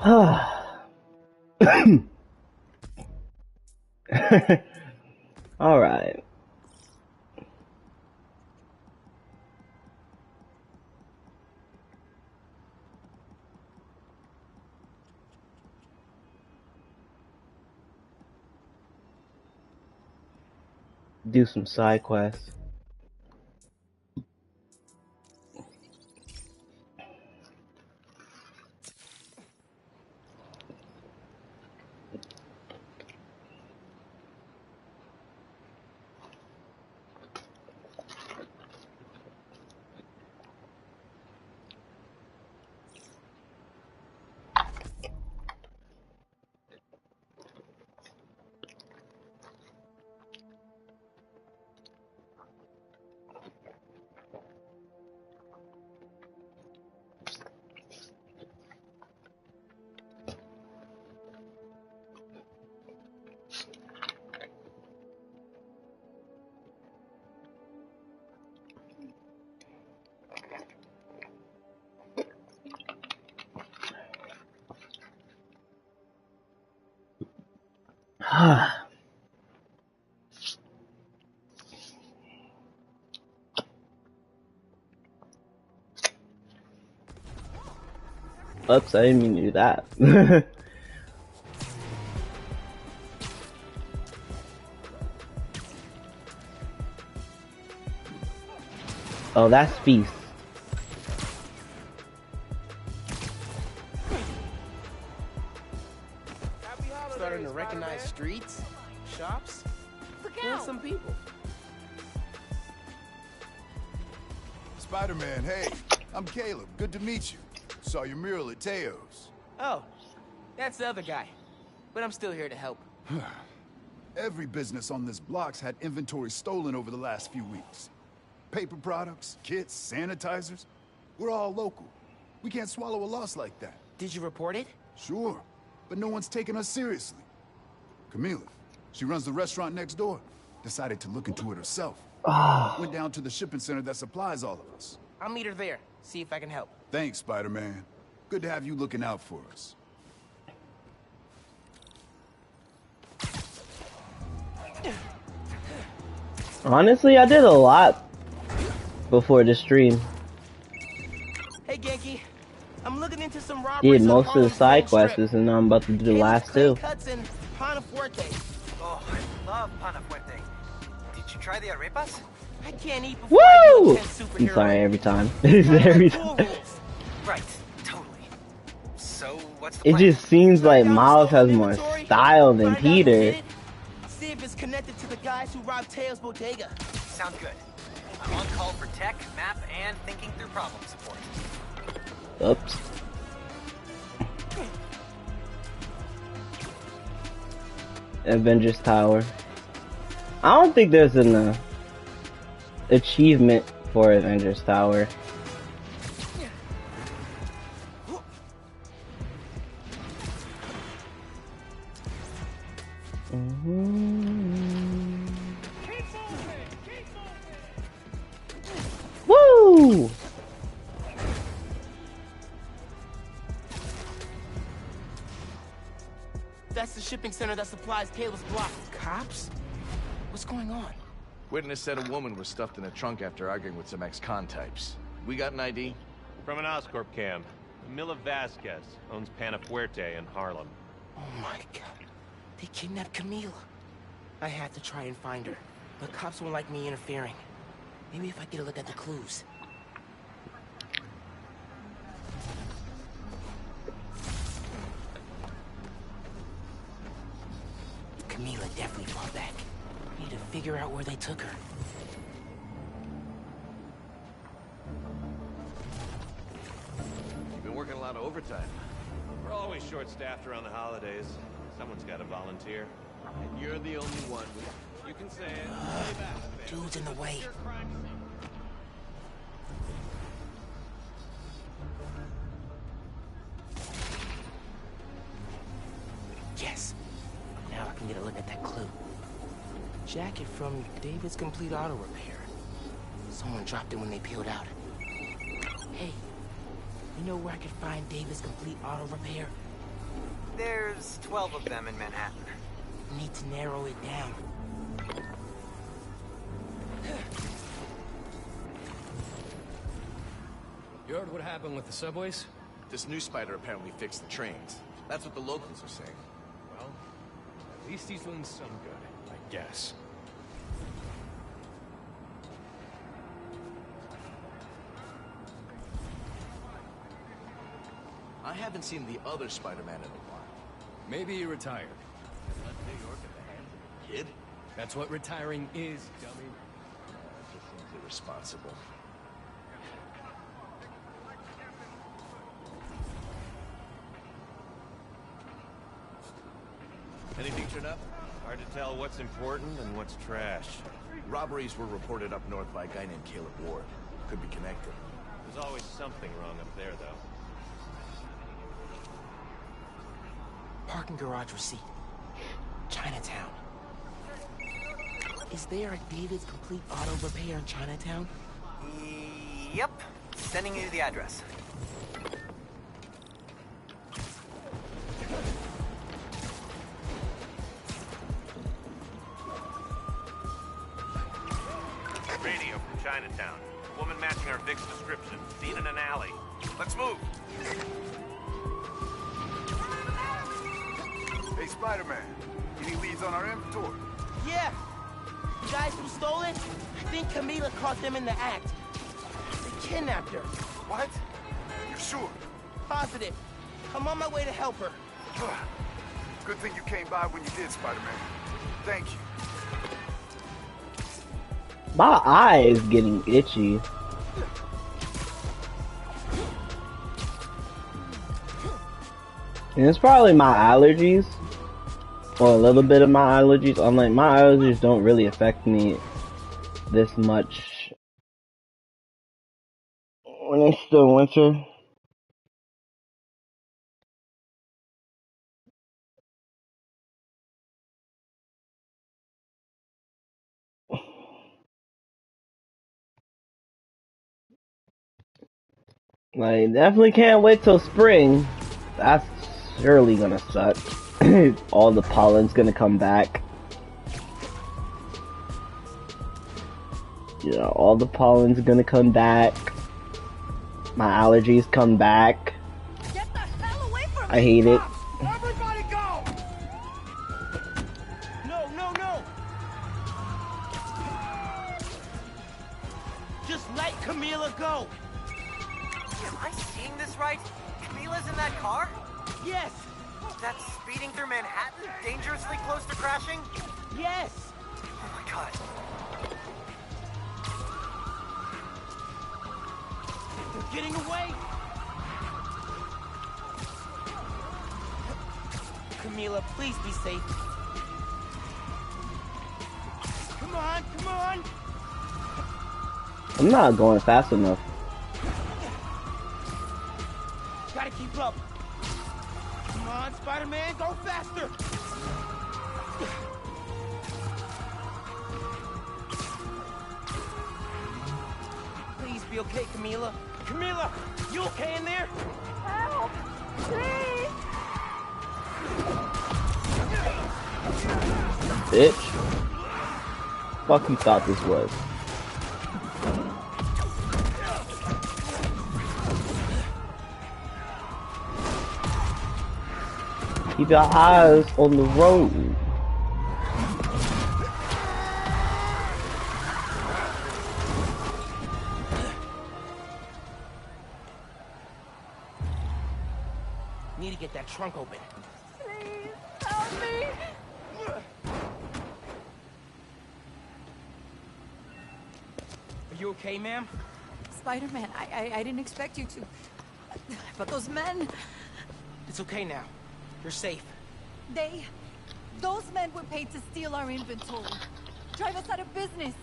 All right. Do some side quests. Oops, I didn't mean to do that. Oh, that's Feast. Starting to recognize streets, shops, and some people. Spider-Man, hey, I'm Caleb. Good to meet you. Saw your mural at Teo's. Oh, that's the other guy. But I'm still here to help. Every business on this block's had inventory stolen over the last few weeks. Paper products, kits, sanitizers. We're all local. We can't swallow a loss like that. Did you report it? Sure, but no one's taking us seriously. Camila, she runs the restaurant next door. Decided to look into it herself. Went down to the shipping center that supplies all of us. I'll meet her there. See if I can help. Thanks, Spider-Man. Good to have you looking out for us. Honestly, I did a lot before the stream. Hey, Genki. I'm looking into some robberies. Did most of the side quests, and now I'm about to do the last two. Oh, I love Panafuerte. Did you try the arepas? I can't eat before Woo! I'm sorry, every time. every time. Right, totally. So, what's the It plan? just seems like Miles has more style than Peter. See if it's connected to the guys who robbed Teo's bodega. Sound good. I'm on call for tech, map, and thinking through problem support. Oops. Avengers Tower. I don't think there's an achievement for Avengers Tower. Woo! That's the shipping center that supplies Caleb's block. Cops? What's going on? Witness said a woman was stuffed in a trunk after arguing with some ex-con types. We got an ID? From an Oscorp cam. Mila Vasquez owns Panafuerte in Harlem. Oh my god. They kidnapped Camila. I had to try and find her, but cops won't like me interfering. Maybe if I get a look at the clues. Camila definitely fought back. Need to figure out where they took her. You've been working a lot of overtime. We're always short-staffed around the holidays. Someone's got to volunteer. And you're the only one. You can say it. Dude's in the way. Yes. Now I can get a look at that clue. Jacket from David's Complete Auto Repair. Someone dropped it when they peeled out. Hey, you know where I could find David's Complete Auto Repair? There's 12 of them in Manhattan. Need to narrow it down. You heard what happened with the subways? This new spider apparently fixed the trains. That's what the locals are saying. Well, at least he's doing some good, I guess. I haven't seen the other Spider-Man in a while. Maybe he retired. Left New York at the hands of a kid? That's what retiring is, dummy. Just seems irresponsible. Anything turned up? Hard to tell what's important and what's trash. Robberies were reported up north by a guy named Caleb Ward. Could be connected. There's always something wrong up there, though. Parking garage receipt. Chinatown. Is there a David's Complete Auto Repair in Chinatown? Yep. Sending you the address. Radio from Chinatown. Woman matching our Vic's description. Seen in an alley. Let's move. Hey, Spider-Man. Any leads on our inventory? Yeah. The guys who stole it, I think Camila caught them in the act. They kidnapped her. What? You sure? Positive. I'm on my way to help her. Good thing you came by when you did, Spider-Man. Thank you. My eye is getting itchy. And it's probably my allergies. Or a little bit of my allergies. I'm like, my allergies don't really affect me this much when it's still winter. Like, definitely can't wait till spring. That's surely gonna suck. All the pollen's gonna come back. You know, all the pollen's gonna come back. My allergies come back. Get the hell away from me! I hate it. Everybody go! No, no, no! Just let Camila go! Am I seeing this right? Camila's in that car? Yes! That's speeding through Manhattan, dangerously close to crashing? Yes! Oh my god. They're getting away! Camila, please be safe. Come on, come on! I'm not going fast enough. Gotta keep up. Come on, Spider-Man, go faster! Please be okay, Camila. Camila, you okay in there? Help! Please! Bitch. Fuck you thought this was. Keep your eyes on the road. Need to get that trunk open. Please! Help me! Are you okay, ma'am? Spider-Man, I didn't expect you to... But those men... It's okay now. You're safe. Those men were paid to steal our inventory. Drive us out of business.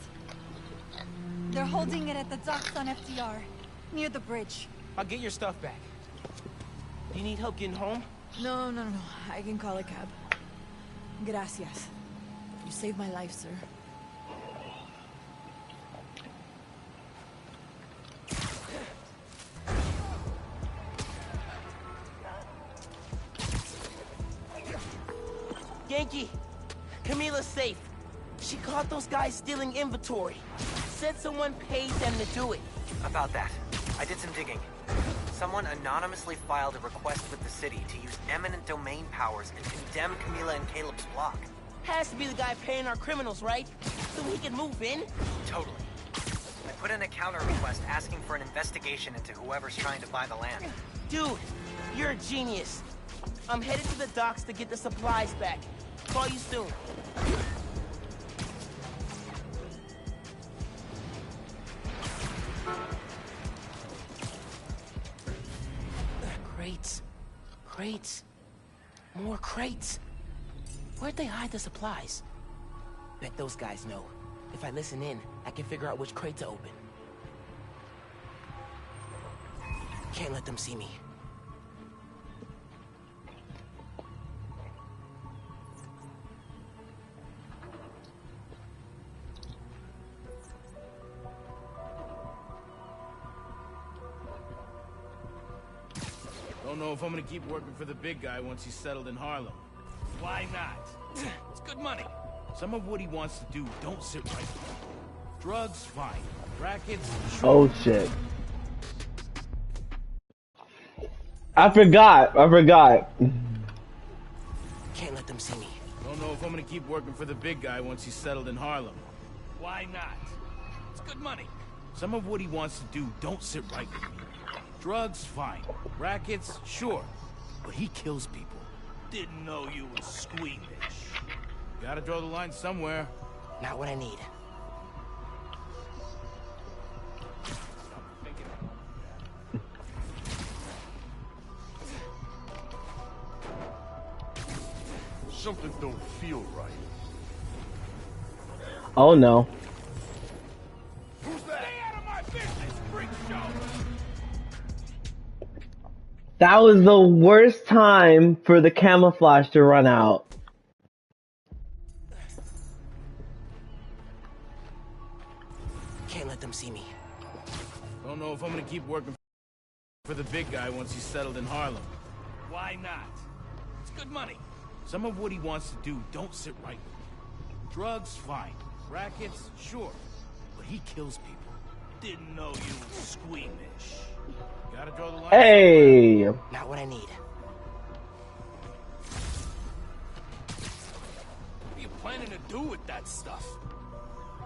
They're holding it at the docks on FDR, near the bridge. I'll get your stuff back. Do you need help getting home? No. I can call a cab. Gracias. You saved my life, sir. Yankee, Camila's safe. She caught those guys stealing inventory. Said someone paid them to do it. About that, I did some digging. Someone anonymously filed a request with the city to use eminent domain powers and condemn Camila and Caleb's block. Has to be the guy paying our criminals, right? So he can move in? Totally. I put in a counter request asking for an investigation into whoever's trying to buy the land. Dude, you're a genius. I'm headed to the docks to get the supplies back. Call you soon. Crates. Crates. More crates. Where'd they hide the supplies? Bet those guys know. If I listen in, I can figure out which crate to open. Can't let them see me. Don't know if I'm gonna keep working for the big guy once he's settled in Harlem. Why not? It's good money. Some of what he wants to do don't sit right with me. Drugs, fine. Rackets, sure. Oh shit. I forgot. Can't let them see me. Don't know if I'm gonna keep working for the big guy once he's settled in Harlem. Why not? It's good money. Some of what he wants to do don't sit right with me. Drugs, fine. Rackets, sure. But he kills people. Didn't know you was squeamish. Gotta draw the line somewhere. Not what I need. Something don't feel right. Oh no. Who's that? Stay out of my business, freak show! That was the worst time for the camouflage to run out. Can't let them see me. Don't know if I'm gonna keep working for the big guy once he's settled in Harlem. Why not? It's good money. Some of what he wants to do don't sit right with me. Drugs, fine. Rackets, sure. But he kills people. Didn't know you was squeamish. Gotta draw the line. Hey! Not what I need. What are you planning to do with that stuff?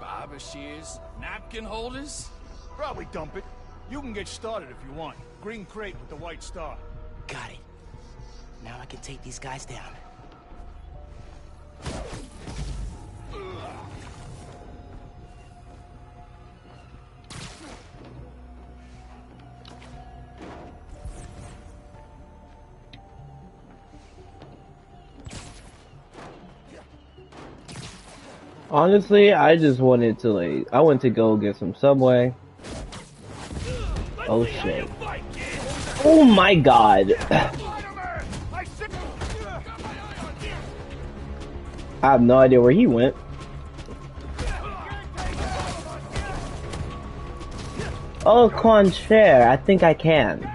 Barber shears? Napkin holders? Probably dump it. You can get started if you want. Green crate with the white star. Got it. Now I can take these guys down. Honestly, I just wanted to I went to go get some Subway. Oh shit. Oh my god. I have no idea where he went. Oh, contraire, I think I can.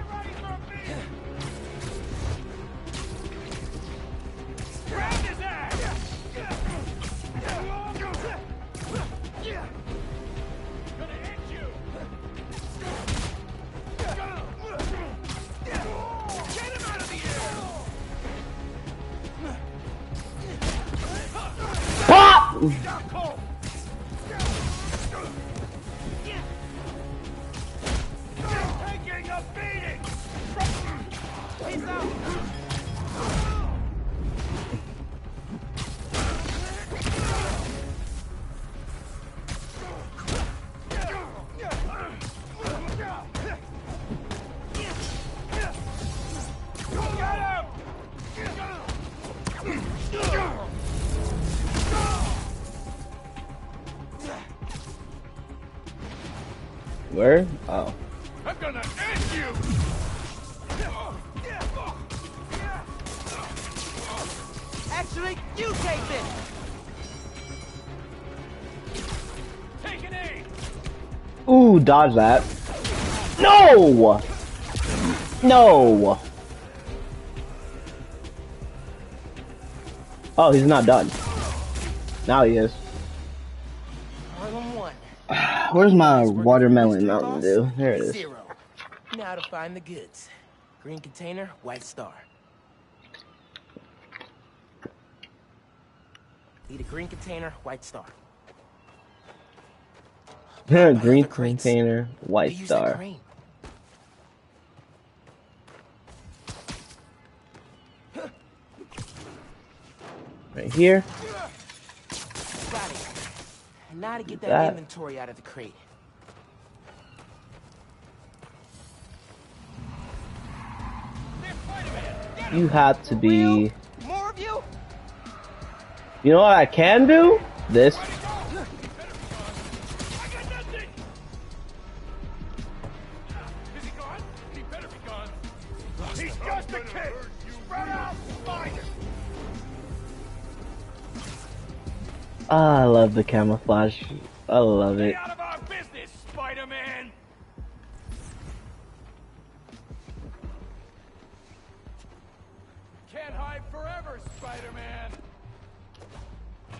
Where? Oh. I'm gonna end you! Actually, you take this! Take an aim! Ooh, dodge that. No! No! Oh, he's not done. Now he is. Harlem 1. Where's my watermelon Mountain Dew? There it is. 0. Now to find the goods. Green container, white star. Need a green container, white star. Green container, white Use that star. crane. Right here. Got it. And now to get that That. inventory out of the crate. You have to be. More of you? You know what I can do? This. He's just a kid! Spread out! Find him! Ah, I love the camouflage. I love it. Stay out of our business, Spider-Man! Can't hide forever, Spider-Man!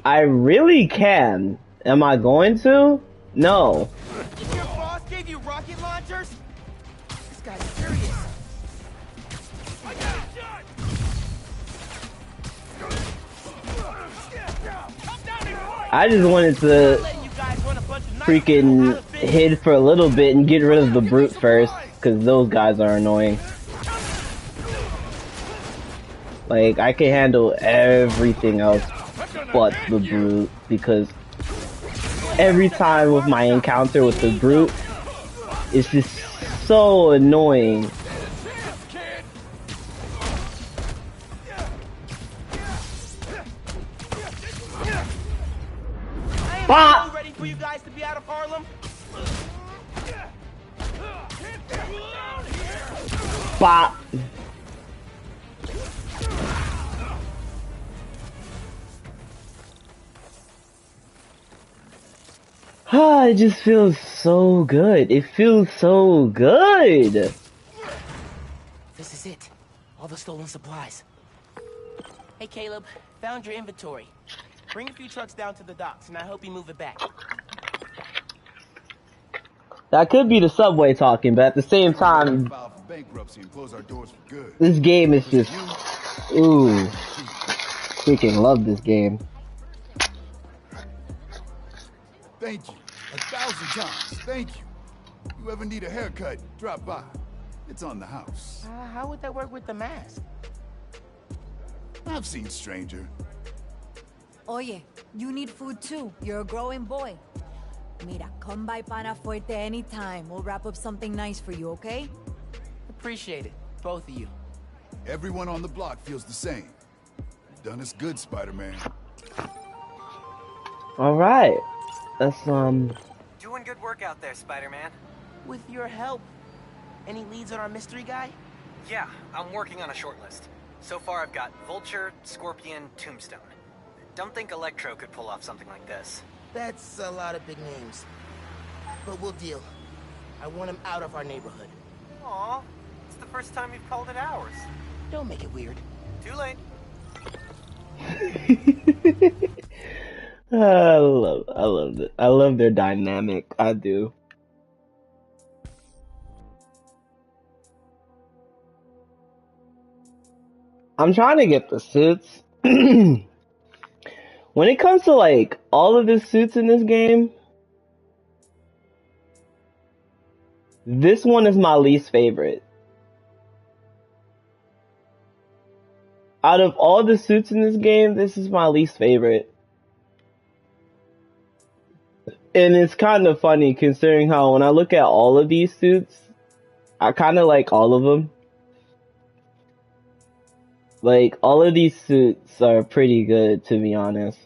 I really can. Am I going to? No. Your boss gave you rocket launchers? This guy's serious. I got a shot! Come down and fight! I just wanted to Letting you guys run a bunch of nice freaking out of business. hid for a little bit and get rid of the brute first, because those guys are annoying. Like, I can handle everything else but the brute, because every time with my encounter with the brute, it's just so annoying. I am so ready for you guys to be out of Harlem. Bop. Ah, it just feels so good. It feels so good. This is it. All the stolen supplies. Hey, Caleb. Found your inventory. Bring a few trucks down to the docks, and I hope you move it back. That could be the subway talking, but at the same time, File for bankruptcy and close our doors for good. this game is just, ooh, freaking love this game. Thank you. 1,000 times. Thank you. You ever need a haircut, drop by. It's on the house. How would that work with the mask? I've seen stranger. Oye, you need food too. You're a growing boy. Mira, come by Pana Fuerte anytime. We'll wrap up something nice for you, okay? Appreciate it, both of you. Everyone on the block feels the same. You've done us good, Spider-Man. Alright. That's, Doing good work out there, Spider-Man. With your help. Any leads on our mystery guy? Yeah, I'm working on a short list. So far I've got Vulture, Scorpion, Tombstone. Don't think Electro could pull off something like this. That's a lot of big names. But we'll deal. I want him out of our neighborhood. Aw, it's the first time you've called it ours. Don't make it weird. Too late. I love it. I love their dynamic. I do. I'm trying to get the suits. When it comes to like all of the suits in this game, this one is my least favorite. Out of all the suits in this game, this is my least favorite. And it's kind of funny considering how when I look at all of these suits, I kind of like all of them. Like, all of these suits are pretty good, to be honest.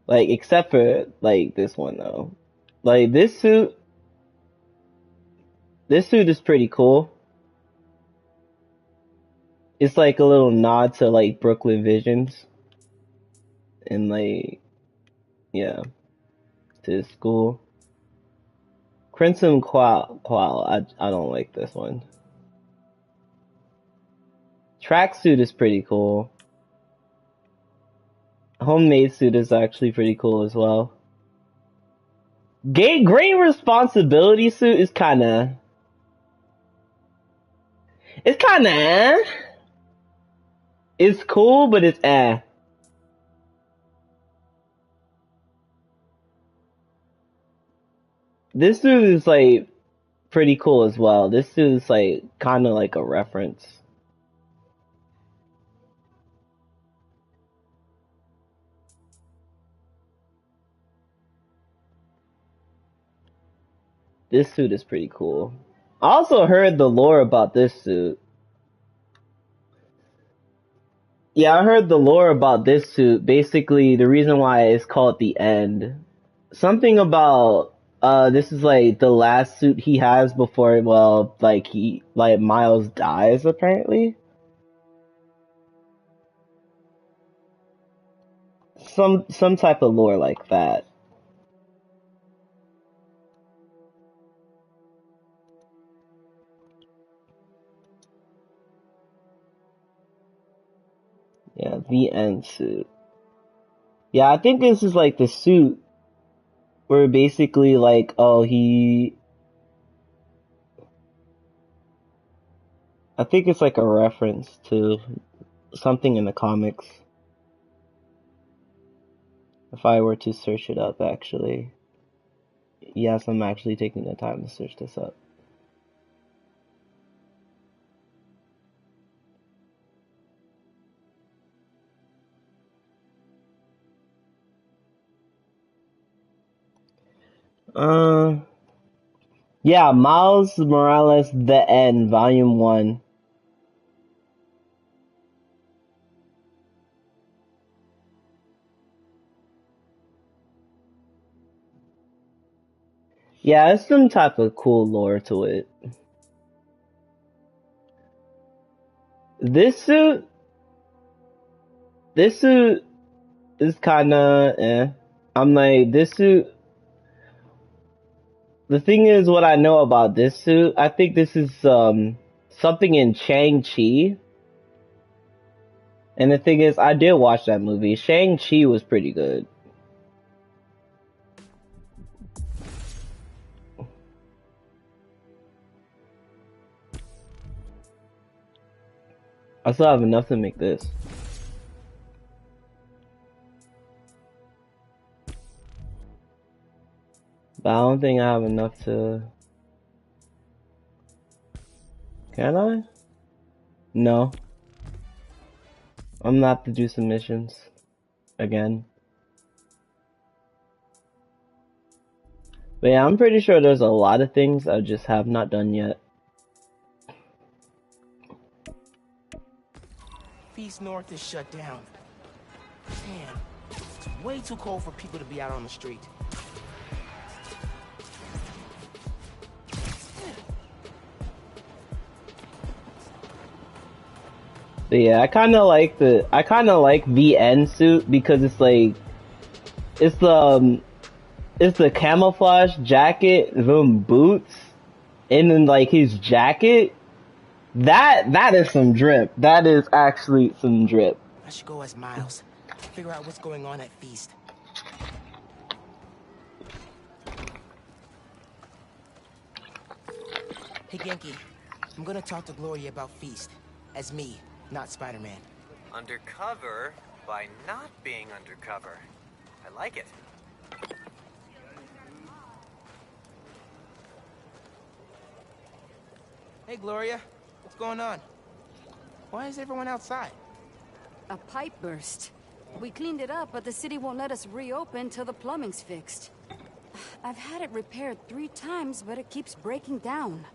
Like, except for, like, this one, though. Like, this suit is pretty cool. It's like a little nod to, like, Brooklyn Visions. And, like, yeah, to his school. Crimson Qual, I don't like this one. Tracksuit is pretty cool. Homemade suit is actually pretty cool as well. Great responsibility suit is kinda... It's kinda eh. It's cool, but it's eh. This suit is like pretty cool as well. This suit is like kinda like a reference. This suit is pretty cool. I also heard the lore about this suit. Yeah, I heard the lore about this suit. Basically, the reason why it's called the End. Something about, this is like the last suit he has before, well, like Miles dies, apparently. Some type of lore like that. Yeah, the End suit. Yeah, I think this is like the suit where basically like, oh, I think it's like a reference to something in the comics. If I were to search it up, actually. Yes, I'm actually taking the time to search this up. Yeah, Miles Morales, The End, Volume 1. Yeah, it's some type of cool lore to it. This suit is kinda eh. I'm like, this suit, the thing is, what I know about this suit, I think this is, something in Shang-Chi. And the thing is, I did watch that movie. Shang-Chi was pretty good. I still have enough to make this. But I don't think I have enough to... Can I? No. I'm gonna have to do some missions. Again. But yeah, I'm pretty sure there's a lot of things I just have not done yet. Feast North is shut down. Damn, it's way too cold for people to be out on the street. But yeah, I kinda like the End suit because it's like, it's the camouflage jacket, them boots, and then like his jacket. That is some drip. That is actually some drip. I should go as Miles. Figure out what's going on at Feast. Hey, Genki. I'm gonna talk to Gloria about Feast. As me, not Spider-Man. Undercover by not being undercover. I like it. Hey, Gloria. What's going on? Why is everyone outside? A pipe burst. We cleaned it up, but the city won't let us reopen till the plumbing's fixed. I've had it repaired 3 times, but it keeps breaking down.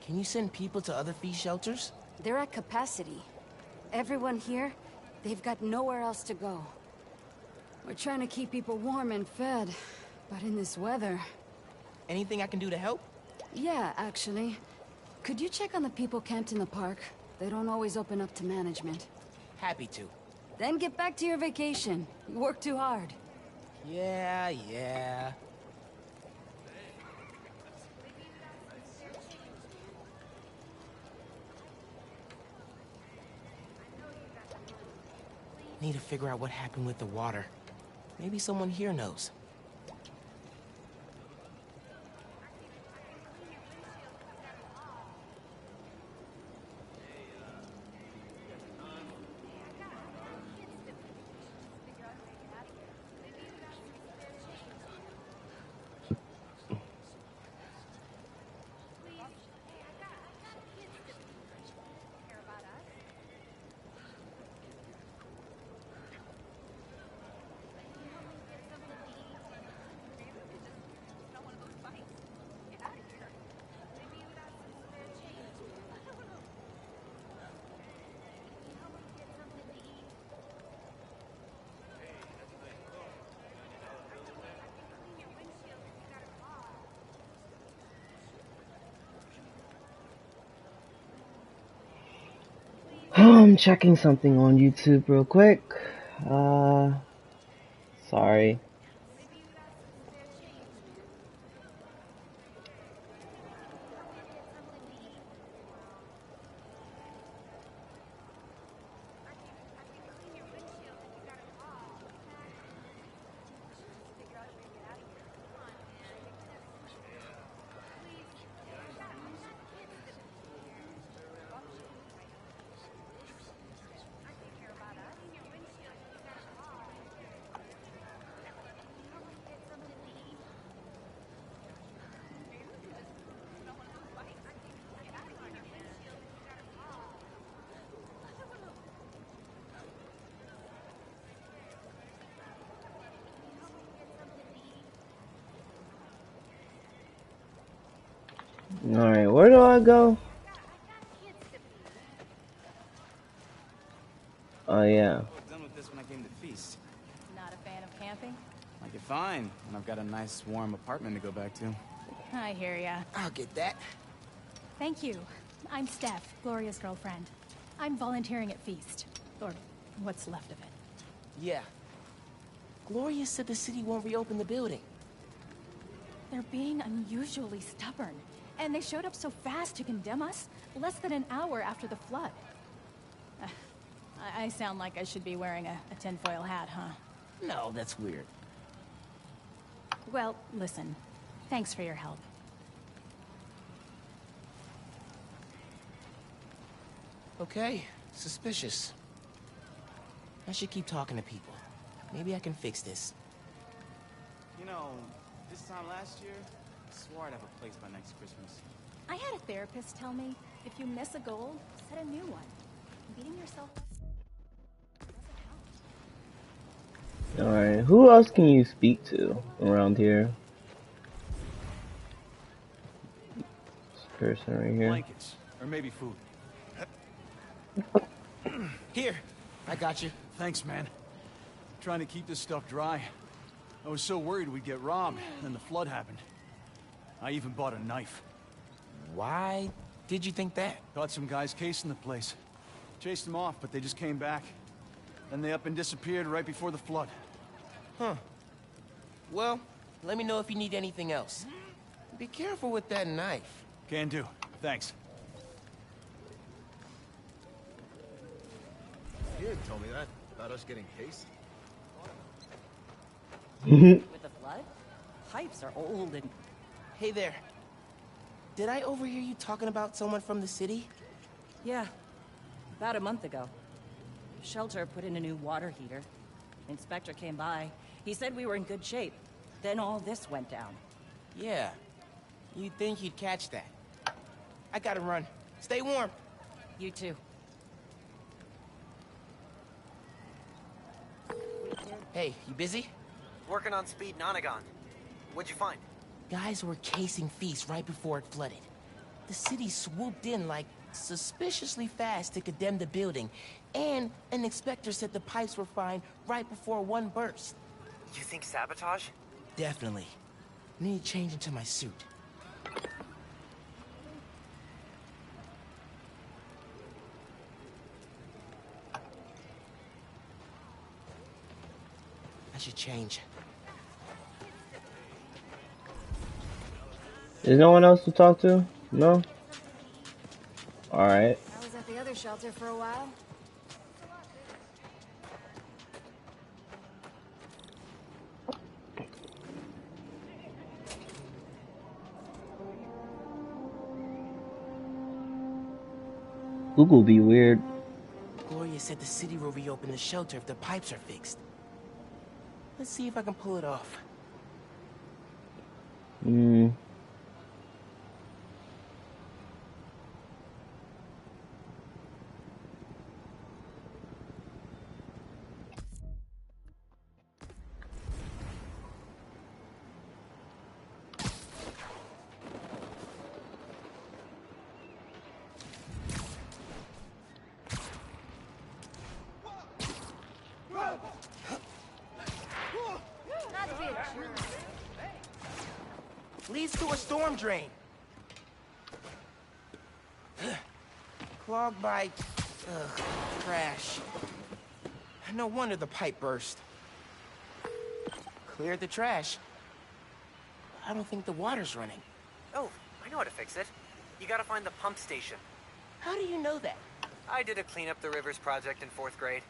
Can you send people to other Feast shelters? They're at capacity. Everyone here, they've got nowhere else to go. We're trying to keep people warm and fed, but in this weather... Anything I can do to help? Yeah, actually. Could you check on the people camped in the park? They don't always open up to management. Happy to. Then get back to your vacation. You work too hard. Yeah. Need to figure out what happened with the water. Maybe someone here knows. I'm checking something on YouTube real quick. Sorry. Alright, where do I go? Oh yeah. I was done with this when I came to Feast. Not a fan of camping? Like it fine, and I've got a nice warm apartment to go back to. I hear ya. I'll get that. Thank you. I'm Steph, Gloria's girlfriend. I'm volunteering at Feast. Or what's left of it. Yeah. Gloria said the city won't reopen the building. They're being unusually stubborn. And they showed up so fast to condemn us, less than an hour after the flood. I sound like I should be wearing a tinfoil hat, huh? No, that's weird. Well, listen. Thanks for your help. Okay, suspicious. I should keep talking to people. Maybe I can fix this. You know, this time last year, I swore I'd have a place by next Christmas. I had a therapist tell me, if you miss a goal, set a new one. Beating yourself up doesn't help. Alright, who else can you speak to around here? This person right here. Blankets, or maybe food. Here, I got you. Thanks, man. Trying to keep this stuff dry. I was so worried we'd get robbed, then the flood happened. I even bought a knife. Why did you think that? Thought some guys casing the place. Chased them off, but they just came back. Then they up and disappeared right before the flood. Huh. Well, let me know if you need anything else. Be careful with that knife. Can do. Thanks. You didn't tell me that about us getting cased. With the flood? Pipes are old and... Hey there. Did I overhear you talking about someone from the city? Yeah. About a month ago. Shelter put in a new water heater. Inspector came by. He said we were in good shape. Then all this went down. Yeah. You'd think you'd catch that. I gotta run. Stay warm. You too. Hey, you busy? Working on Speed Nonagon. What'd you find? Guys were casing Feast right before it flooded. The city swooped in like suspiciously fast to condemn the building, and an inspector said the pipes were fine right before one burst. You think sabotage? Definitely. Need to change into my suit. I should change. There's no one else to talk to? No? Alright. I was at the other shelter for a while. Google be weird. Gloria said the city will reopen the shelter if the pipes are fixed. Let's see if I can pull it off. Leads to a storm drain. Clogged by trash. No wonder the pipe burst. Cleared the trash. I don't think the water's running. Oh, I know how to fix it. You gotta find the pump station. How do you know that? I did a clean up the rivers project in 4th grade.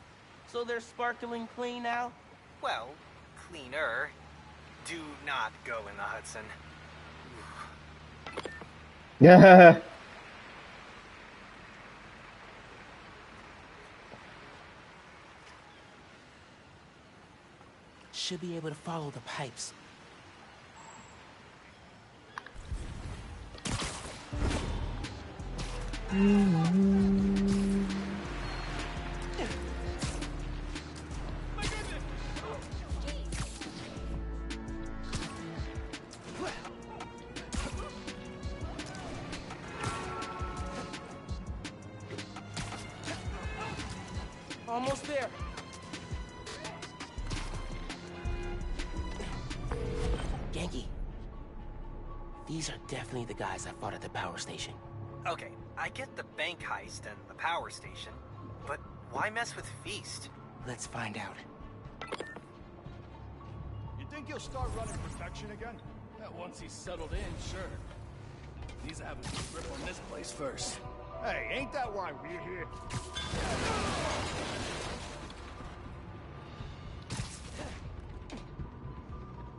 So they're sparkling clean now? Well, cleaner. Do not go in the Hudson. Yeah. Should be able to follow the pipes. Almost there. Yankee. These are definitely the guys I fought at the power station. Okay, I get the bank heist and the power station, but why mess with Feast? Let's find out. You think he'll start running protection again? Yeah, once he's settled in, sure. Needs to have a good grip on this place first. Hey, ain't that why we're here?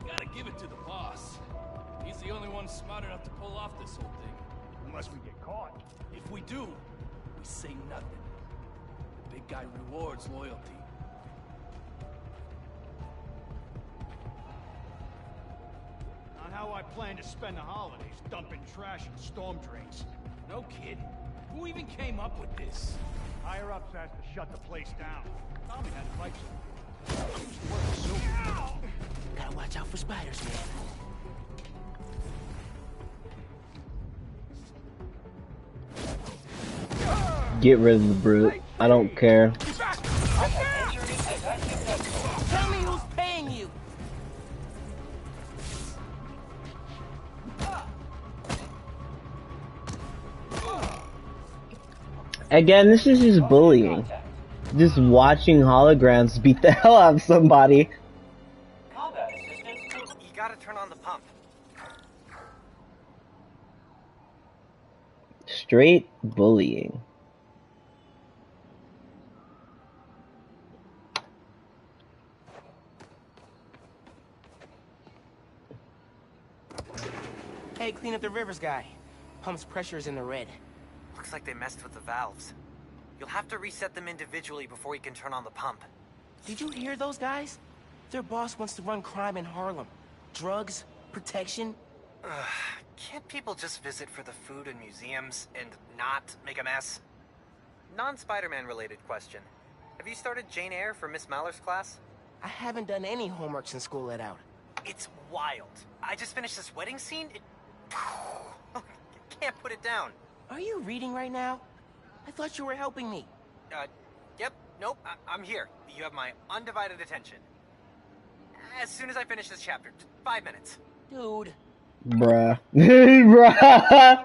Gotta give it to the boss. He's the only one smart enough to pull off this whole thing. Unless we get caught. If we do, we say nothing. The big guy rewards loyalty. Not how I plan to spend the holidays, dumping trash in storm drains. No kidding. Who even came up with this? Higher ups asked to shut the place down. Tommy had pipes. I used to work for Silver. Gotta watch out for spiders, man. Get rid of the brute. I don't care. Tell me who's paying you. Again, this is just bullying. Just watching holograms beat the hell out of somebody. You gotta turn on the pump. Straight bullying. Hey, clean up the rivers guy. Pump's pressure is in the red. Looks like they messed with the valves. You'll have to reset them individually before you can turn on the pump. Did you hear those guys? Their boss wants to run crime in Harlem. Drugs, protection. Can't people just visit for the food and museums and not make a mess? Non-Spider-Man related question. Have you started Jane Eyre for Miss Maller's class? I haven't done any homework since school let out. It's wild. I just finished this wedding scene. Can't put it down. Are you reading right now? I thought you were helping me. Yep, nope, I'm here. You have my undivided attention. As soon as I finish this chapter, 5 minutes. Dude. Bruh. Bruh.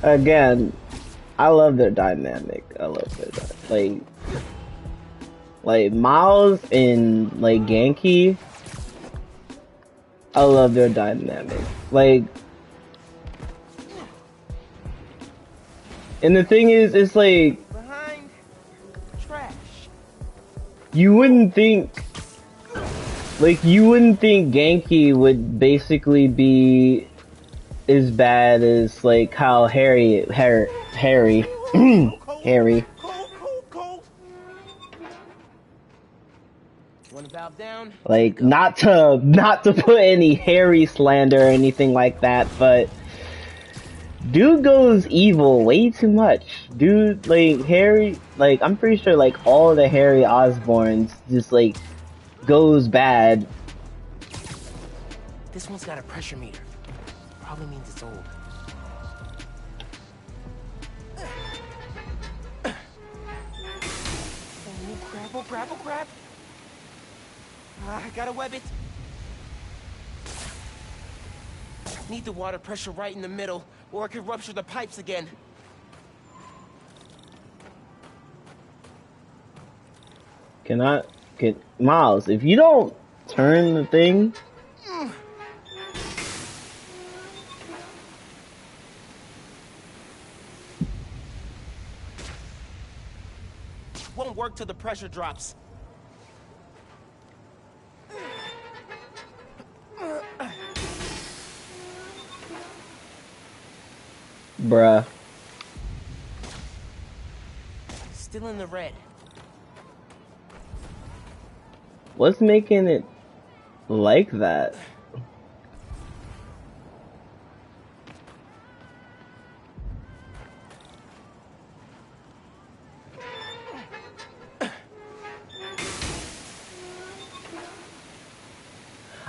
Again, I love their dynamic. I love their like Miles and like Genki. I love their dynamic. Like, and the thing is, it's like behind trash. You wouldn't think Like, you wouldn't think Genki would basically be as bad as, like, how Harry, Harry, One valve down. like, not to put any Harry slander or anything like that, but dude goes evil way too much. Dude, like, Harry, like, I'm pretty sure, like, all the Harry Osborns just, like, goes bad. This one's got a pressure meter. Probably means it's old. Oh, grab. I gotta web it. Need the water pressure right in the middle, or it could rupture the pipes again. Miles, if you don't turn the thing... Won't work till the pressure drops. Bruh. Still in the red. What's making it like that?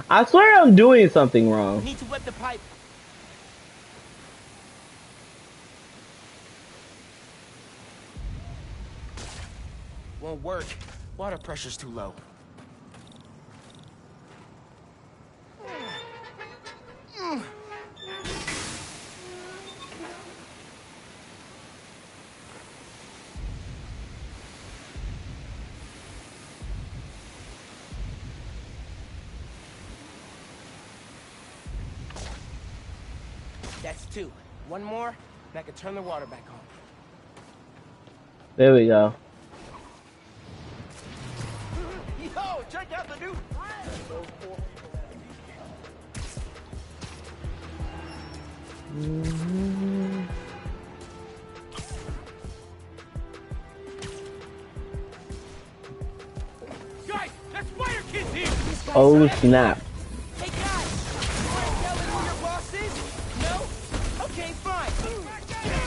I swear I'm doing something wrong. Need to wet the pipe. Won't work. Water pressure's too low. That's two. One more, and I can turn the water back on. There we go. Yo, check out the new... Guys, that spider kid's here! Oh snap. Hey guys, you wanna tell me who your boss is? No? Okay, fine.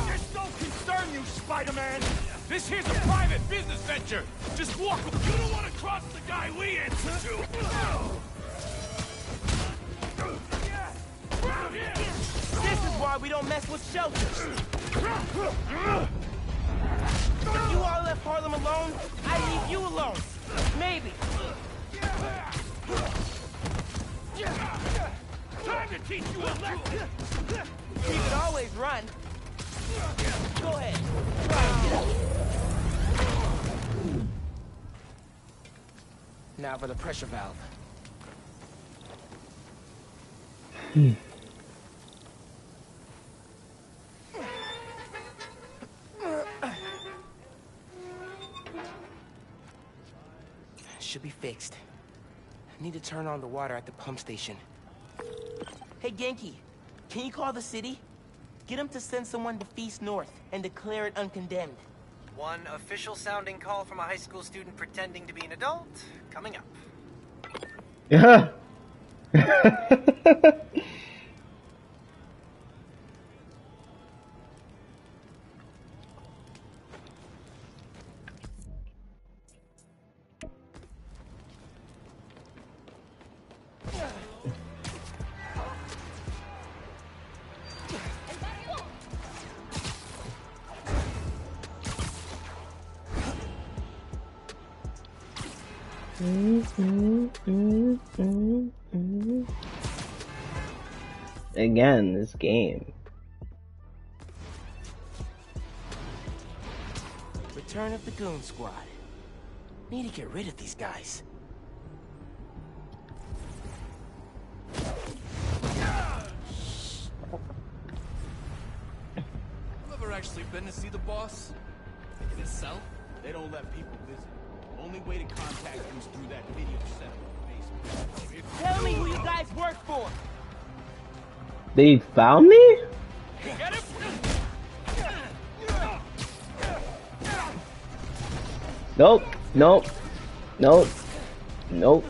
This don't concern you, Spider-Man! This here's a private business venture! Just walk. You don't want to cross the guy we answer to! This is why we don't mess with shelters. If you all left Harlem alone, I'd leave you alone. Maybe. Time to teach you a lesson! You could always run. Go ahead. Try and get up. Now for the pressure valve. Should be fixed. Need to turn on the water at the pump station. Hey, Genki, can you call the city? Get them to send someone to Feast North and declare it uncondemned. One official sounding call from a high school student pretending to be an adult, coming up. Yeah. Again, this game. Return of the Goon Squad. Need to get rid of these guys. You ever actually been to see the boss? In his cell? They don't let people visit. Only way to contact him is through that video center in the basement. search for? They found me? Get him? Nope. Nope. Nope. Nope.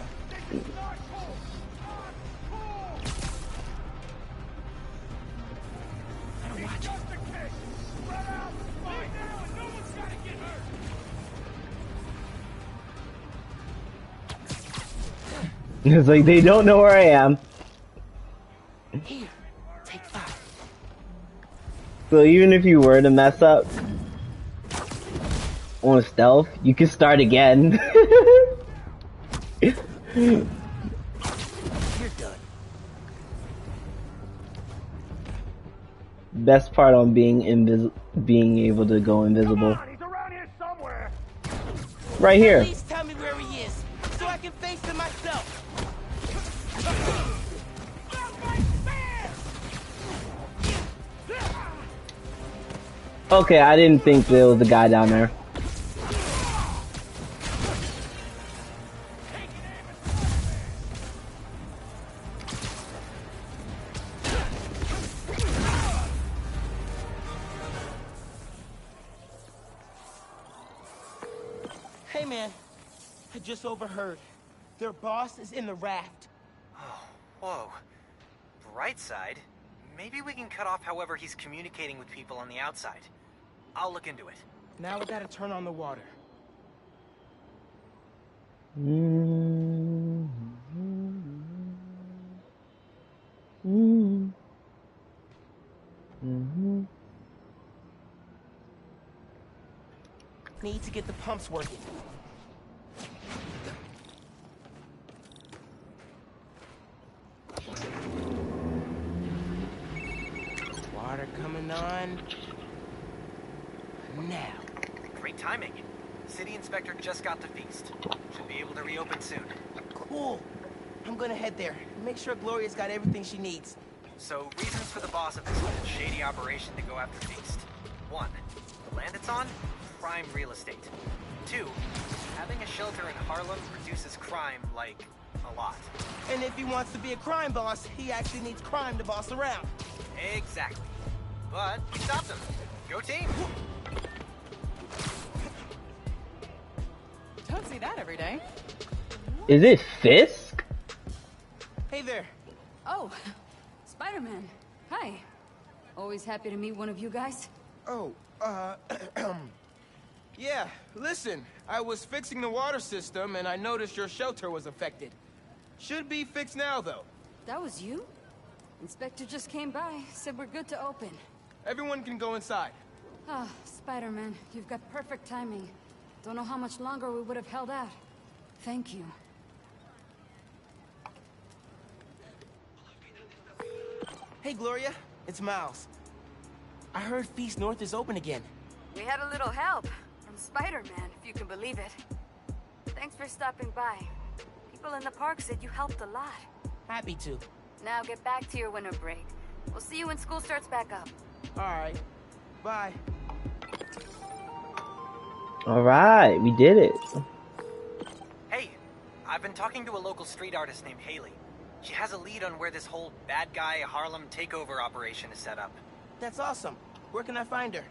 It's like they don't know where I am. Here, take 5. So even if you were to mess up on stealth, you can start again. You're done. Best part on being being able to go invisible. He's around here somewhere. Right here. At least tell me where he is, so I can face him myself. Okay, I didn't think there was a guy down there. Hey man, I just overheard. Their boss is in the raft. Oh, whoa. Right side? Maybe we can cut off however he's communicating with people on the outside. I'll look into it. Now we gotta turn on the water. Need to get the pumps working. Water coming on. Now. Great timing. City Inspector just got the feast. Should be able to reopen soon. Cool. I'm gonna head there. Make sure Gloria's got everything she needs. So, reasons for the boss of this whole shady operation to go after Feast. 1. The land it's on? Prime real estate. 2. Having a shelter in Harlem reduces crime, like, a lot. And if he wants to be a crime boss, he actually needs crime to boss around. Exactly. But, he stopped him. Go team! Don't see that every day. Is it Fisk? Hey there. Oh, Spider-Man. Hi. Always happy to meet one of you guys. Oh, yeah, listen, I was fixing the water system and I noticed your shelter was affected. Should be fixed now, though. That was you? Inspector just came by, said we're good to open. Everyone can go inside. Ah, Spider-Man, you've got perfect timing. Don't know how much longer we would have held out. Thank you. Hey, Gloria. It's Miles. I heard Feast North is open again. We had a little help from Spider-Man, if you can believe it. Thanks for stopping by. People in the park said you helped a lot. Happy to. Now get back to your winter break. We'll see you when school starts back up. Alright. Bye. Alright, we did it. Hey, I've been talking to a local street artist named Haley. She has a lead on where this whole bad guy Harlem takeover operation is set up. That's awesome. Where can I find her?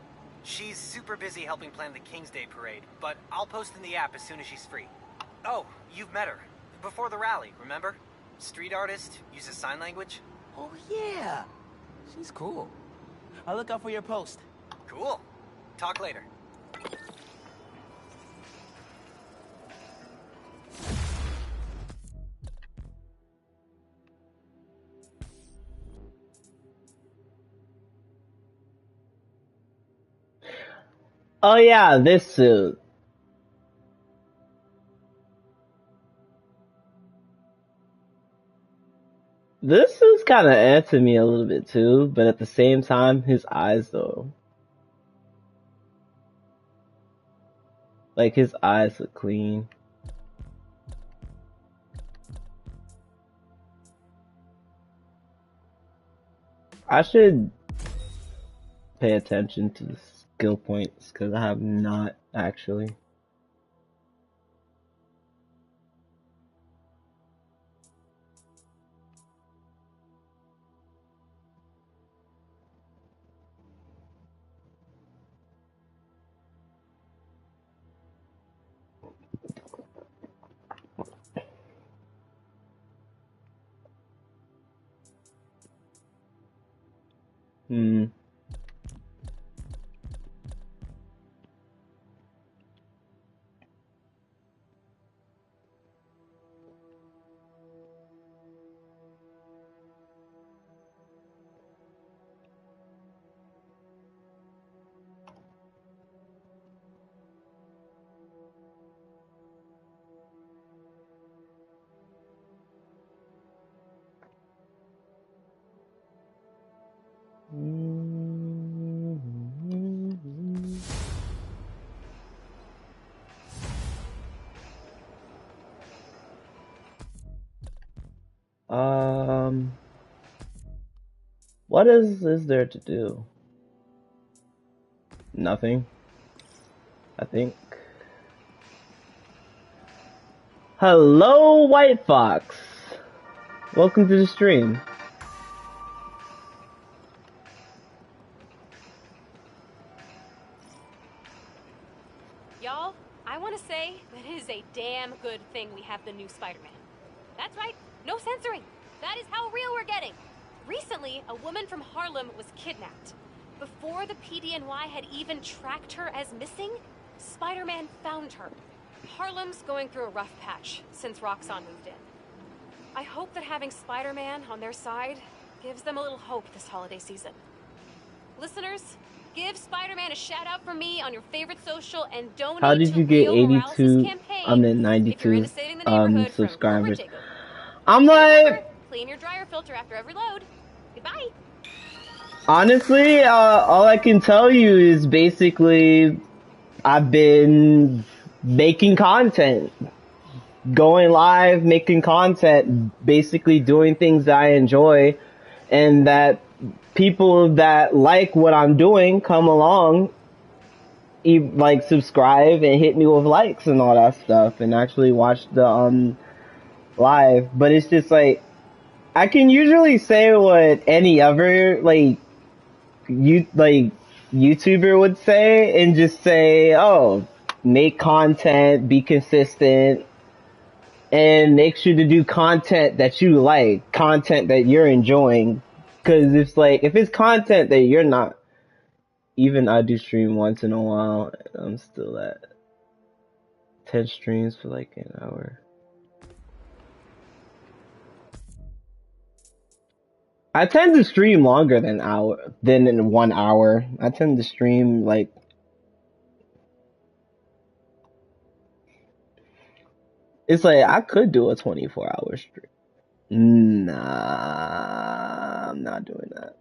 She's super busy helping plan the King's Day parade, but I'll post in the app as soon as she's free. Oh, you've met her. Before the rally, remember? Street artist, uses sign language. Oh, yeah. She's cool. I'll look out for your post. Cool. Talk later. Oh yeah, this suit. This suit's kind of to me a little bit too, but at the same time, his eyes though. Like his eyes look clean. I should pay attention to the skill points because I have not actually. Hmm. What is there to do? Nothing, I think. Hello, White Fox. Welcome to the stream. Y'all, I want to say that it is a damn good thing we have the new Spider-Man. That's right, no censoring. That is how real we're getting. Recently, a woman from Harlem was kidnapped. Before the PDNY had even tracked her as missing, Spider-Man found her. Harlem's going through a rough patch since Roxxon moved in. I hope that having Spider-Man on their side gives them a little hope this holiday season. Listeners, give Spider-Man a shout-out from me on your favorite social and donate How did to you get Leo Morales' 82? campaign I'm at if you're 92 into saving the neighborhood from subscribers. Uber takeover. I'm And remember, like, clean your dryer filter after every load. Goodbye. honestly, all I can tell you is basically I've been making content, going live, making content, basically doing things that I enjoy, and that people that like what I'm doing come along, like subscribe and hit me with likes and all that stuff, and actually watch the live. But it's just like I can usually say what any other YouTuber would say, and just say, oh, make content, be consistent, and make sure to do content that you like, content that you're enjoying. Cause it's like, if it's content that you're not, even I do stream once in a while, I'm still at 10 streams for like an hour. I tend to stream longer than in 1 hour. I tend to stream like, it's like I could do a 24-hour stream. Nah, I'm not doing that.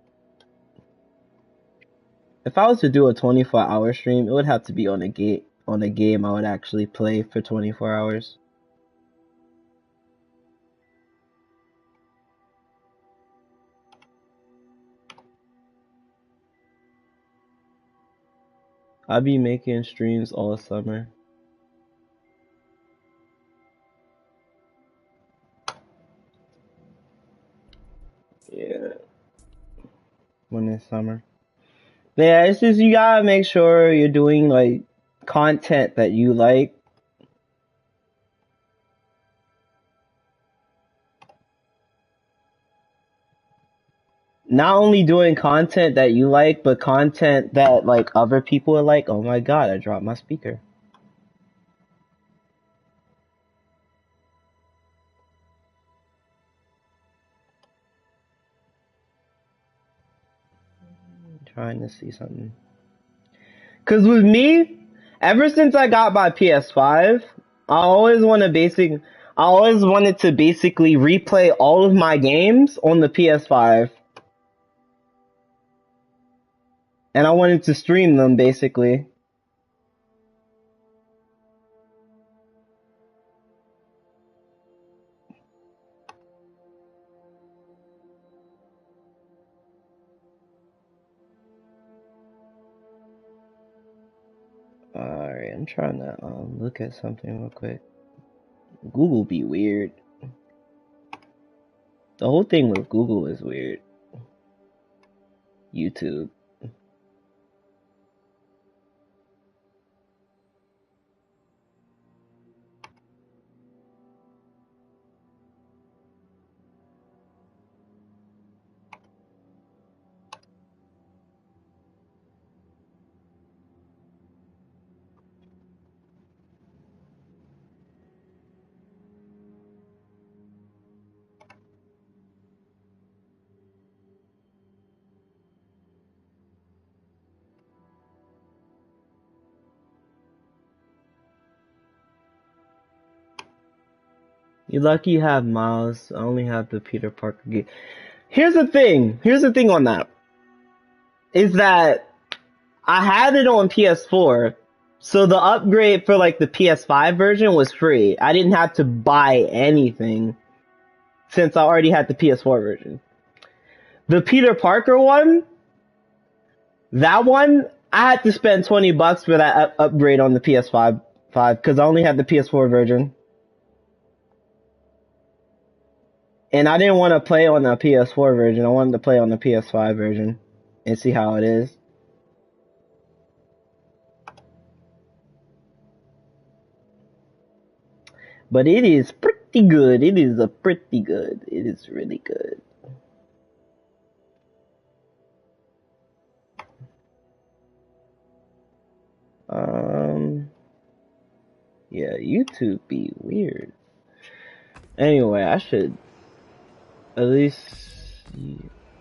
If I was to do a 24-hour stream, it would have to be on a game I would actually play for 24 hours. I'll be making streams all summer. Yeah, when it's summer. Yeah, it's just you gotta make sure you're doing like content that you like. Not only doing content that you like, but content that like other people are like. Oh my god, I dropped my speaker. I'm trying to see something. Cause with me, ever since I got my PS5, I always wanted to basically replay all of my games on the PS5. And I wanted to stream them basically. Alright, I'm trying to look at something real quick. Google be weird. The whole thing with Google is weird. YouTube. You're lucky you have Miles. I only have the Peter Parker game. Here's the thing. Here's the thing on that. Is that I had it on PS4, so the upgrade for like the PS5 version was free. I didn't have to buy anything since I already had the PS4 version. The Peter Parker one, that one, I had to spend $20 for that upgrade on the PS5 because I only had the PS4 version. And I didn't want to play on the PS4 version. I wanted to play on the PS5 version and see how it is. But it is pretty good. It is pretty good. It is really good. Yeah, YouTube be weird. Anyway, I should at least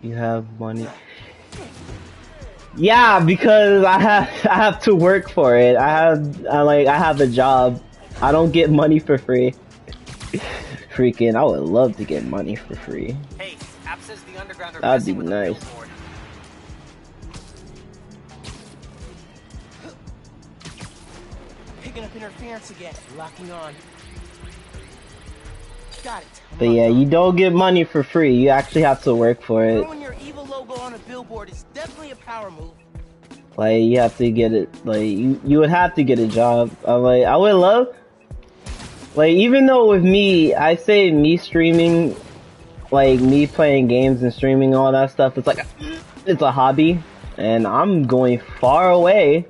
you have money. Yeah, because I have to work for it. I have a job. I don't get money for free. Freaking, I would love to get money for free. Hey, App says the underground are That'd be busy with a nice. billboard. Picking up interference again. Locking on. Got it. But yeah, you don't get money for free. You actually have to work for it. Throwing your evil logo on a billboard is definitely a power move. Like, you have to get it. Like, you would have to get a job. I would love. Like, even though with me, I say me streaming, like me playing games and streaming all that stuff, it's like, it's a hobby, and I'm going far away.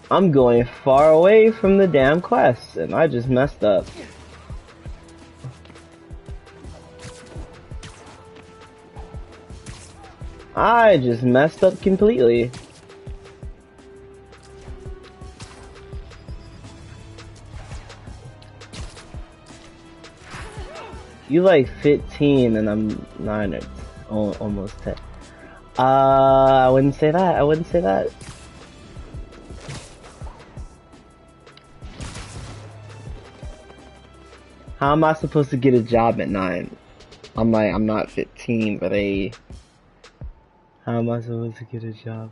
I'm going far away from the damn quest, and I just messed up. I just messed up completely. You like 15 and I'm 9 or almost 10. I wouldn't say that. I wouldn't say that. How am I supposed to get a job at 9? I'm like, I'm not 15, but how am I supposed to get a job?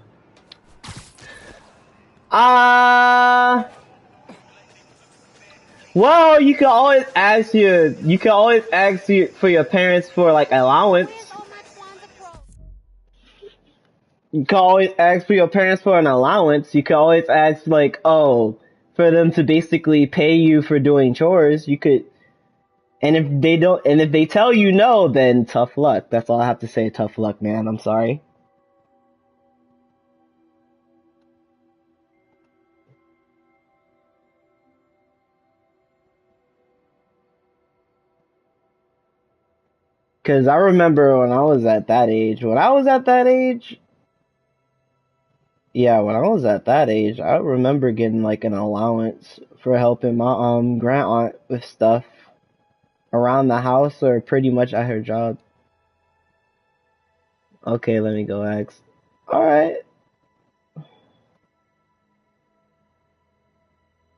Well, you can always ask for your parents for like allowance. You can always ask for your parents for an allowance. You can always ask like, oh, for them to basically pay you for doing chores. You could, and if they tell you no, then tough luck. That's all I have to say. Tough luck, man. I'm sorry. Cause I remember when I was at that age, I remember getting like an allowance for helping my grand aunt with stuff around the house or pretty much at her job. Okay, let me go ask. Alright.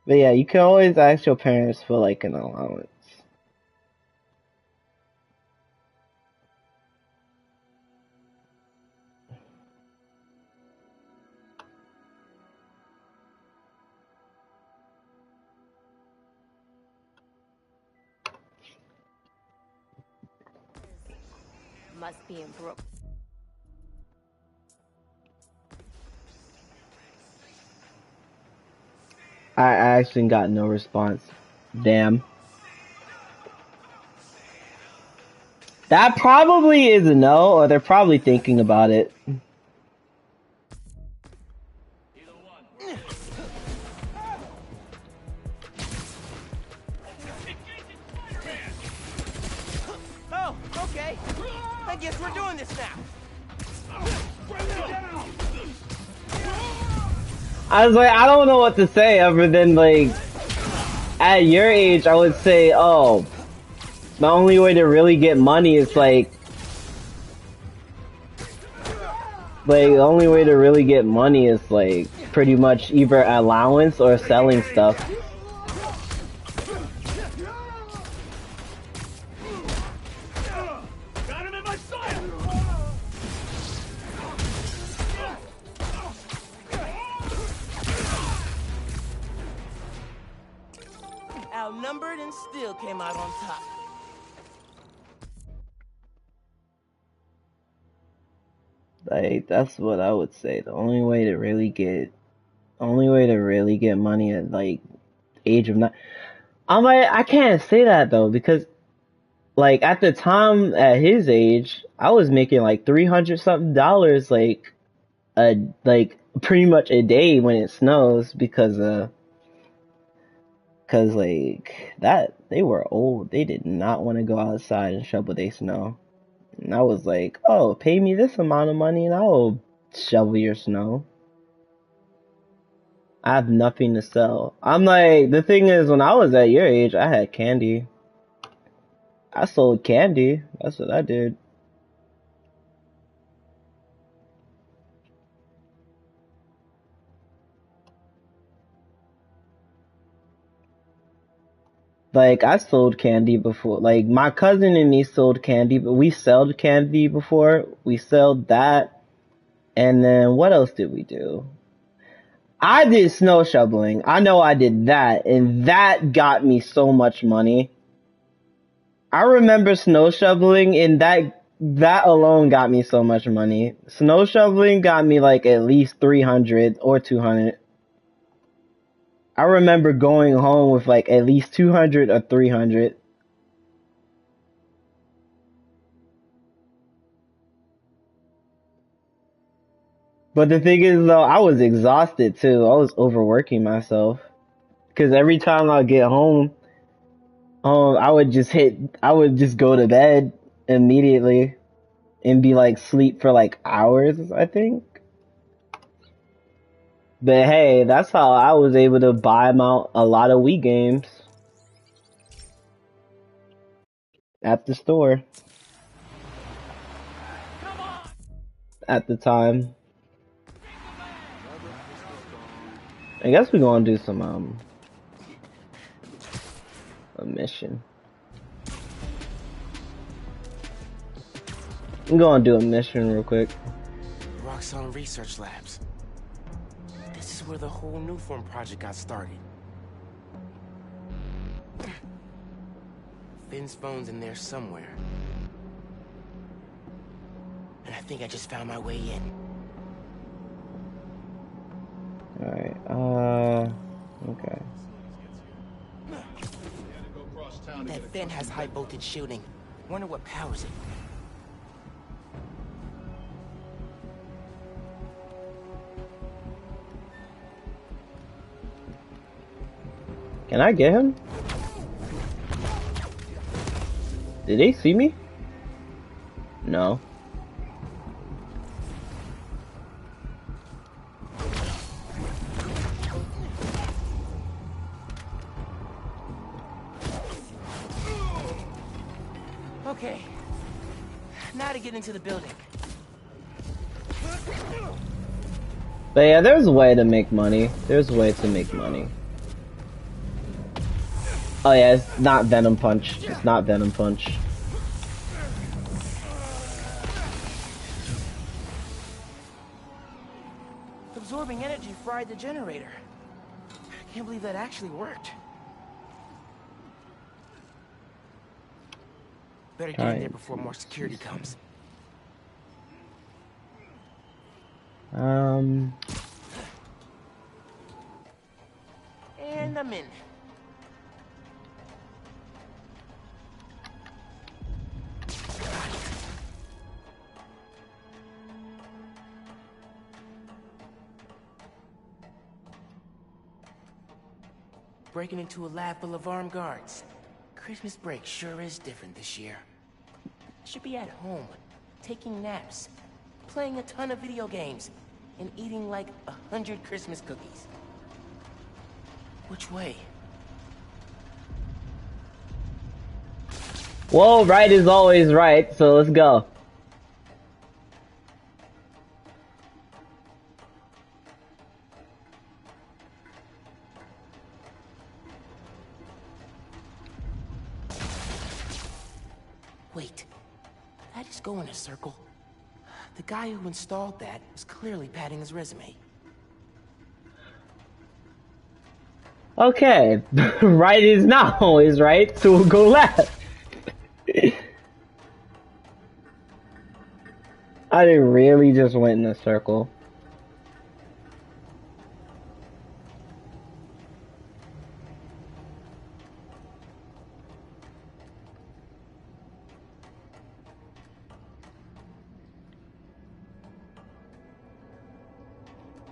But yeah, you can always ask your parents for like an allowance. Must be in Brook. I actually got no response. Damn. That probably is a no, or they're probably thinking about it. Oh, okay. I guess we're doing this now. I was like, I don't know what to say other than like, at your age, I would say, oh, the only way to really get money is like the only way to really get money is like pretty much either allowance or selling stuff. Got him in my sight! Outnumbered and still came out on top. Like, that's what I would say. The only way to really get money at like age of 9. I'm like, I can't say that though, because like at the time at his age, I was making like $300 something like pretty much a day when it snows, because like that they were old. They did not want to go outside and shovel their snow. And I was like, oh, pay me this amount of money and I will shovel your snow. I have nothing to sell. I'm like, the thing is, when I was at your age, I had candy. I sold candy. That's what I did. Like, I sold candy before. Like, my cousin and me sold candy, but we sold candy before. We sold that. And then what else did we do? I did snow shoveling. I know I did that. And that got me so much money. I remember snow shoveling, and that alone got me so much money. Snow shoveling got me like at least 300 or 200. I remember going home with like at least 200 or 300. But the thing is though, I was exhausted too. I was overworking myself. Cause every time I get home, I would just go to bed immediately and be like sleep for like hours, I think. But hey, that's how I was able to buy out a lot of Wii games at the store at the time. I guess we're gonna do some a mission. I'm gonna do a mission real quick. Roxxon Research Labs. This is where the whole Newform project got started. Finn's phone's in there somewhere. And I think I just found my way in. Alright, okay. That Finn has high voltage shielding. Wonder what powers it. Can I get him? Did they see me? No. Okay. Now to get into the building. But yeah, there's a way to make money. There's a way to make money. Oh yeah, it's not Venom Punch. It's not Venom Punch. Absorbing energy fried the generator. I can't believe that actually worked. Better get in there before more security comes. And I'm in. Breaking into a lab full of armed guards. Christmas break sure is different this year. Should be at home, taking naps, playing a ton of video games, and eating like 100 Christmas cookies. Which way? Well, right is always right, so let's go. Wait, that is going in a circle. The guy who installed that was clearly padding his resume. Okay, right is not always right, so we'll go left. I really just went in a circle.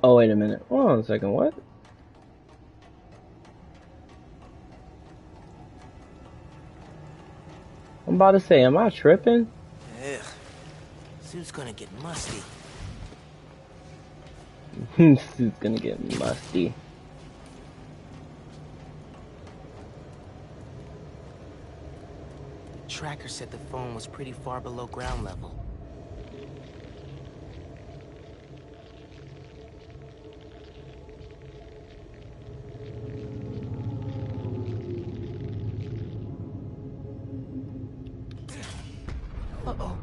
Oh, wait a minute. Hold on a second, what? I'm about to say, am I tripping? Ugh. Suit's gonna get musty. Suit's gonna get musty. Tracker said the phone was pretty far below ground level. Uh-oh.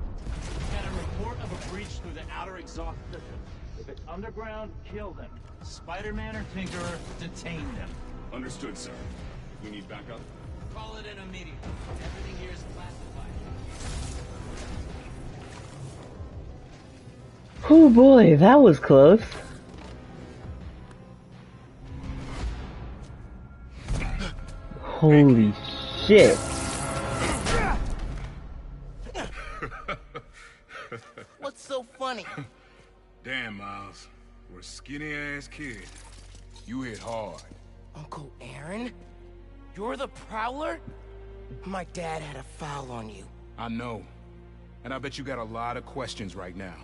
Got a report of a breach through the outer exhaust system. If it's underground, kill them. Spider-Man or Tinkerer, detain them. Understood, sir. We need backup. Call it in immediately. Everything here is classified. Oh boy, that was close. Holy shit. What's so funny? Damn, Miles. For a skinny-ass kid, you hit hard. Uncle Aaron? You're the Prowler? My dad had a foul on you. I know. And I bet you got a lot of questions right now.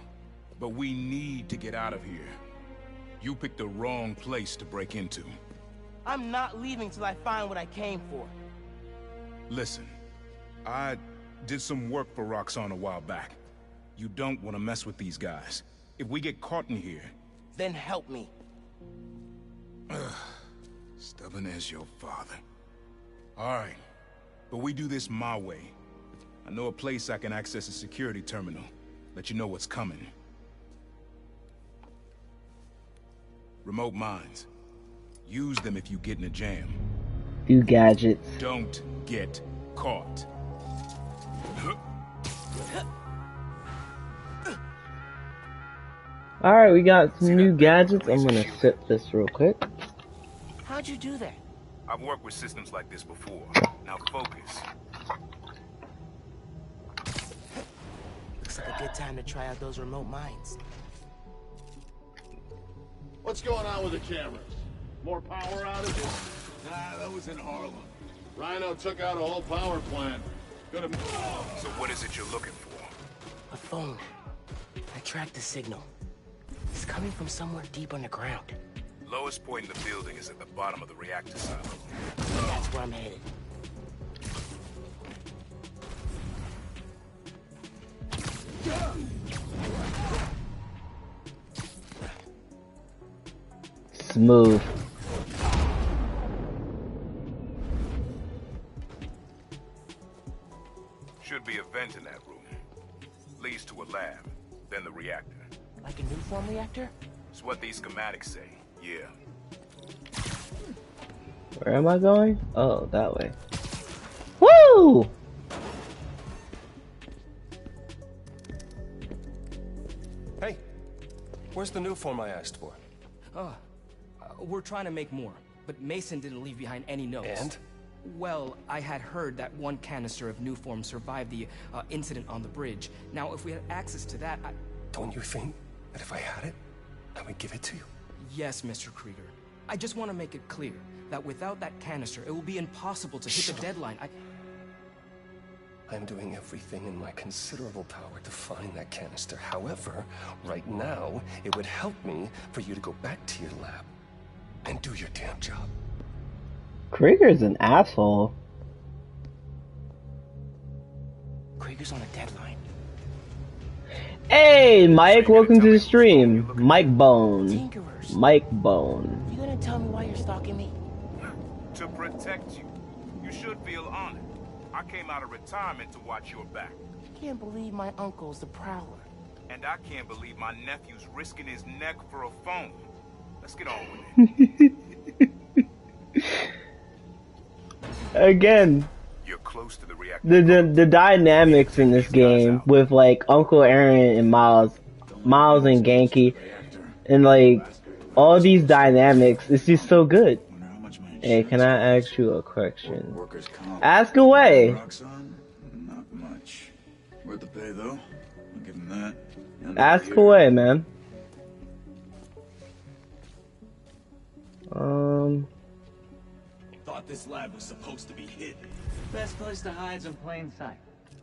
But we need to get out of here. You picked the wrong place to break into. I'm not leaving till I find what I came for. Listen, I did some work for Roxxon a while back. You don't want to mess with these guys. If we get caught in here... Then help me. Stubborn as your father. Alright, but we do this my way. I know a place I can access a security terminal. Let you know what's coming. Remote mines. Use them if you get in a jam. Do gadgets. Don't get caught. Alright, we got some new gadgets. I'm gonna sip this real quick. How'd you do that? I've worked with systems like this before. Now focus. Looks like a good time to try out those remote mines. What's going on with the cameras? More power outages? Nah, that was in Harlem. Rhino took out a whole power plant. So what is it you're looking for? A phone. I tracked the signal. It's coming from somewhere deep underground. Lowest point in the building is at the bottom of the reactor silo. That's where I'm headed. Smooth. Should be a vent in that room. Leads to a lab, then the reactor. Like a Nuform reactor? It's what these schematics say, yeah. Where am I going? Oh, that way. Woo! Hey, where's the new form I asked for? We're trying to make more, but Mason didn't leave behind any notes. And? Well, I had heard that one canister of new form survived the incident on the bridge. Now, if we had access to that, Don't you think that if I had it, I would give it to you? Yes, Mr. Krieger. I just want to make it clear that without that canister, it will be impossible to hit the deadline. I'm doing everything in my considerable power to find that canister. However, right now, it would help me for you to go back to your lab and do your damn job. Krieger's an asshole. Krieger's on a deadline. Hey, Mike, welcome to the stream. Mike Bone. Mike Bone. You gonna tell me why you're stalking me? To protect you. You should feel honored. I came out of retirement to watch your back. Can't believe my uncle's the Prowler. And I can't believe my nephew's risking his neck for a phone. Let's get on with it. Again, you're close to the reactor. The dynamics in this game with like Uncle Aaron and Miles and Genki, and like all these dynamics, it's just so good. Hey, can I ask you a question? Ask away. Not much. Worth the pay though. I'll give him that. Ask away, man. Thought this lab was supposed to be hidden. Best place to hide's in plain sight.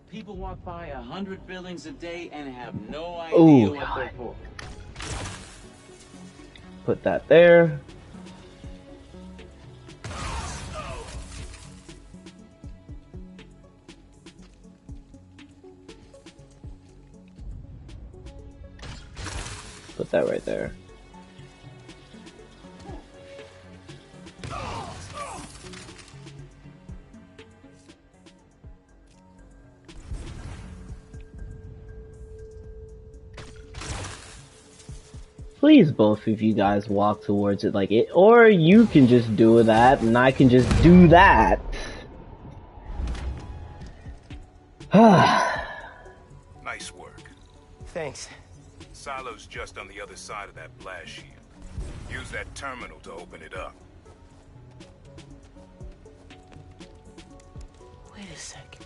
People walk by 100 buildings a day and have no idea what they're for. Put that there. Put that right there. Please, both of you guys walk towards it like it, or you can just do that, and I can just do that. Nice work. Thanks. Silo's just on the other side of that blast shield. Use that terminal to open it up. Wait a sec.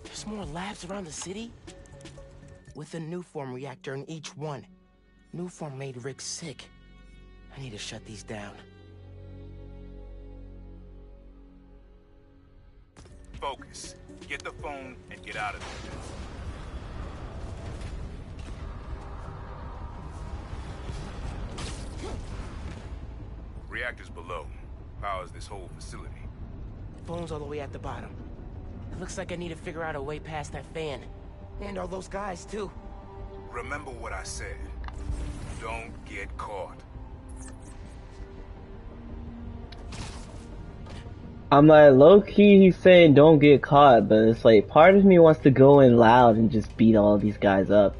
There's more labs around the city? With a new form reactor in each one. New form made Rick sick. I need to shut these down. Focus. Get the phone and get out of there. Reactors below. Powers this whole facility. Phone's all the way at the bottom. It looks like I need to figure out a way past that fan. And all those guys, too. Remember what I said. Don't get caught. I'm like, low-key he's saying don't get caught, but it's like, part of me wants to go in loud and just beat all these guys up.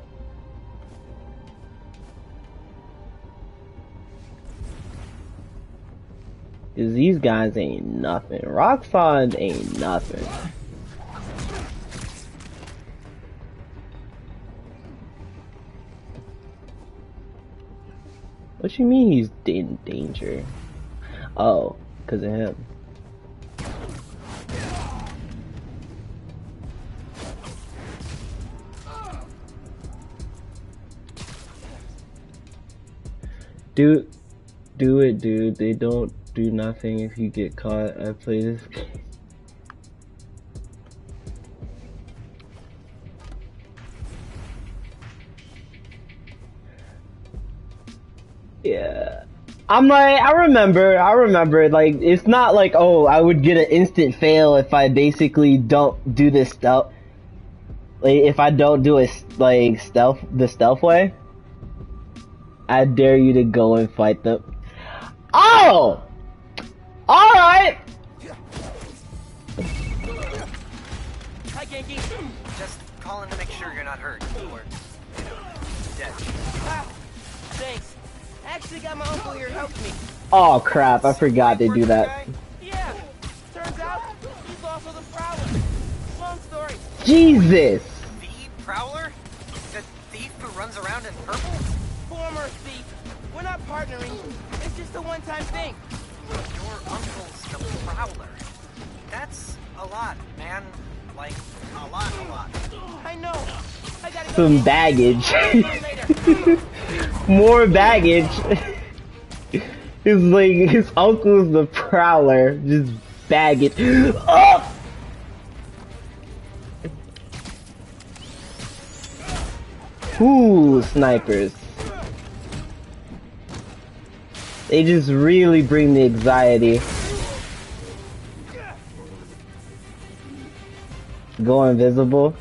Cause these guys ain't nothing. Roxxon ain't nothing. What you mean he's in danger? Oh, cause of him. Do it, dude. They don't do nothing if you get caught. I play this game. Yeah. I'm like, I remember, like, it's not like, oh, I would get an instant fail if I basically don't do this stuff. Like, if I don't do it, like, the stealth way. I dare you to go and fight them. Oh! Alright! Hi, Genki. Just calling to make sure you're not hurt, or, you know, dead. Ah, thanks. Actually got my uncle here helped me. Oh crap, I forgot they do that. Yeah, turns out he's also the Prowler. Long story. Jesus! The Prowler? The thief who runs around in purple? Former thief. We're not partnering. It's just a one-time thing. Your uncle's the Prowler. That's a lot, man. Like, a lot. I know. I gotta go. Some baggage. More baggage. It's like his uncle's the Prowler. Just baggage. Oh! Ooh, snipers. They just really bring the anxiety. Go invisible.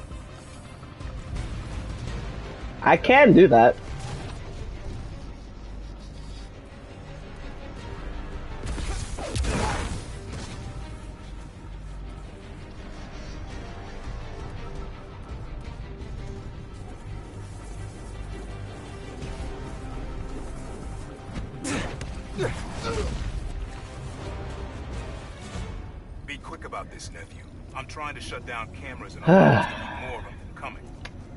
I can do that. quick about this, nephew. I'm trying to shut down cameras and I'm supposed to keep more of them from coming.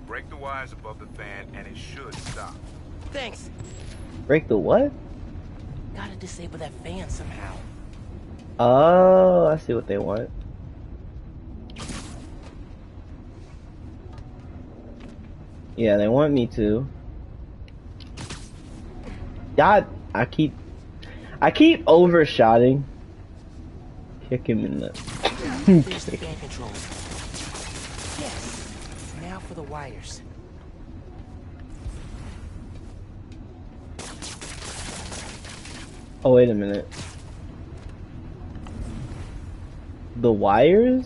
Break the wires above the fan and it should stop. Thanks. Break the what? Gotta disable that fan somehow. Oh, I see what they want. Yeah, they want me to. God, I keep overshotting. Kick him in the. Finish the fan controls. Yes. Now for the wires. Oh, wait a minute. The wires?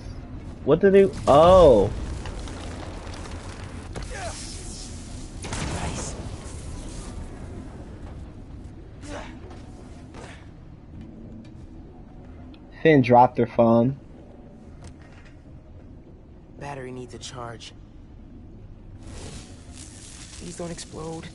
What do they... Oh. Nice. Finn dropped her phone. Battery needs a charge. Please don't explode.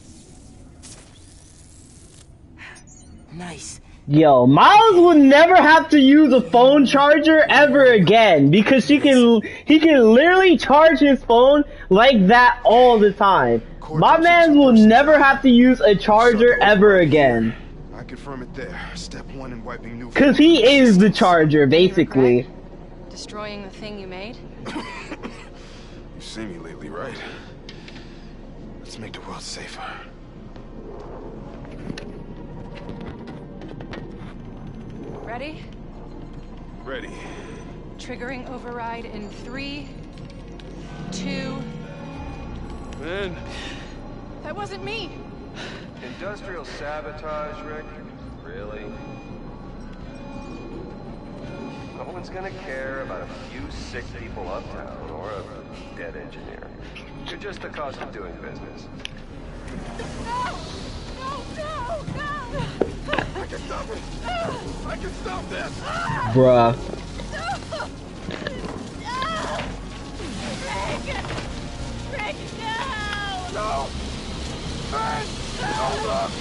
Nice. Yo, Miles will never have to use a phone charger ever again because he can literally charge his phone like that all the time. My man will never have to use a charger ever again. I confirm it there. Step 1 in wiping new. Cause he is the charger, basically. Destroying the thing you made? You've seen me lately, right? Let's make the world safer. Ready? Ready. Triggering override in 3, 2... Ben. That wasn't me! Industrial sabotage, Rick? Really? No one's gonna care about a few sick people uptown or a dead engineer. You're just the cost of doing business. No! No, no, no! I can stop it! I can stop this! Bruh. Rick, no! No! Ben! Don't look!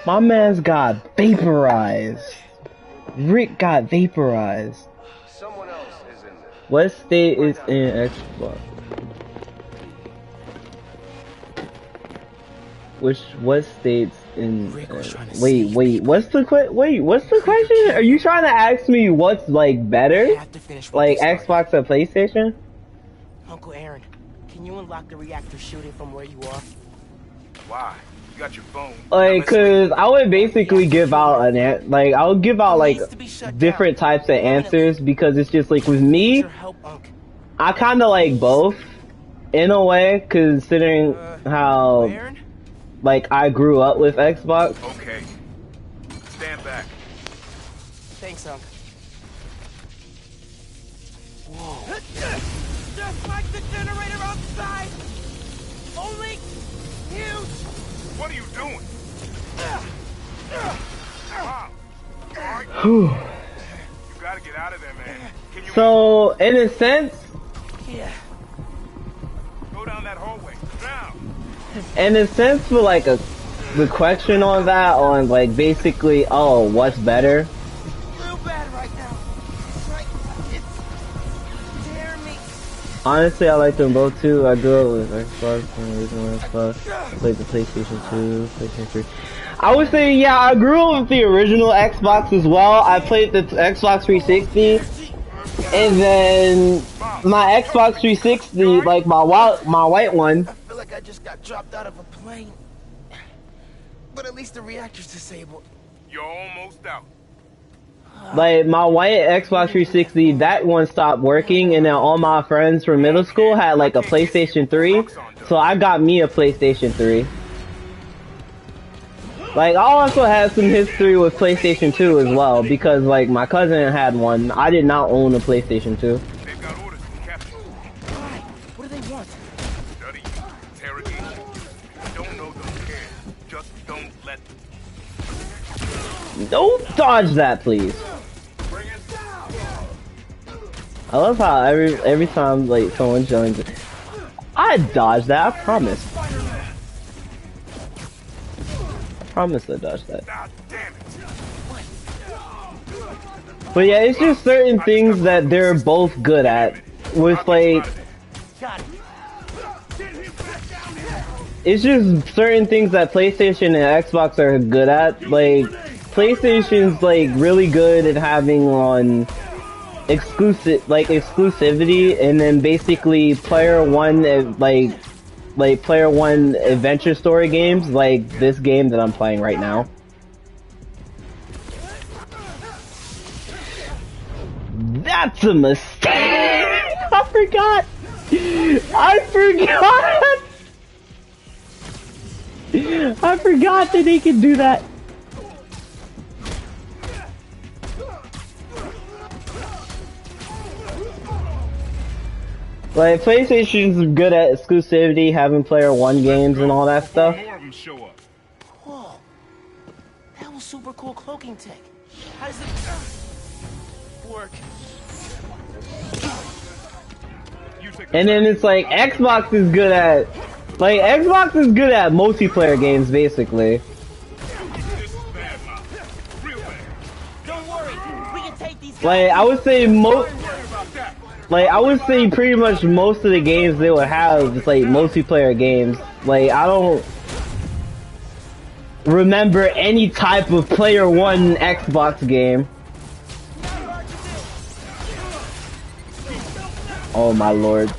My man's got vaporized. Rick got vaporized. Someone else is in there. What state is in Xbox? What states in? Wait. What's the question? Are you trying to ask me what's like better, like Xbox or PlayStation? Uncle Aaron, can you unlock the reactor shooting from where you are? Why? You got your phone. Like, cause I would basically give out I would give out like different types of answers because it's just like with me, I kind of like both in a way, considering how like I grew up with Xbox. Okay. Stand back. Thanks, Unc. Just like the generator outside! Only huge! What are you doing? Whew. You gotta get out of there, man. Can you So, in a sense, go down that hallway? Now. for like the question on that, on like basically, oh, what's better? Real bad right now. Right? It's tearing me. Honestly, I like them both too. I grew up with Xbox and original Xbox. I played the PlayStation 2, PlayStation 3. I would say, yeah, I grew up with the original Xbox as well. I played the Xbox 360, and then my Xbox 360, like my white one. I feel like I just got dropped out of a plane. But at least the reactor's disabled. You're almost out. Like my white Xbox 360, that one stopped working, and then all my friends from middle school had like a PlayStation 3, so I got me a PlayStation 3. Like I also have some history with PlayStation 2 as well, because like my cousin had one. I did not own a PlayStation 2. They've got orders from Captain. What do they want? Study, interrogation. Don't know, don't care. Just don't let them. Don't dodge that, please. I love how every time like someone joins it, I dodge that. I promise. promise to dodge that. But yeah, it's just certain things that they're both good at. With like, it's just certain things that PlayStation and Xbox are good at. Like, PlayStation's like really good at having on exclusivity, and then basically player one adventure story games like this game that I'm playing right now. That's a mistake. I forgot that they could do that. Like, PlayStation's good at exclusivity, having player one games and all that stuff. Whoa. That was super cool cloaking tech. How does it work? And then it's like, Xbox is good at multiplayer games, basically. Don't worry, we can take these guys. Like, I would say pretty much most of the games they would have is like multiplayer games. Like, I don't remember any type of player one Xbox game. Oh my lord.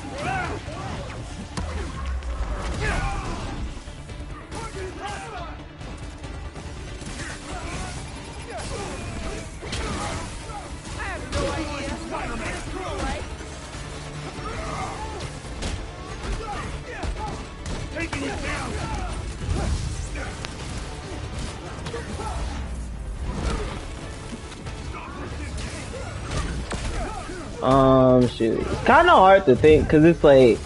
Shoot. It's kind of hard to think, because it's like,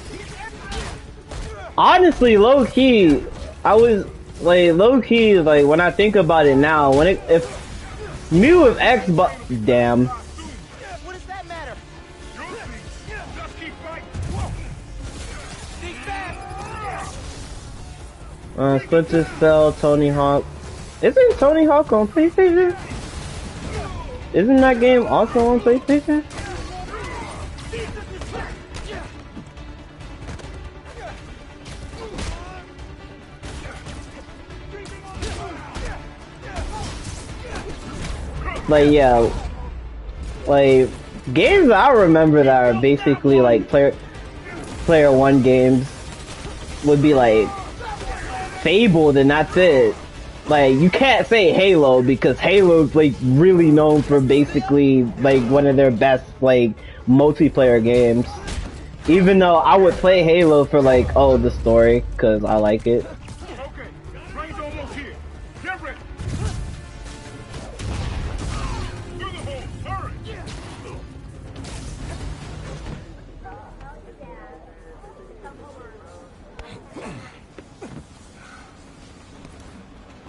honestly, low-key, like, when I think about it now, if me with Xbox, damn. What does that matter? Splinter Cell, Tony Hawk. Isn't Tony Hawk on PlayStation? Isn't that game also on PlayStation? Like, yeah, like, games that I remember that are basically like player one games would be like Fabled, and that's it. Like, you can't say Halo, because Halo's like really known for basically like one of their best like multiplayer games. Even though I would play Halo for like, oh, the story, because I like it.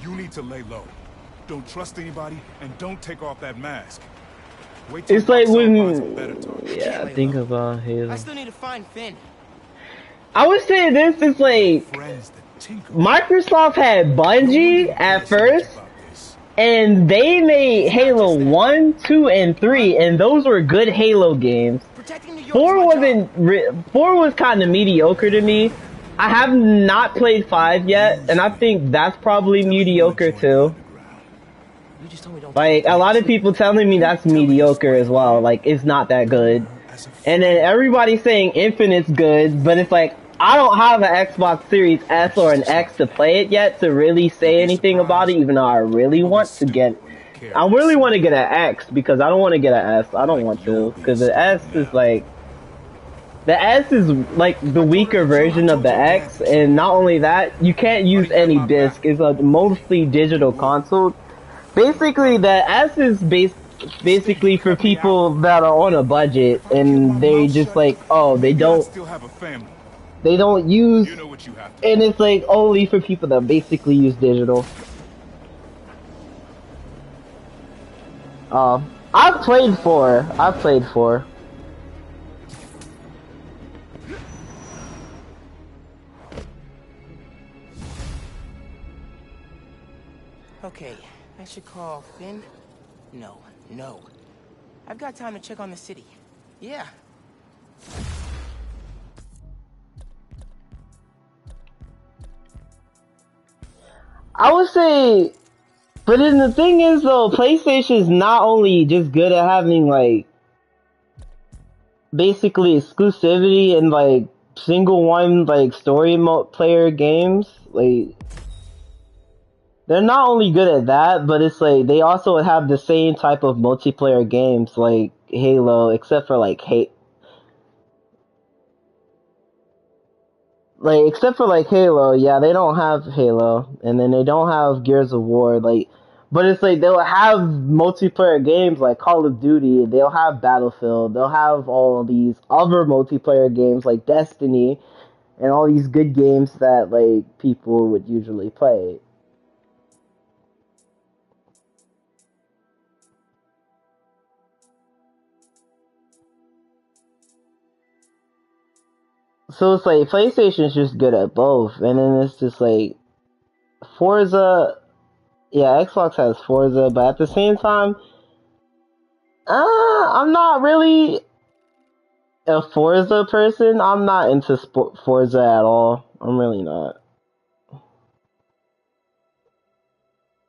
You need to lay low. Don't trust anybody, and don't take off that mask. Wait till It's like when, better talk. yeah, think about Halo. I still need to find Finn. I would say this is like, Microsoft had Bungie at first, and they made Halo 1, 2, and 3, and those were good Halo games. 4 was kind of mediocre to me. I have not played 5 yet, and I think that's probably mediocre too. Like, a lot of people telling me that's mediocre as well, like, it's not that good. And then everybody's saying Infinite's good, but it's like, I don't have an Xbox Series S or an X to play it yet to really say anything about it, even though I really want to get... I really want to get an X, because I don't want to get an S. I don't want to, because the S is like... The S is like the weaker version of the X, and not only that, you can't use any disc. It's a mostly digital console. Basically, the S is basically for people that are on a budget, and they just like, oh, they don't use, and it's like only for people that basically use digital. I've played 4. Okay, I should call Finn. No. I've got time to check on the city. Yeah. I would say, but then the thing is though, PlayStation is not only just good at having like basically exclusivity and like single one like story player games. Like they're not only good at that, but it's like they also have the same type of multiplayer games like Halo, except for like Halo, yeah, they don't have Halo, and then they don't have Gears of War, like, but it's like they'll have multiplayer games like Call of Duty, they'll have Battlefield, they'll have all these other multiplayer games like Destiny, and all these good games that like people would usually play. So it's like PlayStation's just good at both, and then it's just like Forza. Yeah, Xbox has Forza, but at the same time, I'm not really a Forza person. I'm not into Forza at all. I'm really not.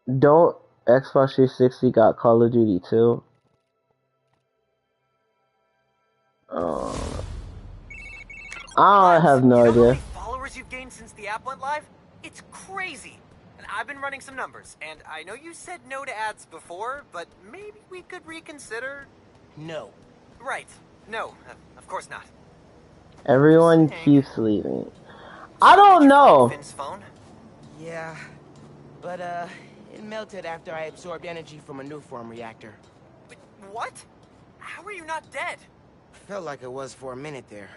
Don't Xbox 360 got Call of Duty too? I have no idea. Followers you've gained since the app went live? It's crazy. And I've been running some numbers, and I know you said no to ads before, but maybe we could reconsider. No. Right. No, of course not. Everyone keeps leaving. I don't know. Finn's phone? Yeah, but it melted after I absorbed energy from a Nuform reactor. But what? How are you not dead? Felt like it was for a minute there.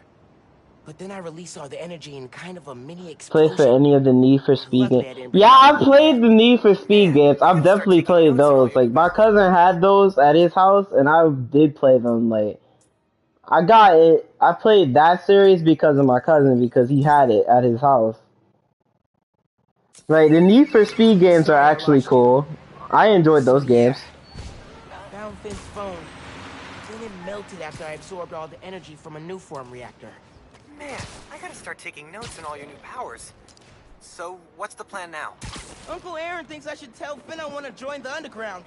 But then I released all the energy in kind of a mini Play explosion. for any of the Need for Speed games. Yeah, I played the Need for Speed games. I've definitely played those. Like my cousin had those at his house, and I did play them. Like I got it. I played that series because of my cousin because he had it at his house. Like the Need for Speed games are actually cool. I enjoyed those games. Found Finn's phone. Then it melted after I absorbed all the energy from a Nuform reactor. Man, I gotta start taking notes on all your new powers. So, what's the plan now? Uncle Aaron thinks I should tell Finn I want to join the underground.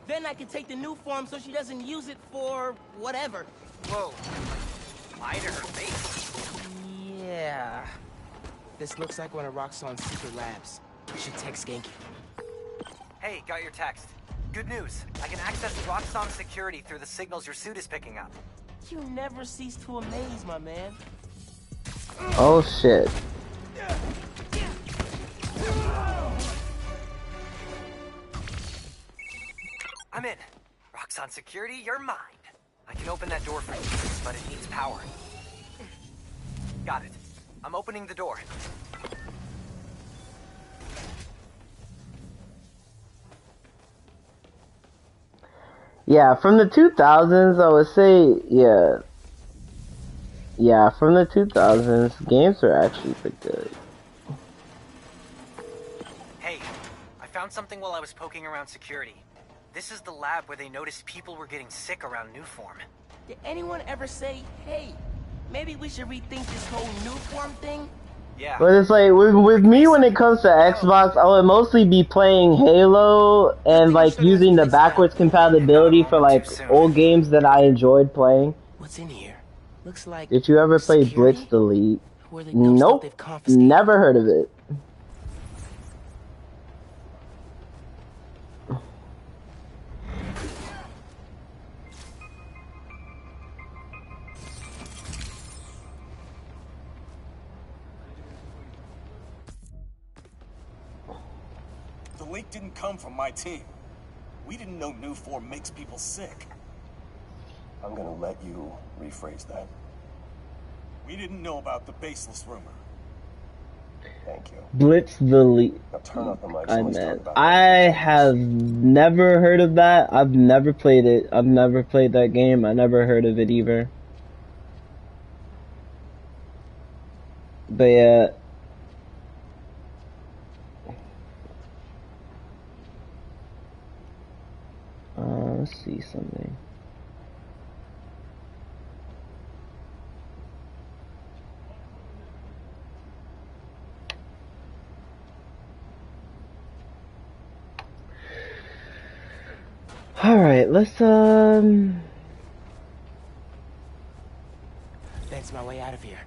Then I can take the Nuform so she doesn't use it for whatever. Whoa. Lie to her face. Yeah. This looks like one of Roxxon's secret labs. I should text Genki. Hey, got your text. Good news. I can access Roxxon security through the signals your suit is picking up. You never cease to amaze, my man. Oh shit. I'm in. Roxxon security, you're mine. I can open that door for you, but it needs power. Got it. I'm opening the door. Yeah, from the 2000s, I would say, yeah. Yeah, from the 2000s, games were actually pretty good. Hey, I found something while I was poking around security. This is the lab where they noticed people were getting sick around Nuform. Did anyone ever say, hey, maybe we should rethink this whole Nuform thing? Yeah. But it's like, with me when it comes to Xbox, I would mostly be playing Halo and like using the backwards compatibility for like old games that I enjoyed playing. What's in here? Looks like Did you ever play Blitz Delete? Nope, never heard of it. The leak didn't come from my team. We didn't know Nuform makes people sick. I'm gonna let you rephrase that. We didn't know about the baseless rumor. Thank you. Blitz Delete. Now turn off the mics. I meant, I have never heard of that. I've never played it. I've never played that game. I never heard of it either. But yeah. Let's see something. Alright, let's That's my way out of here.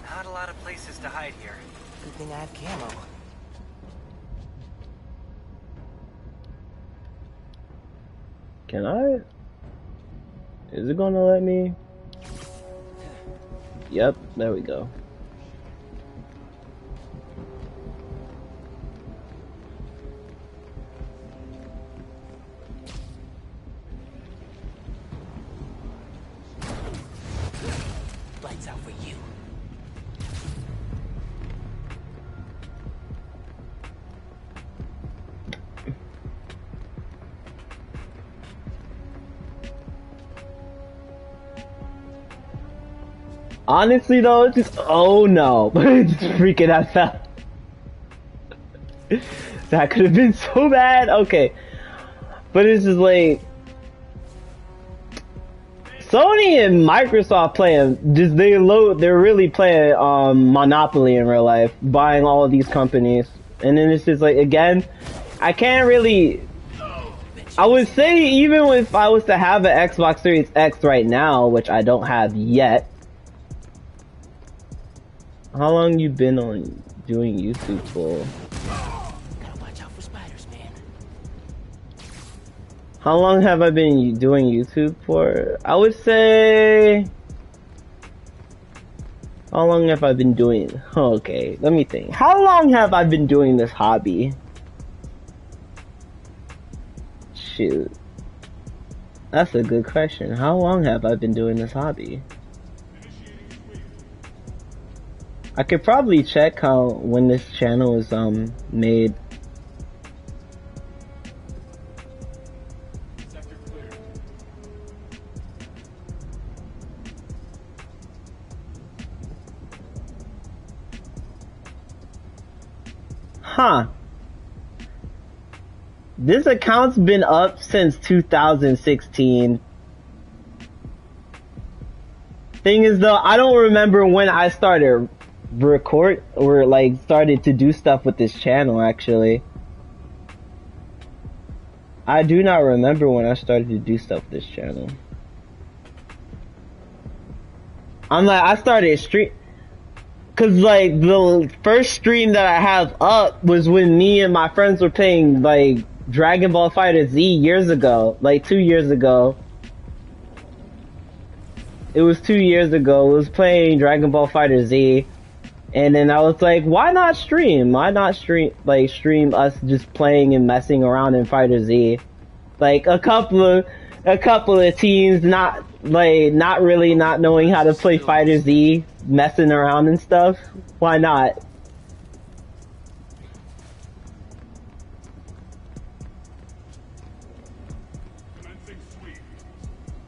Not a lot of places to hide here. Good thing I have camo. Can I? Is it gonna let me? Yep, there we go. Lights out for you. Honestly though, it's just, oh no, it's freaking out. That could have been so bad. Okay, but it's just like Sony and Microsoft playing. Just they're really playing Monopoly in real life, buying all of these companies, and then it's just like again, I can't really. I would say even if I was to have an Xbox Series X right now, which I don't have yet. How long you been on doing YouTube for? Gotta watch out for spiders, man. How long have I been doing YouTube for? I would say... How long have I been doing... Okay, let me think. How long have I been doing this hobby? Shoot. That's a good question. How long have I been doing this hobby? I could probably check when this channel was made. Huh. This account's been up since 2016. Thing is though, I don't remember when I started record or like started to do stuff with this channel actually. I do not remember when I started to do stuff with this channel. I'm like, I started stream cause like the first stream that I have up was when me and my friends were playing like Dragon Ball FighterZ years ago, like 2 years ago. It was 2 years ago. It was playing Dragon Ball FighterZ. And then I was like, why not stream? Why not stream us just playing and messing around in Fighter Z? Like a couple of teams not really not knowing how to play Fighter Z, messing around and stuff. Why not?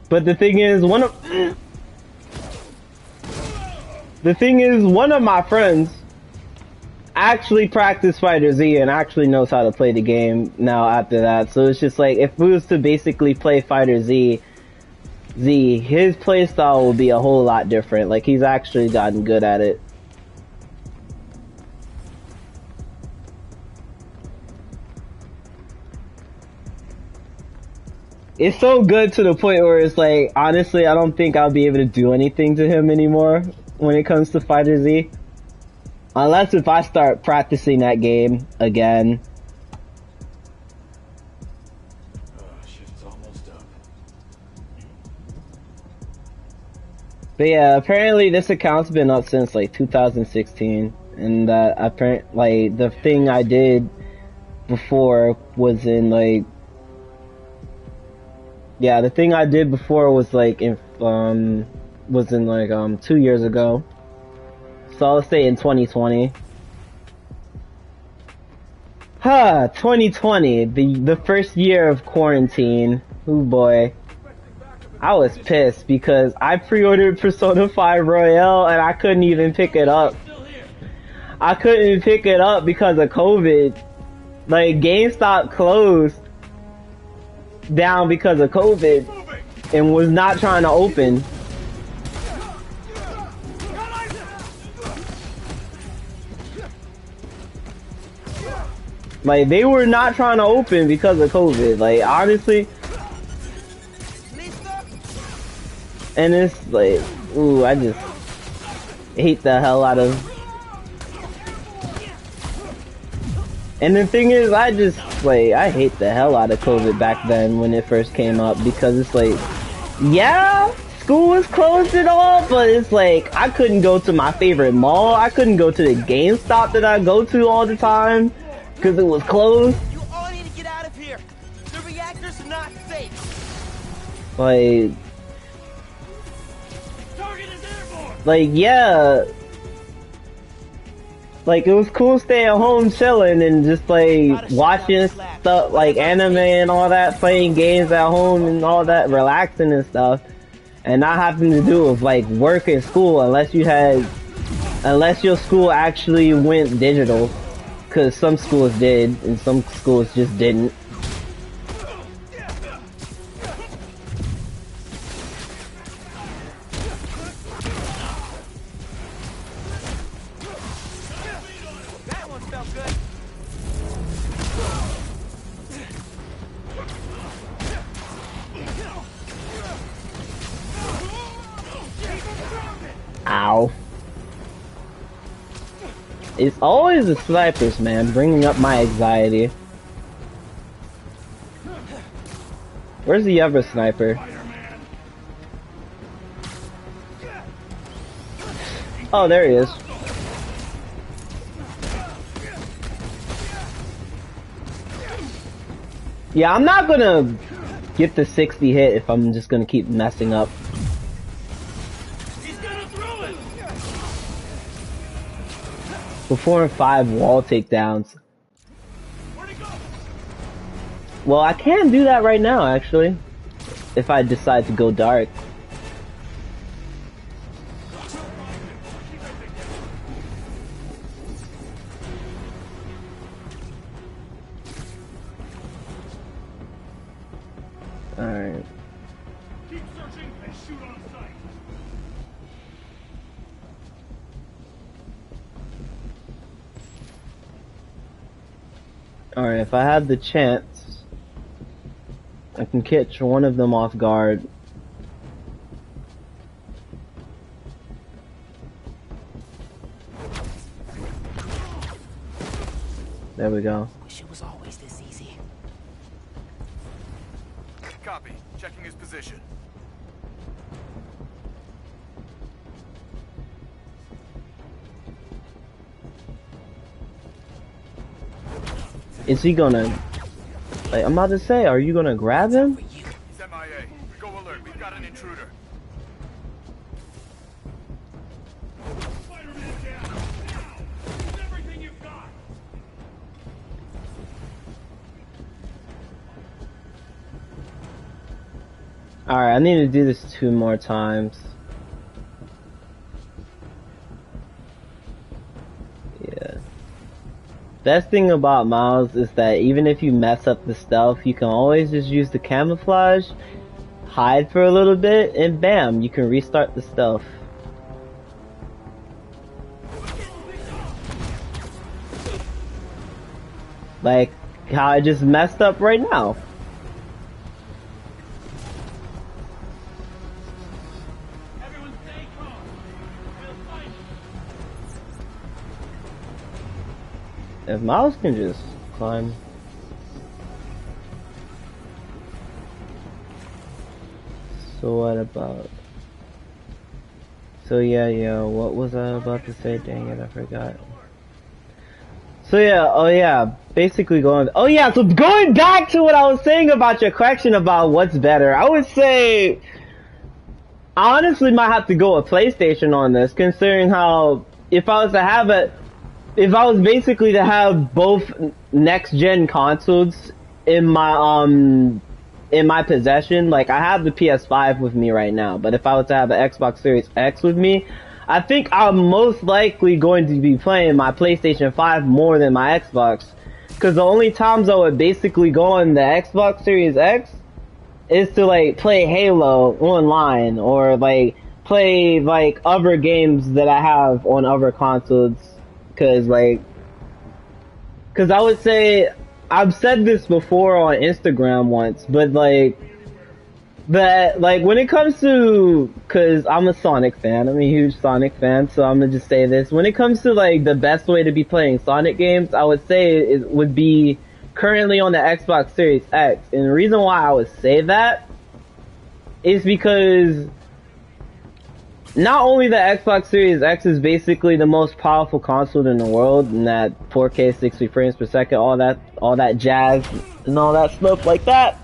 But the thing is, one of my friends actually practiced Fighter Z and actually knows how to play the game now after that. So it's just like, if we was to basically play Fighter Z, his playstyle will be a whole lot different. Like, he's actually gotten good at it. It's so good to the point where it's like, honestly, I don't think I'll be able to do anything to him anymore when it comes to Fighter Z. Unless if I start practicing that game again. Shift's almost up. But yeah, apparently this account's been up since like 2016. And like the thing I did before was in like... Yeah, the thing I did before was like 2 years ago. So I'll say in 2020. 2020, the first year of quarantine. Oh boy. I was pissed because I pre-ordered Persona 5 Royale and I couldn't even pick it up. I couldn't pick it up because of COVID. Like, GameStop closed down because of COVID and was not trying to open. Like, they were not trying to open because of COVID. Like, honestly. And it's like, ooh, I just hate the hell out of. And the thing is, I hate the hell out of COVID back then when it first came up, because it's like, yeah, school was closed and all, but it's like, I couldn't go to my favorite mall, I couldn't go to the GameStop that I go to all the time, because it was closed. You all need to get out of here. The reactor's not safe. Like, yeah. Like, it was cool staying home chilling and just, like, watching stuff, like, anime and all that, playing games at home and all that, relaxing and stuff. And not having to do with, like, work and school unless your school actually went digital. Because some schools did, and some schools just didn't. Ow. It's always the snipers, man, bringing up my anxiety. Where's the other sniper? Oh, there he is. Yeah, I'm not gonna get the 60 hit if I'm just gonna keep messing up. Perform 5 wall takedowns. Well, I can do that right now, actually, if I decide to go dark. Alright. Keep searching and shoot on sight. Alright, if I have the chance, I can catch one of them off guard. There we go. Wish it was always this easy. Copy. Checking his position. Is he gonna... Like, I'm about to say, are you gonna grab him? He's MIA. Go alert. We've got an intruder. Alright, I need to do this 2 more times. Yeah. Best thing about Miles is that even if you mess up the stealth, you can always just use the camouflage, hide for a little bit, and bam, you can restart the stealth. Like how I just messed up right now. If Miles can just climb. So what about... So yeah, what was I about to say? Dang it, I forgot. So yeah, basically going... Oh yeah, so going back to what I was saying about your question about what's better, I would say... I honestly might have to go with PlayStation on this, considering how... If I was to have it... If I was basically to have both next-gen consoles in my in my possession, like I have the PS5 with me right now, but if I was to have an Xbox Series X with me, I think I'm most likely going to be playing my PlayStation 5 more than my Xbox. Because the only times I would basically go on the Xbox Series X is to like play Halo online or like play like other games that I have on other consoles. Because I would say, I've said this before on Instagram once, but like when it comes to, cause I'm a Sonic fan, I'm a huge Sonic fan, so I'm gonna just say this. When it comes to like the best way to be playing Sonic games, I would say it would be currently on the Xbox Series X. And the reason why I would say that is because not only the Xbox Series X is basically the most powerful console in the world, and that 4K 60 frames per second, all that jazz and all that stuff like that.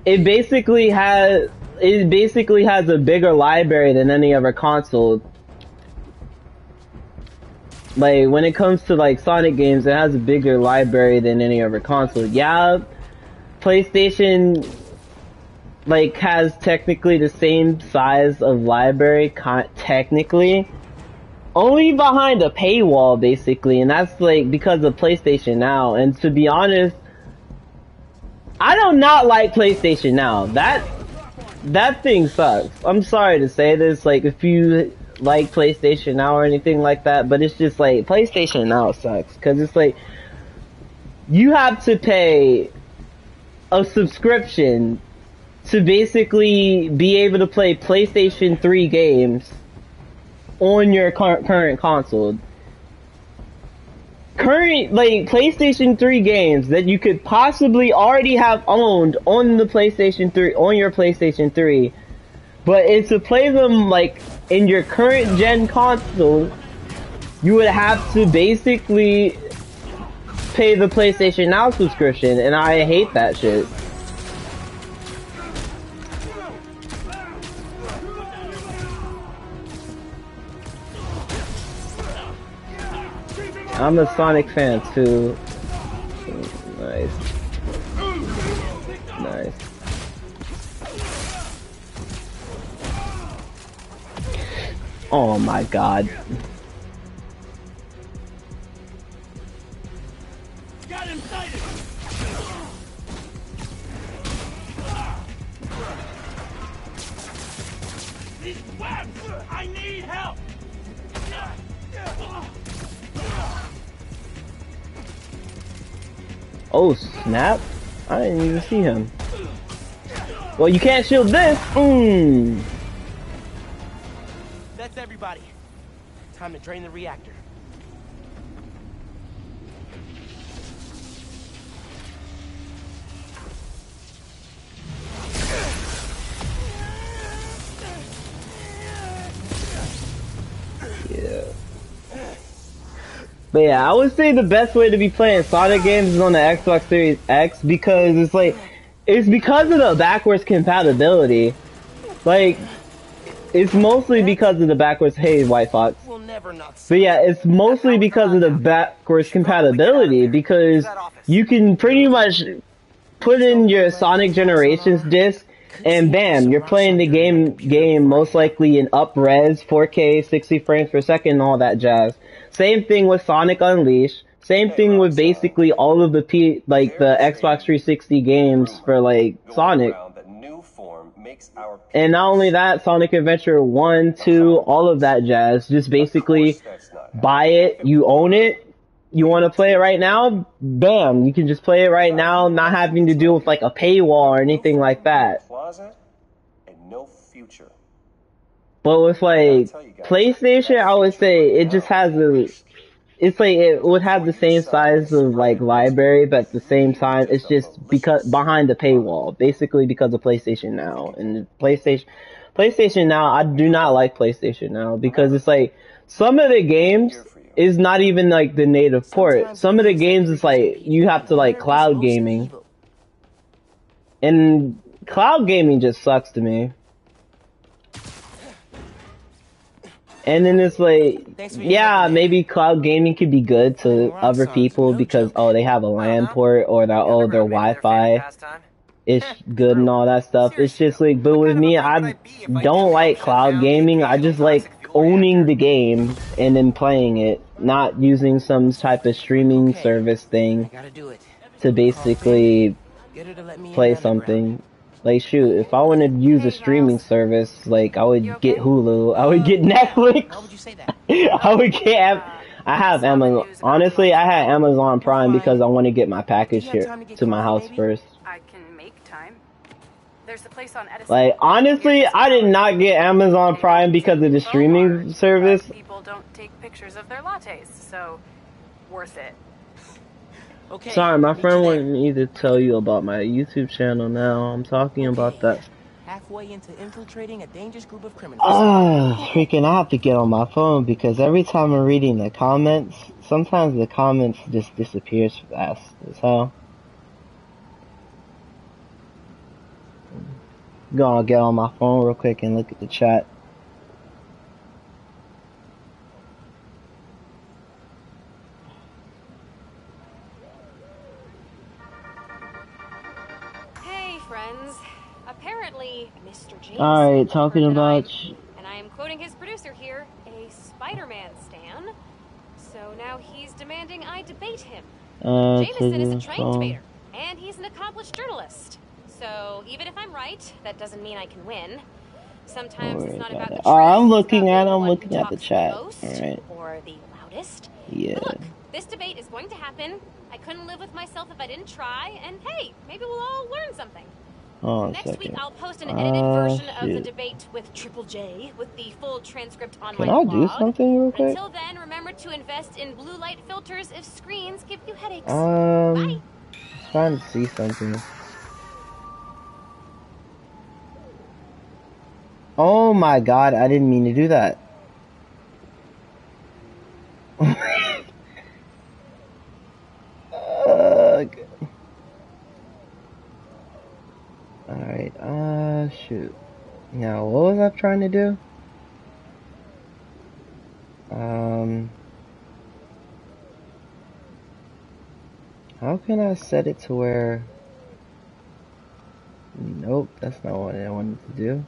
It basically has a bigger library than any other console. Like when it comes to like Sonic games, it has a bigger library than any other console. Yeah, PlayStation like has technically the same size of library, technically, only behind a paywall basically, and that's like because of PlayStation Now. And to be honest, I do not like PlayStation Now. That thing sucks. I'm sorry to say this, like if you like PlayStation Now or anything like that, but it's just like PlayStation Now sucks because it's like you have to pay a subscription to basically be able to play PlayStation 3 games on your current console. Like PlayStation 3 games that you could possibly already have owned on the PlayStation 3, on your PlayStation 3, but it's to play them like in your current gen console, you would have to basically pay the PlayStation Now subscription, and I hate that shit. I'm a Sonic fan too. Nice. Nice. Oh my god. Got him sighted. These webs! I need help! Oh snap! I didn't even see him. Well, you can't shield this. That's everybody. Time to drain the reactor. Yeah. But yeah, I would say the best way to be playing Sonic games is on the Xbox Series X because it's because of the backwards compatibility. Like, it's mostly because of the backwards, hey White Fox. But yeah, it's mostly because of the backwards compatibility because you can pretty much put in your Sonic Generations disc and bam, you're playing the game most likely in up-res, 4K, 60 frames per second, and all that jazz. Same thing with Sonic Unleashed. Same thing with basically all of the the Xbox 360 games for like Sonic. And not only that, Sonic Adventure 1, 2, all of that jazz. Just basically buy it, you own it. You want to play it right now? Bam, you can just play it right now, not having to deal with like a paywall or anything like that. But with like PlayStation, I would say it just has it would have the same size of like library, but at the same time, it's just because behind the paywall, basically because of PlayStation Now. And PlayStation Now, I do not like PlayStation Now because it's like some of the games is not even like the native port. Some of the games is like you have to like cloud gaming, and cloud gaming just sucks to me. And then it's like, yeah, maybe cloud gaming could be good to other people because, oh, they have a LAN port or their Wi-Fi. it's good and all that stuff. It's just like, but with me, I don't like cloud gaming. I just like owning the game and then playing it, not using some type of streaming service thing to basically play something. Like, shoot, if I wanted to use a streaming service, like, I would get Hulu, I would get Netflix, I would get, I have Amazon, honestly, I had Amazon Prime because I want to get my package here to my house first. I can make time. There's a place on Edison. Like, honestly, I did not get Amazon Prime because of the streaming service. People don't take pictures of their lattes, so worth it. Okay. Sorry, my friend wanted me to tell you about my YouTube channel now. I'm talking about that. Halfway into infiltrating a dangerous group of criminals. Freaking, I have to get on my phone because every time I'm reading the comments, sometimes the comments just disappears fast as hell. Gonna get on my phone real quick and look at the chat. Hey, friends. Apparently, Mr. James. Alright, talking about... And I am quoting his producer here, a Spider-Man stan. So now he's demanding I debate him. Jameson is a trained debater, and he's an accomplished journalist. So even if I'm right, that doesn't mean I can win. Sometimes it's not about the truth. I'm looking at the chat. Alright. Or the loudest. Yeah. But look, this debate is going to happen. I couldn't live with myself if I didn't try, and hey, maybe we'll all learn something. Next week I'll post an edited version of the debate with Triple J with the full transcript on my blog. Can I do something real quick? Until then, remember to invest in blue light filters if screens give you headaches. Bye. Trying to see something. Oh my god, I didn't mean to do that. Alright, shoot. Now, what was I trying to do? How can I set it to where... Nope, that's not what I wanted to do.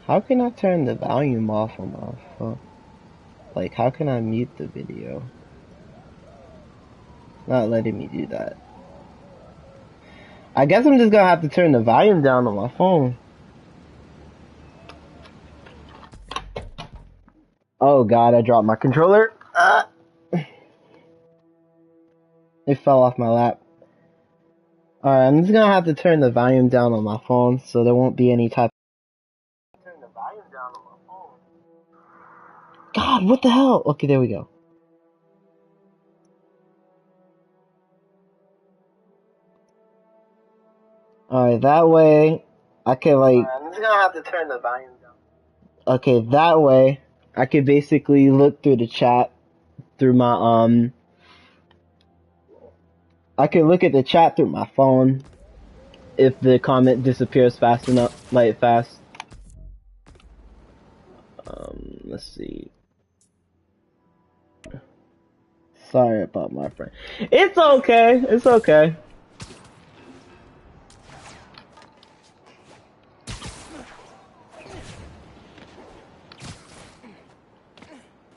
How can I turn the volume off on my phone? Like, how can I mute the video? It's not letting me do that. I guess I'm just gonna have to turn the volume down on my phone. Oh god, I dropped my controller. It fell off my lap. Alright, I'm just gonna have to turn the volume down on my phone so there won't be any type. Turn the volume down on my phone. God, what the hell? Okay, there we go. Alright, that way I can like... I'm just gonna have to turn the volume down. Okay, that way I could basically look through the chat through my I can look at the chat through my phone if the comment disappears fast enough, like fast. Let's see. Sorry about my friend. It's okay. It's okay.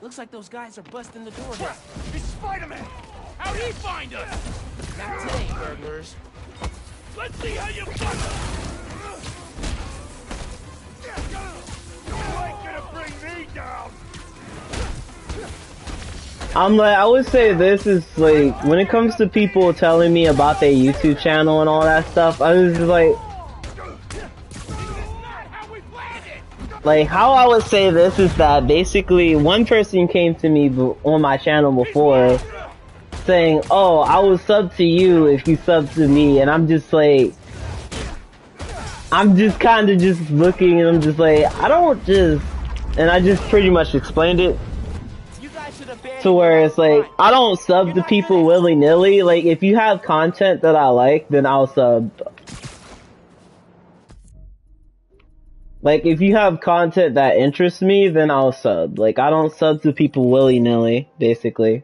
Looks like those guys are busting the door down. It's Spider-Man! How'd he find us? Not today, burglars. Let's see how you fight! You ain't gonna bring me down! I would say this is like, when it comes to people telling me about their YouTube channel and all that stuff, I was just like, how I would say this is that basically one person came to me on my channel before saying, oh, I will sub to you if you sub to me, and I'm just like, I'm just kind of just looking and I'm just like, I don't just, and I just pretty much explained it to where it's like, I don't sub to people willy-nilly. Like, if you have content that I like, then I'll sub. Like, if you have content that interests me, then I'll sub. Like, I don't sub to people willy-nilly, basically.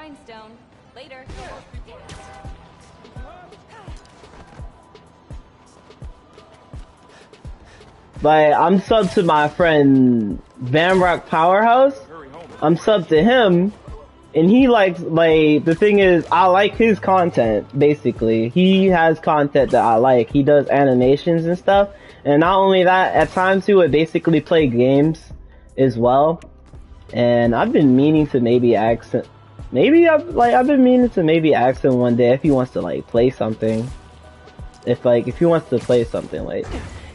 rhinestone. Later. Like, I'm sub to my friend Vanrock Powerhouse. I'm sub to him, and he likes, like, the thing is, I like his content, basically. He has content that I like. He does animations and stuff, and not only that, at times he would basically play games as well. And I've been meaning to maybe ask him, I've been meaning to maybe ask him one day if he wants to, like, play something. If he wants to play something, like,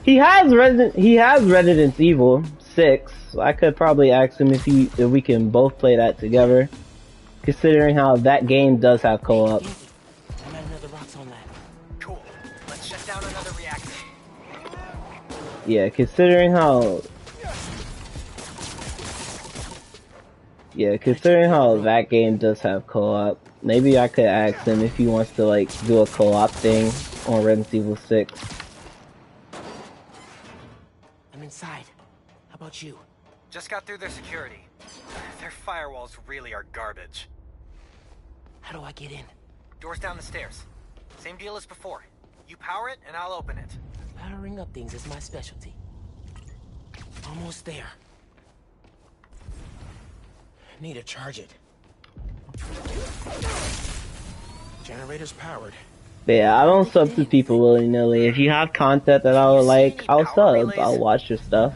he has Resident Evil 6. So I could probably ask him if we can both play that together, considering how that game does have co-op. I'm at another rocks on that. Cool. Let's shut down another reactor. Yeah, considering how that game does have co-op, maybe I could ask him if he wants to, like, do a co-op thing on Resident Evil 6. I'm inside. How about you? Just got through their security. Their firewalls really are garbage. How do I get in? Door's down the stairs. Same deal as before. You power it, and I'll open it. Powering up things is my specialty. Almost there. Need to charge it. Generator's powered. But yeah, I don't sub to people willy-nilly. If you have content that I would like, I'll sub. I'll watch your stuff.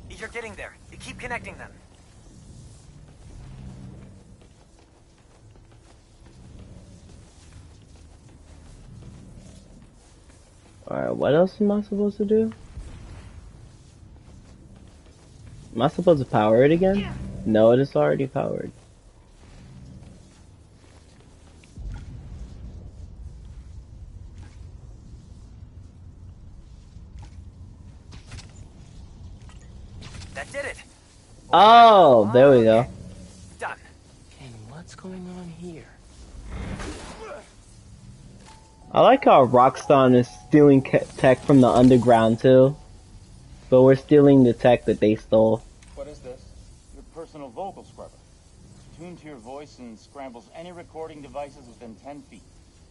You're getting there. You keep connecting them. Alright, what else am I supposed to do? Am I supposed to power it again? No, it is already powered. That did it. Oh, there we go. Done. And what's going on here? I like how Rockstar is stealing tech from the underground too, but we're stealing the tech that they stole. What is this? Your personal vocal scrubber. Tuned to your voice and scrambles any recording devices within 10 feet.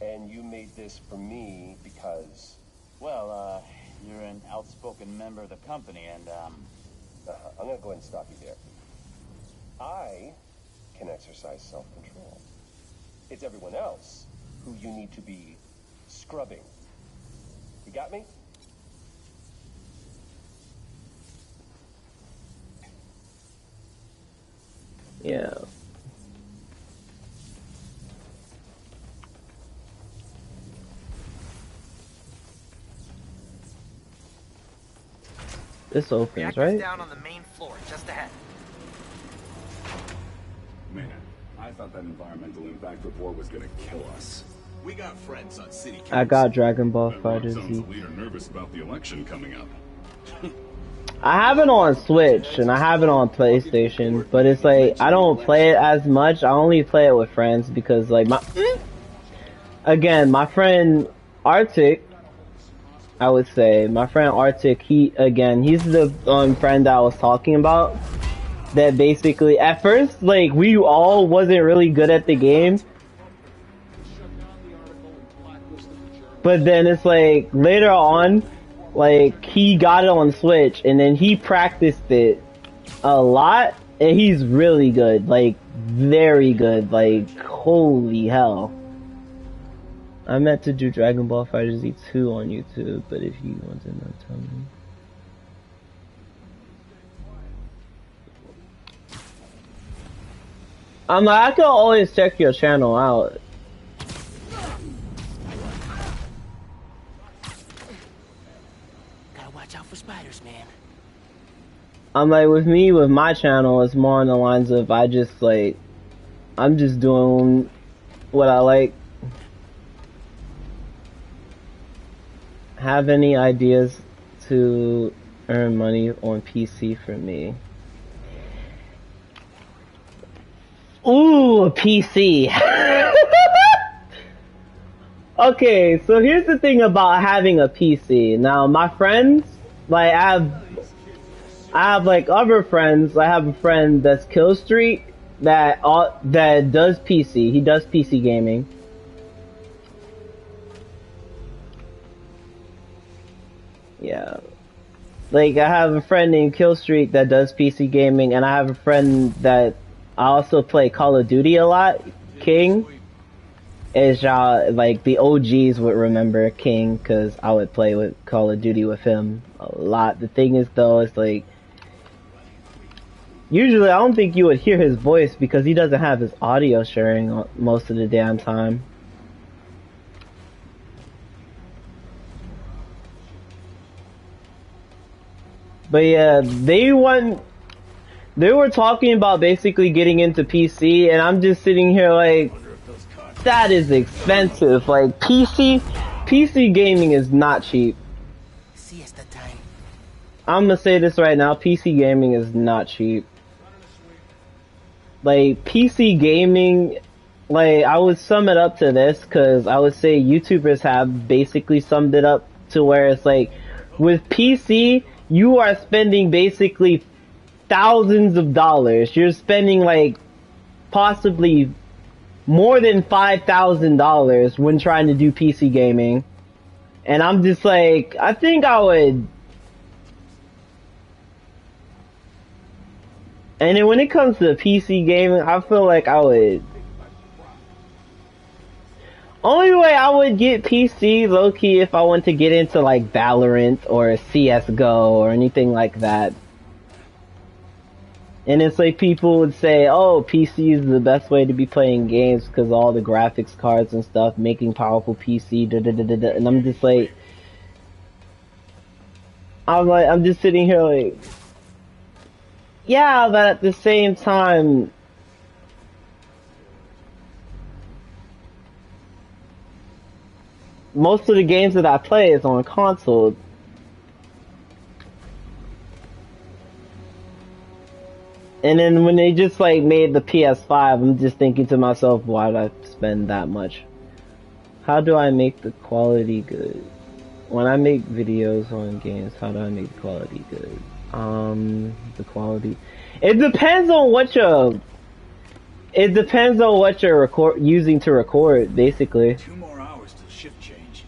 And you made this for me because... Well, you're an outspoken member of the company, and, I'm gonna go ahead and stop you there. I can exercise self-control. It's everyone else who you need to be scrubbing. You got me? Yeah. This opens, Reactor's right? down on the main floor, just ahead. Man, I thought that environmental impact report was gonna kill us. We got friends on city council. I got Dragon Ball That Fighters sounds Z. a leader nervous about the election coming up. I have it on Switch and I have it on PlayStation, but it's like I don't play it as much. I only play it with friends because, like, my friend Arctic, I would say my friend Arctic, he's the friend that I was talking about. That basically, at first, like, we all wasn't really good at the game, but then it's like later on, like, he got it on Switch and then he practiced it a lot and he's really good, like, very good, like, holy hell. I meant to do Dragon Ball Fighters Z2 on YouTube, but if you want to know, tell me. I'm like, I can always check your channel out. Gotta watch out for spiders, man. I'm like, with my channel, it's more on the lines of I'm just doing what I like. Have any ideas to earn money on PC for me? Ooh, a PC. Okay, so here's the thing about having a PC. Now, my friends, like, I have like other friends. I have a friend that's Kill Street that does PC. He does PC gaming. Yeah. Like, I have a friend named Kill Street that does PC gaming, and I have a friend that I also play Call of Duty a lot, King. Is y'all, like, the OGs would remember King, because I would play with Call of Duty with him a lot. The thing is, though, it's like, usually I don't think you would hear his voice because he doesn't have his audio sharing most of the damn time. But yeah, they were talking about basically getting into PC, and I'm just sitting here like, that is expensive. Like, PC gaming is not cheap. Siesta time. I'm gonna say this right now, PC gaming is not cheap. Like, PC gaming, like, I would sum it up to this, cause I would say YouTubers have basically summed it up to where it's like, with PC, you are spending basically thousands of dollars. You're spending like, possibly more than $5,000 when trying to do PC gaming. And I'm just like, I think I would. And then when it comes to PC gaming, I feel like I would. Only way I would get PC low-key if I want to get into like Valorant or CSGO or anything like that. And it's like people would say, oh, PC is the best way to be playing games because all the graphics cards and stuff, making powerful PC, da da da da da. And I'm just like, I'm just sitting here like, yeah, but at the same time, most of the games that I play is on console. And then when they just like made the PS5, I'm just thinking to myself, why did I spend that much? How do I make the quality good? When I make videos on games, how do I make the quality good? The quality. It depends on what you're using to record, basically. 2 more hours till shift change.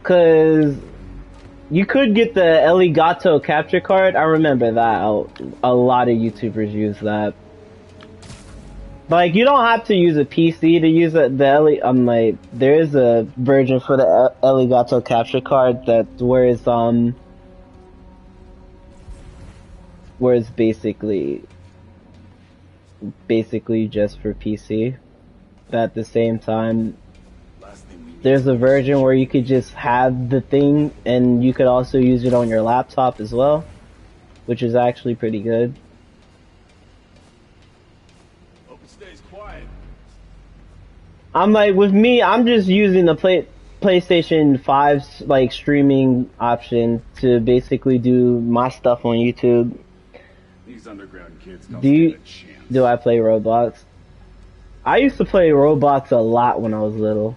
Cause you could get the Elgato capture card. I remember that. A lot of YouTubers use that. Like, you don't have to use a PC to use it. There is a version for the Elgato capture card where it's basically just for PC. But at the same time, there's a version where you could just have the thing and you could also use it on your laptop as well, which is actually pretty good. Hope it stays quiet. I'm like, with me, I'm just using the PlayStation 5's like streaming option to basically do my stuff on YouTube. These underground kids don't Do stand a chance. do I play Roblox? I used to play Roblox a lot when I was little.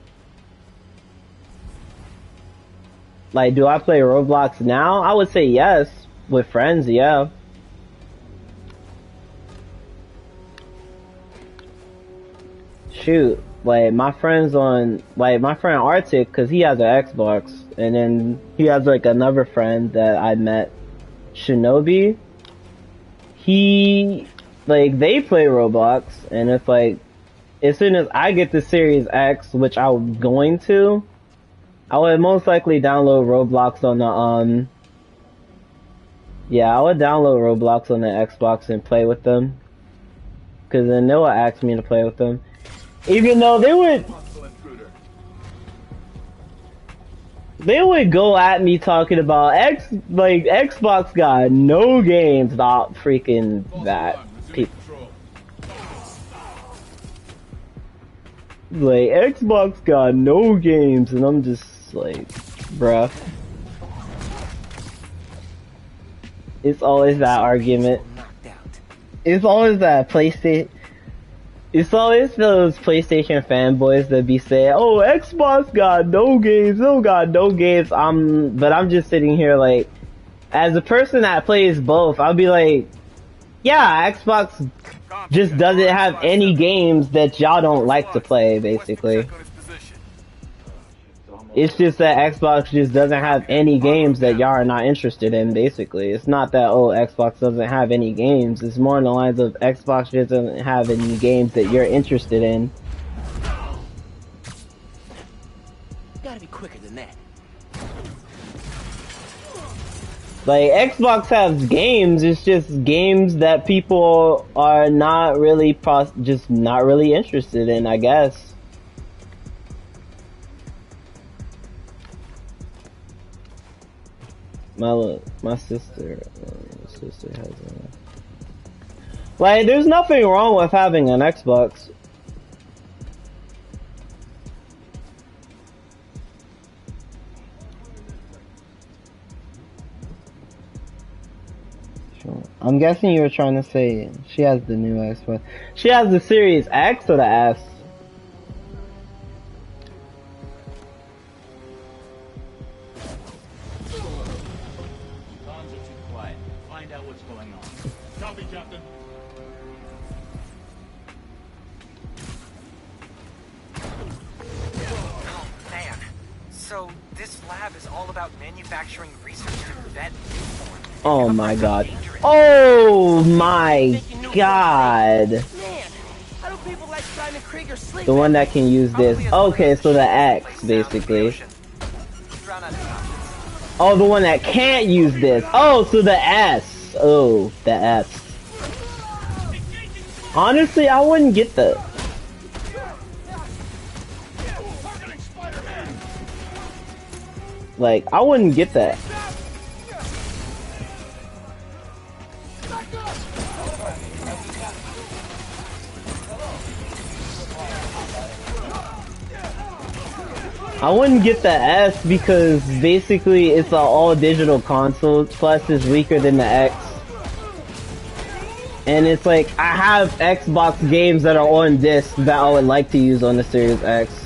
Like, do I play Roblox now? I would say yes. With friends, yeah. Shoot, like, my friend Arctic, cause he has an Xbox, and then he has like another friend that I met, Shinobi. They play Roblox, and it's like, as soon as I get the Series X, which I'm going to, I would most likely download Roblox on the, I would download Roblox on the Xbox and play with them. Cause then they will ask me to play with them. Even though they would go at me talking about Xbox got no games, not freaking that. Like, Xbox got no games, and I'm just like, bruh. It's always that argument. It's always that PlayStation. It's always those PlayStation fanboys that be saying, "Oh, Xbox got no games, no games." But I'm just sitting here like, as a person that plays both, I'll be like, yeah, Xbox just doesn't have any games that y'all don't like to play, basically. It's just that Xbox just doesn't have any games that y'all are not interested in, basically. It's not that, oh, Xbox doesn't have any games. It's more in the lines of Xbox doesn't have any games that you're interested in. Gotta be quicker than that. Like, Xbox has games, it's just games that people are not really just not really interested in, I guess. My sister has a... Like, there's nothing wrong with having an Xbox. I'm guessing you were trying to say she has the new Xbox. She has the Series X or the S? Manufacturing research to prevent newborn. Oh my god. Oh my god. Man, how do people like Simon Krieger sleep? The one that can use this. Okay, so the X, basically. Oh, the one that can't use this. Oh, so the S. Oh, the S. Honestly, I wouldn't get that. Like, I wouldn't get that. I wouldn't get the S because basically it's an all digital console, plus it's weaker than the X. And it's like, I have Xbox games that are on disc that I would like to use on the Series X.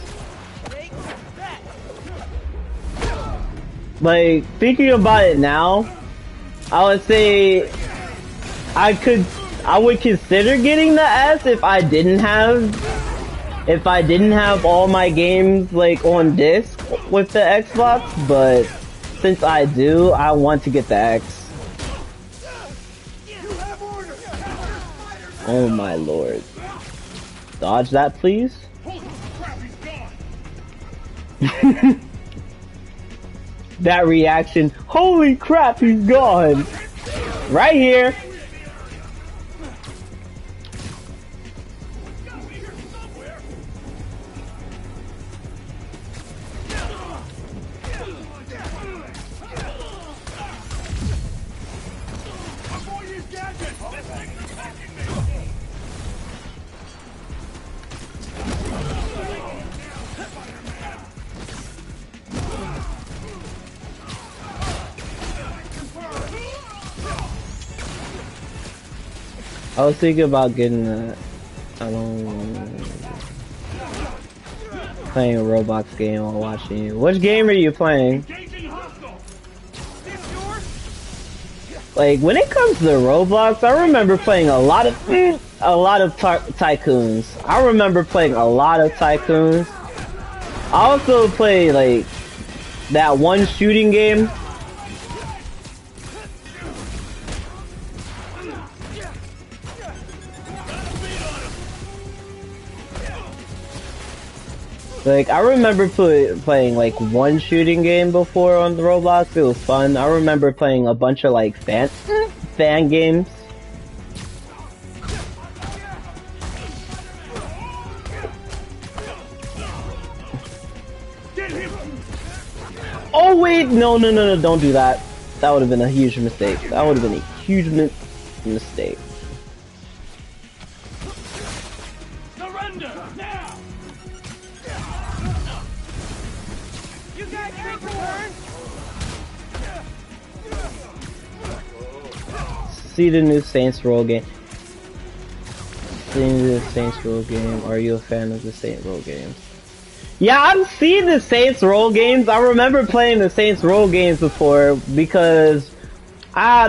Like, thinking about it now, I would say I would consider getting the S if I didn't have all my games like on disc with the Xbox, but since I do, I want to get the X. Oh my lord. Dodge that, please. That reaction, holy crap, he's gone! Right here! I was thinking about getting that. I don't... Playing a Roblox game while watching you. Which game are you playing? Like, when it comes to Roblox, I remember playing a lot of Tycoons. I remember playing a lot of Tycoons. I also play, like, that one shooting game. Like, I remember playing, like, one shooting game before on the Roblox. It was fun. I remember playing a bunch of, like, fan games. Oh, wait! No, don't do that. That would have been a huge mistake. That would have been a huge mistake. See the new Saints Row game. seen the Saints Row game. Are you a fan of the Saints Row games? Yeah, I've seen the Saints Row games. I remember playing the Saints Row games before because I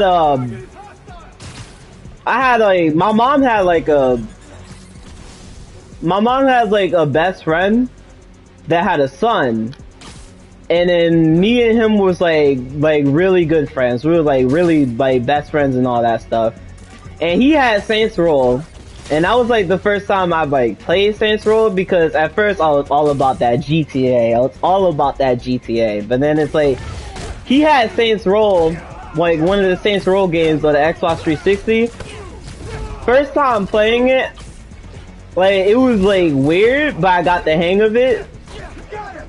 had my mom had like a best friend that had a son, and then me and him was like really good friends. We were like really like best friends and all that stuff. And he had Saints Row, and that was like the first time I like played Saints Row, because at first I was all about that GTA. I was all about that GTA, but then it's like he had Saints Row, like one of the Saints Row games on the Xbox 360. First time playing it, like it was like weird, but I got the hang of it,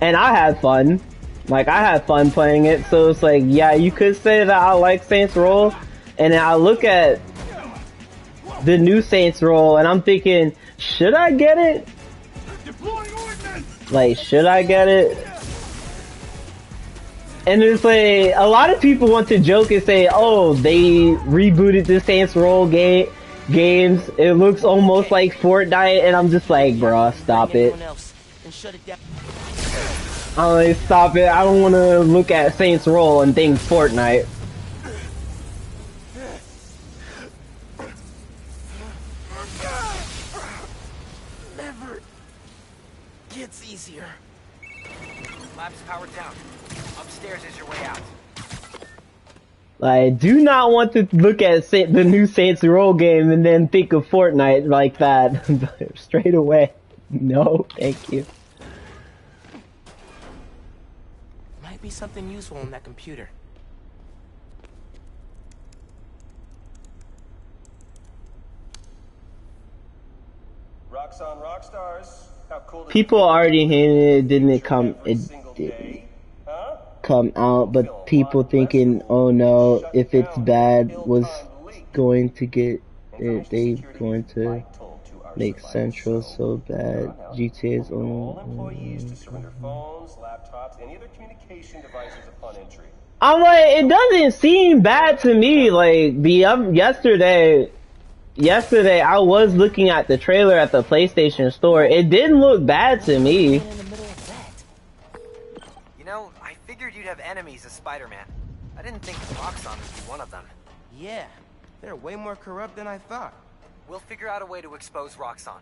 and I had fun. Like I had fun playing it, so it's like, yeah, you could say that I like Saints Row, and then I look at the new Saints Row, and I'm thinking, should I get it? Like, should I get it? And it's like, a lot of people want to joke and say, oh, they rebooted the Saints Row games. It looks almost like Fortnite, and I'm just like, bruh, stop it. I'm like, stop it. I don't want to look at Saints Row and think Fortnite. Never gets easier. Lab's powered down. Upstairs is your way out. I do not want to look at the new Saints Row game and then think of Fortnite like that straight away. No, thank you. Might be something useful in that computer. Rocks on Rockstars. How cool does People already hated it, didn't it come? It didn't come out, but people thinking, oh no, if it's bad, was going to get it. They going to make Central so bad. GTA's employees to surrender phones, laptops, any other communication devices upon entry. I'm like, it doesn't seem bad to me. Like yesterday I was looking at the trailer at the PlayStation store. It didn't look bad to me. You know, I figured you'd have enemies as Spider-Man. I didn't think Roxxon would be one of them. Yeah, they're way more corrupt than I thought. We'll figure out a way to expose Roxxon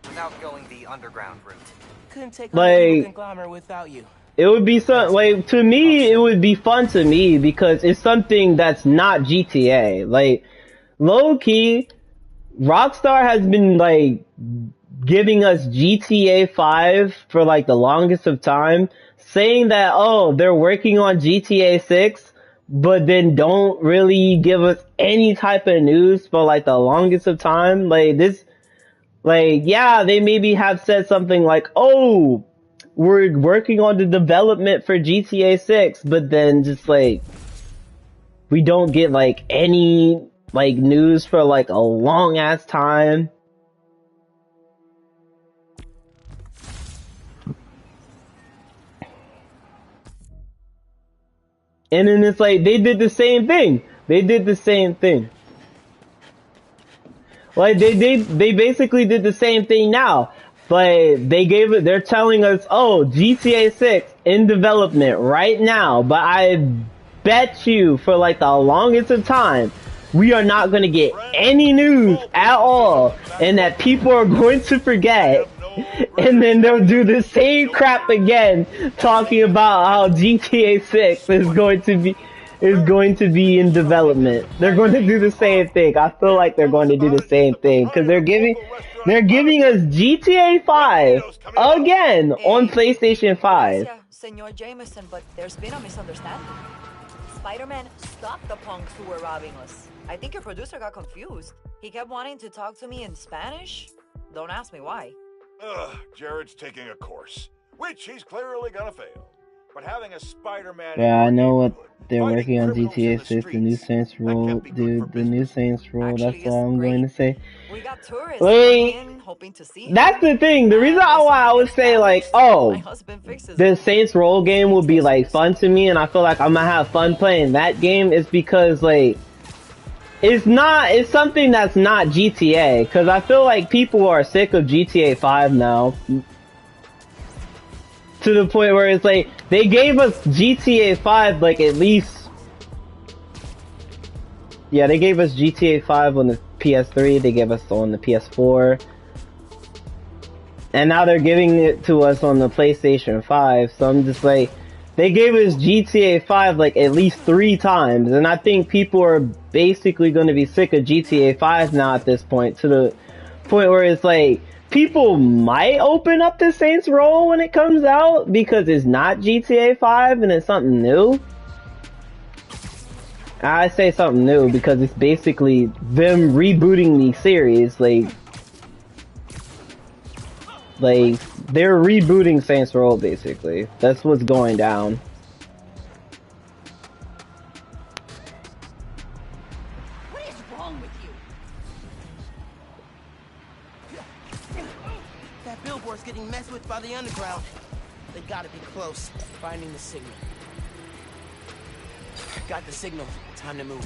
without going the underground route. Couldn't take on a conglomerate without you. It would be like, to me, it would be fun to me because it's something that's not GTA. Like, low key, Rockstar has been like giving us GTA 5 for like the longest of time, saying that, oh, they're working on GTA 6, but then don't really give us any type of news for like the longest of time. Like this, like, yeah, they maybe have said something like, oh, we're working on the development for GTA 6, but then just like, we don't get like any like news for like a long ass time. And then it's like, they did the same thing. They did the same thing. Like, they basically did the same thing now. But they're telling us, oh, GTA 6 in development right now. But I bet you for like the longest of time, we are not going to get any news at all. And that people are going to forget. And then they'll do the same crap again, talking about how GTA 6 is going to be in development. They're going to do the same thing. I feel like they're going to do the same thing because they're giving us GTA 5 again on PlayStation 5. Senor Jameson, but there's been a misunderstanding. Spider-Man stopped the punks who were robbing us. I think your producer got confused. He kept wanting to talk to me in Spanish. Don't ask me why. Ugh, Jared's taking a course, which he's clearly gonna fail. But having a Spider-Man... Yeah, I know what they're working on GTA 6, the new Saints Row, dude, the new Saints Row, that's all I'm going to say. We got tourists like, hoping to see that's the thing, the reason why I would say like, oh, the Saints Row game would be like fun to me, and I feel like I'm gonna have fun playing that game is because like, It's something that's not GTA, because I feel like people are sick of GTA 5 now. To the point where it's like, they gave us GTA 5 like at least... Yeah, they gave us GTA 5 on the PS3, they gave us on the PS4. And now they're giving it to us on the PlayStation 5, so I'm just like... They gave us GTA 5 like at least 3 times, and I think people are basically going to be sick of GTA 5 now at this point, to the point where it's like, people might open up the Saints Row when it comes out, because it's not GTA 5 and it's something new. I say something new because it's basically them rebooting the series, like they're rebooting Saints Row, basically. That's what's going down. What is wrong with you? That billboard's getting messed with by the underground. They gotta be close. Finding the signal. Got the signal. Time to move.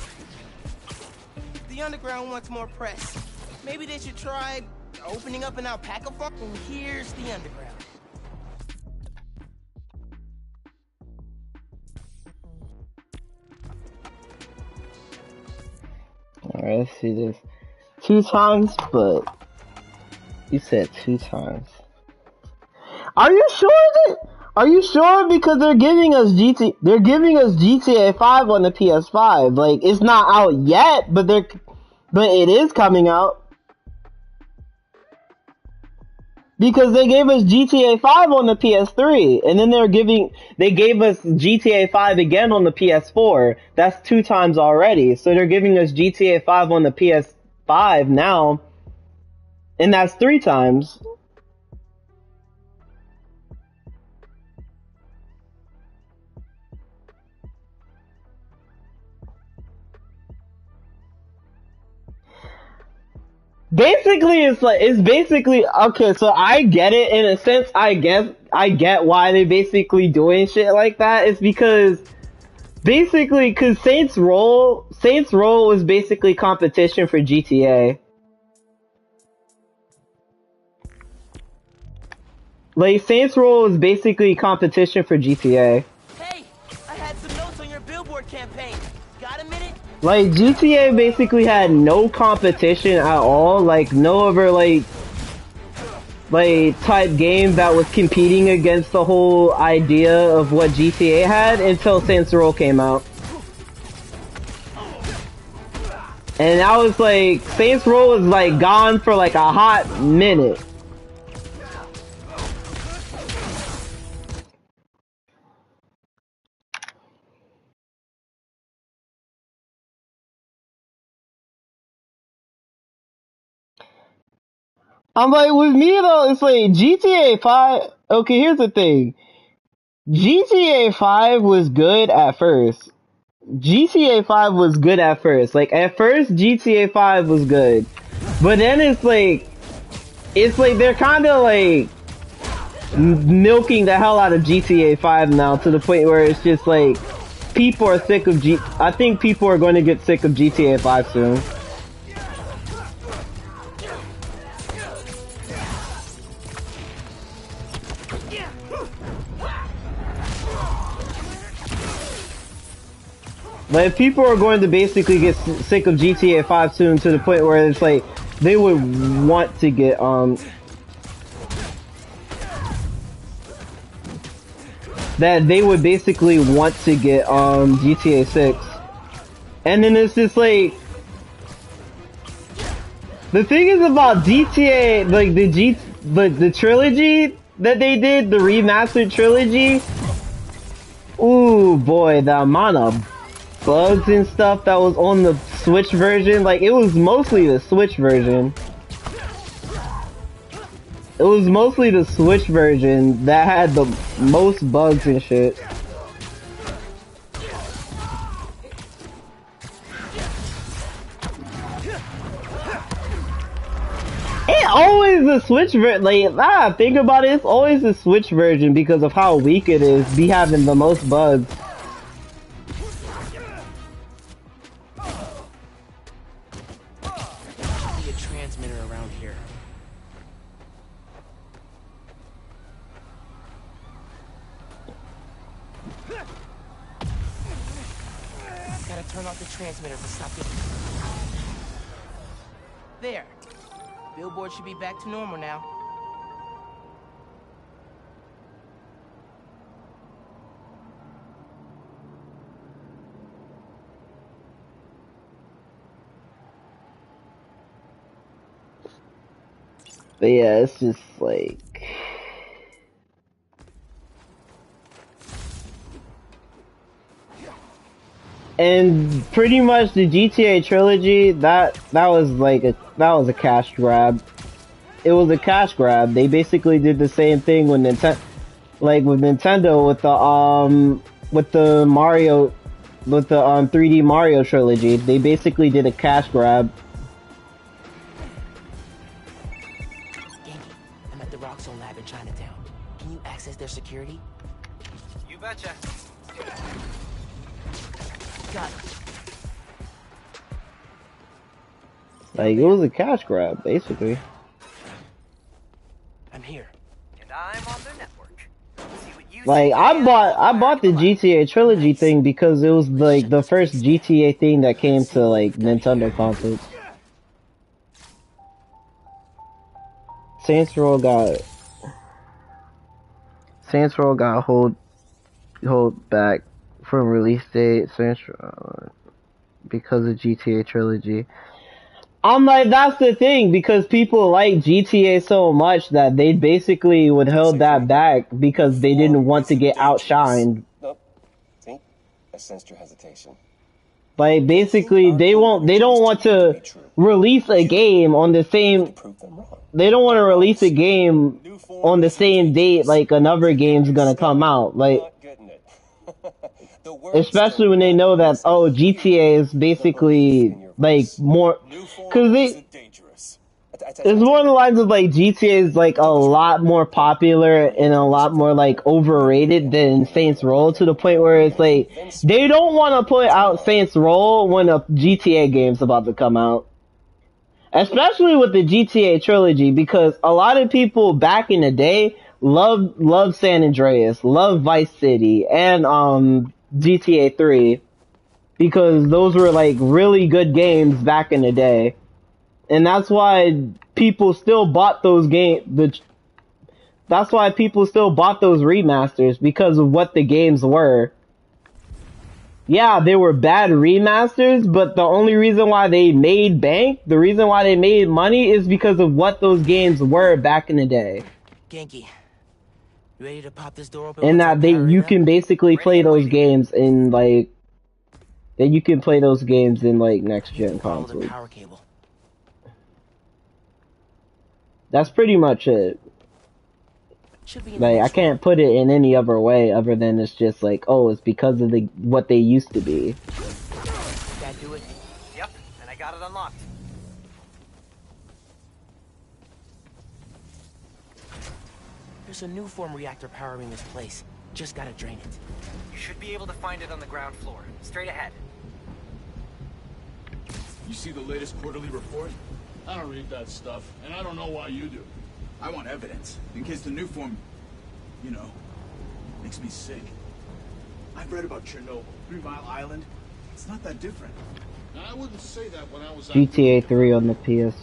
The underground wants more press. Maybe they should try opening up an alpaca farm. And here's the underground. Alright, let's see this. 2 times, but you said 2 times. Are you sure are you sure? Because they're giving us GTA 5 on the PS5. Like, it's not out yet, but it is coming out. Because they gave us GTA 5 on the PS3, and then they gave us GTA 5 again on the PS4. That's 2 times already. So they're giving us GTA 5 on the PS5 now, and that's 3 times. Basically, it's basically, okay, so I get it in a sense. I get why they're basically doing shit like that. It's because, basically, because Saints Row was basically competition for GTA. Like, Saints Row was basically competition for GTA. Hey, I had some notes on your billboard campaign. Got a minute? Like, GTA basically had no competition at all, like, no other, like, type game that was competing against the whole idea of what GTA had until Saints Row came out. And I was like, Saints Row was, like, gone for, like, a hot minute. I'm like, with me though, it's like GTA 5. Okay, here's the thing. GTA 5 was good at first. GTA 5 was good at first. Like, at first, GTA 5 was good. But then it's like they're kind of like milking the hell out of GTA 5 now, to the point where it's just like, people are sick of I think people are going to get sick of GTA 5 soon. But people are going to basically get sick of GTA 5 soon, to the point where it's like, they would want to get, that they would basically want to get, GTA 6. And then it's just like, the thing is about GTA, like, the trilogy that they did, the remastered trilogy, ooh boy, the amount of bugs and stuff that was on the Switch version, like, it was mostly the Switch version. It was mostly the Switch version that had the most bugs and shit. It always the Switch version, like, think about it, it's always the Switch version because of how weak it is, be having the most bugs. turn off the transmitter to stop it. There. Billboard should be back to normal now. But yeah, it's just like... And pretty much the GTA trilogy, that was like a cash grab. It was a cash grab. They basically did the same thing with Nintendo, like with Nintendo with the Mario, with the 3D Mario trilogy. They basically did a cash grab. I'm at the Rockzone lab in Chinatown. Can you access their security? You betcha. Got it. Like, it was a cash grab, basically. I'm here. And I'm on their network. See what you Like, I bought the GTA trilogy thing because it was like the first GTA thing that came to like Nintendo consoles. Saints Row got hold back from release date. Saints Row, because of GTA trilogy. I'm like, that's the thing, because people like GTA so much that they basically would hold that back because they didn't want to get outshined. Nope. See? I sensed your hesitation. Like, basically, they don't want to release a game on the same, they don't want to release a game on the same date like another game's gonna come out. Like, especially when they know that, oh, GTA is basically, like, more, cause it's more on the lines of, like, GTA is, like, a lot more popular and a lot more, like, overrated than Saints Row, to the point where it's, like, they don't want to put out Saints Row when a GTA game's about to come out. Especially with the GTA trilogy, because a lot of people back in the day loved San Andreas, loved Vice City, and, GTA 3, because those were, like, really good games back in the day. And that's why people still bought those that's why people still bought those remasters, because of what the games were. Yeah, they were bad remasters, but the only reason why they made bank, the reason why they made money, is because of what those games were back in the day. Genki, you ready to pop this door open? And that you can basically play those games in, like, next gen consoles. That's pretty much it. Like, I can't put it in any other way other than it's just like, oh, it's because of what they used to be. That do it? Yep, and I got it unlocked. There's a new form reactor powering this place. Just gotta drain it. You should be able to find it on the ground floor. Straight ahead. You see the latest quarterly report? I don't read that stuff, and I don't know why you do. I want evidence, in case the new form, you know, makes me sick. I've read about Chernobyl, 3 Mile Island. It's not that different. Now, I wouldn't say that when I was GTA 3 on the PS.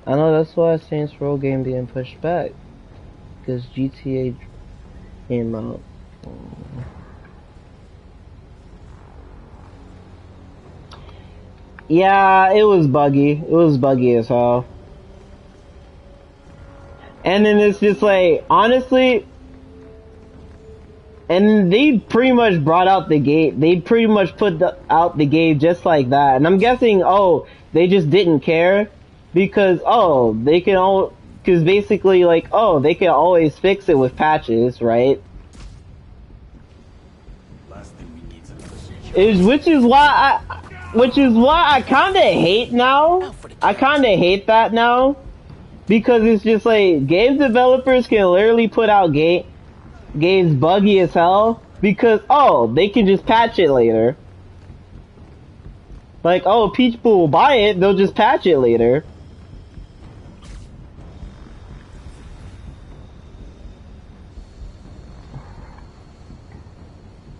I know, that's why Saints Row game being pushed back, because GTA came out. Yeah, it was buggy. It was buggy as hell. And then it's just like, honestly, and they pretty much brought out the game. They pretty much put out the game just like that. And I'm guessing, oh, they just didn't care because, oh, they can because basically, like, oh, they can always fix it with patches, right? Which is why I kind of hate now. I kind of hate that now, because it's just like, game developers can literally put out games buggy as hell because, oh, they can just patch it later. Like, oh, people will buy it, they'll just patch it later.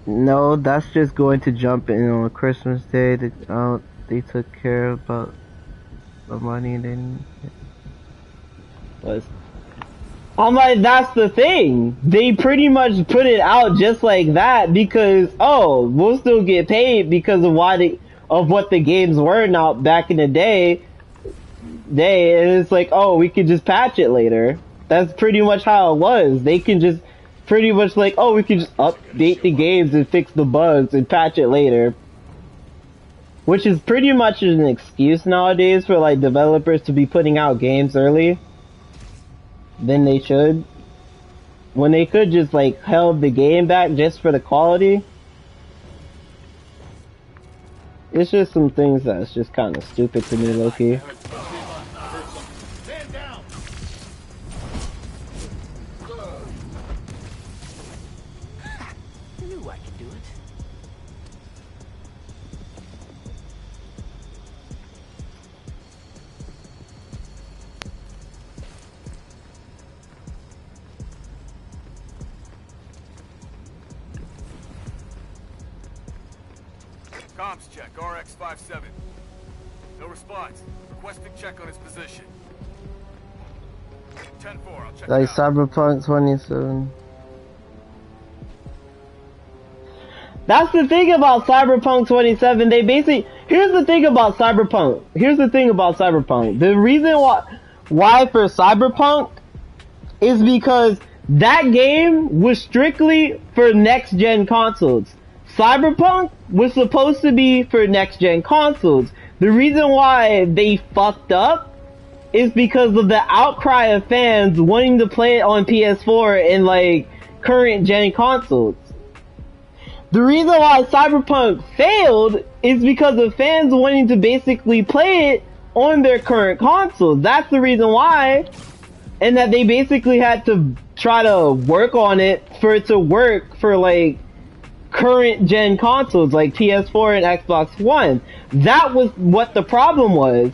No, that's just going to jump in on Christmas Day. They took care about the money and then. I'm like, that's the thing. They pretty much put it out just like that because we'll still get paid because of what the games were now back in the day. And it's like, we could just patch it later. That's pretty much how it was. They can just pretty much like, we can just update the games and fix the bugs and patch it later. Which is pretty much an excuse nowadays for like developers to be putting out games early than they should. When they could just like held the game back just for the quality. It's just some things that's just kind of stupid to me, low-key. Comms check, RX-57. No response. Requesting check on his position. 10-4, I'll check Like it out. Cyberpunk 27. That's the thing about Cyberpunk 27. Here's the thing about Cyberpunk. The reason why for Cyberpunk is because that game was strictly for next-gen consoles. Cyberpunk was supposed to be for next-gen consoles. The reason why they fucked up is because of the outcry of fans wanting to play it on PS4 and like current-gen consoles. The reason why Cyberpunk failed is because of fans wanting to basically play it on their current consoles. That's the reason why. And that they basically had to try to work on it for it to work for like current gen consoles like PS4 and Xbox One. That was what the problem was.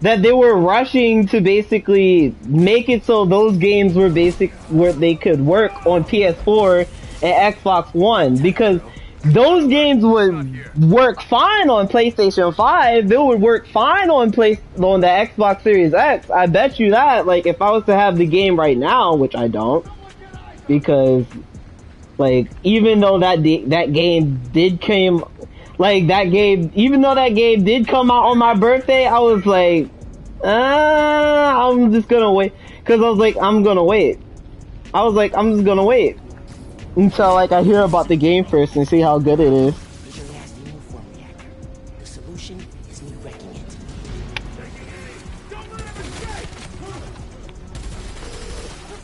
That they were rushing to basically make it so those games were where they could work on PS4 and Xbox One, because those games would work fine on PlayStation 5. They would work fine on the Xbox Series X. I bet you that. Like, if I was to have the game right now, which I don't, because like, even though that game did come out on my birthday, I was like, I'm just gonna wait, because I was like, I'm just gonna wait until like I hear about the game first and see how good it is. Usually has the uniform reactor. The solution is me wrecking it.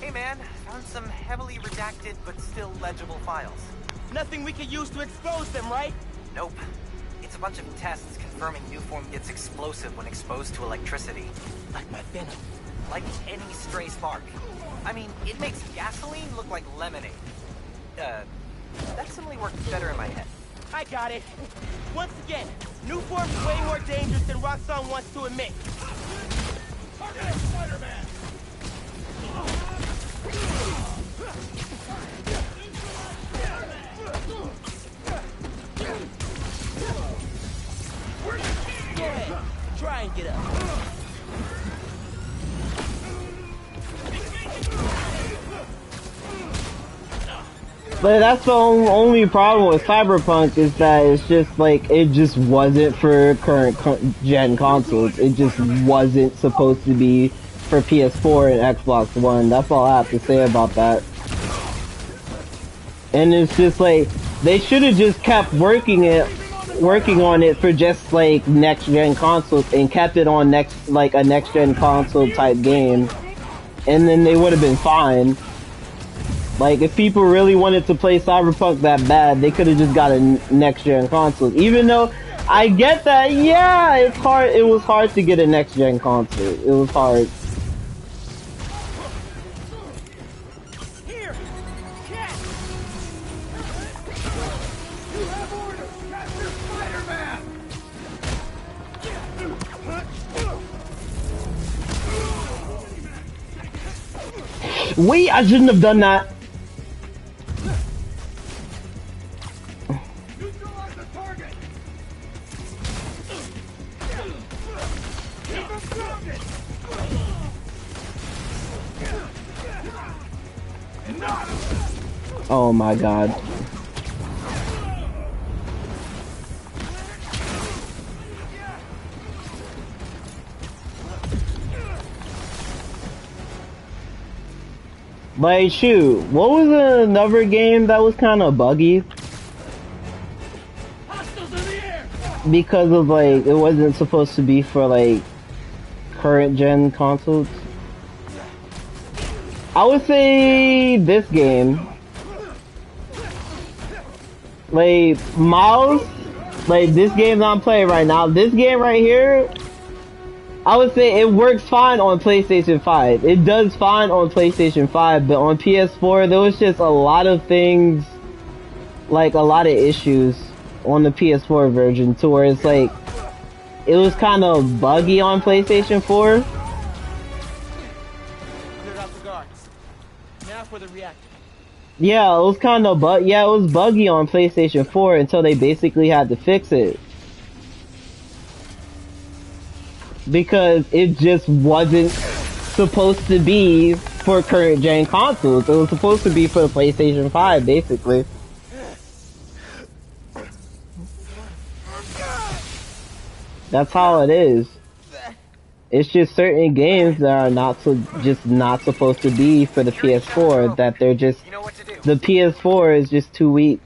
Hey man, found some heavily redacted but still legible files. Nothing we could use to expose them, right? Nope. It's a bunch of tests confirming Nuform gets explosive when exposed to electricity. Like my venom. Like any stray spark. I mean, it makes gasoline look like lemonade. That simile works better in my head. I got it. Once again, Nuform's way more dangerous than Roxxon wants to admit. Target Spider-Man! Go ahead. Try and get up. But that's the only problem with Cyberpunk, is that it's just like, it just wasn't for current gen consoles. It just wasn't supposed to be for PS4 and Xbox One. That's all I have to say about that. And it's just like, they should have just kept working on it for just like next gen consoles and kept it on a next gen console type game, and then they would have been fine. Like, if people really wanted to play Cyberpunk that bad, they could have just got a next-gen console. Even though, I get that, yeah, it's hard. It was hard to get a next-gen console. It was hard. Here! Catch! You have orders! Capture Spider-Man! Wait, I shouldn't have done that. Oh my god. Like, shoot, what was another game that was kind of buggy? Because of, like, it wasn't supposed to be for, like, current gen consoles. I would say this game. Like, Miles, like, this game that I'm playing right now, this game right here, I would say it works fine on PlayStation 5. It does fine on PlayStation 5, but on PS4, there was just a lot of things, like, a lot of issues on the PS4 version, to where it's like, it was kind of buggy on PlayStation 4. Cleared out the guards. Now for the reactor. Yeah, it was kind of it was buggy on PlayStation 4 until they basically had to fix it. Because it just wasn't supposed to be for current gen consoles. It was supposed to be for the PlayStation 5, basically. That's how it is. It's just certain games that are not supposed to be for the PS4, that they're just, the PS4 is just too weak.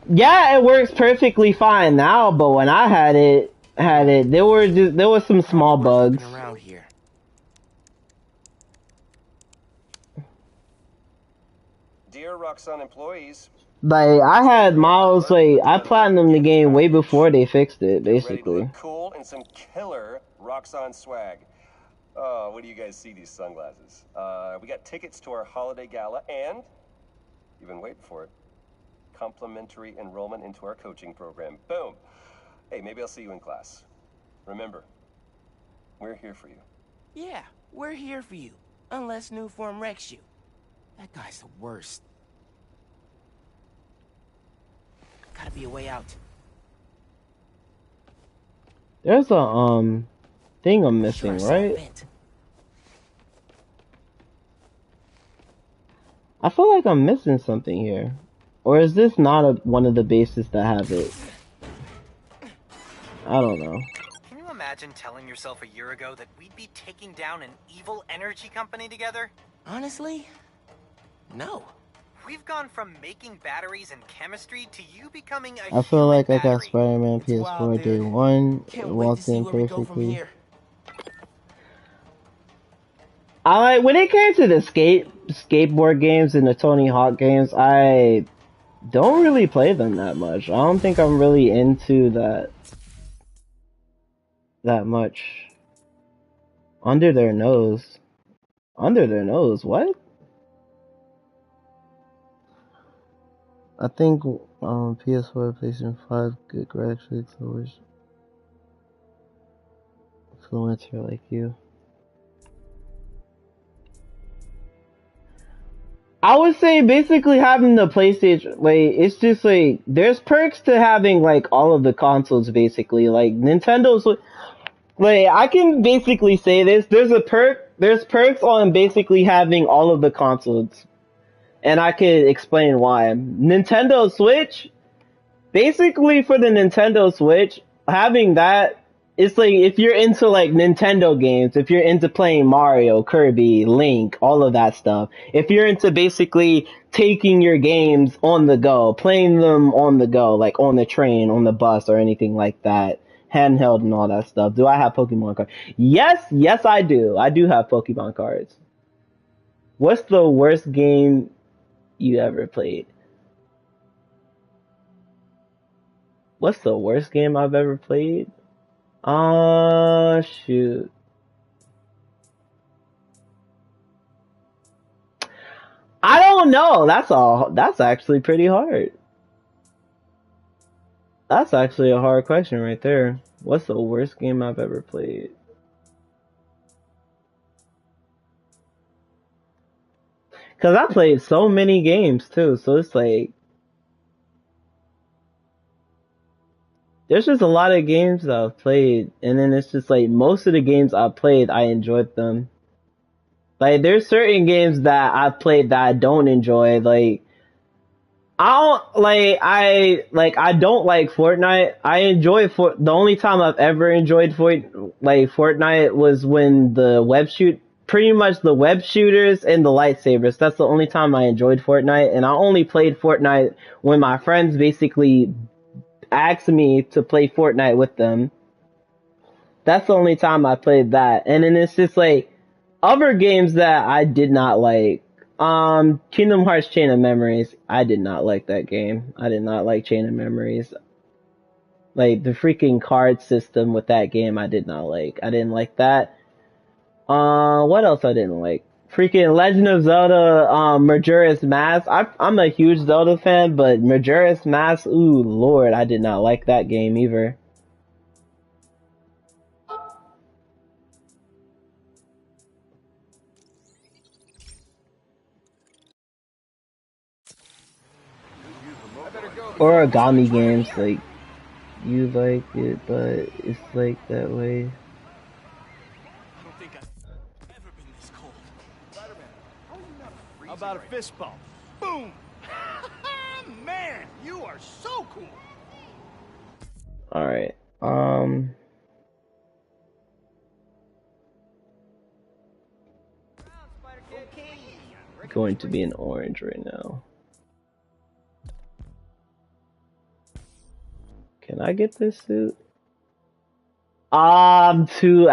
Yeah, it works perfectly fine now, but when I had it, there were some small bugs. Around here. Dear Roxxon employees, Like, I had Miles, like, I platinumed the game way before they fixed it, basically. look cool and some killer Roxxon swag. Oh, what do you guys see, these sunglasses? We got tickets to our holiday gala and, you've been waiting for it, complimentary enrollment into our coaching program. Boom. Hey, maybe I'll see you in class. Remember, we're here for you. Yeah, we're here for you. Unless New Form wrecks you. That guy's the worst. Gotta be a way out. There's a, thing I'm missing, right? I feel like I'm missing something here. Or is this not one of the bases that have it? I don't know. Can you imagine telling yourself a year ago that we'd be taking down an evil energy company together? Honestly, no. We've gone from making batteries and chemistry to you becoming a I feel like I battery. got Spider-Man PS4 day one. It walked in perfectly. I like, when it came to the skateboard games and the Tony Hawk games, I don't really play them that much. I don't think I'm really into that much. Under their nose. Under their nose, what? I think PS4, PlayStation 5, good graphics, always influencer like you. I would say basically having the PlayStation, like, it's just like, there's perks to having, like, all of the consoles, basically. Like, Nintendo's, like, I can basically say this, there's perks on basically having all of the consoles. And I could explain why. Nintendo Switch, basically for the Nintendo Switch, having that, it's like, if you're into, like, Nintendo games, if you're into playing Mario, Kirby, Link, all of that stuff, if you're into basically taking your games on the go, playing them on the go, like on the train, on the bus, or anything like that, handheld and all that stuff. Do I have Pokemon cards? Yes I do. I do have Pokemon cards. What's the worst game you ever played? What's the worst game I've ever played? Shoot. I don't know. That's actually pretty hard. That's actually a hard question right there. What's the worst game I've ever played? Cause I played so many games too, so it's like there's just a lot of games that I've played, and then it's just like most of the games I played, I enjoyed them. Like there's certain games that I played that I don't enjoy. Like I don't like Fortnite. I enjoy the only time I've ever enjoyed Fortnite was when pretty much the web shooters and the lightsabers. That's the only time I enjoyed Fortnite, and I only played Fortnite when my friends basically asked me to play Fortnite with them. That's the only time I played that. And then it's just like other games that I did not like. Kingdom Hearts Chain of Memories. I did not like that game. I did not like Chain of Memories. Like the freaking card system with that game I did not like. I didn't like that. What else I didn't like? Freaking Legend of Zelda, Majora's Mask. I'm a huge Zelda fan, but Majora's Mask, ooh, lord, I did not like that game either. Origami games, like, you like it, but it's like that way. How about a fist bump? Boom! Man, you are so cool! Alright, going to be an orange right now. Can I get this suit? I'm two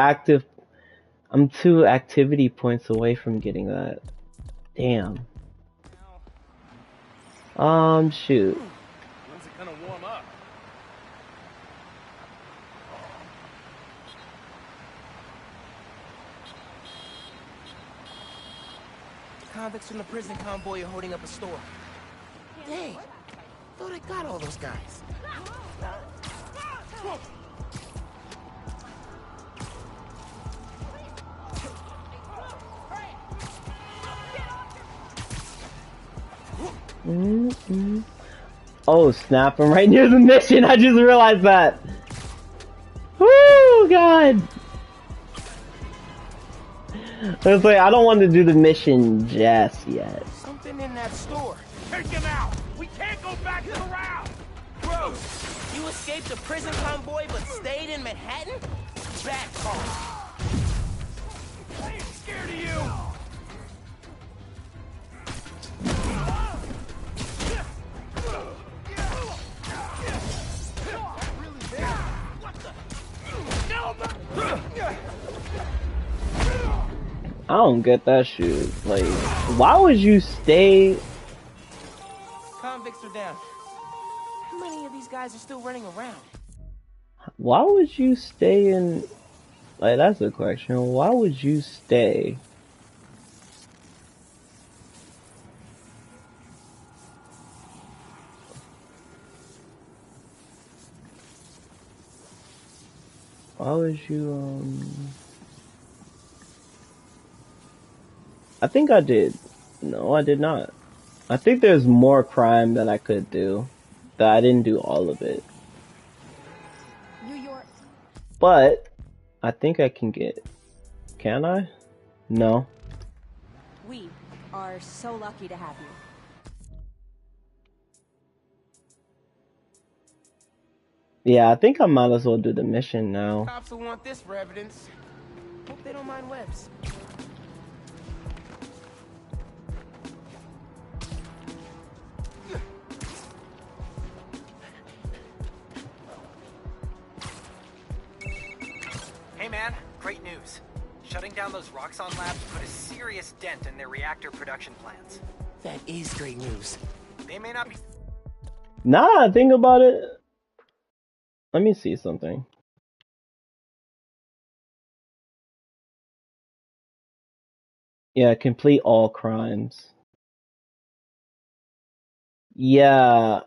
activity points away from getting that. Damn. Shoot. When's it gonna warm up? Convicts from the prison convoy are holding up a store. Dang, thought I got all those guys. Mm-hmm. Oh snap, I'm right near the mission, I just realized that. Woo, God. I was like, I don't want to do the mission just yet. Something in that store. Take him out! We can't go back to the round! Bro, you escaped a prison convoy but stayed in Manhattan? Bad call. I ain't scared of you! I don't get that shit. Like, why would you stay? Convicts are down. How many of these guys are still running around? Why would you stay in? Like, that's the question. Why would you stay? Why would you, I think I did. No, I did not. I think there's more crime that I could do. That I didn't do all of it. New York. But, I think I can get... Can I? No. We are so lucky to have you. Yeah, I think I might as well do the mission now. Cops will want this for evidence. Hope they don't mind webs. Hey man, great news. Shutting down those Roxxon labs put a serious dent in their reactor production plans. That is great news. They may not be... Nah, think about it. Let me see something. Yeah, complete all crimes. Yeah,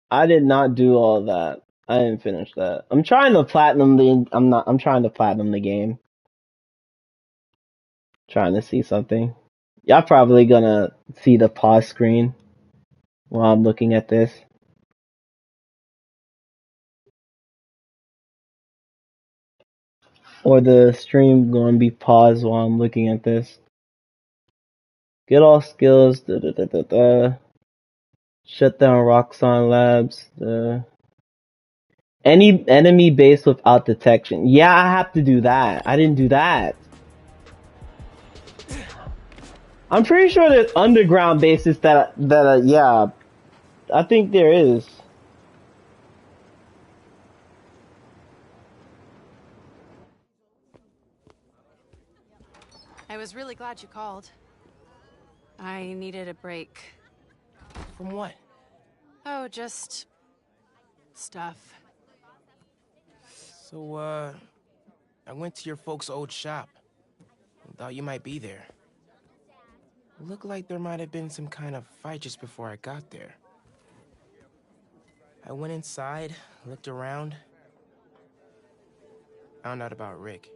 I did not do all that. I didn't finish that. I'm trying to platinum I'm trying to platinum the game. Trying to see something. Y'all probably gonna see the pause screen while I'm looking at this. Or the stream gonna be paused while I'm looking at this. Get all skills. Da, da, da, da, da. Shut down Roxxon Labs. Any enemy base without detection. Yeah, I have to do that. I didn't do that. I'm pretty sure there's underground bases that yeah, I think there is. I was really glad you called. I needed a break. From what? Oh, just stuff. So, I went to your folks' old shop. Thought you might be there. Looked like there might have been some kind of fight just before I got there. I went inside, looked around, found out about Rick.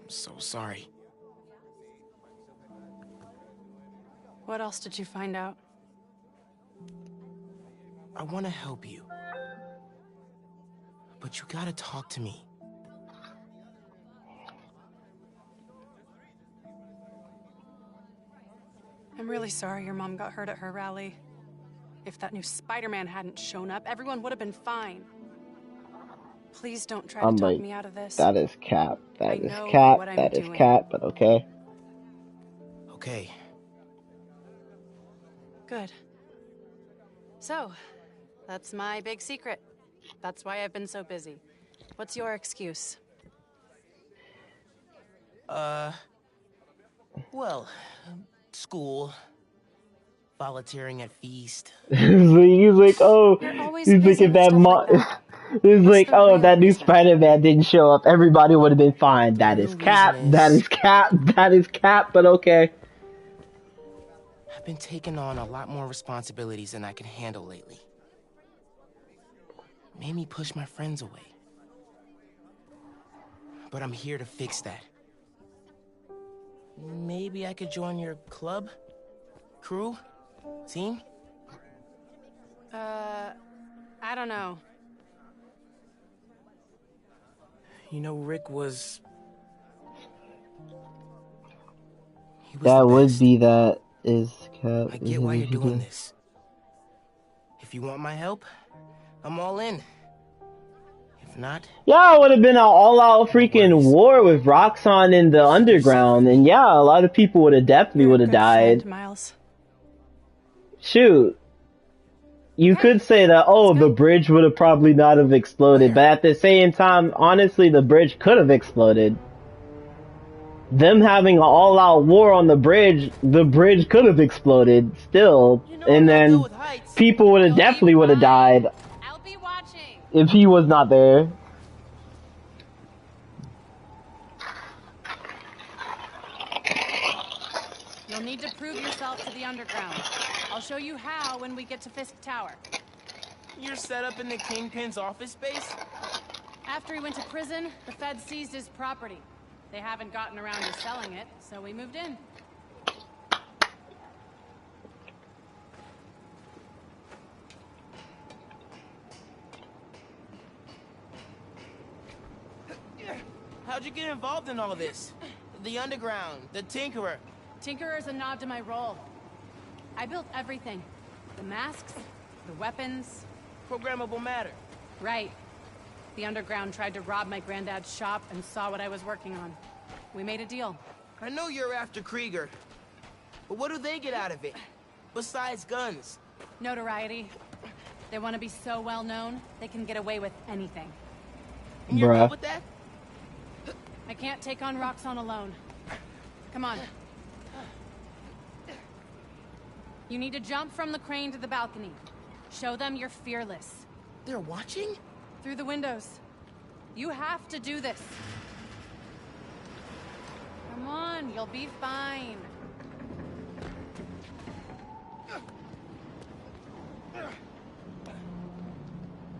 I'm so sorry. What else did you find out? I want to help you. But you gotta talk to me. I'm really sorry your mom got hurt at her rally. If that new Spider-Man hadn't shown up, everyone would have been fine. Please don't try to I'm talk like, me out of this. that is cap. I That is know cap. what I'm That is doing. cap. But okay. Okay. Good. So, that's my big secret. That's why I've been so busy. What's your excuse? Well, school, volunteering at Feast. He's like, oh, You're always he's like, busy if with that stuff like that. he's What's like, the oh, if real that new reason? Spider-Man didn't show up, everybody would have been fine. That is real cap. reason That is- is cap. That is cap. But okay. I've been taking on a lot more responsibilities than I can handle lately. Made me push my friends away. But I'm here to fix that. Maybe I could join your club? Crew? Team? I don't know. You know, Rick was... He was That the would best. be that is cap. I get why you're doing this. If you want my help, I'm all in. If not... Yeah, it would have been an all-out freaking war with Roxxon in the underground, and yeah, a lot of people would have definitely would have died. Friend, Miles. Shoot. You could say that, oh, the bridge would have probably not have exploded, but at the same time, honestly, the bridge could have exploded. Them having an all-out war on the bridge could have exploded still, and then people would have definitely would have died if he was not there. You'll need to prove yourself to the underground. I'll show you how when we get to Fisk Tower. You're set up in the Kingpin's office space? After he went to prison, the Fed seized his property. They haven't gotten around to selling it, so we moved in. How'd you get involved in all this? The underground, the Tinkerer. Tinkerer's a nod to my role. I built everything. The masks, the weapons. Programmable matter. Right. The underground tried to rob my granddad's shop and saw what I was working on. We made a deal. I know you're after Krieger, but what do they get out of it? Besides guns? Notoriety. They want to be so well known, they can get away with anything. And you're good with that? I can't take on Roxxon alone. Come on. You need to jump from the crane to the balcony. Show them you're fearless. They're watching? Through the windows. You have to do this. Come on, you'll be fine.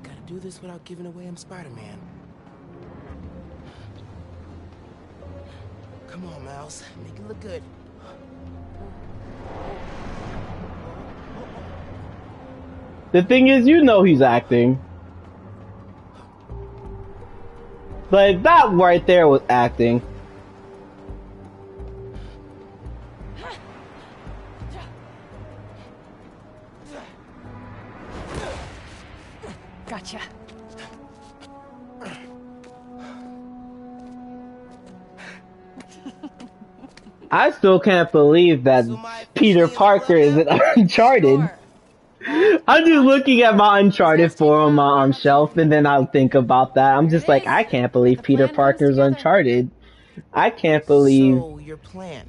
Gotta do this without giving away I'm Spider-Man. Come on, Miles. Make it look good. The thing is, you know he's acting. Like, that right there was acting. Gotcha. I still can't believe that Peter Parker is in Uncharted. I'm just looking at my Uncharted 4 on my shelf, and then I'll think about that. I'm just like, I can't believe Peter Parker's Uncharted. I can't believe... So, your plan.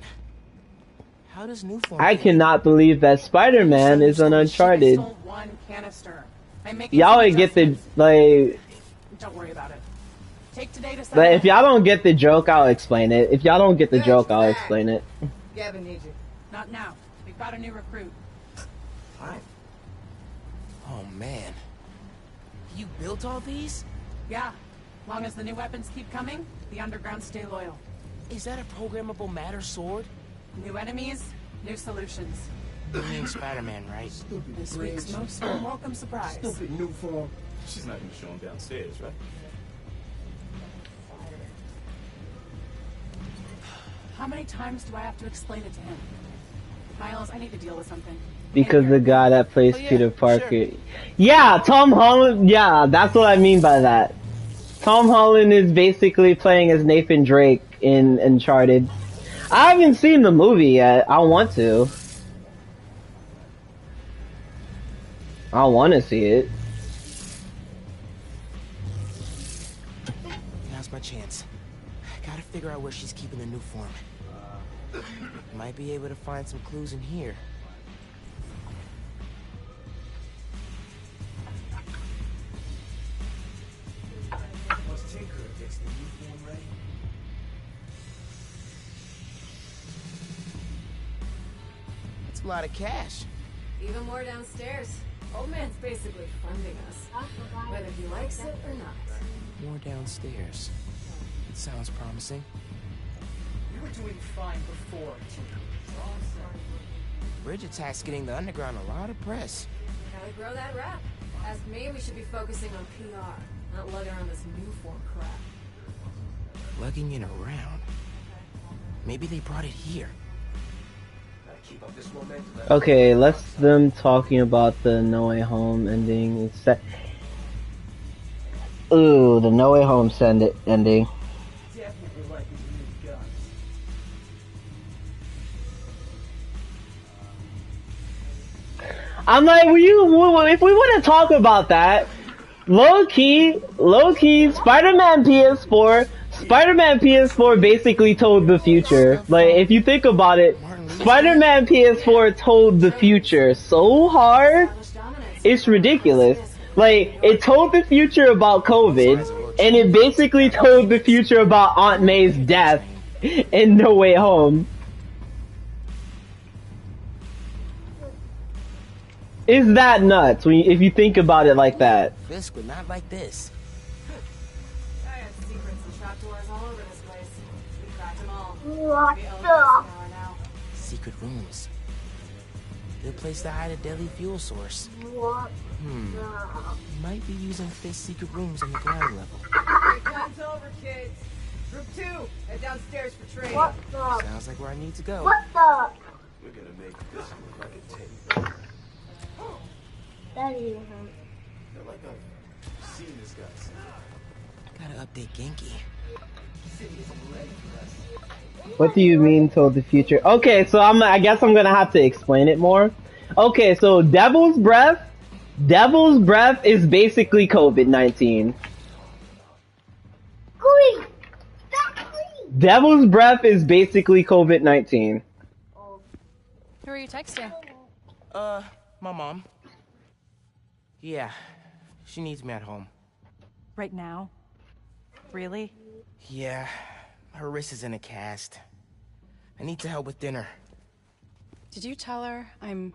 How does Newform I get in? cannot believe that Spider-Man is on Uncharted. One canister. I'm making Y'all some would get the, adjustments. like... Don't worry about it. Take today to But if y'all don't get the joke, I'll explain it. If y'all don't get the joke, I'll explain it. Gavin needs you. Not now. We've got a new recruit. Fine. Oh, man. You built all these? Yeah. Long as the new weapons keep coming, the underground stay loyal. Is that a programmable matter sword? New enemies, new solutions. You mean Spider-Man, right? This week's most welcome surprise. Stupid new form. She's not gonna show him downstairs, right? How many times do I have to explain it to him? Miles, I need to deal with something. Because the guy that plays Peter Parker... Yeah, Tom Holland... Yeah, that's what I mean by that. Tom Holland is basically playing as Nathan Drake in Uncharted. I haven't seen the movie yet. I want to. I want to see it. Now's my chance. Gotta figure out where she's keeping the new form. Might be able to find some clues in here. Once Tinker gets the new form ready. That's a lot of cash. Even more downstairs. Old man's basically funding us, whether he likes it or not. More downstairs. It sounds promising. You were doing fine before, Bridge attack's getting the underground a lot of press. Gotta grow that rap. Ask me, we should be focusing on PR, not lugging around this new form crap. Lugging it around. Maybe they brought it here. Keep up this momentum. Okay, let's them talking about the No Way Home ending. It's that. Ooh, the No Way Home ending. Definitely like his new guns. I'm like, if we want to talk about that, low key, Spider-Man PS4 basically told the future. Like, if you think about it, Spider-Man PS4 told the future so hard, it's ridiculous. Like, it told the future about COVID, and it basically told the future about Aunt May's death in No Way Home. Is that nuts if you think about it like that? Fisk would not like this. I had secrets and trapdoors all over this place. We cracked them all. What the? Secret rooms. Good place to hide a deadly fuel source. What Might be using Fisk's secret rooms on the ground level. Your time's over, kids. Group 2, head downstairs for training. What the? Sounds like where I need to go. What the? We're gonna make this look like a tape. That is I feel like I've seen this guy somewhere. Gotta update Genki. City isn't ready for us. What do you mean told the future? Okay, so I guess I'm gonna have to explain it more. Okay, so Devil's Breath is basically COVID-19. Devil's Breath is basically COVID-19. Who are you texting? My mom. Yeah, she needs me at home. Right now? Really? Yeah, her wrist is in a cast. I need to help with dinner. Did you tell her I'm...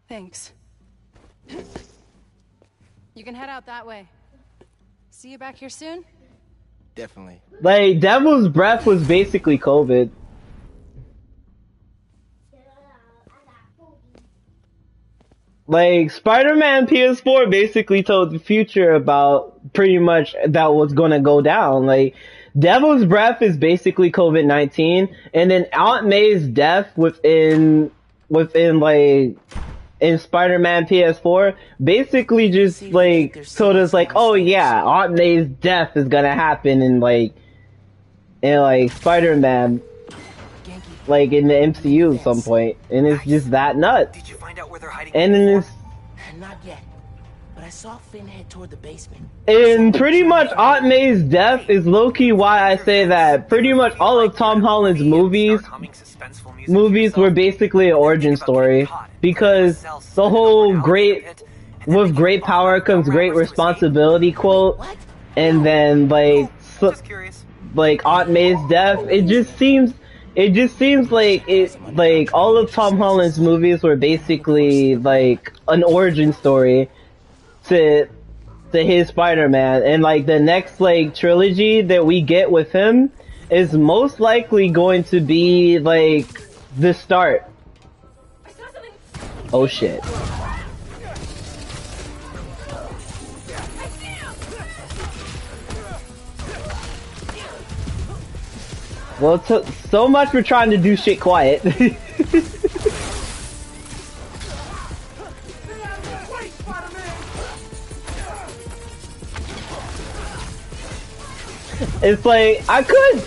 Thanks. You can head out that way. See you back here soon? definitely. Like, Devil's Breath was basically COVID. Like, Spider-Man PS4 basically told the future about pretty much that was gonna go down. Like, Devil's Breath is basically COVID-19, and then Aunt May's death like, in Spider-Man PS4, basically just, like, told us, like, oh yeah, Aunt May's death is gonna happen in Spider-Man, like, in the MCU at some point, and it's just that nuts. Did you find out where they're hiding? And then it's... Not yet, but I saw Finn head toward the basement. And pretty much Aunt May's death is low-key why I say that pretty much all of Tom Holland's movies were basically an origin story, because the whole with great power comes great responsibility quote, and then like Aunt May's death, it just seems like all of Tom Holland's movies were basically like an origin story to his Spider-Man, and like the next like trilogy that we get with him is most likely going to be like the start. Oh shit. Well, so much for trying to do shit quiet. It's like, I could.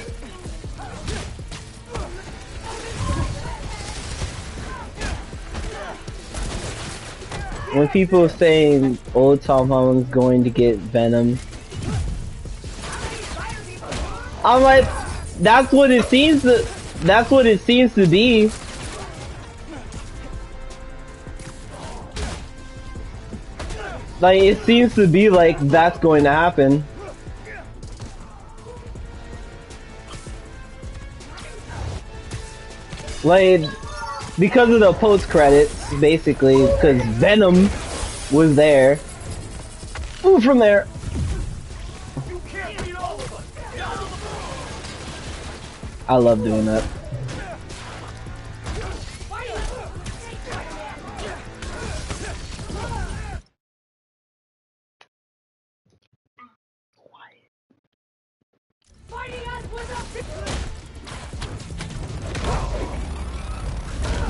When people are saying old Tom Holland's going to get Venom, I'm like, that's what it seems to be. Like, it seems to be like that's going to happen. Like, because of the post-credits, basically, because Venom was there. Ooh, from there. I love doing that.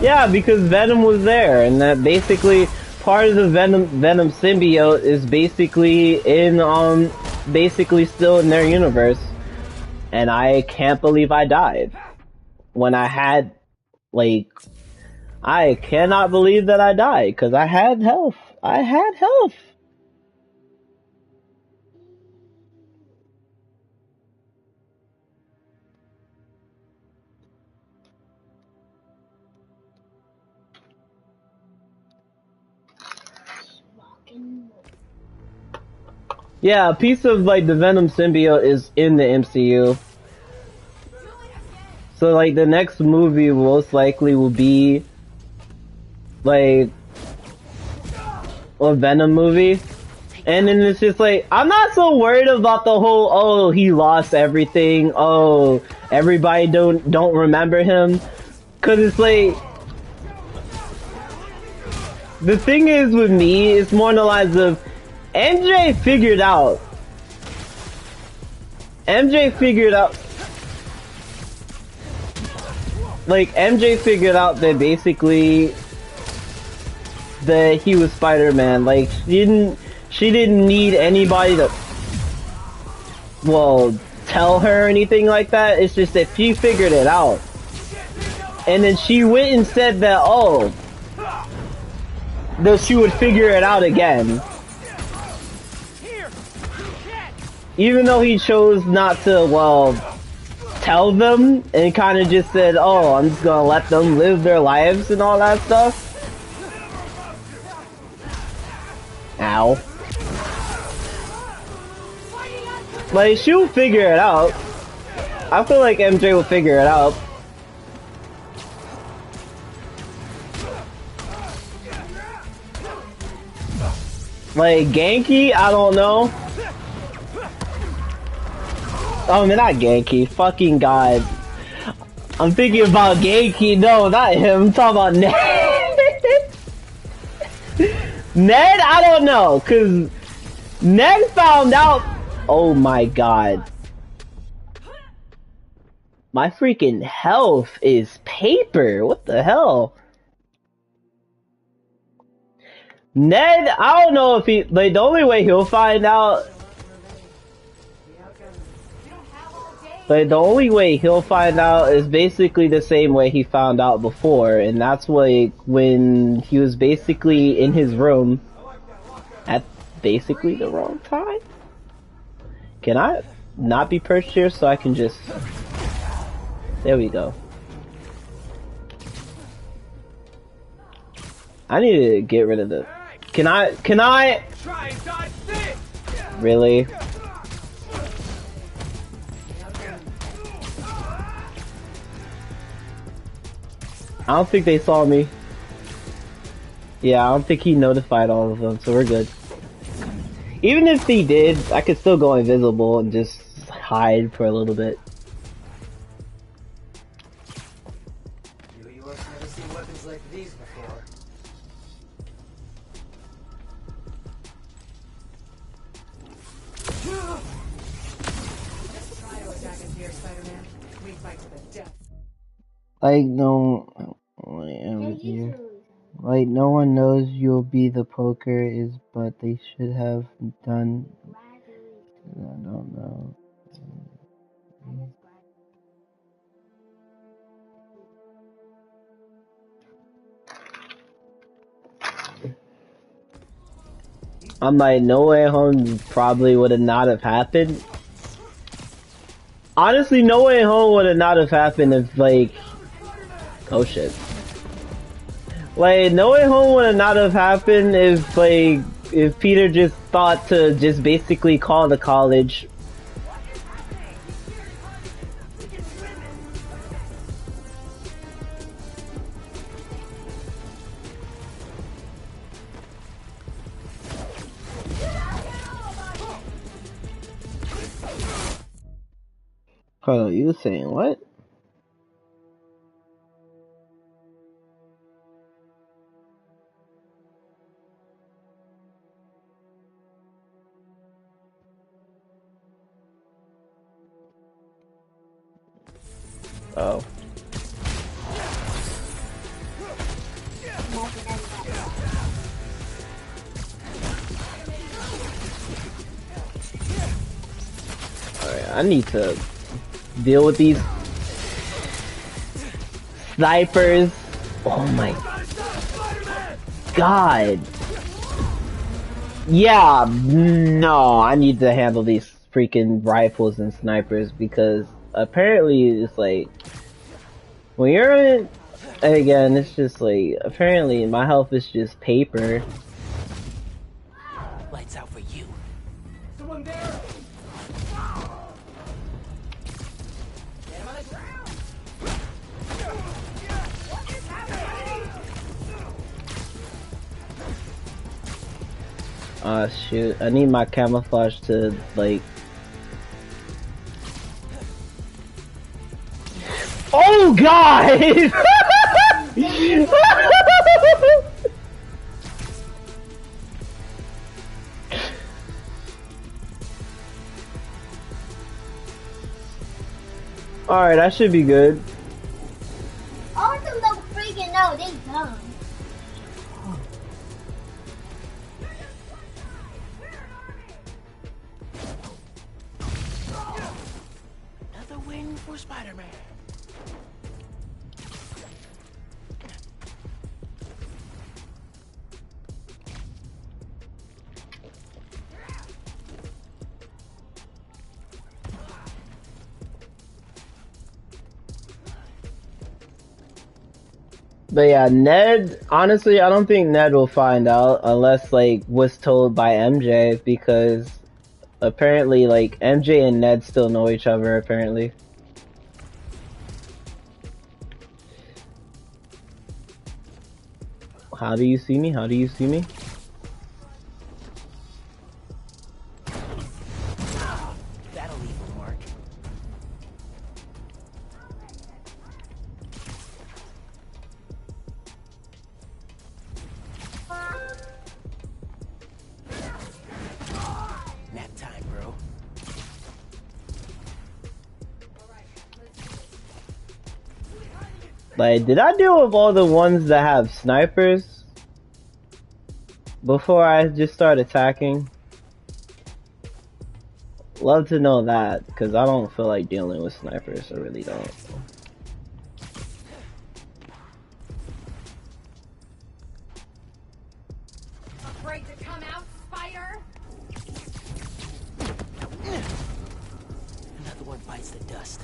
Yeah, because Venom was there, and that basically part of the Venom symbiote is basically basically still in their universe. And I can't believe I died when I had, like, I cannot believe that I died because I had health. I had health. Yeah, a piece of like the Venom symbiote is in the MCU. So like the next movie most likely will be like a Venom movie. And then it's just like, I'm not so worried about the whole, oh, he lost everything, oh, everybody don't remember him. Cause it's like, the thing is with me, it's more on the lines of, MJ figured out that basically that he was Spider-Man. Like, she didn't need anybody to, well, tell her or anything like that. It's just that she figured it out. And then she went and said that, oh, that she would figure it out again. Even though he chose not to, well, tell them, and kind of just said, oh, I'm just gonna let them live their lives and all that stuff. Ow. Like, she'll figure it out. I feel like MJ will figure it out. Like, Genki, I don't know. Oh man, not Genki. Fucking God. I'm thinking about Genki. No, not him. I'm talking about Ned. Ned, I don't know, cause Ned found out. Oh my God. My freaking health is paper. What the hell? Ned, I don't know if he, like, the only way he'll find out, like, the only way he'll find out is basically the same way he found out before, and that's like when he was basically in his room at basically the wrong time. Can I not be perched here so I can just, there we go. I need to get rid of the, can I, really? I don't think they saw me. Yeah, I don't think he notified all of them, so we're good. Even if he did, I could still go invisible and just hide for a little bit. You have never seen weapons like these before. Just try to attack us here, Spider-Man. We fight to the death. Like, no, I am with you. Like, no one knows you'll be the poker is, but they should have done. I don't know. I'm like, No Way Home probably would have not have happened. Honestly, No Way Home would have not have happened if, like, oh shit. Like, No Way Home would have not have happened if, like, if Peter just thought to just basically call the college. Hold on, you were saying what? Oh. Alright, I need to deal with these snipers. Oh my God. Yeah, no, I need to handle these freaking rifles and snipers because apparently it's like when you're in, and again, it's just like apparently my health is just paper. Lights out for you. Someone there! Shoot, I need my camouflage to like. Oh God! Alright, I should be good. All of them don't freaking know, they dumb. Another win for Spider-Man. But yeah, Ned, honestly, I don't think Ned will find out unless, like, was told by MJ, because apparently, like, MJ and Ned still know each other, apparently. How do you see me? How do you see me? That'll leave a mark. Like, did I deal with all the ones that have snipers before I just start attacking? Love to know that, because I don't feel like dealing with snipers. I really don't. Afraid to come out, spider? Another one bites the dust.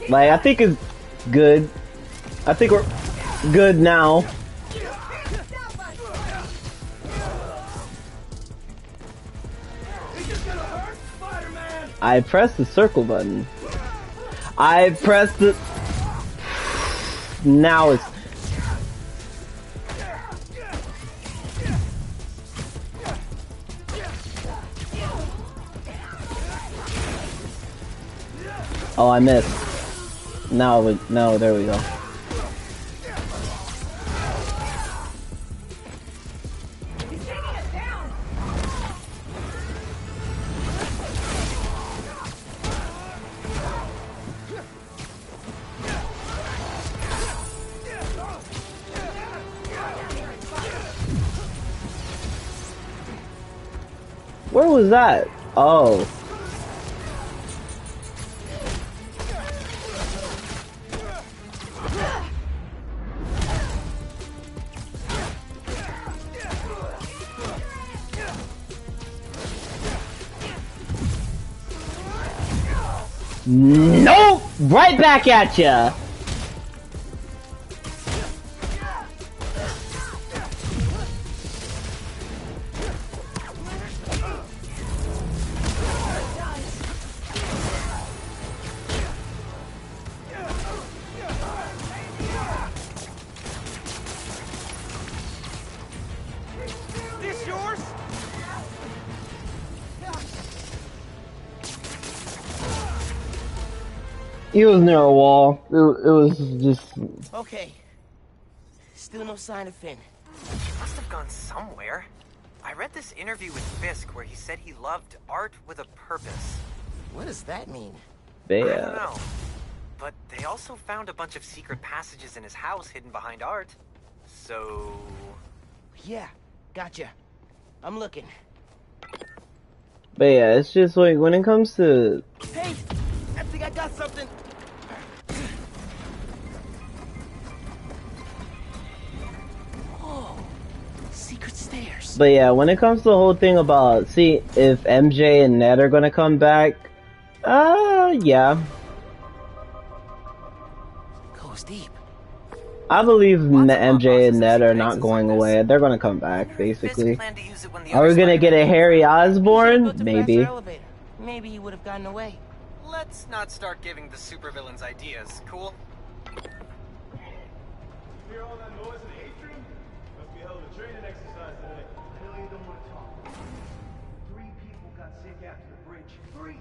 Like, I think it's good. I think we're good now. I pressed the circle button. I pressed the... Now it's... Oh, I missed. Now, there we go. Where was that? Oh. Nope! Right back at ya! This yours? He was near a wall. It was just... Okay. Still no sign of Finn. He must have gone somewhere. I read this interview with Fisk where he said he loved art with a purpose. What does that mean? I don't know. But they also found a bunch of secret passages in his house hidden behind art. So... Yeah, gotcha. I'm looking. But yeah, it's just like, when it comes to... Hey! I think I got something! Oh, secret stairs. But yeah, when it comes to the whole thing about, see, if MJ and Ned are gonna come back, yeah. Goes deep. I believe MJ and Ned are not going away. They're gonna come back, basically. Are we gonna get a Harry Osborn? Maybe. Maybe he would have gotten away. Let's not start giving the supervillains ideas, cool? Hear all that noise in the atrium? Must be a hell of a training exercise today. I know you don't want to talk. 3 people got sick after the bridge. 3! You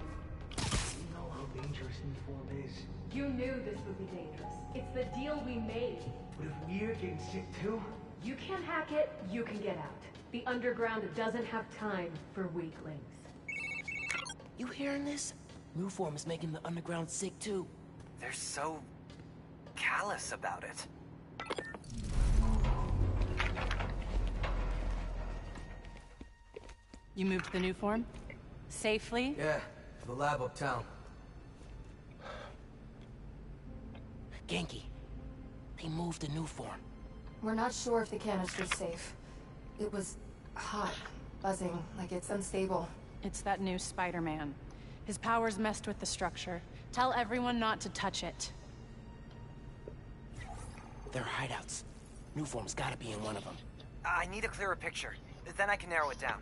know how dangerous Nuform is. You knew this would be dangerous. It's the deal we made. But if we're getting sick too? You can't hack it, you can get out. The underground doesn't have time for weaklings. You hearing this? Nuform is making the underground sick too. They're so... callous about it. You moved the new form? Safely? Yeah, to the lab uptown. Genki, they moved the Nuform. We're not sure if the canister's safe. It was hot, buzzing, like it's unstable. It's that new Spider-Man. His powers messed with the structure. Tell everyone not to touch it. They're hideouts. Nuform's gotta be in one of them. I need a clearer picture. Then I can narrow it down.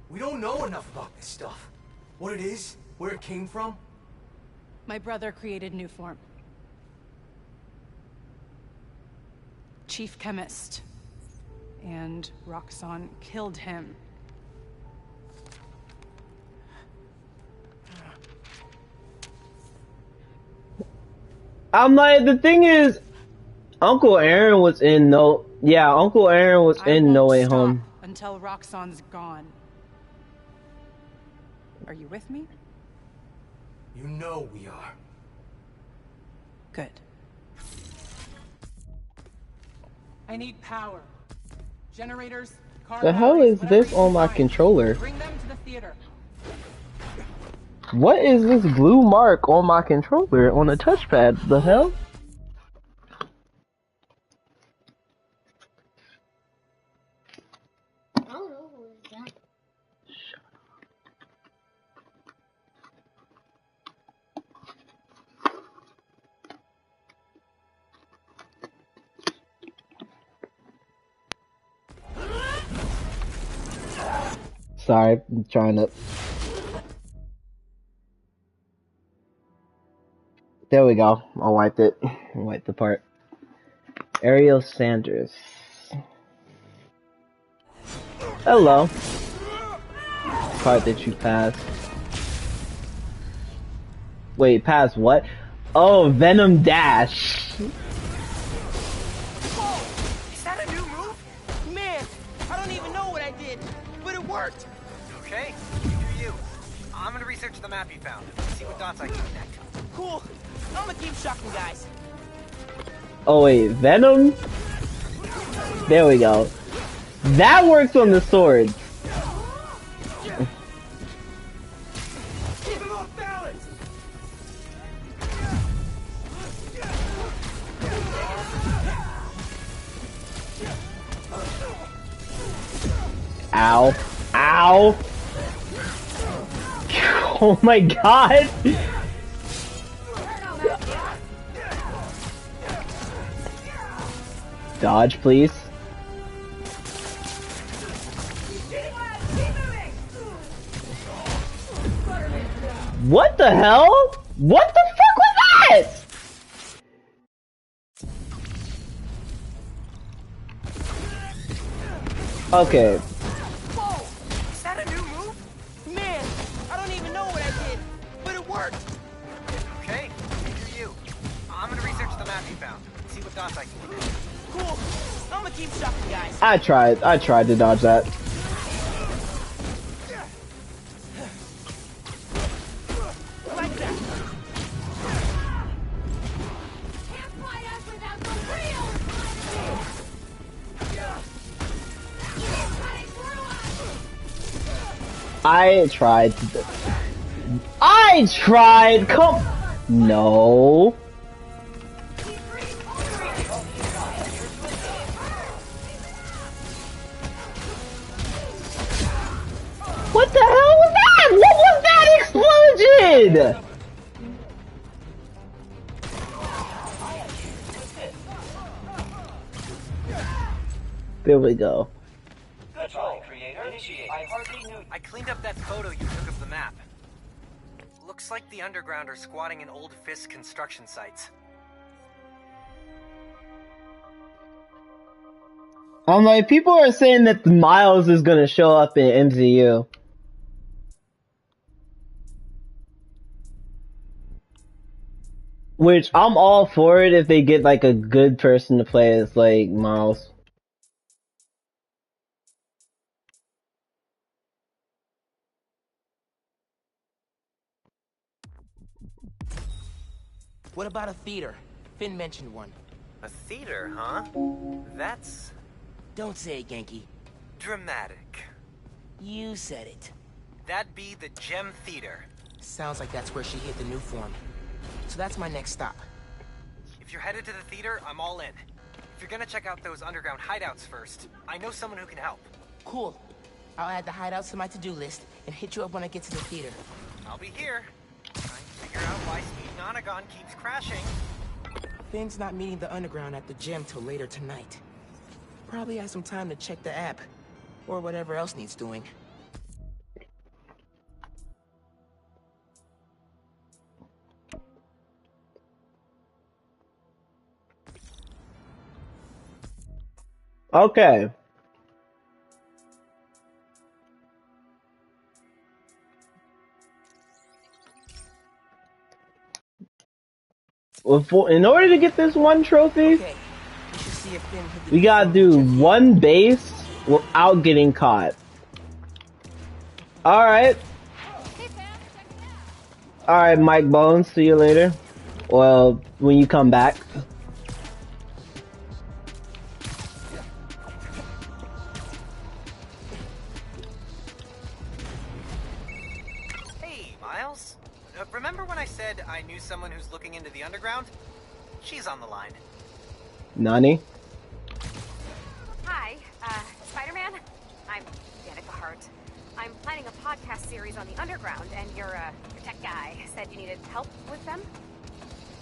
We don't know enough about this stuff. What it is, where it came from. My brother created Nuform. Chief chemist. And Roxxon killed him. I'm like, the thing is, Uncle Aaron was in Uncle Aaron was in No Way Home. until Roxxon's gone. Are you with me? You know we are. Good. I need power. Generators, car The hell batteries, is whatever this you on can my find. controller? Bring them to the theater. What is this blue mark on my controller on the touchpad? The hell? I don't know who is that. Sorry, I'm trying to. There we go. I wiped it. I wiped the part. Ariel Sanders. Hello. Part that you passed. Wait, pass what? Oh, Venom Dash. Oh, is that a new move? Man, I don't even know what I did, but it worked. Okay, you do you. I'm gonna research the map you found. See what dots I can connect. Cool. I'm gonna keep shocking guys. Oh wait, Venom? There we go. That works on the swords. Keep him off balance. Ow. Ow. Oh my god. Dodge, please. What the hell? What the fuck was that? Okay. Whoa! Is that a new move? Man, I don't even know what I did, but it worked. Okay, you do you. I'm gonna research the map you found. See what dots I can connect. Cool. I'm gonna keep shocking guys. I tried to dodge that. Like that. I tried. Come. No. What the hell was that? What was that explosion? There we go. Good try, creator. Initiate. I cleaned up that photo you took of the map. Looks like the underground are squatting in old Fisk construction sites. I'm like, people are saying that Miles is gonna show up in MCU. Which, I'm all for it if they get, like, a good person to play as, like, Miles. What about a theater? Finn mentioned one. A theater, huh? That's... Don't say it, Genki. dramatic. You said it. That'd be the Gem Theater. Sounds like that's where she hit the new form. So that's my next stop. If you're headed to the theater, I'm all in. If you're gonna check out those underground hideouts first, I know someone who can help. Cool. I'll add the hideouts to my to-do list and hit you up when I get to the theater. I'll be here. Trying to figure out why Speed Nonagon keeps crashing. Finn's not meeting the underground at the gym till later tonight. Probably has some time to check the app. Or whatever else needs doing. Okay. Well, in order to get this one trophy, we gotta do one base. Well, without getting caught. Alright. Alright, Mike Bones, see you later. Well, when you come back. Hey, Miles. Remember when I said I knew someone who's looking into the underground? She's on the line. Nani? Hi, Spider-Man? I'm Danica Hart. I'm planning a podcast series on the underground, and your tech guy said you needed help with them?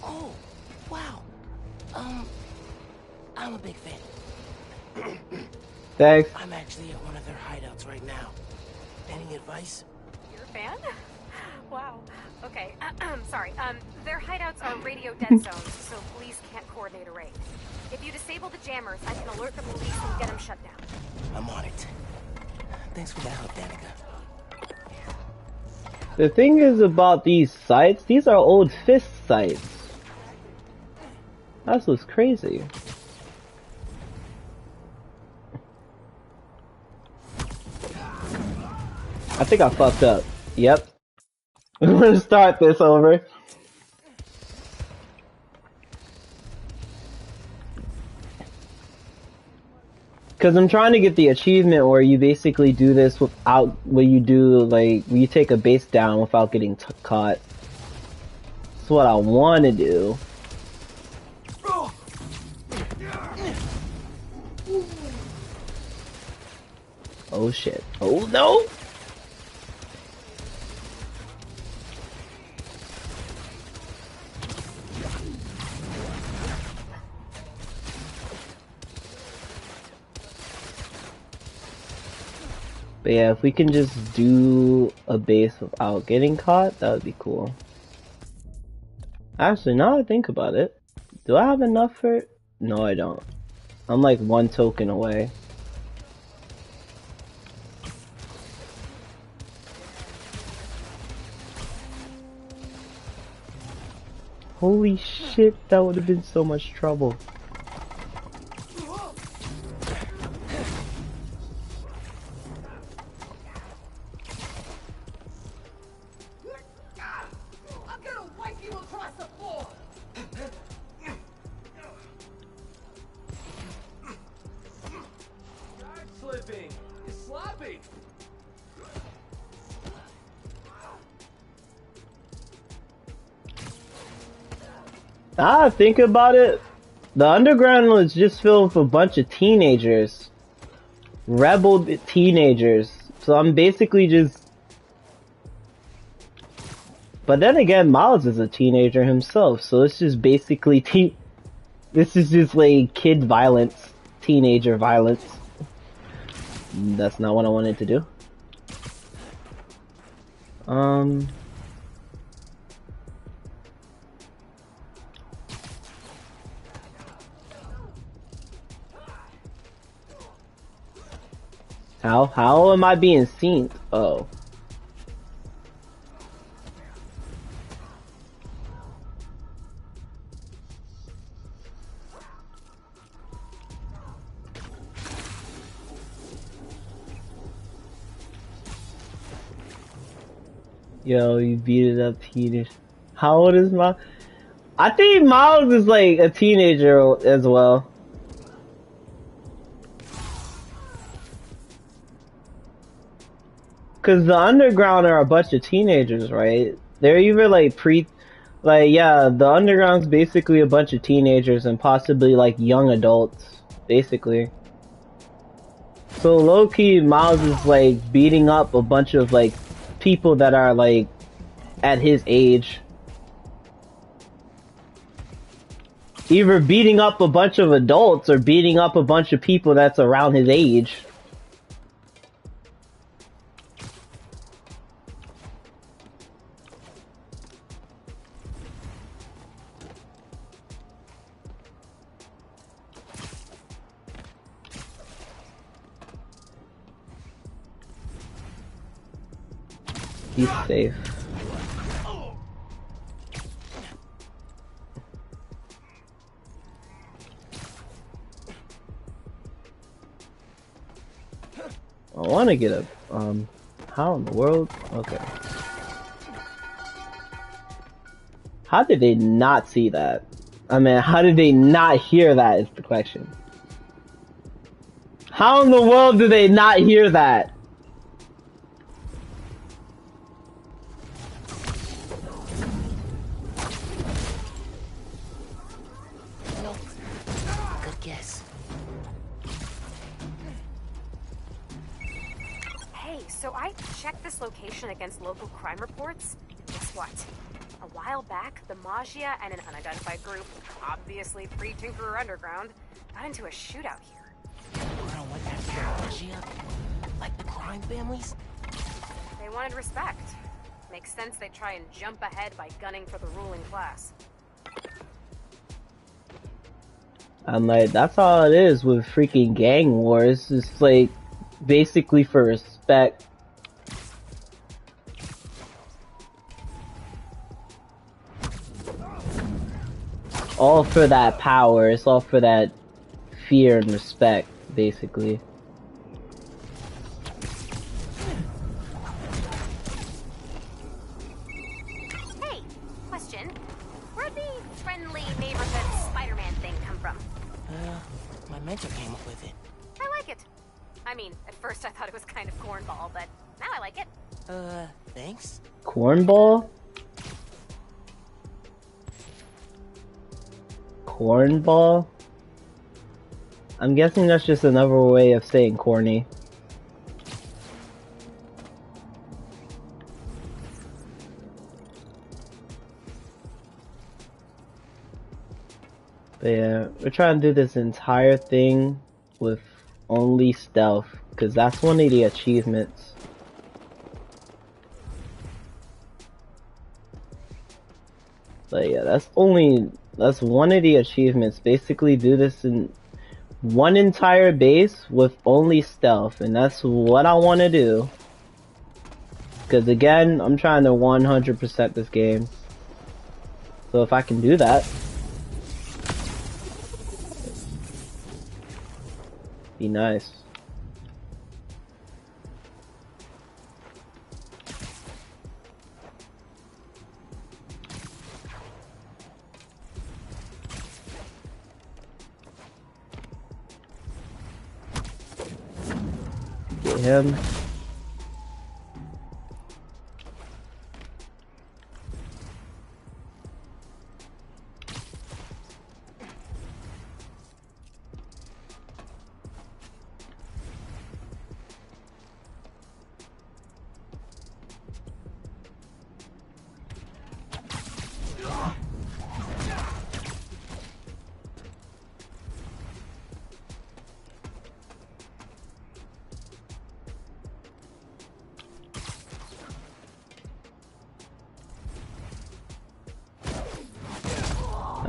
Oh, wow. I'm a big fan. Thanks. I'm actually at one of their hideouts right now. Any advice? You're a fan? Wow. Okay, sorry. Their hideouts are radio dead zones, so police can't coordinate a raid. If you disable the jammers, I can alert the police and get them shut down. I'm on it. Thanks for the help, Danica. The thing is about these sites, these are old Fist sites. That's what's crazy. I think I fucked up. Yep. I'm gonna start this over. Cause I'm trying to get the achievement where you basically do this without, where you do like, where you take a base down without getting caught. That's what I want to do. Oh shit. Oh no! But yeah, if we can just do a base without getting caught, that would be cool. Actually, now that I think about it, do I have enough for it? No, I don't. I'm like one token away. Holy shit, that would have been so much trouble. I'm gonna wipe you across the floor! Guard slipping. You're sloppy. Ah, think about it. The underground was just filled with a bunch of teenagers. Rebel teenagers. So I'm basically just... But then again, Miles is a teenager himself, so it's just basically this is just like kid violence, teenager violence. That's not what I wanted to do. How am I being seen? Oh. Yo, you beat it up, teenager. How old is Miles? I think Miles is like a teenager as well. Cause the underground are a bunch of teenagers, right? They're either like yeah, the underground's basically a bunch of teenagers and possibly like young adults, basically. So low-key, Miles is like beating up a bunch of like people that are like at his age. Either beating up a bunch of adults or beating up a bunch of people that's around his age. He's safe. want to get a, how in the world? Okay. How did they not see that? I mean, how did they not hear that is the question. How in the world do they not hear that? No. Good guess. Hey, so I checked this location against local crime reports. Guess what? A while back, the Magia and an unidentified group, obviously pre-Tinkerer Underground, got into a shootout here. Around what after the Magia? Like the crime families? They wanted respect. Makes sense they try and jump ahead by gunning for the ruling class. I'm like, that's all it is with freaking gang wars. It's like, basically for respect. All for that power, it's all for that fear and respect, basically. Hey, question. Where'd the friendly neighborhood Spider-Man thing come from? My mentor came up with it. I like it. I mean, at first I thought it was kind of cornball, but now I like it. Thanks? Cornball? Cornball? I'm guessing that's just another way of saying corny. But yeah, we're trying to do this entire thing with only stealth, because that's one of the achievements. But yeah, that's one of the achievements. Basically do this in one entire base with only stealth, and that's what I want to do. Because again, I'm trying to 100% this game. So if I can do that, be nice. Get him.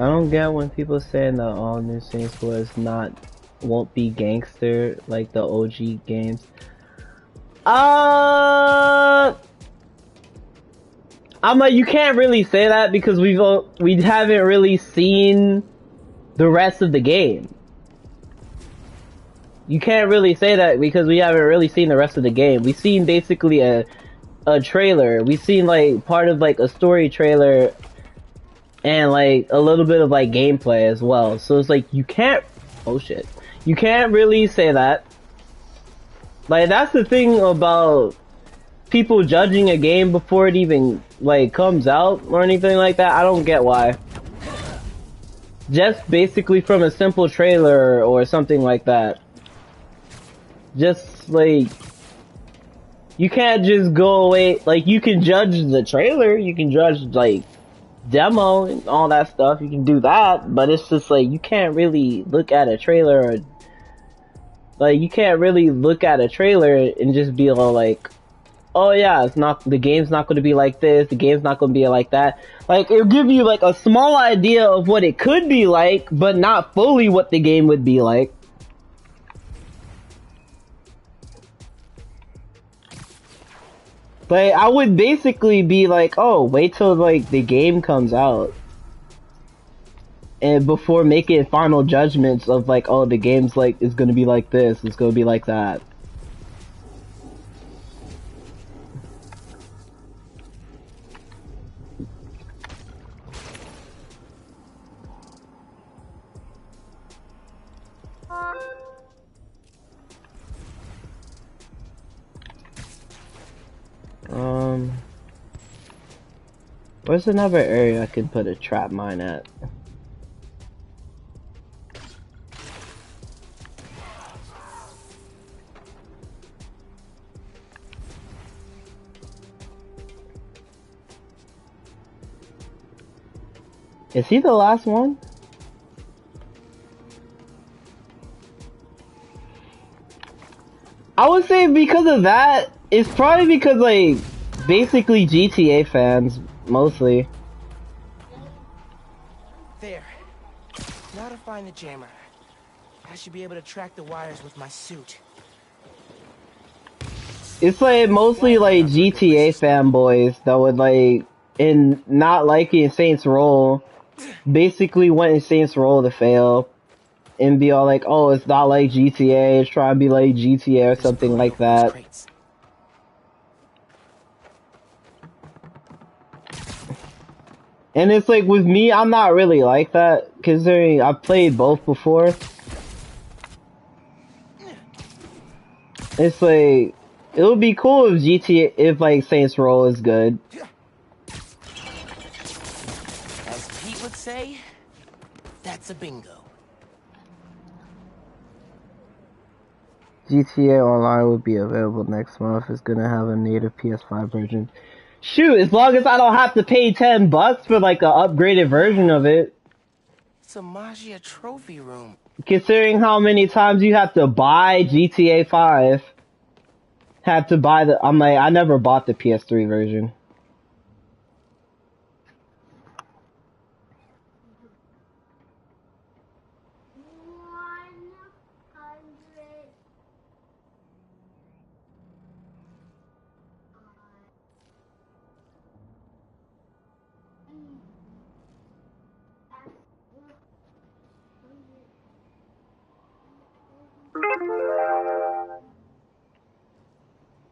I don't get when people saying that all new Saints was won't be gangster like the OG games. I'm like, you can't really say that because we haven't really seen the rest of the game. You can't really say that because we haven't really seen the rest of the game. We've seen basically a trailer. We've seen like part of like a story trailer and like a little bit of like gameplay as well. So it's like you can't you can't really say that. Like that's the thing about people judging a game before it even like comes out or anything like that. I don't get why. Just basically from a simple trailer or something like that. Just like you can't just go away. Like you can judge the trailer, you can judge like demo and all that stuff, you can do that, but it's just like you can't really look at a trailer or like you can't really look at a trailer and just be all like, oh yeah, the game's not going to be like this, the game's not going to be like that. Like it'll give you like a small idea of what it could be like, but not fully what the game would be like. But I would basically be like, oh, wait till like the game comes out, and before making final judgments of like, oh, the game's like is gonna be like this, it's gonna be like that. Where's another area I can put a trap mine at? Is he the last one? I would say because of that, it's probably because, like, basically GTA fans, mostly. There. Now to find the jammer. I should be able to track the wires with my suit. It's like mostly like GTA fanboys that would like, in not liking Saints Row, basically wanting Saints Row to fail. And be all like, oh, it's not like GTA, it's trying to be like GTA or something like that. And it's like, with me, I'm not really like that, considering I've played both before. It's like, it would be cool if GTA, if like Saints Row is good. As Pete would say, that's a bingo. GTA Online will be available next month. It's gonna have a native PS5 version. Shoot, as long as I don't have to pay $10 for like an upgraded version of it. It's a Magia trophy room. Considering how many times you have to buy GTA 5. Had to buy the, I'm like, I never bought the PS3 version.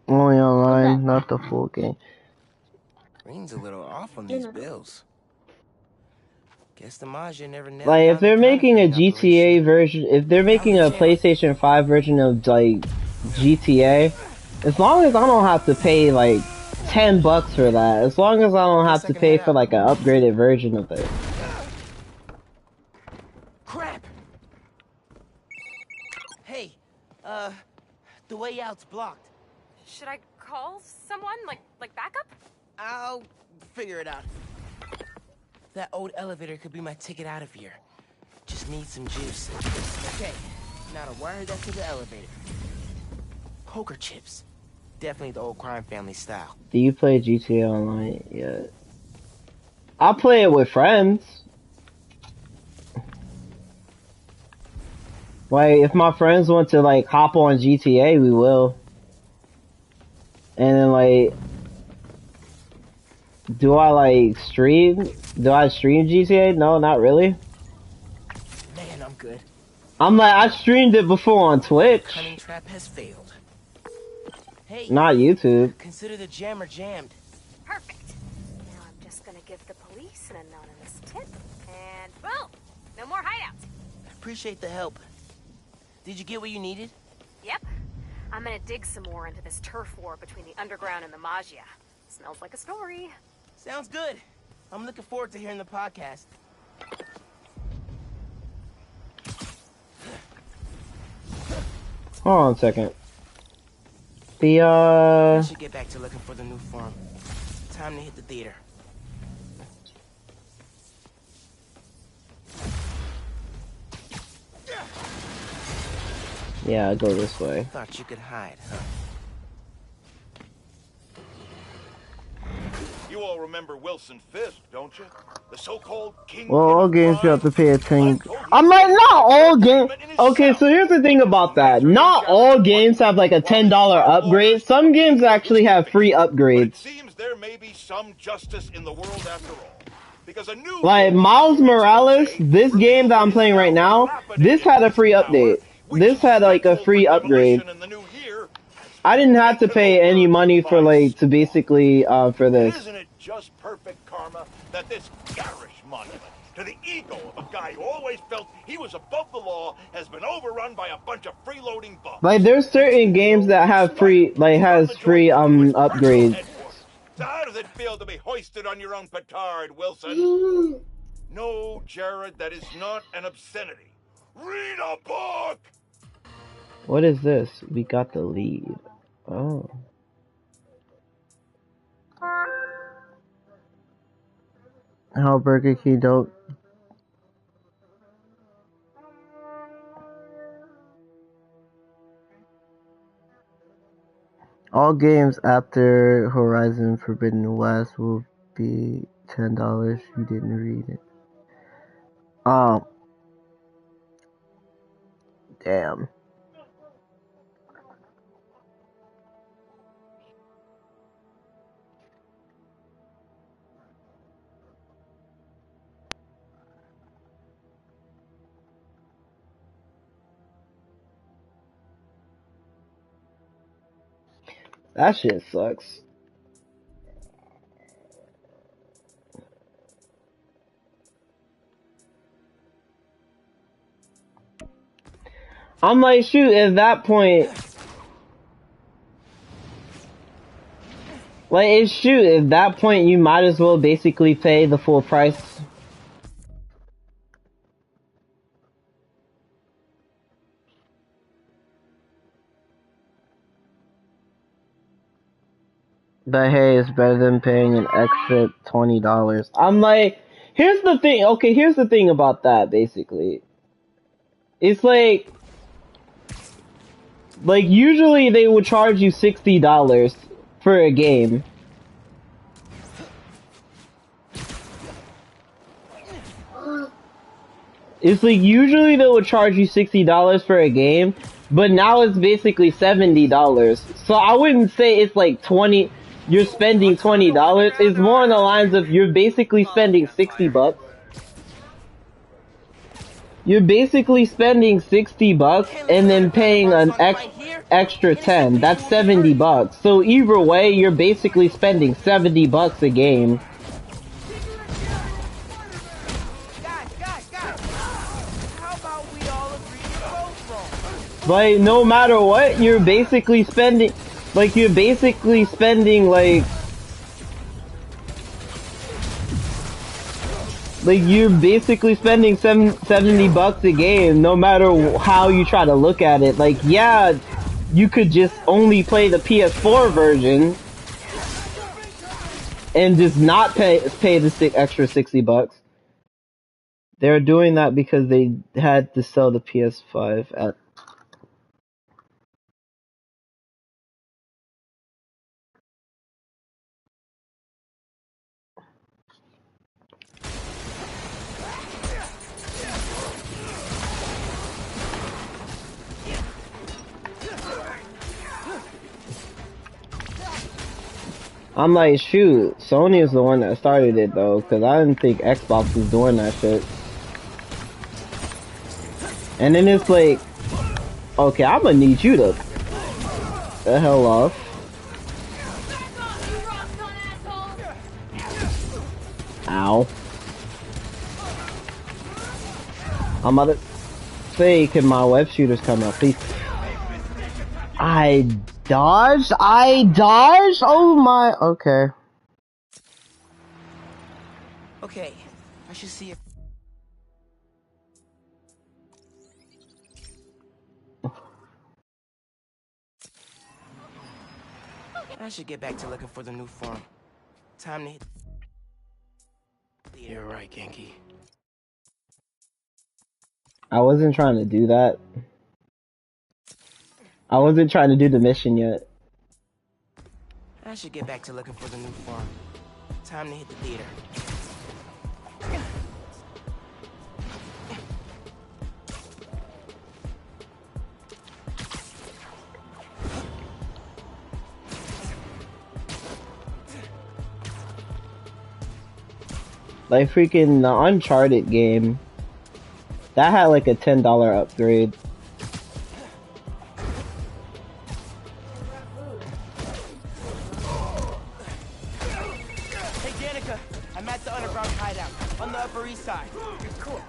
Only online, not the full game. Green's a little off on these bills. Guess the Magia never nailed Like, down if they're the making a counterfeiting GTA version, if they're making a PlayStation 5 version of, like, GTA, as long as I don't have to pay, like, $10 for that, as long as I don't have to pay for, like, an upgraded version of it. Crap! Hey, the way out's blocked. Should I call someone? Like backup? I'll figure it out. That old elevator could be my ticket out of here. Just need some juice. Okay, now to wire that to the elevator. Poker chips. Definitely the old crime family style. Do you play GTA Online yet? I'll play it with friends. Like, if my friends want to, like, hop on GTA, we will. And then, like, do I, like, stream? Do I stream GTA? No, not really. Man, I'm good. I'm like, I streamed it before on Twitch. Cunning trap has failed. Hey, Not YouTube. consider the jammer jammed. Perfect. Now I'm just gonna give the police an anonymous tip, and boom! No more hideouts. Appreciate the help. Did you get what you needed? Yep. I'm gonna dig some more into this turf war between the underground and the Magia. Smells like a story. Sounds good. I'm looking forward to hearing the podcast. Hold on a second. I should get back to looking for the new farm. Time to hit the theater. Yeah, go this way. Thought you could hide, huh? You all remember Wilson Fisk, don't you? The so-called king. Well, all games you have to pay attention. I'm like, not all games. Okay, so here's the thing about that. Not all games have like a $10 upgrade. Some games actually have free upgrades. Seems there may be some justice in the world after all. Because a new Like Miles Morales, this game that I'm playing right now, this had a free update. This had like a free upgrade. I didn't have to pay any money for like to basically for this. Isn't it just perfect karma that this garish monument to the ego of a guy who always felt he was above the law has been overrun by a bunch of freeloading bums? Like there's certain games that have free, like has free upgrades. So how does it feel to be hoisted on your own petard, Wilson? No, Jared, that is not an obscenity. Read a book! What is this? We got the lead. Oh. How Burger King don't. All games after Horizon Forbidden West will be $10. You didn't read it. Damn. That shit sucks. I'm like, shoot, at that point, at that point, you might as well basically pay the full price. But hey, it's better than paying an extra $20. I'm like, here's the thing. Okay, here's the thing about that, basically. It's like usually they would charge you $60 for a game. It's like usually they would charge you $60 for a game, but now it's basically $70. So I wouldn't say it's like you're spending $20. It's more on the lines of you're basically spending $60. You're basically spending $60 and then paying an extra 10. That's $70. So either way, you're basically spending $70 a game. Like, no matter what, you're basically spending, you're basically spending $70 a game, no matter how you try to look at it. Like, yeah, you could just only play the PS4 version and just not pay the extra $60. They're doing that because they had to sell the PS5 at. I'm like, shoot, Sony is the one that started it though, because I didn't think Xbox was doing that shit. And then it's like, okay, I'm gonna need you to the hell off. Ow. I'm about to say, can my web shooters come up, please? I dodged? Oh my, okay. Okay, I should see if... I should get back to looking for the new form. Time to hit... You're right, Genki. I wasn't trying to do that. I wasn't trying to do the mission yet. I should get back to looking for the new form. Time to hit the theater. Like freaking the Uncharted game. That had like a $10 upgrade. Hey Danica, I'm at the underground hideout on the Upper East Side. Cool.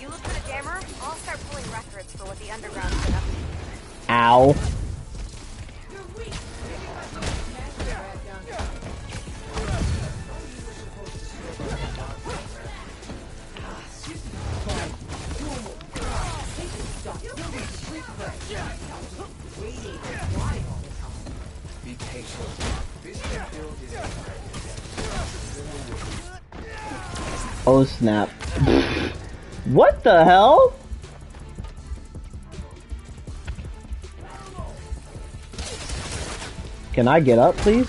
You look for the jammer, I'll start pulling records for what the underground's been up to. Ow. Oh snap. What the hell? Can I get up, please?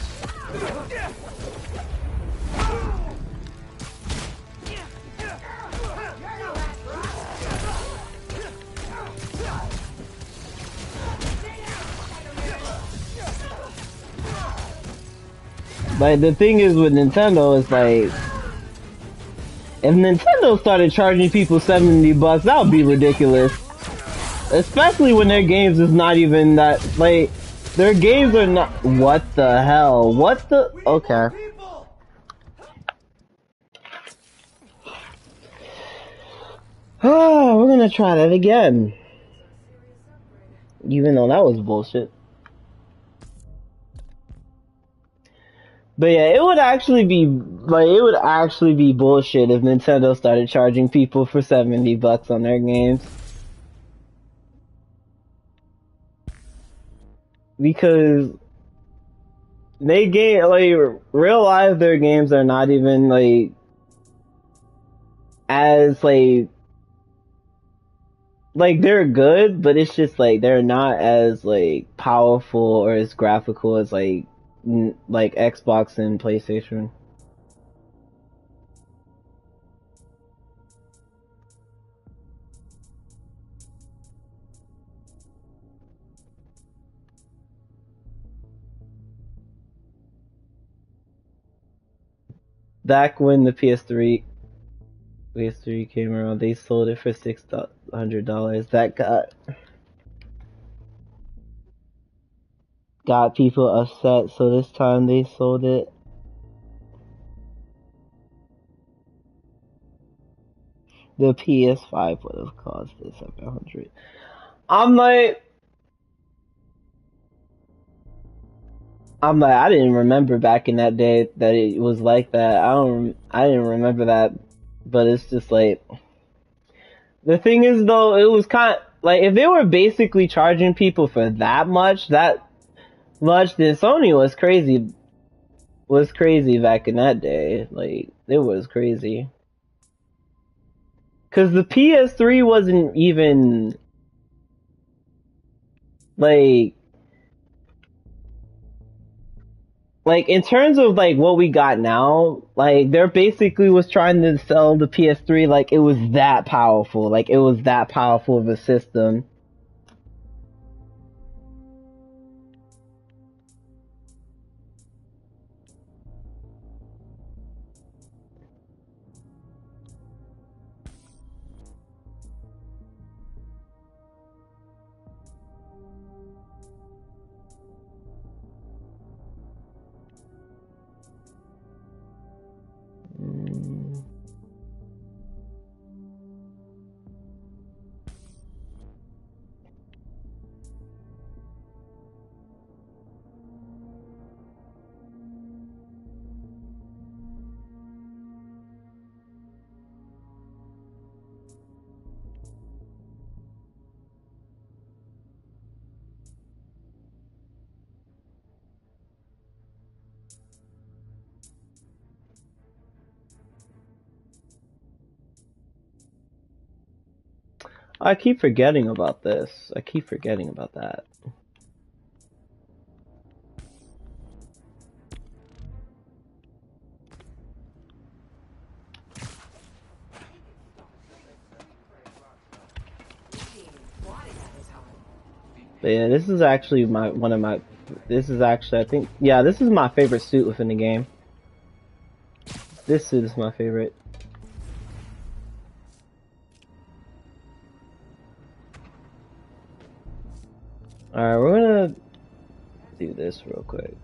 Like, the thing is with Nintendo is like, if Nintendo started charging people $70, that would be ridiculous. Especially when their games is not even that, like, their games are not, what the hell? What the, okay. Oh, we're gonna try that again. Even though that was bullshit. But yeah, it would actually be, like, it would actually be bullshit if Nintendo started charging people for $70 on their games. Because they game, like, real life, their games are not even, like, as, like, they're good, but it's just, like, they're not as, like, powerful or as graphical as, like Xbox and PlayStation. Back when the PS3 came around, they sold it for $600. That got people upset, so this time they sold it. The PS5 would have cost it $700. I'm like, I didn't remember back in that day that it was like that. I didn't remember that, but it's just like, the thing is though, it was kind of, like, if they were basically charging people for that much, then Sony was crazy back in that day. Like, it was crazy. Cause the PS3 wasn't even, like, in terms of, like, what we got now, like, they're basically was trying to sell the PS3 like it was that powerful. Like, it was that powerful of a system. I keep forgetting about this. I keep forgetting about that. But yeah, this is actually this is actually, I think, yeah, this is my favorite suit within the game. This suit is my favorite. Alright, we're gonna do this real quick.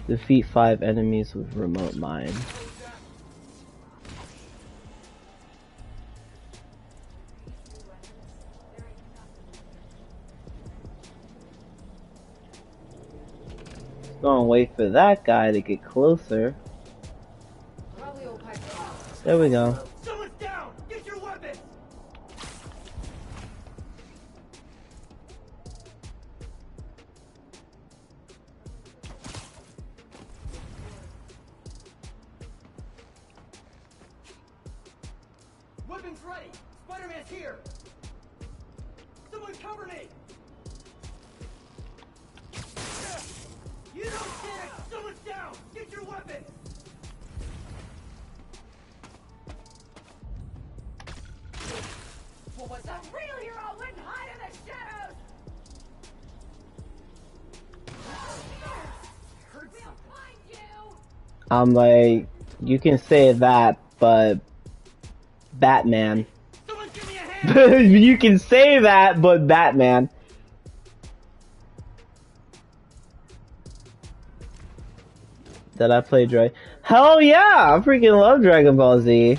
Defeat 5 enemies with remote mine. Gonna wait for that guy to get closer. There we go. Someone's down! Get your weapons! Weapons ready! Spider-Man's here! Someone cover me! You don't stand! Someone's down! Get your weapon! What was that? The real hero wouldn't hide in the shadows! Heard something. Find you! I'm like, you can say that, but Batman. You can say that, but Batman. Did I play Dragon? Hell yeah! I freaking love Dragon Ball Z.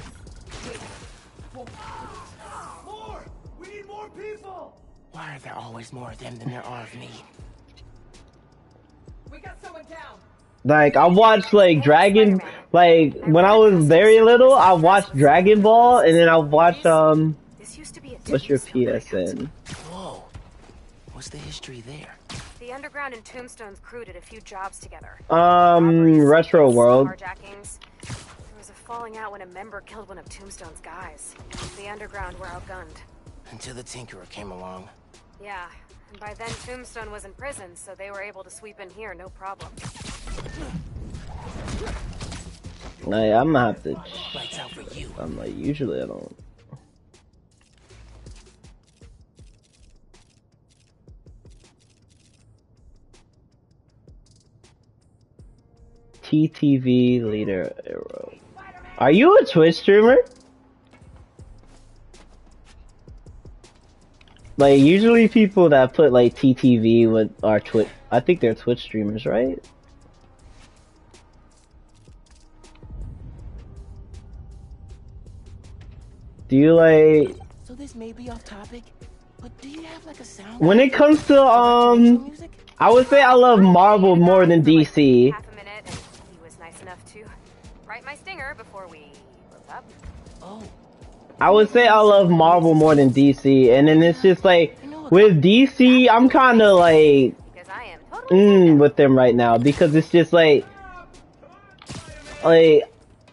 More! We need more people! Why are there always more of them than there are of me? We got someone down! Like, I watched, like, Dragon, like, when I was very little, I watched Dragon Ball, and then I watched, what's your PSN? Whoa. What's the history there? The Underground and Tombstone's crew did a few jobs together. Retro World. Carjackings. There was a falling out when a member killed one of Tombstone's guys. The Underground were outgunned. Until the Tinkerer came along. Yeah, and by then Tombstone was in prison, so they were able to sweep in here, no problem. Like, I'm gonna have to. Lights out for you. I'm like, usually I don't. TTV leader arrow. Are you a Twitch streamer? Like, usually people that put like TTV with are Twitch. I think they're Twitch streamers, right? Do you like? So this may be off topic, but do you have like a sound? When it comes to I would say I love Marvel more than DC. Half a minute, and he was nice enough to write my stinger before we broke up. Oh. I would say I love Marvel more than DC, and then it's just like with DC, I'm kind of like with them right now because it's just like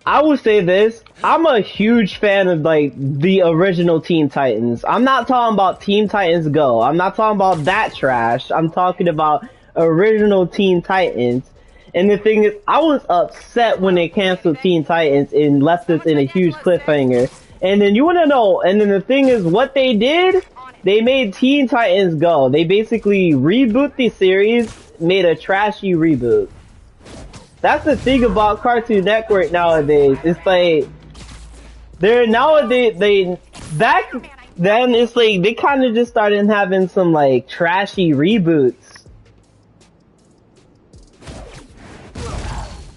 I would say this. I'm a huge fan of like the original Teen Titans. I'm not talking about Teen Titans Go. I'm not talking about that trash. I'm talking about original Teen Titans. And the thing is, I was upset when they canceled Teen Titans and left us in a huge cliffhanger. And then you want to know, and then the thing is, what they did, they made Teen Titans Go. They basically reboot the series, made a trashy reboot. That's the thing about Cartoon Network nowadays. It's like, they're nowadays, back then it's like, they kind of just started having some like trashy reboots.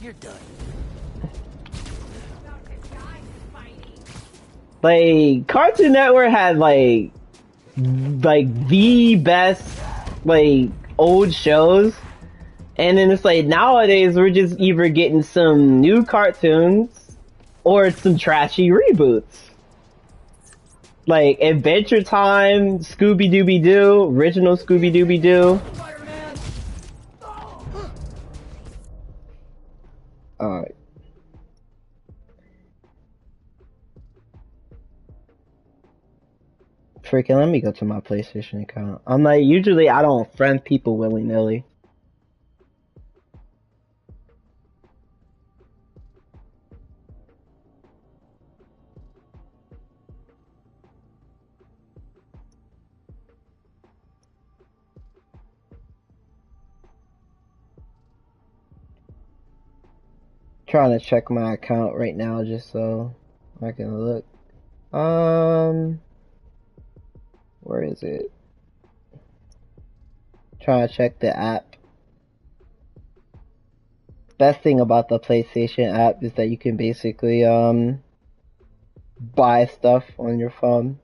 You're done. Like, Cartoon Network had like the best, like, old shows. And then it's like, nowadays, we're just either getting some new cartoons, or some trashy reboots. Like, Adventure Time, Scooby-Dooby-Doo, original Scooby-Dooby-Doo. Alright. Freaking, let me go to my PlayStation account. I'm like, usually I don't friend people willy-nilly. Trying to check my account right now just so I can look. Where is it? Trying to check the app. Best thing about the PlayStation app is that you can basically buy stuff on your phone.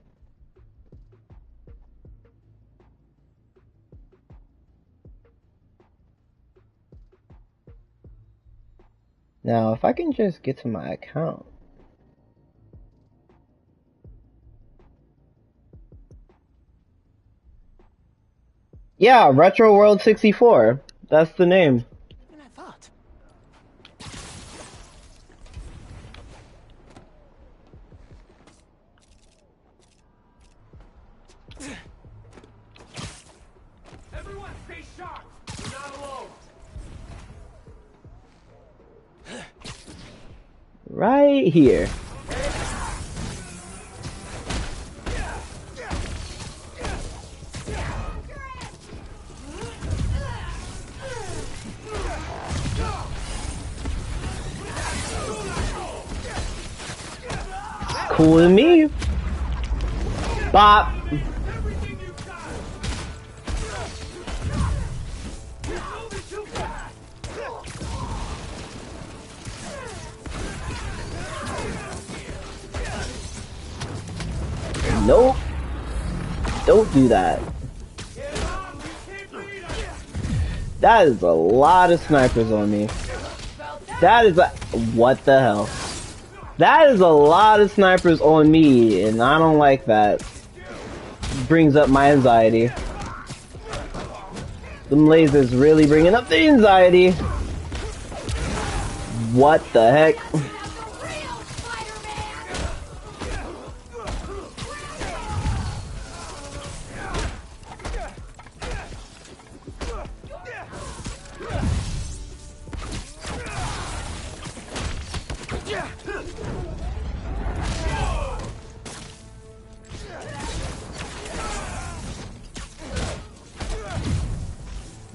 Now, if I can just get to my account. Yeah, Retro World 64. That's the name. I thought. right here. Cool with me. Bop. Nope. Don't do that. That is a lot of snipers on me. That is a... What the hell? That is a lot of snipers on me, and I don't like that. Brings up my anxiety. Them lasers really bringing up the anxiety. What the heck?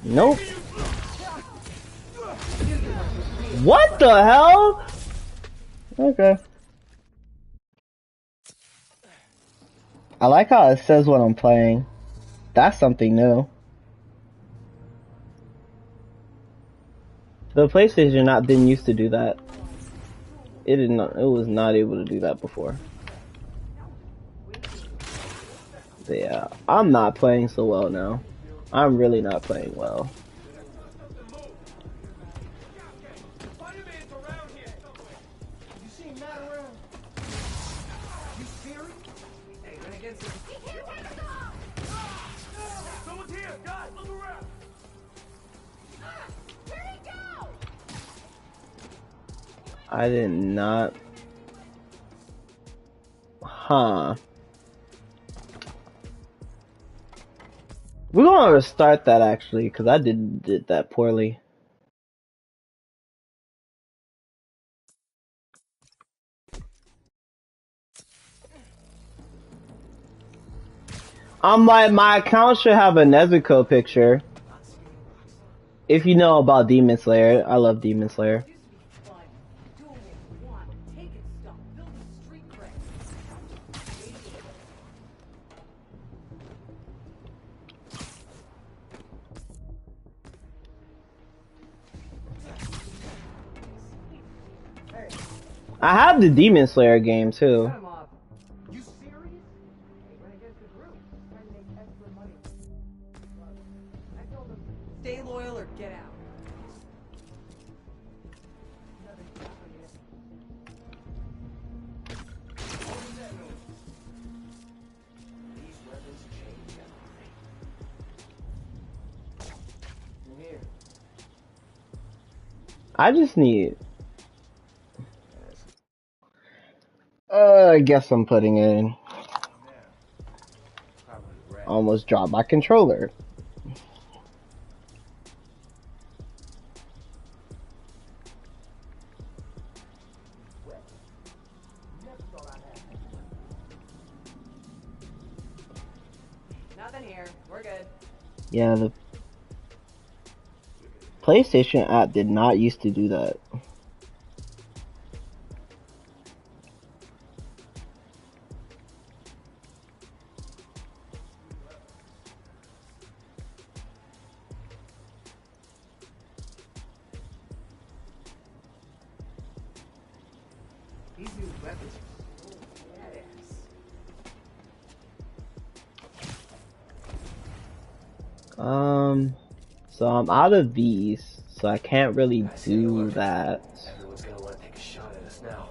Nope. What the hell? Okay. I like how it says what I'm playing. That's something new. The PlayStation didn't used to do that. It did not. It was not able to do that before. But yeah, I'm not playing so well now. I'm really not playing well. I did not. Huh. We're gonna restart that actually, because I did that poorly. I'm like, my account should have a Nezuko picture. If you know about Demon Slayer, I love Demon Slayer. I have the Demon Slayer game too. Stay loyal or get out. I just need. I guess I'm putting it in. Almost dropped my controller. Nothing here. We're good. Yeah, the PlayStation app did not used to do that. These new weapons are so badass. So I'm out of these, so I can't really do that. Everyone's gonna want to take a shot at us now.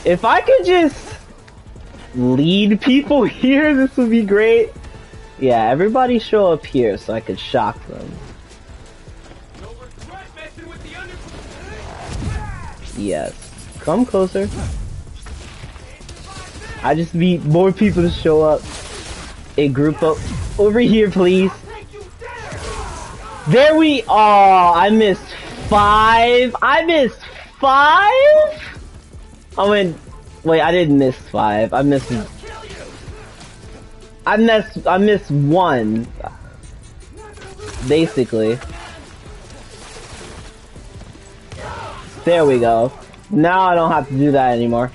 If I could just lead people here, this would be great. Yeah, everybody show up here so I could shock them. Yes. Come closer. I just need more people to show up. A group up. Over here, please. There we are. I missed 5. I missed 5? Wait, I didn't miss 5. I missed 1. Basically. There we go. Now I don't have to do that anymore.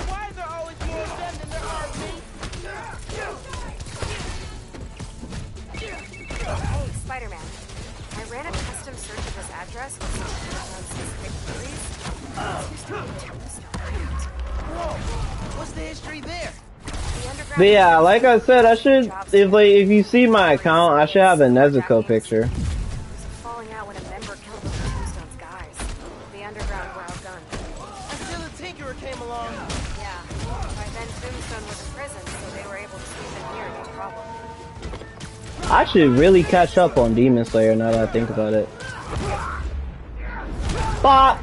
Hey, Spider-Man. I ran a custom search of this address with some specific queries. Whoa! What's the history there? But yeah, like I said, I should, if you see my account, I should have a Nezuko picture. Falling out when a member killed one of Tombstone's guys. The underground were outgunned. Until the Tinkerer came along. Yeah. By then Tombstone was in prison, so they were able to sweep in here, no problem. I should really catch up on Demon Slayer now that I think about it. But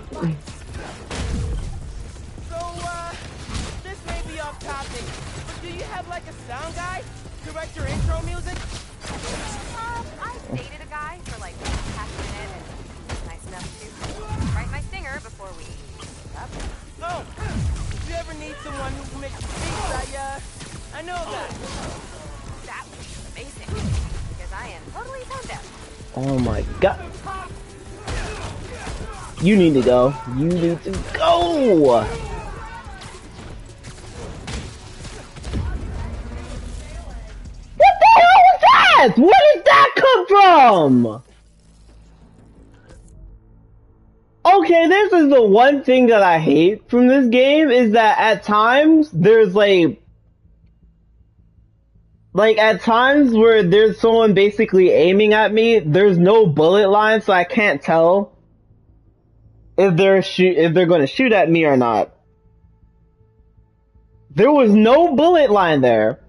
This may be off topic, but do you have like a sound guy? Direct your intro music? I dated a guy for like half a minute, and he was nice enough to write my stinger before we up. Oh, if you ever need someone who can make beats, I know that. That would be amazing, because I am totally tone deaf. oh my god. You need to go. You need to go! What the hell was that? Where did that come from? Okay, this is the one thing that I hate from this game, is that at times there's like at times where there's someone basically aiming at me, there's no bullet line, so I can't tell if they're gonna shoot at me or not. There was no bullet line there,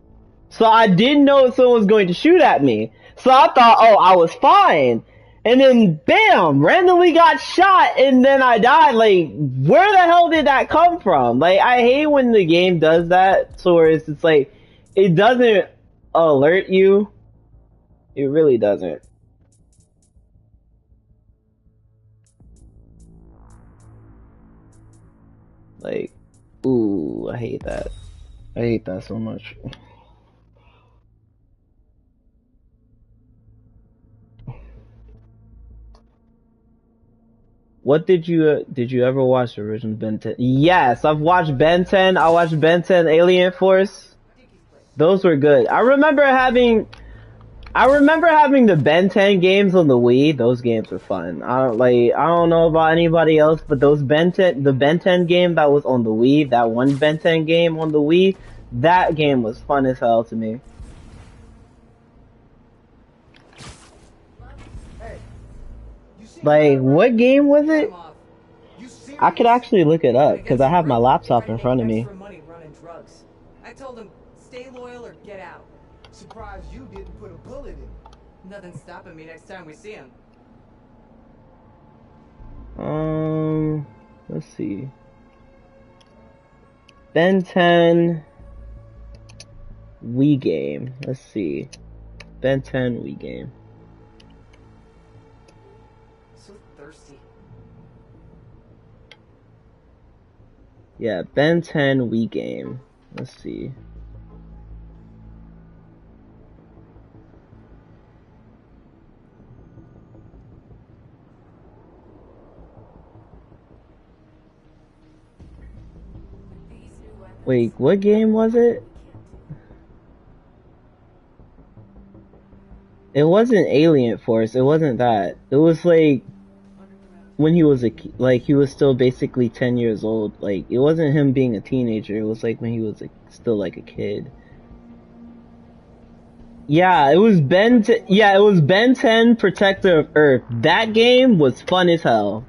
so I didn't know if someone was going to shoot at me. So I thought, oh, I was fine. And then, bam, randomly got shot, and then I died. Like, where the hell did that come from? Like, I hate when the game does that, so where it's like, it doesn't alert you. It really doesn't. Like, ooh, I hate that. I hate that so much. What did you ever watch the original Ben 10? Yes, I've watched Ben 10. I watched Ben 10 Alien Force. Those were good. I remember having the Ben 10 games on the Wii. Those games were fun. I don't know about anybody else, but the Ben 10 game that was on the Wii, that one Ben 10 game on the Wii, that game was fun as hell to me. Like, what game was it? I could actually look it up because I have my laptop in front of me. I told him, stay loyal or get out. Surprised you didn't put a bullet in. Nothing's stopping me next time we see him. Let's see. Ben 10 Wii game. Let's see. Ben 10 Wii game. So thirsty. Yeah, Ben 10 Wii game. Let's see. Wait, what game was it? It wasn't Alien Force. It wasn't that. It was like when he was he was still basically 10 years old. Like, it wasn't him being a teenager. It was like when he was still like a kid. Yeah, it was Ben 10 Protector of Earth. That game was fun as hell.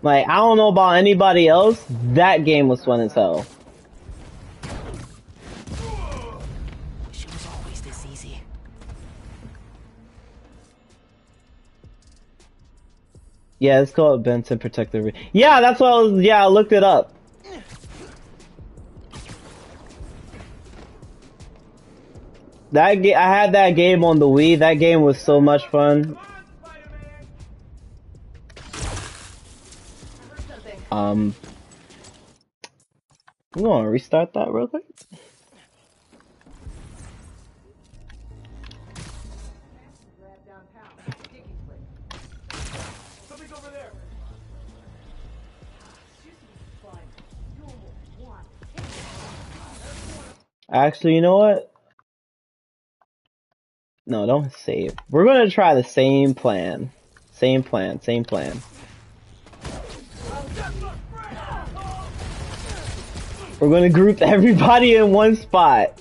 Like, I don't know about anybody else, that game was fun as hell. She was always this easy. Yeah, it's called Benton Protector. Yeah, that's what I was. Yeah, I looked it up. I had that game on the Wii. That game was so much fun. I'm gonna restart that real quick. Actually, you know what? No, don't save. We're gonna try the same plan. Same plan, same plan. We're gonna group everybody in one spot.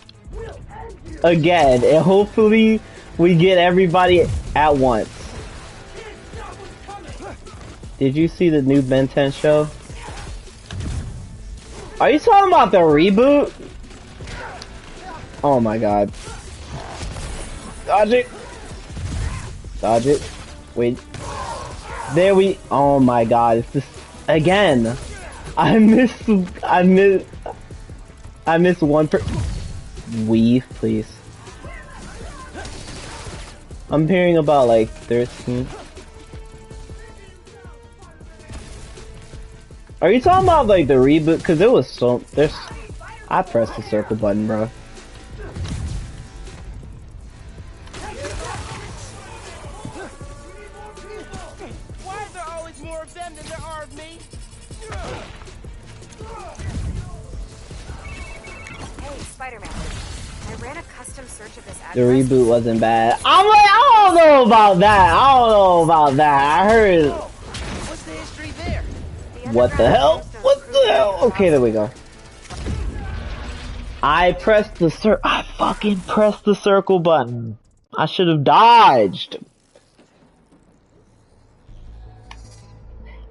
Again, and hopefully we get everybody at once. Did you see the new Ben 10 show? Are you talking about the reboot? Oh my god. Dodge it. Dodge it. Wait. There we... Oh my god. It's this... Again. I missed one per... Weave, please. I'm hearing about like 13. Are you talking about like the reboot? Cause it was so... I pressed the circle button, bro. Why is there always more of them than there are of me? Hey, Spider-Man. I ran a custom search of this address. The reboot wasn't bad. I'm like, I don't know about that. I don't know about that. I heard... What's the history there? What the hell? What the hell? Okay, there we go. I fucking pressed the circle button. I should have dodged.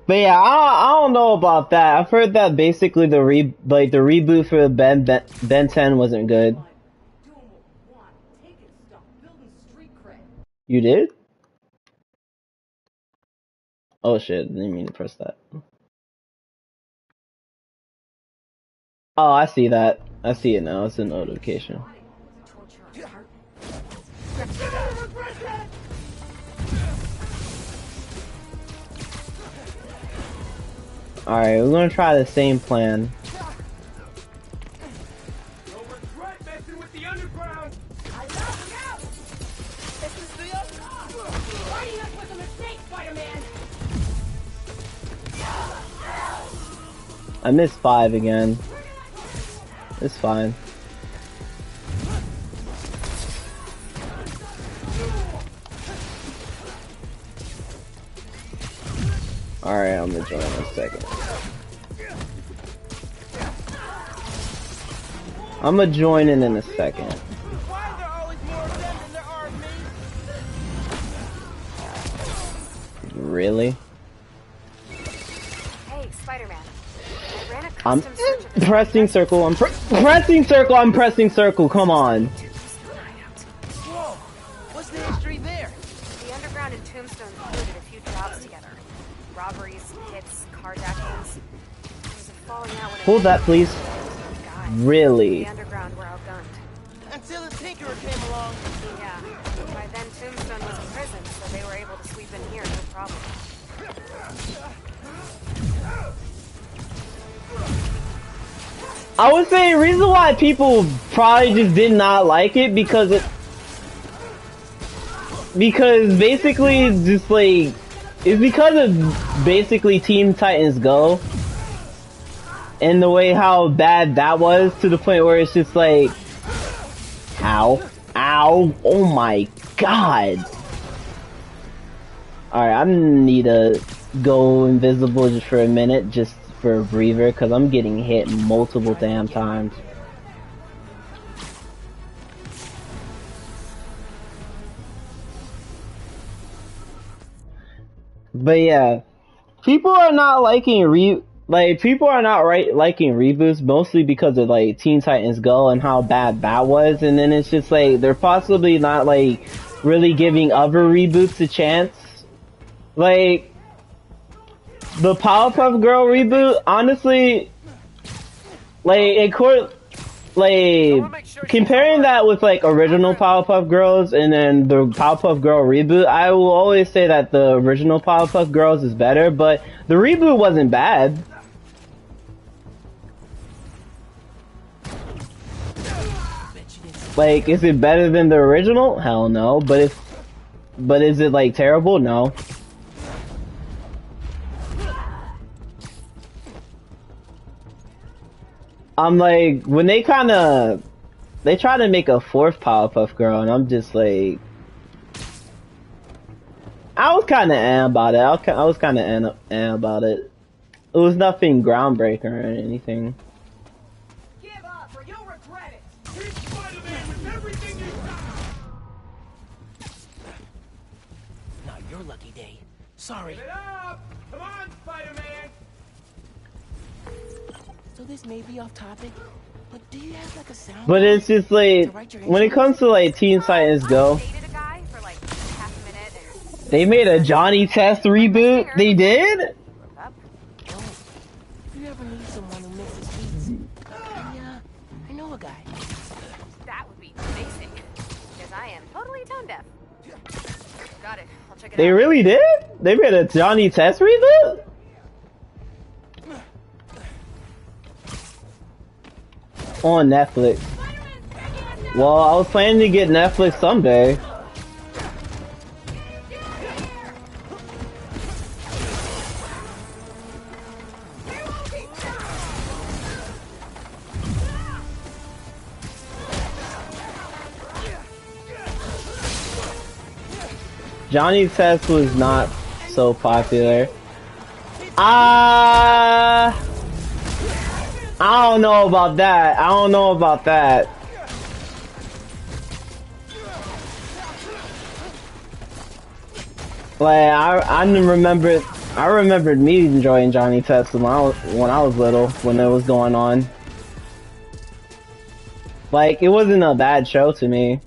But yeah, I don't know about that. I've heard that basically the reboot for Ben 10 wasn't good. You did? Oh shit, I didn't mean to press that. Oh, I see that. I see it now. It's a notification. Alright, we're gonna try the same plan. I missed 5 again. It's fine. Alright, I'm gonna join in a second. I'm gonna join in a second. Really? Hey, Spider-Man. I ran a I'm custom search of this pressing circle. I'm pressing circle. I'm pressing circle. Come on. Whoa! What's the history there? The underground and Tombstone included a few jobs together. Robberies, hits, carjackings. There was a falling out when Hold that, please. Really? the underground were outgunned. Until the Tinkerer came along. Yeah. By then Tombstone was in prison, so they were able to sweep in here, no problem. I would say the reason why people probably just did not like it because basically it's just like it's because of basically Teen Titans Go and the way how bad that was to the point where it's just like ow, oh my god. Alright, I need to go invisible just for a minute, just for a breather, because I'm getting hit multiple damn times. But yeah, people are not liking liking reboots mostly because of like Teen Titans Go and how bad that was, and then it's just like they're possibly not like really giving other reboots a chance. Like The Powerpuff Girl reboot, honestly, like comparing that with like original Powerpuff Girls and then the Powerpuff Girl reboot, I will always say that the original Powerpuff Girls is better, but the reboot wasn't bad. Like, is it better than the original? Hell no. But is it like terrible? No. I'm like, when they try to make a fourth Powerpuff Girl, and I'm just like, I was kind of about it. I was kind of about it. It was nothing groundbreaking or anything. Give up, or you'll regret it. He's Spider-Man with everything you got. Not your lucky day. Sorry. Give it up! Come on, Spider-Man! So this may be off topic, but do you have like a sound? But it's just like, when it comes to like Teen Titans Go, they made a Johnny Test reboot. They did? If you ever need someone who mixes beats, yeah, I know a guy. That would be amazing, because I am totally tone deaf. Got it. I'll check it out. They really did? They made a Johnny Test reboot? On Netflix. Well, I was planning to get Netflix someday. Johnny Test was not so popular. I don't know about that. I don't know about that. Like I remembered me enjoying Johnny Test when I was little, when it was going on. Like, it wasn't a bad show to me.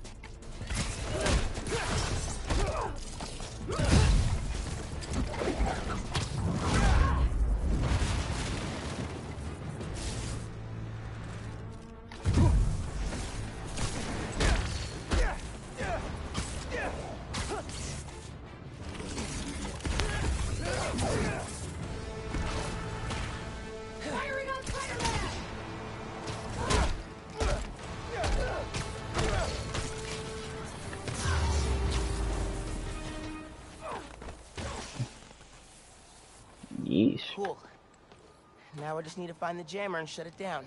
Cool. Now I just need to find the jammer and shut it down.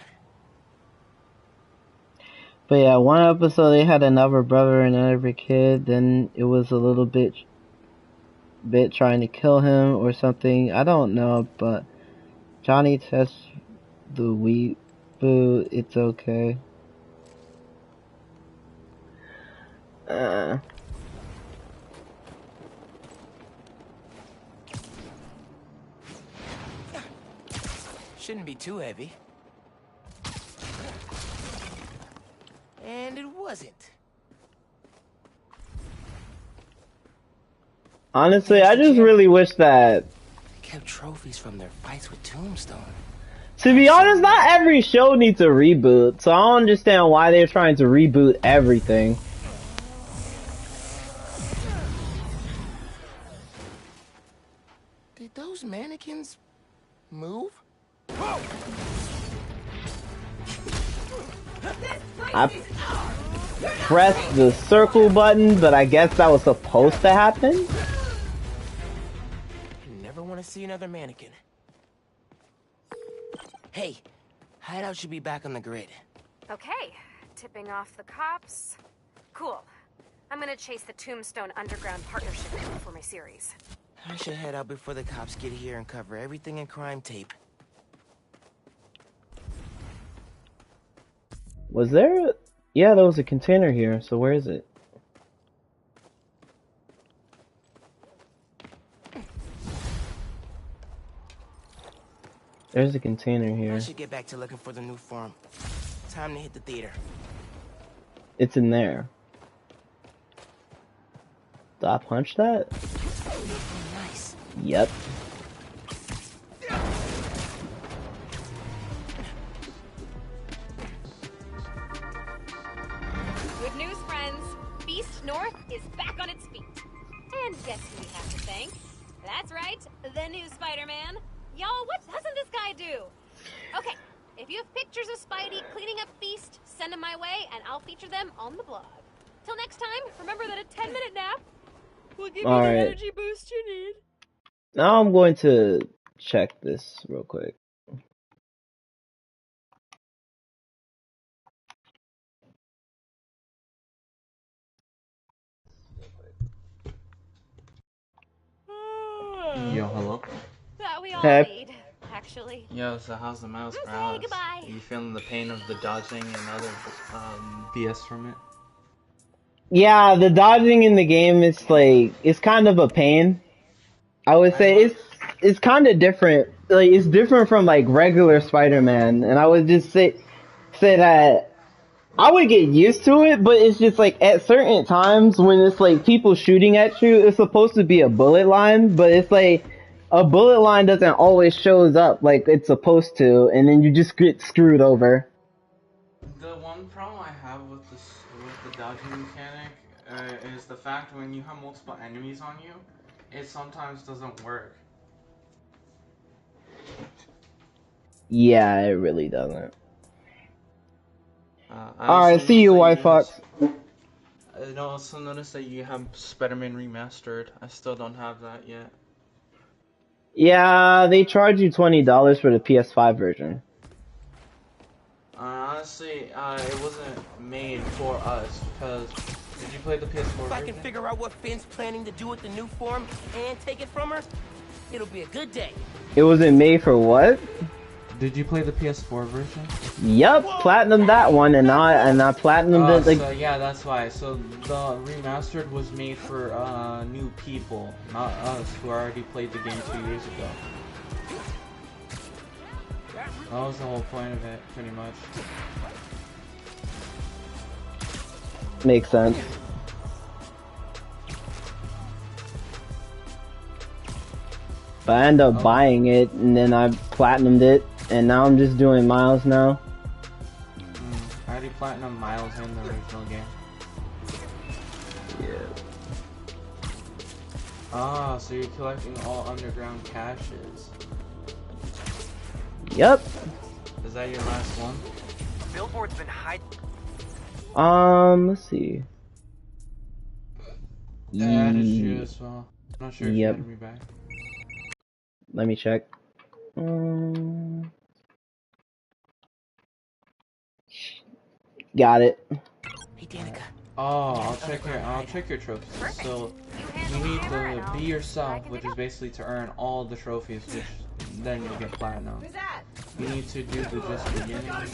But yeah, one episode they had another brother and every kid, then it was a little bit trying to kill him or something. I don't know, but Johnny Test the reboot, it's okay. Shouldn't be too heavy. And it wasn't. Honestly, I just really wish that... They kept trophies from their fights with Tombstone. To be honest, not every show needs a reboot, so I don't understand why they're trying to reboot everything. Did those mannequins move? I pressed the circle button, but I guess that was supposed to happen? Never want to see another mannequin. Hey, hideout should be back on the grid. Okay, tipping off the cops. Cool. I'm gonna chase the Tombstone Underground Partnership for my series. I should head out before the cops get here and cover everything in crime tape. Was there... Yeah, there was a container here, so where is it? There's a container here. I should get back to looking for the new farm. Time to hit the theater. It's in there. Did I punch that? Nice. Yep. That's right, the new Spider-Man. Y'all, what doesn't this guy do? Okay, if you have pictures of Spidey cleaning up Feast, send them my way, and I'll feature them on the blog. Till next time, remember that a 10-minute nap will give you the Alright. energy boost you need. Now I'm going to check this real quick. Yo, hello. That we all Hey. need, actually. Yo, so how's the mouse Okay, browse? goodbye. Are you feeling the pain of the dodging and other BS from it? Yeah, the dodging in the game is like, it's kind of a pain. I would say it's kind of different. Like, it's different from like regular Spider-Man, and I would just say that I would get used to it, but it's just like at certain times when it's like people shooting at you, it's supposed to be a bullet line, but it's like a bullet line doesn't always shows up like it's supposed to, and then you just get screwed over. The one problem I have with with the dodging mechanic is the fact when you have multiple enemies on you, it sometimes doesn't work. Yeah, it really doesn't. I Alright, also see you, noticed that White Fox. I also noticed that you have Spider-Man Remastered. I still don't have that yet. Yeah, they charge you $20 for the PS5 version. Honestly, it wasn't made for us because did you play the PS4 If I can version? figure out what Finn's planning to do with the new form and take it from her, it'll be a good day. It wasn't made for what? Did you play the PS4 version? Yup, platinum that one, and I platinumed it like. So yeah, that's why. So the remastered was made for new people, not us who already played the game 2 years ago. That was the whole point of it, pretty much. Makes sense. But I ended up buying it, and then I platinumed it, and now I'm just doing Miles now. I already platinum Miles in the original game. Yeah. Ah, so you're collecting all underground caches. Yep. Is that your last one? A billboard's been hiding. Let's see. Yeah, I added you as well. I'm not sure if you Yep. added me back. Let me check. Got it. Hey, Danica. Oh, I'll check your trophies. So you need to be yourself, which is basically to earn all the trophies, which then you get platinum. You need to do the just beginning, which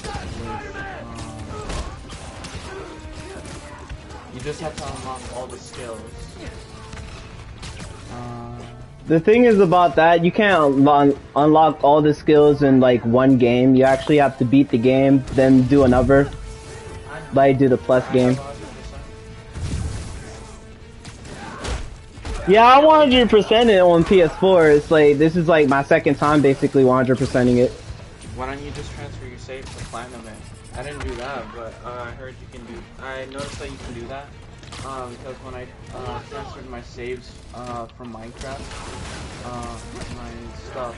you just have to unlock all the skills. The thing is about that, you can't unlock all the skills in like one game. You actually have to beat the game, then do another. Like do the plus game. Yeah, I 100% it on PS4. It's like, this is like my second time basically 100%ing it. Why don't you just transfer your save to platinum it? I didn't do that, but I heard you can do. I noticed that you can do that because when I transferred my saves from Minecraft, my stuff.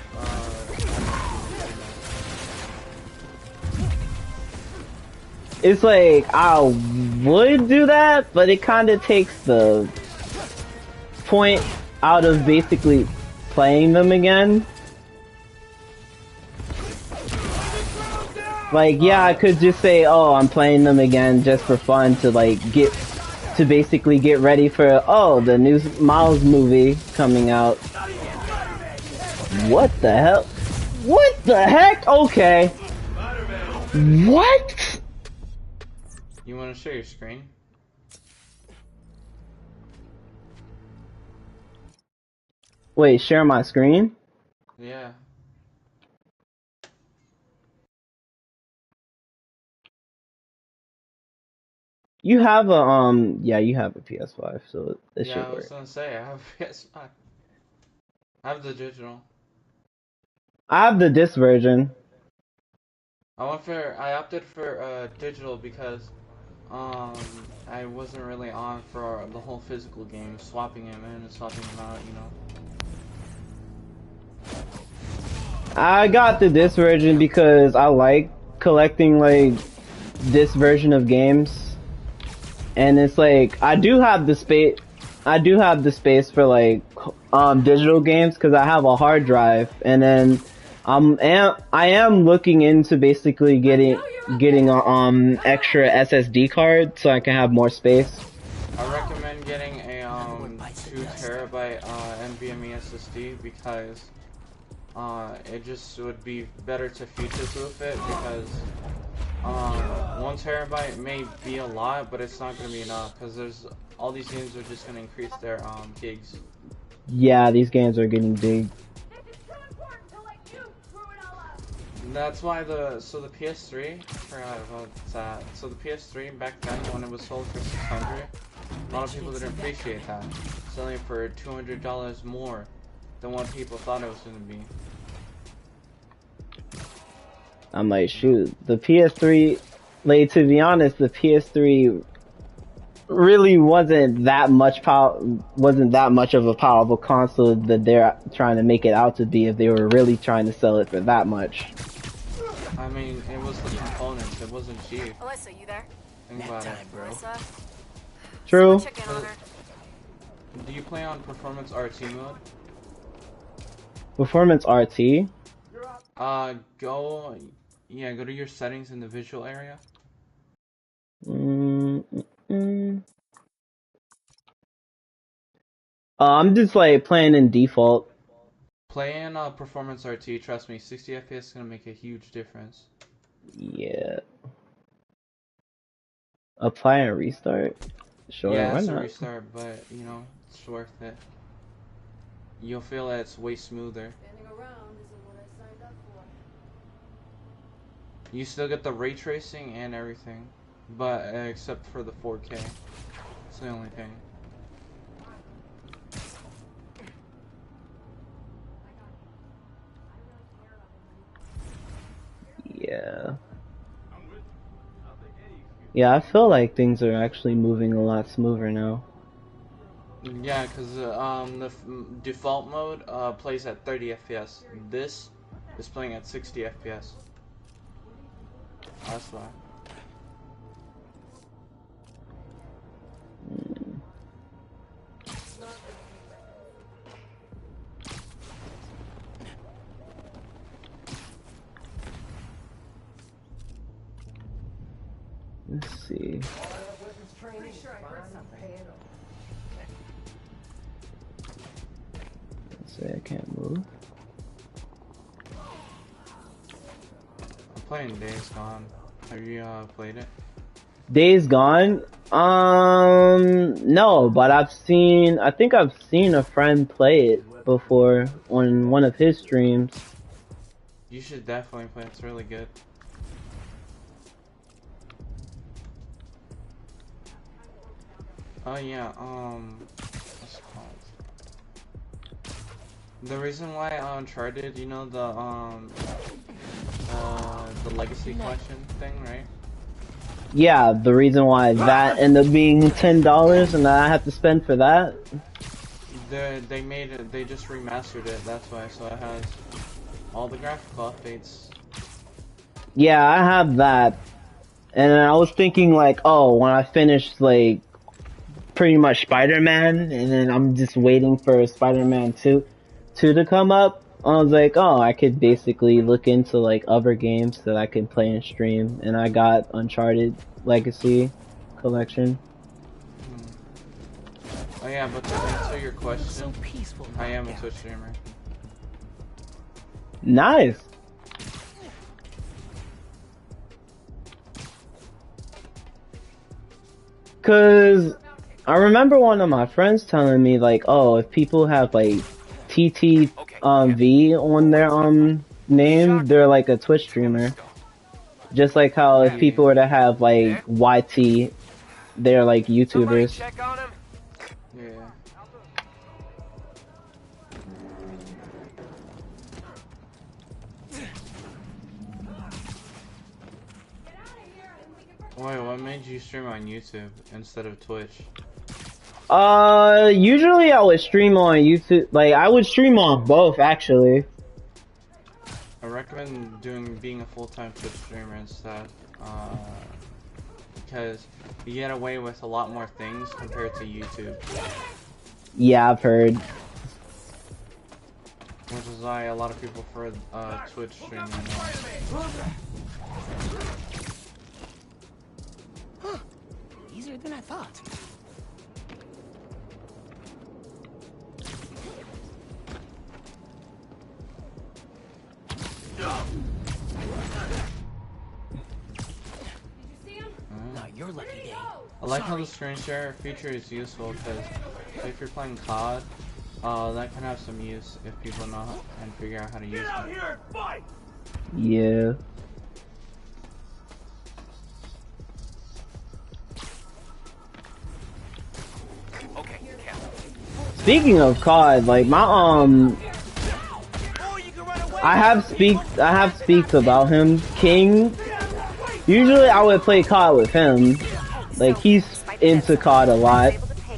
It's like, I would do that, but it kind of takes the point out of basically playing them again. Like, yeah, I could just say, oh, I'm playing them again just for fun to like basically get ready for, oh, the new Miles movie coming out. What the hell? What the heck? Okay. What? You want to share your screen? Wait, share my screen? Yeah. You have a yeah, you have a PS5, so it Yeah, should I work. was gonna say I have PS5. I have the digital. I have the disc version. I opted for digital because I wasn't really on for the whole physical game, swapping him in and swapping him out, you know. I got the disc version because I like collecting like this version of games, and it's like I do have the space. I do have the space for like digital games because I have a hard drive, and then I am looking into basically getting a extra SSD card so I can have more space. I recommend getting a 2 TB NVMe SSD because it just would be better to future-proof it because 1 TB may be a lot, but it's not going to be enough because there's all these games are just going to increase their gigs. Yeah, these games are getting big. That's why the PS3, I forgot about that. So the PS3 back then when it was sold for $600, a lot of people didn't appreciate that. Selling for $200 more than what people thought it was going to be. I'm like, shoot, the PS3, like, to be honest, the PS3 really wasn't that much of a powerful console that they're trying to make it out to be if they were really trying to sell it for that much. I mean, it was the components, it wasn't cheap. Alyssa, you there? Think about it, bro. Alyssa? True. Check in on her. Do you play on performance RT mode? Performance RT? Go to your settings in the visual area. I'm just like playing in default. Play in performance RT, trust me, 60 FPS is gonna make a huge difference. Yeah. Apply and restart? Sure, yeah, why it's a not? restart, but you know, it's worth it. You'll feel that it's way smoother. You still get the ray tracing and everything, but except for the 4K. It's the only thing. Yeah. Yeah, I feel like things are actually moving a lot smoother now. Yeah, because the default mode plays at 30 FPS. This is playing at 60 FPS. That's why. Let's see. Let's say I can't move. I'm playing Days Gone. Have you played it? Days Gone? No, but I think I've seen a friend play it before on one of his streams. You should definitely play it, it's really good. Oh yeah, what's it called? The reason why Uncharted, you know, the Legacy Collection thing, right? Yeah, the reason why that ended up being $10 and I have to spend for that. They just remastered it, that's why, so it has all the graphical updates. Yeah, I have that. And I was thinking like, oh, when I finish like pretty much Spider-Man, and then I'm just waiting for Spider-Man 2 to come up, I was like, oh, I could basically look into like other games that I can play and stream, and I got Uncharted Legacy Collection. Oh yeah, but to answer your question, I am a Twitch streamer. Nice! Cause I remember one of my friends telling me like, oh, if people have like TT V on their name, they're like a Twitch streamer. Just like how if people were to have like YT, they're like YouTubers. Yeah. Wait, what made you stream on YouTube instead of Twitch? Usually I would stream on YouTube. Like, I would stream on both, actually. recommend being a full-time Twitch streamer instead, because you get away with a lot more things compared to YouTube. Yeah, I've heard. Which is why a lot of people prefer Twitch streaming. Huh. Easier than I thought. Now you're lucky day. I like how the screen share feature is useful because if you're playing COD, that can have some use if people know and figure out how to use it. Here and fight! Yeah. Okay, Speaking of COD, like my I have speaks about him. King. Usually I would play COD with him. Like he's into COD a lot.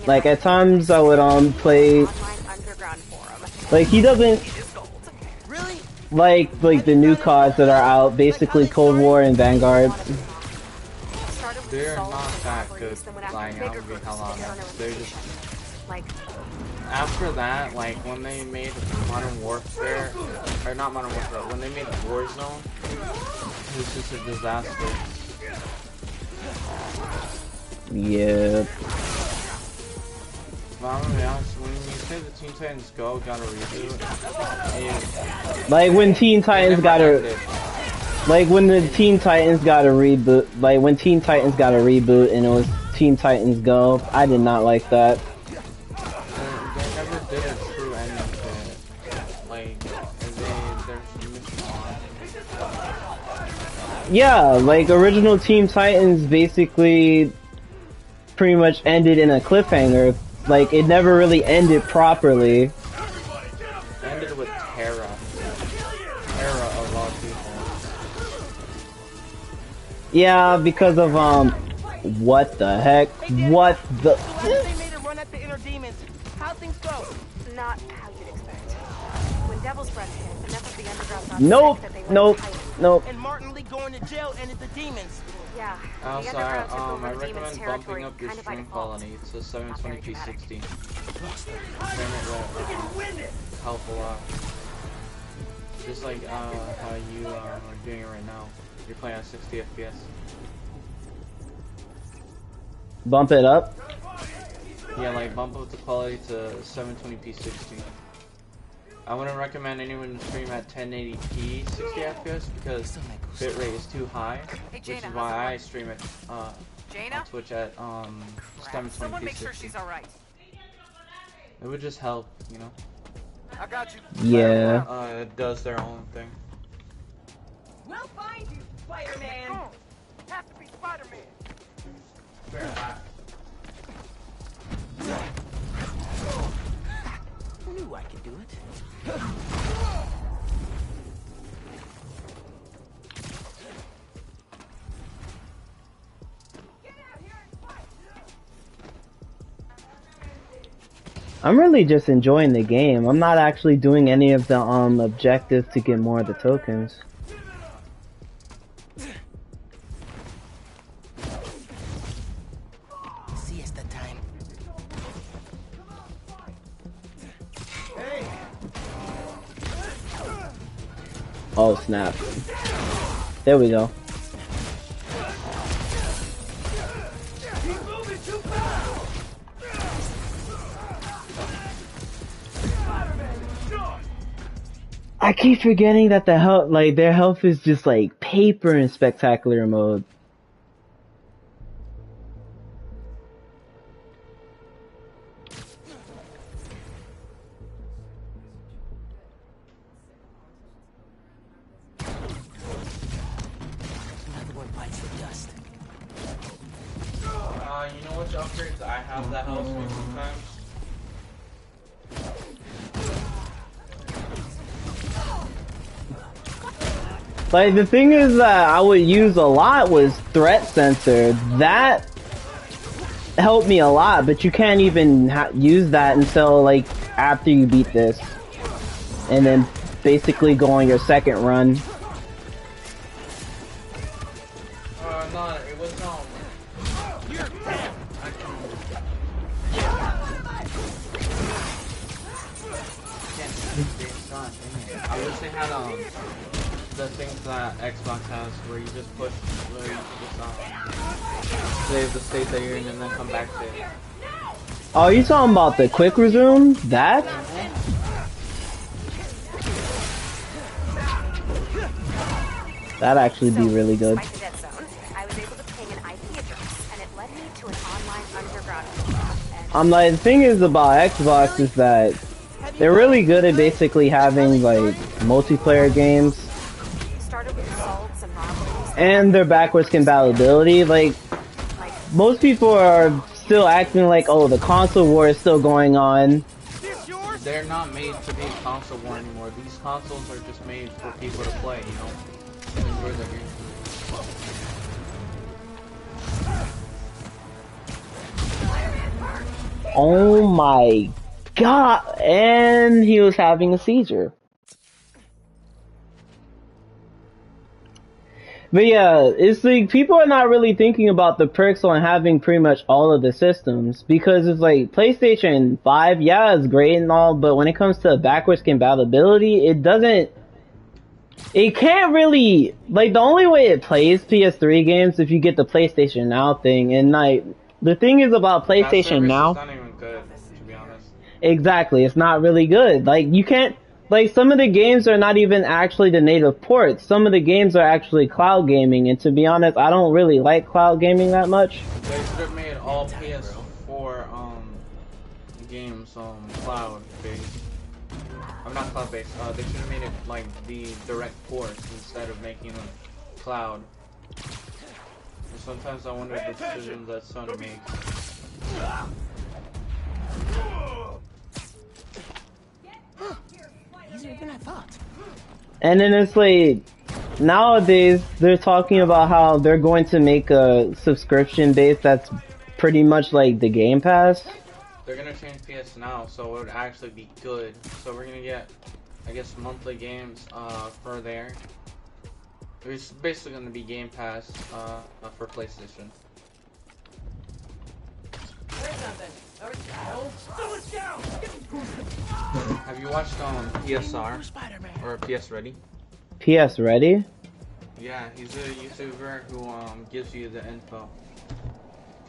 Like at times I would play. Like he doesn't like the new CODs that are out, basically Cold War and Vanguard. They're not that good flying out and being held on. They're just like after that, like when they made Modern Warfare, or not Modern Warfare, when they made Warzone, it was just a disaster. Yeah. But I'm gonna be honest, when you say the Teen Titans Go got a reboot, like when Teen Titans got a, like when the Teen Titans got a reboot, like when Teen Titans got a reboot and it was Teen Titans Go, I did not like that. They never did a true ending to it. Like, they're missing on. Yeah, like original Teen Titans basically pretty much ended in a cliffhanger. Like it never really ended properly. It ended with Terra. Terra of all people. Yeah, because of what the heck? What the? They made a run at the inner demons. How'd things go? Not how you'd expect. When Devil's Breath hit, enough of the underground got Nope, sick that they went nope, tight. nope. And Martin Lee going to jail ended the demons. Yeah. Also, the underground took over I the demons' recommend territory bumping up your kind of by stream default. quality to 720p 60. Frame rate will help a lot. Just like how you are doing it right now. You're playing at 60 FPS. Bump it up. Yeah, like bump up the quality to 720p 60. I wouldn't recommend anyone stream at 1080p 60 FPS because bitrate is too high, which is why I stream it on Twitch at 720p 60. Someone make sure she's all right. It would just help, you know. I got you. Yeah. It does their own thing. We'll find you, Spider-Man. Have to be Spider-Man. Knew I could do it. I'm really just enjoying the game. I'm not actually doing any of the objectives to get more of the tokens. Siesta time. Oh snap. There we go. I keep forgetting that the health, like their health is just like paper in spectacular mode. You know which upgrades I have that helps me sometimes? Like the thing is that I would use a lot was threat sensor. That helped me a lot, but you can't even use that until like after you beat this. And then basically go on your second run. No, it was I wish they had the things that Xbox has where you just push, where you just save the state that you're in and then come back to it. Oh, you talking about the quick resume? That? That'd actually be really good. I'm like, the thing is about Xbox is that they're really good at basically having like multiplayer games and their backwards compatibility. Like, most people are still acting like, oh, the console war is still going on. They're not made to be console war anymore. These consoles are just made for people to play, you know? To enjoy their game. Oh my god, and he was having a seizure. But yeah, it's like people are not really thinking about the perks on having pretty much all of the systems, because it's like PlayStation 5, yeah, it's great and all, but when it comes to backwards compatibility, it can't really, like, the only way it plays PS3 games if you get the PlayStation Now thing, and like, the thing is about PlayStation Now. It's not even good, to be honest. Exactly, it's not really good. Like, you can't, like, some of the games are not even actually the native ports. Some of the games are actually cloud gaming, and to be honest, I don't really like cloud gaming that much. They should have made all PS4 games cloud based. I'm not cloud based. They should have made it like the direct ports instead of making them cloud. And sometimes I wonder the decisions that Sony makes. Easier than I thought. And then it's like, nowadays, they're talking about how they're going to make a subscription base that's pretty much like the Game Pass. They're gonna change PS Now, so it would actually be good. So we're gonna get, I guess, monthly games for there. It's basically gonna be Game Pass for PlayStation. Have you watched PSR or PS Ready? PS Ready? Yeah, he's a YouTuber who gives you the info.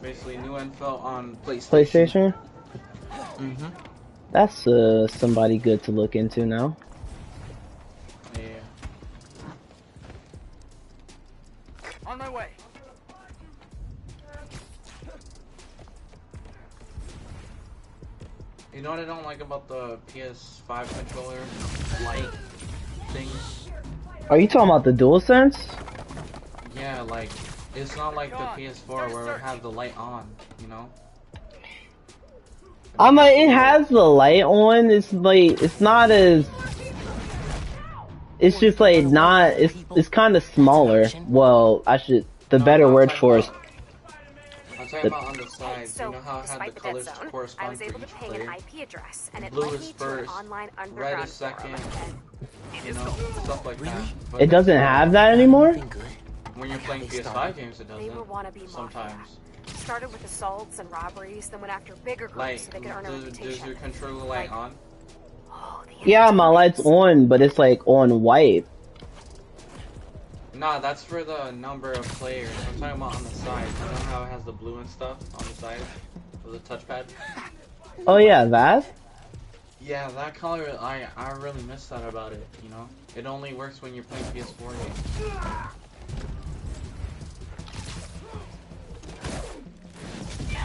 Basically, new info on PlayStation. PlayStation? That's somebody good to look into now. Yeah. On my way. You know what I don't like about the PS5 controller light thing? Are you talking about the DualSense? Yeah, like, it's not like the PS4 where it has the light on, you know? I'm like, it has the light on, it's like, it's not as... It's just like, not, it's kind of smaller. Well, the better word for it. I'm talking about on the side, you know how it had the colors correspond for each player? Blue is first, red is second, you know, stuff like that. But It doesn't have that anymore? when you're playing PS5 games, it doesn't. Sometimes. Started with assaults and robberies, then went after bigger groups Like, so they could earn a does reputation. your controller light on? Yeah, my light's on, but it's like on white. Nah, that's for the number of players. I'm talking about on the side. You know how it has the blue and stuff on the side of the touchpad? Oh yeah, that? Yeah, that color, I really miss that about it, you know? It only works when you're playing PS4 games.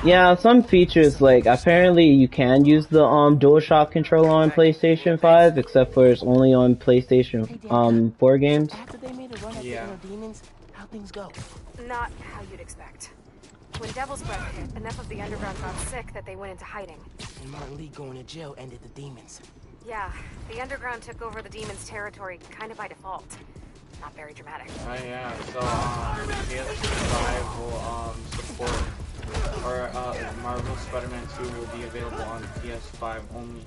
Yeah, some features, like, apparently you can use the DualShock controller on PlayStation 5, except for it's only on PlayStation 4 games. After they made a run at the inner demons, how things go? Not how you'd expect. When Devil's Breath hit, enough of the underground got sick that they went into hiding. And Martin Lee going to jail ended the demons. Yeah, the underground took over the demons' territory kind of by default. Not very dramatic. Oh yeah, so PS5 will support, or Marvel Spider-Man 2 will be available on PS5 only.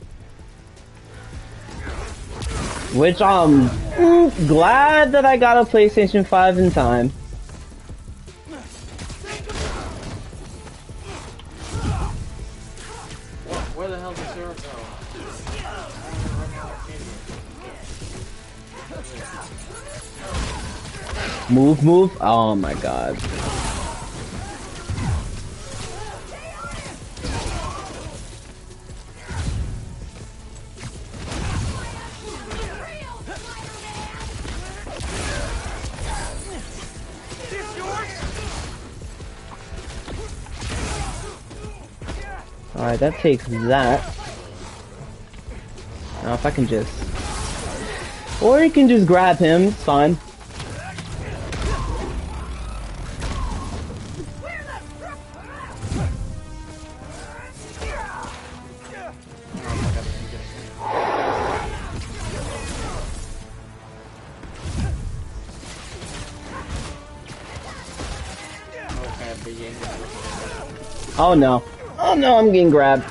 Which glad that I got a PlayStation 5 in time. Where the hell did Sarah go? Move, move. Oh my god. Alright, that takes that. Now if I can just... Or you can just grab him, it's fine. Oh no. Oh no, I'm getting grabbed.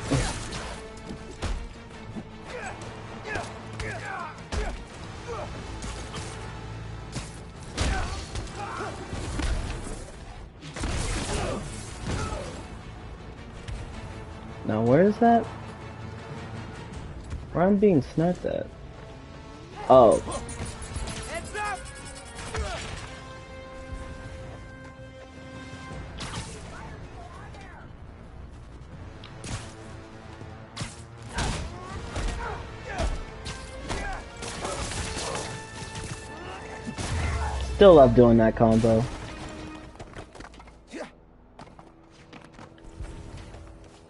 Now where is that? Where I'm being sniped at? Oh. Still love doing that combo.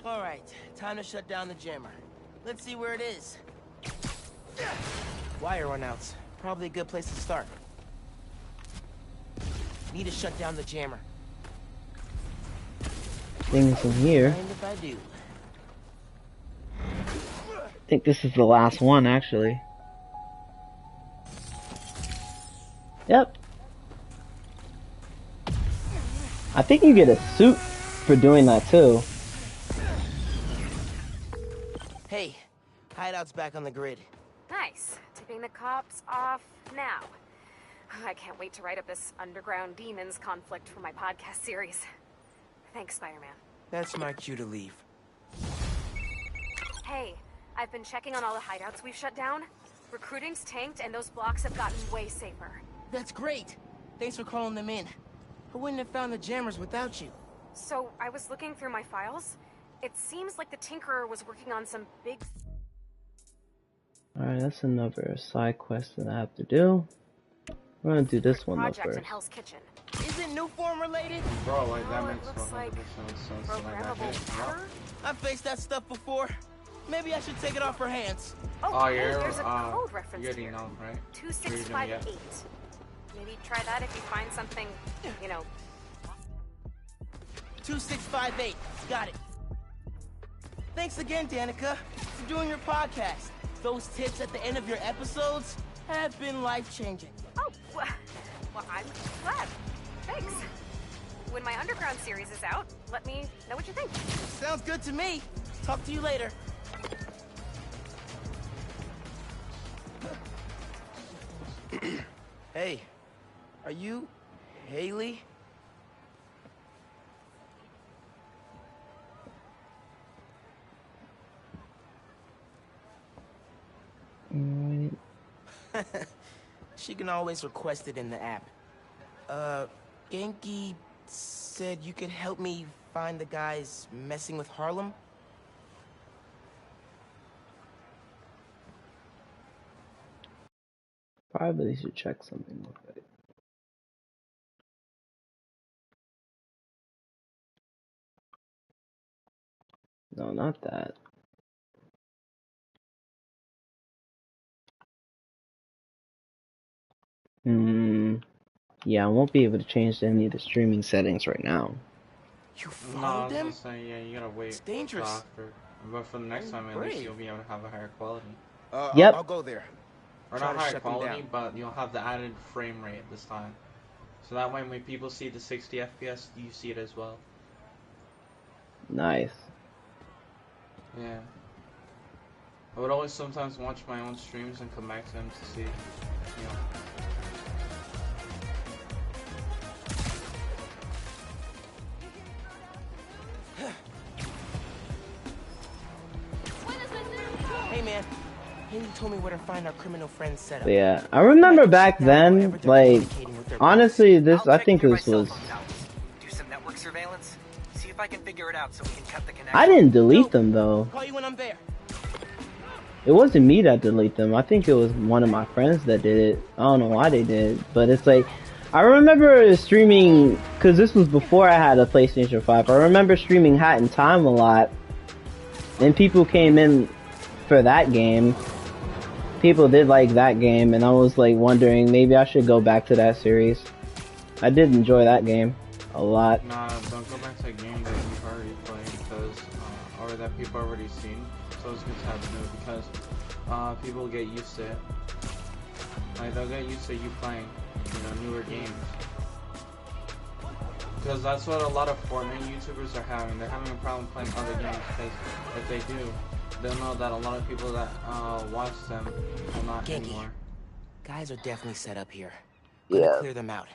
Alright, time to shut down the jammer. Let's see where it is. Wire runouts. Probably a good place to start. Need to shut down the jammer. Things in here. Mind if I do? I think this is the last one, actually. Yep. I think you get a suit for doing that too. Hey, hideout's back on the grid. Nice. Tipping the cops off now. I can't wait to write up this underground demons conflict for my podcast series. Thanks, Spider-Man. That's my cue to leave. Hey, I've been checking on all the hideouts we've shut down. Recruiting's tanked and those blocks have gotten way safer. That's great. Thanks for calling them in. I wouldn't have found the jammers without you. So, I was looking through my files. It seems like the Tinkerer was working on some big... Alright, that's another side quest that I have to do. We're gonna do this one though first. In Hell's Kitchen. Isn't new form related? Bro, like that makes looks 100% like sense. programmable matter? I've faced that stuff before. Maybe I should take it off her hands. Oh, hey, you're, there's a code reference you already here. know, right? 2658. Maybe try that if you find something, you know. 2658. Got it. Thanks again, Danica, for doing your podcast. Those tips at the end of your episodes have been life-changing. Oh, well, I'm glad. Thanks. When my underground series is out, let me know what you think. Sounds good to me. Talk to you later. Hey, are you Haley? She can always request it in the app. Genki said you could help me find the guys messing with Harlem? Probably should check something real quick. No, not that. Yeah, I won't be able to change any of the streaming settings right now. You followed them? Say, yeah, you gotta wait. It's dangerous. After. But for the next time, at least you'll be able to have a higher quality. Yep. I'll go there. Or not higher quality, but you'll have the added frame rate this time. So that way, when people see the 60 FPS, you see it as well. Nice. Yeah. I would always sometimes watch my own streams and come back to them to see, you know. Hey man, Haley told me where to find our criminal friends set up. Yeah, I remember back then, like, honestly, I think this was... Do some network surveillance. See if I can figure it out so we can cut the connection. I didn't delete them, though. Call you when I'm there. It wasn't me that deleted them. I think it was one of my friends that did it. I don't know why they did, but it's like... I remember streaming, because this was before I had a PlayStation 5. I remember streaming Hat in Time a lot, and people came in for that game. People did like that game, and I was like wondering maybe I should go back to that series. I did enjoy that game a lot. Nah, don't go back to a game that you've already played because, or that people already seen. So it's good to have new because people get used to it. Like they'll get used to you playing, you know, newer games. Because that's what a lot of Fortnite YouTubers are having. They're having a problem playing other games because if they do, they'll know that a lot of people that watch them will not anymore. Guys are definitely set up here. Yeah. Clear them out.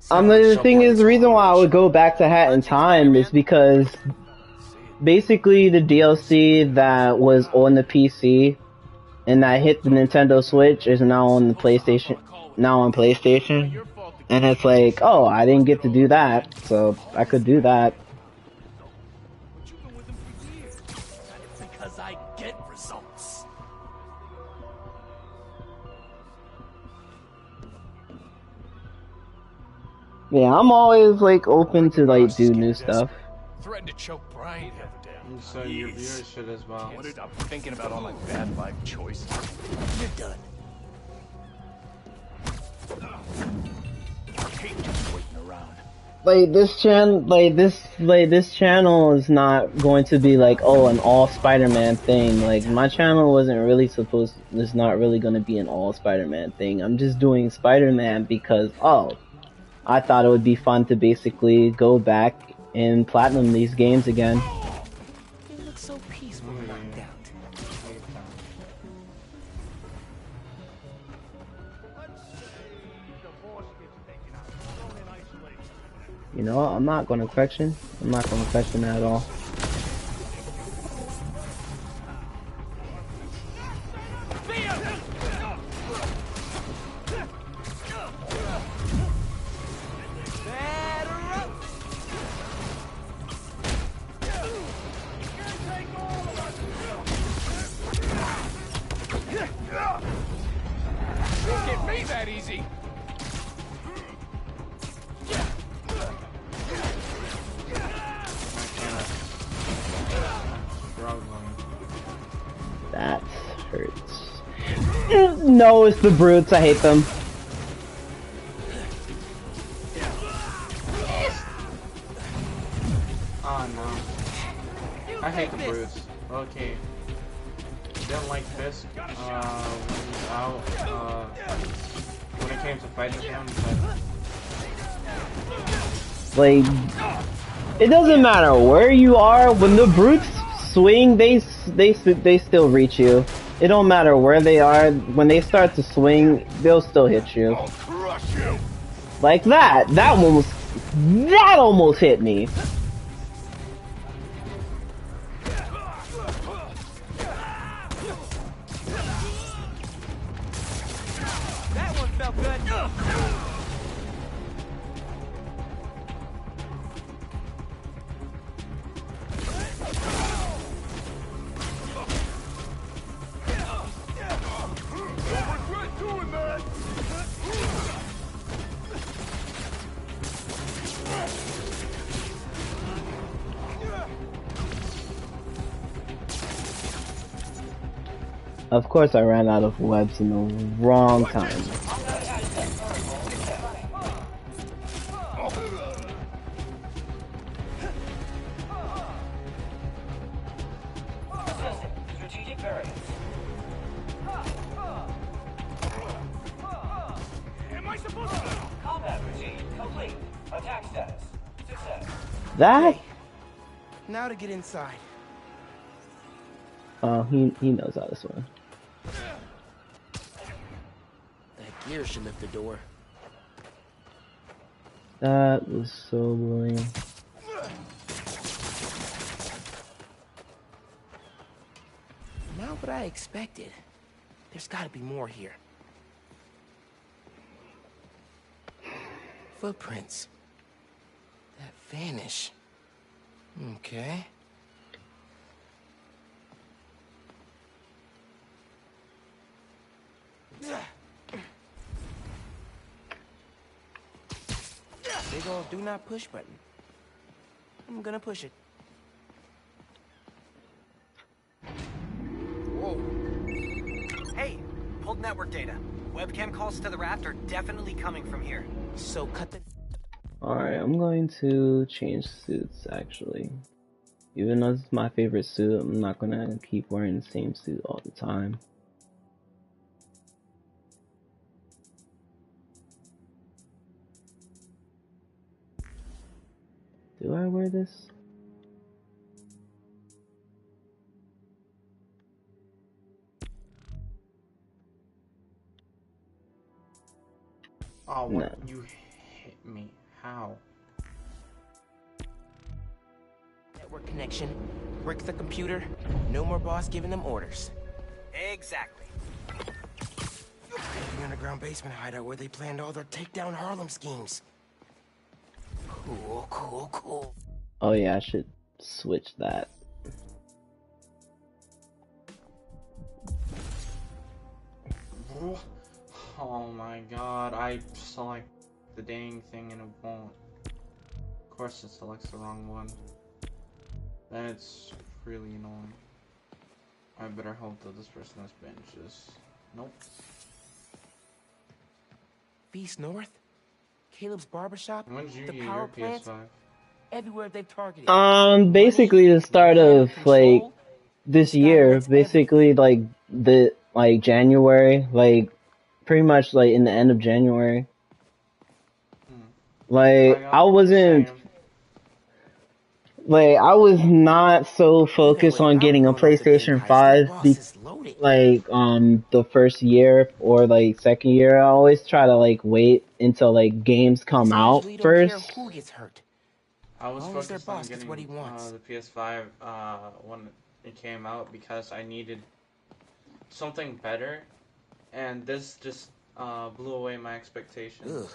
The thing is, the reason why I would go back to Hat in Time is because basically the DLC that was on the PC and that hit the Nintendo Switch is now on the PlayStation. And it's like, oh, I didn't get to do that, so I could do that. Because I get results. Yeah, I'm always like open to like do new stuff. Threatened to choke Brian the other day. And so your viewers should as well. Stop thinking about all my bad life choices. You're done. I hate just waiting around. Like this channel is not going to be like, oh, an all Spider-Man thing. Like my channel wasn't really supposed. It's not really going to be an all Spider-Man thing. I'm just doing Spider-Man because I thought it would be fun to basically go back and platinum these games again. You look so peaceful and knocked out. You know, I'm not going to question. I'm not going to question that at all. Don't get me that easy. That hurts. No, it's the brutes. I hate them. Oh no. I hate the brutes. Okay. Didn't like Fisk when he was out, when it came to fighting him, but... Like, it doesn't matter where you are, when the brutes swing, they still reach you. It don't matter where they are, when they start to swing, they'll still hit you. Like that almost hit me. That one felt good. Of course I ran out of webs in the wrong time. Strategic variance. Am I supposed to? Combat routine complete. Attack status. Success. That? Now to get inside. Oh, he knows how to swim. That gear should lift the door. That was so lame. Not what I expected. There's gotta be more here. Footprints. That vanish. Okay. Big old do not push button. I'm gonna push it. Whoa. Hey, pulled network data. Webcam calls to the raft are definitely coming from here. So cut the... Alright, I'm going to change suits actually. Even though this is my favorite suit, I'm not gonna keep wearing the same suit all the time. Do I wear this? Oh, what? No. You hit me. How? Network connection. Brick the computer. No more boss giving them orders. Exactly. The underground basement hideout where they planned all their takedown Harlem schemes. Cool, cool, cool. Oh yeah, I should switch that. Oh my god, I select the dang thing and it won't. Of course it selects the wrong one. That's really annoying. I better hope that this person has benches. Nope. Feast North? Caleb's barbershop? When did you The get power your plants? PS5? Everywhere they've targeted. Basically the start of like this year, basically like January, like pretty much like in the end of January. Like I wasn't like I was not so focused on getting a PlayStation 5 like the first year or like second year. I always try to like wait until like games come out first. Who gets hurt? I was Always their focused on boss gets getting what he wants. the PS5 when it came out because I needed something better, and this just blew away my expectations. Ugh.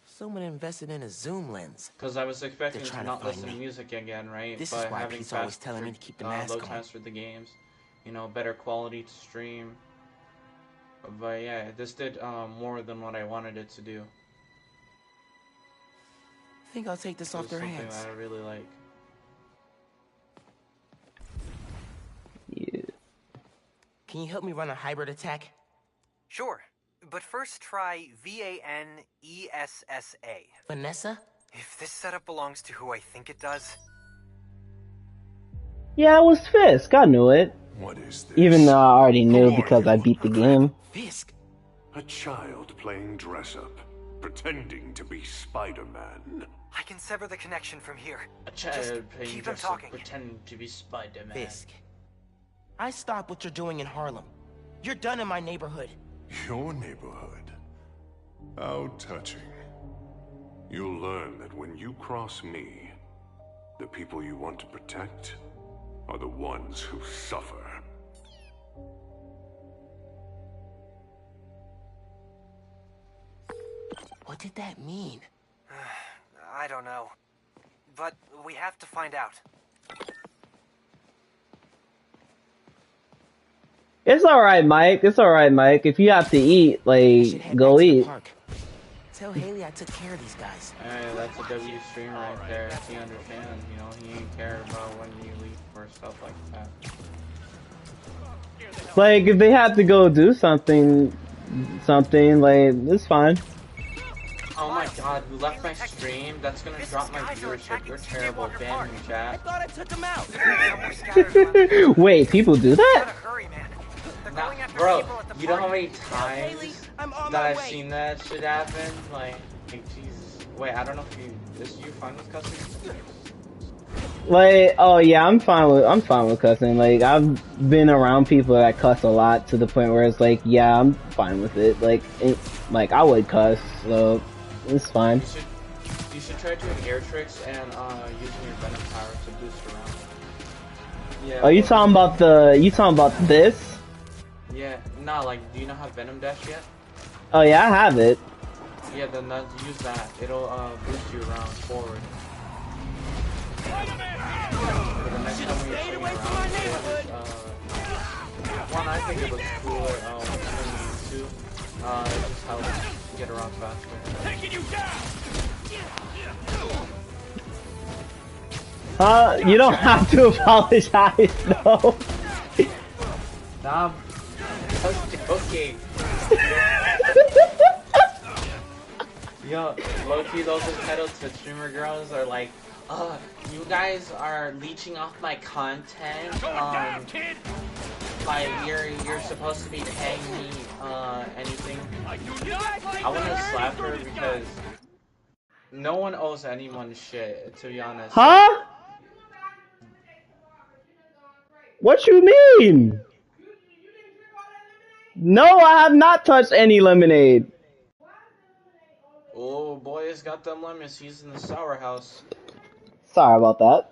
Someone invested in a zoom lens. Because I was expecting to They're trying not to find listen to me. music again, right? This By is why having Pete's always telling me to keep the mask load on. times for the games, you know, better quality to stream. But yeah, this did more than what I wanted it to do. I think I'll take this off their Something hands. that I really like. Yeah. Can you help me run a hybrid attack? Sure, but first try VANESSA. Vanessa? If this setup belongs to who I think it does... Yeah, it was Fisk. I knew it. What is this? Even though I already knew Who are because I you? beat the game. Fisk. A child playing dress-up, pretending to be Spider-Man. I can sever the connection from here. A child Just playing keep them dress up, talking. pretending to be Spider-Man. Fisk. I stop what you're doing in Harlem. You're done in my neighborhood. Your neighborhood? How touching. You'll learn that when you cross me, the people you want to protect are the ones who suffer. What did that mean? I don't know. But we have to find out. It's alright, Mike. It's alright, Mike. If you have to eat, like, go eat. Tell Haley I took care of these guys. Hey, that's a W stream right there. He understands, you know, he ain't care about when you leave or stuff like that. Like, if they have to go do something, like, it's fine. Oh my god, you left my stream? That's gonna drop my viewership. You're terrible. Ban me, chat. I thought I took him out. Wait, people do that? Nah, bro, you know how many times that I've seen that shit happen? Like Jesus. Wait, I don't know if you... Is you fine with cussing? Like, oh yeah, I'm fine with cussing. Like, I've been around people that cuss a lot to the point where it's like, yeah, I'm fine with it. Like I would cuss, so it's fine. You should try doing air tricks and using your venom power to boost around. Yeah. Are you talking about this? Yeah, nah, like, do you not have Venom Dash yet? Oh yeah, I have it. Yeah, then use that. It'll boost you around forward. For the next time when you're swinging around, one, I think it looks cooler, and two, it just helps get around faster. Taking you down! You don't have to apologize, no. Nah, I was joking. Yo, low-key, those entitled to streamer girls are like, you guys are leeching off my content, like, you're supposed to be paying me, anything. I wanna slap her because no one owes anyone shit, to be honest. Huh? What you mean? No, I have not touched any lemonade. Oh, boy, it's got them lemons. He's in the sour house. Sorry about that.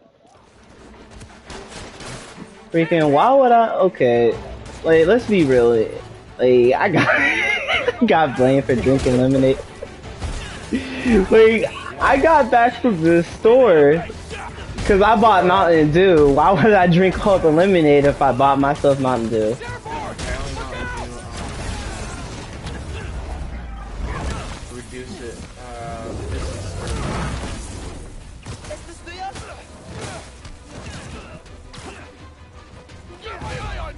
Freaking, why would I? Okay, like, let's be real. Like, I got blamed for drinking lemonade. Like, I got back from the store because I bought Mountain Dew. Why would I drink all the lemonade if I bought myself Mountain Dew? Reduce it.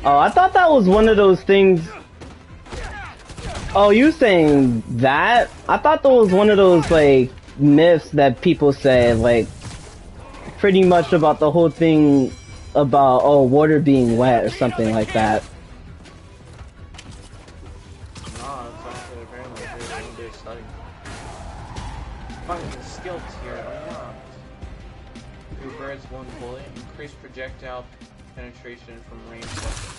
Oh, I thought that was one of those things. Oh, you saying that? I thought that was one of those, like, myths that people say, like, pretty much about the whole thing about, oh, water being wet or something like that. No, it's actually apparently there's one-day study. Finding the skills here unlocked. 2 birds, 1 bullet. Increased projectile penetration from range weapons.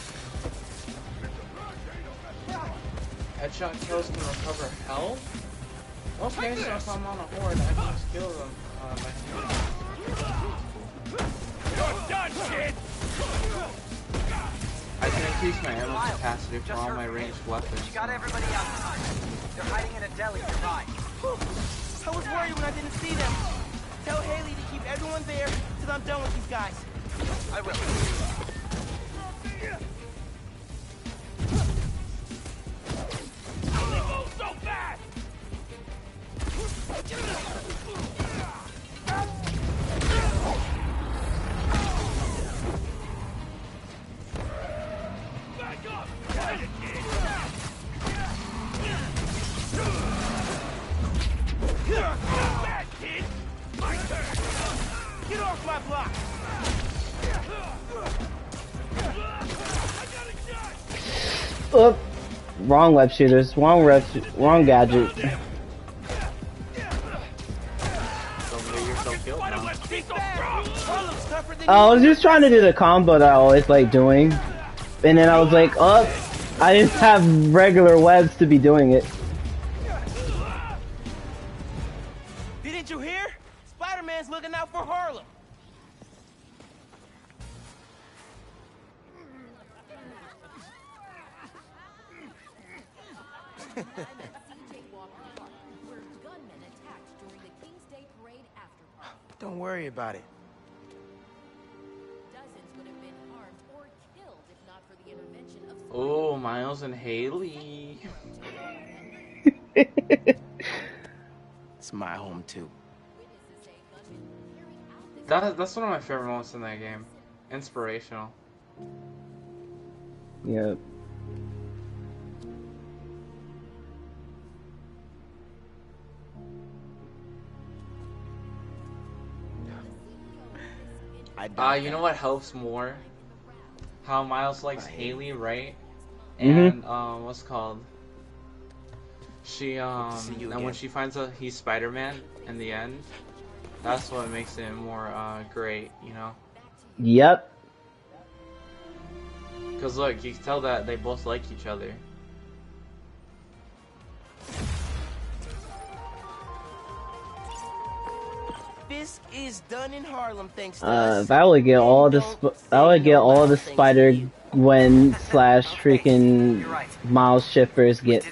Headshot kills can recover health? Okay, so if I'm on a horde, I can just kill them. You're done, kid! I can increase my ammo capacity for all my ranged weapons. You got everybody outside. They're hiding in a deli nearby. I was worried when I didn't see them. Tell Haley to keep everyone there till I'm done with these guys. I will. They move so fast! Back up! Quiet, kid! Back, kid! My turn! Get off my block! Oop. Wrong web shooters. Wrong gadget. I was just trying to do the combo that I always like doing, and then I was like, oh, I didn't have regular webs to be doing it. Didn't you hear? Spider-Man's looking out for Harlem. Don't worry about it. Oh, Miles and Haley. It's my home too. That's one of my favorite moments in that game. Inspirational. Yep. You know what helps more? How Miles likes Haley, right? And what's it called? She and when she finds out he's Spider-Man in the end, That's what makes it more great, you know. Yep. Cause look, you can tell that they both like each other. Fisk is done in Harlem thanks to us. That would get all the Spider Gwen slash freaking Miles shippers get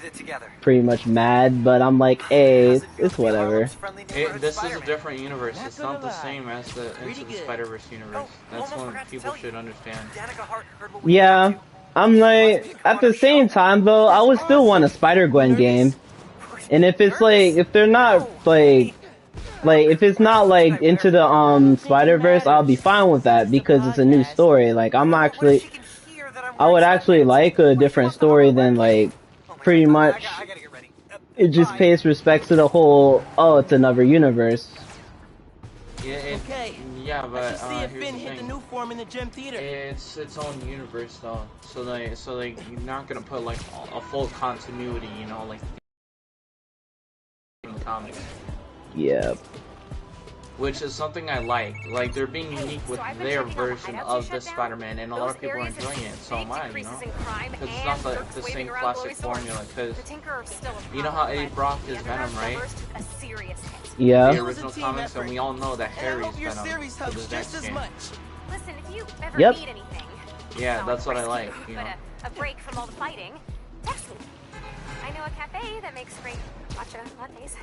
pretty much mad, but I'm like, hey, it's whatever. This is a different universe. It's not the same as the Into the Spider-Verse universe. That's what people should understand. Yeah, I'm like, at the same time though, I would still want a Spider-Gwen game. And if it's like, if they're not like, if it's not like Into the Spider-Verse, I'll be fine with that because it's a new story. Like, I would actually like a different story than like, pretty much, it just pays respects to the whole, oh, it's another universe. Yeah, but see here's Finn the hit the thing. new form in the gym theater. It's its own universe though, so you're not gonna put like a full continuity, you know, like in the comics. Yeah. Which is something I like. Like, they're being unique with their version of the Spider-Man, and a lot of people are enjoying it, so am I, you know? Because it's not the same classic formula, because you know how Eddie Brock is Venom, right? Yeah. The original comics, and we all know that Harry's Venom for the next game. Listen, if you ever Yep. need anything, Yeah, that's what I like, you know? a break from all the fighting, text me. I know a cafe that makes great matcha lattes.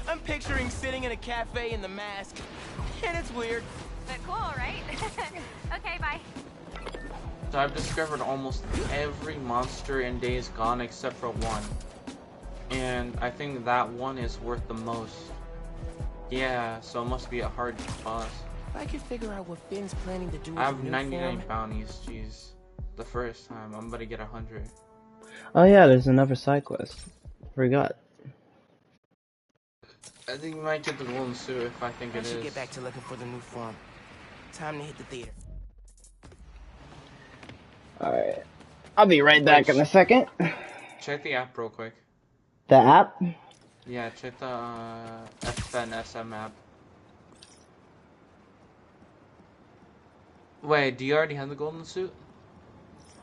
I'm picturing sitting in a cafe in the mask, and it's weird. But cool, right? Okay, bye. So I've discovered almost every monster in Days Gone except for one. And I think that one is worth the most. Yeah, so it must be a hard boss. If I could figure out what Finn's planning to do with I have the new 99 form. bounties, jeez. The first time, I'm about to get 100. Oh yeah, there's another side quest. Forgot. I think we might get the golden suit if I think I it should is. get back to looking for the new form. Time to hit the theater. Alright. I'll be right back in a second. Check the app real quick. The app? Yeah, check the FNSM app. Wait, do you already have the golden suit?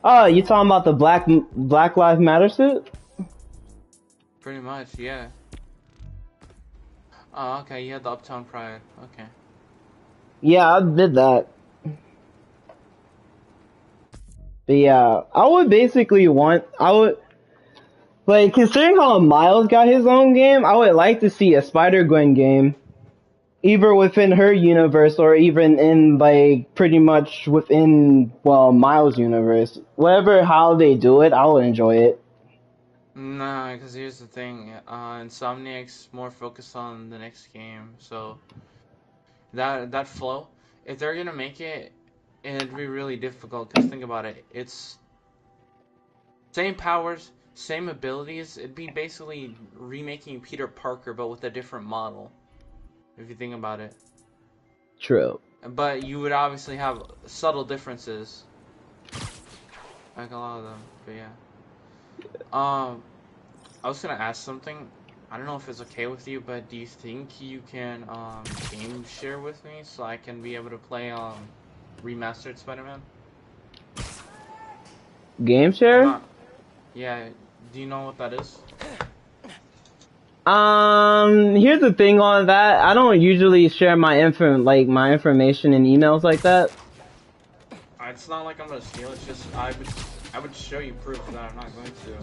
Oh, you talking about the Black Lives Matter suit? Pretty much, yeah. Oh, okay, you had the Uptown Pride. Okay. Yeah, I did that. But yeah, I would like, considering how Miles got his own game, I would like to see a Spider-Gwen game. Either within her universe or even in, like, pretty much within, well, Miles' universe. Whatever, how they do it, I would enjoy it. Nah, because here's the thing. Insomniac's more focused on the next game, so that flow, if they're gonna make it, it'd be really difficult, because think about it. It's same powers, same abilities. It'd be basically remaking Peter Parker, but with a different model, if you think about it. True. But you would obviously have subtle differences, like a lot of them. But yeah. I was gonna ask something. I don't know if it's okay with you, but do you think you can game share with me so I can be able to play remastered Spider-Man? Game share? Yeah. Do you know what that is? Here's the thing on that. I don't usually share my information in emails like that. It's not like I'm gonna steal. It's just I would show you proof that I'm not going to.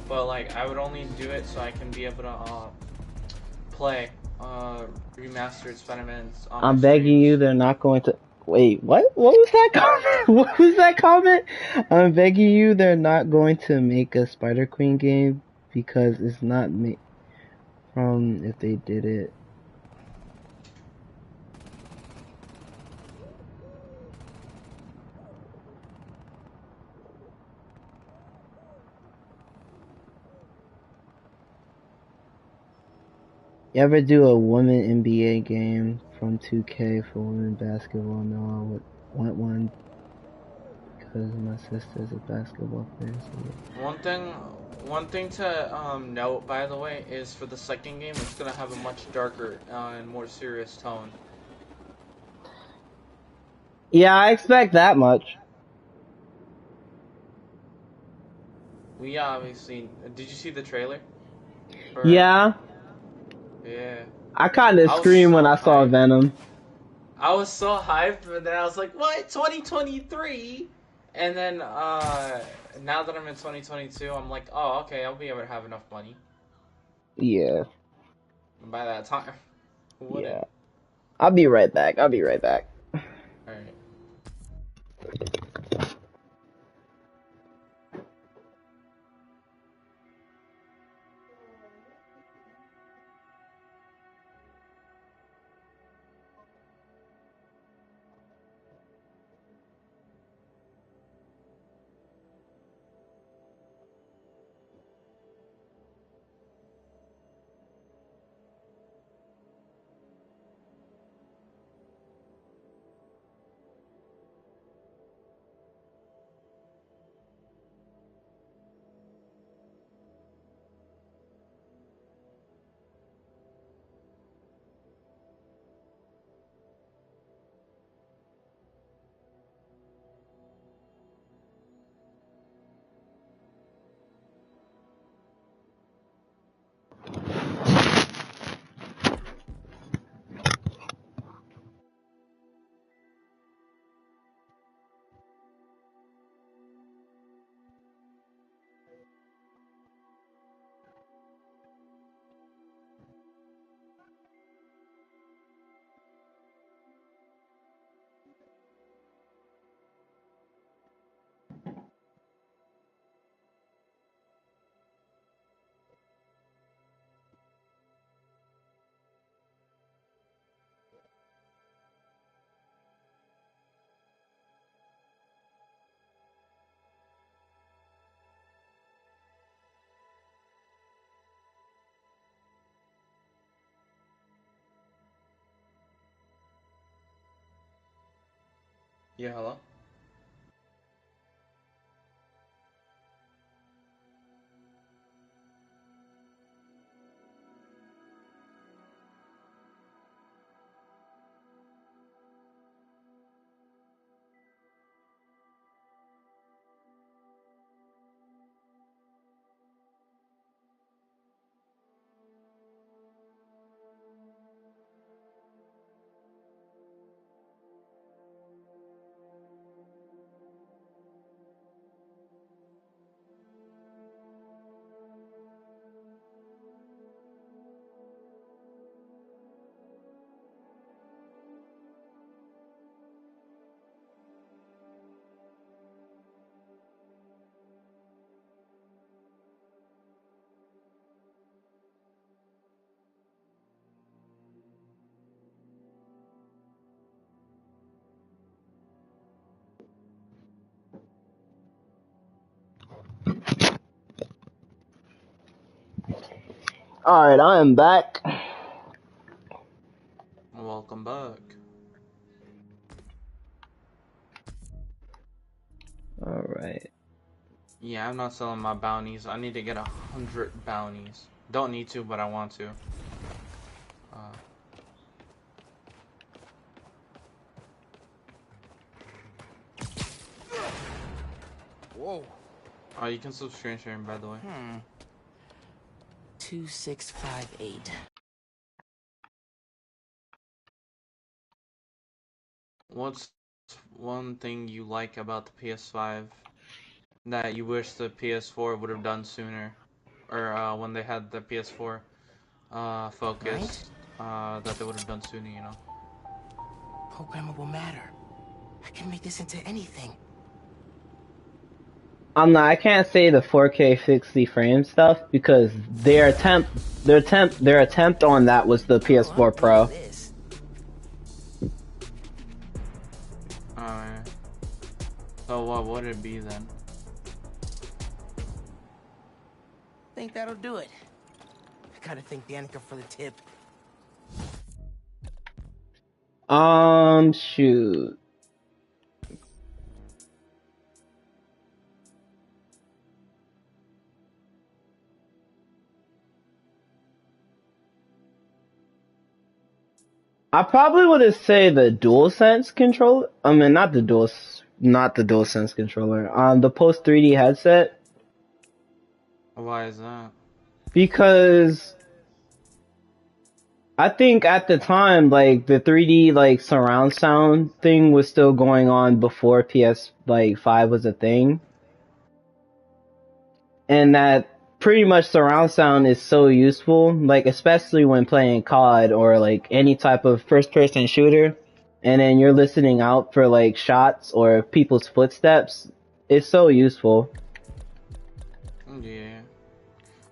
But like I would only do it so I can be able to play remastered Spider-Man's. I'm begging you, they're not going to. Wait, what? What was that comment? What was that comment? I'm begging you, they're not going to make a Spider-Queen game because it's not made from if they did it. You ever do a women NBA game from 2K for women basketball? No, I would want one because my sister's a basketball player. So One thing One thing to note, by the way, is for the second game, it's gonna have a much darker and more serious tone. Yeah, I expect that much. We obviously... Did you see the trailer? Yeah. Yeah. I kind of I was screamed when so I saw hyped. Venom. I was so hyped, but then I was like, what? 2023? And then, now that I'm in 2022, I'm like, oh, okay, I'll be able to have enough money. Yeah. And by that time, who wouldn't? Yeah. I'll be right back. Alright. Yeah, hello? Alright, I am back. Welcome back. Alright. Yeah, I'm not selling my bounties. I need to get 100 bounties. Don't need to, but I want to. Whoa. Oh, you can sub screen sharing, by the way. 2658. What's one thing you like about the PS5 that you wish the PS4 would have done sooner? Or when they had the PS4 focus, that they would have done sooner, you know? Programmable matter. I can make this into anything. I can't say the 4K 60 frame stuff because their attempt on that was the PS4 Pro. Alright. So what would it be then? Think that'll do it. I gotta thank Danica for the tip. Shoot. I probably would say the DualSense controller. I mean, not the DualSense controller. The Post 3D headset. Why is that? Because I think at the time, like, the 3D, like, surround sound thing was still going on before PS5 was a thing. And that pretty much surround sound is so useful, like, especially when playing COD or, like, any type of first-person shooter, and then you're listening out for, like, shots or people's footsteps. It's so useful. Yeah.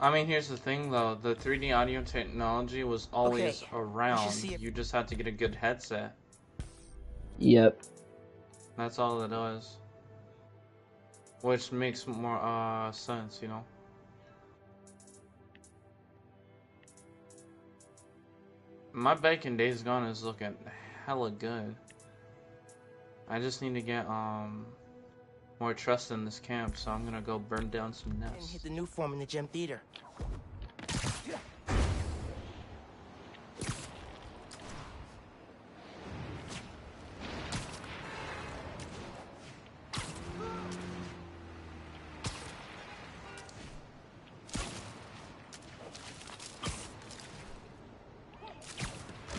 I mean, here's the thing, though. The 3D audio technology was always around. You just had to get a good headset. Yep. That's all it was. Which makes more sense, you know? My bike in Days Gone is looking hella good. I just need to get more trust in this camp, so I'm gonna go burn down some And nests. hit the new form in the gym theater.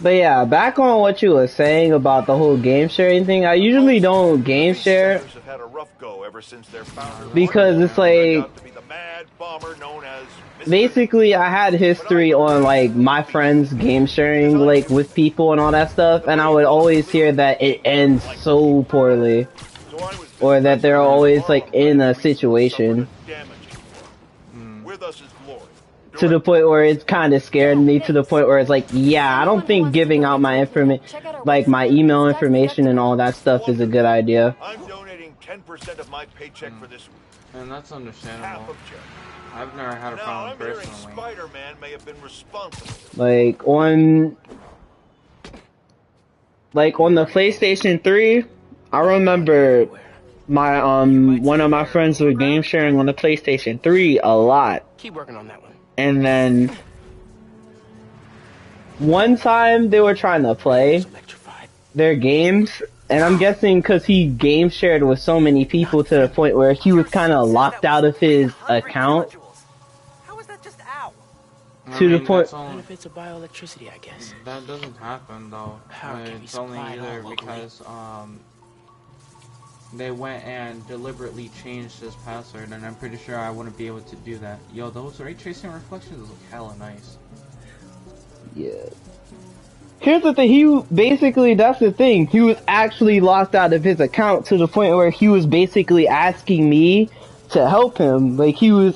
But yeah, back on what you were saying about the whole game sharing thing, I usually don't game share Have had a rough go ever since their founder because it's like, to be the mad bomber known as basically I had history on like my friends game sharing like with people and all that stuff, and I would always hear that it ends so poorly, or that they're always like in a situation with us is glory. to the point where it's kind of scared me, to the point where it's like, yeah, I don't think giving out my like my email information and all that stuff is a good idea. I'm donating 10% of my paycheck for this week. And that's understandable. Half of Jerry. I've never had a problem Now, I'm hearing personally. Spider-Man may have been responsible. Like on the PlayStation 3, I remember my one of my friends was game sharing on the PlayStation 3 a lot. Keep working on that one. And then one time they were trying to play their games, and I'm guessing because he game shared with so many people to the point where he was kind of locked out of his account. To the point. Benefits of bioelectricity, I guess. That doesn't happen though. It's only either because they went and deliberately changed his password, and I'm pretty sure I wouldn't be able to do that. Yo, those ray tracing reflections look hella nice. Yeah. Here's the thing, that's the thing, he was actually locked out of his account to the point where he was basically asking me to help him. Like, he was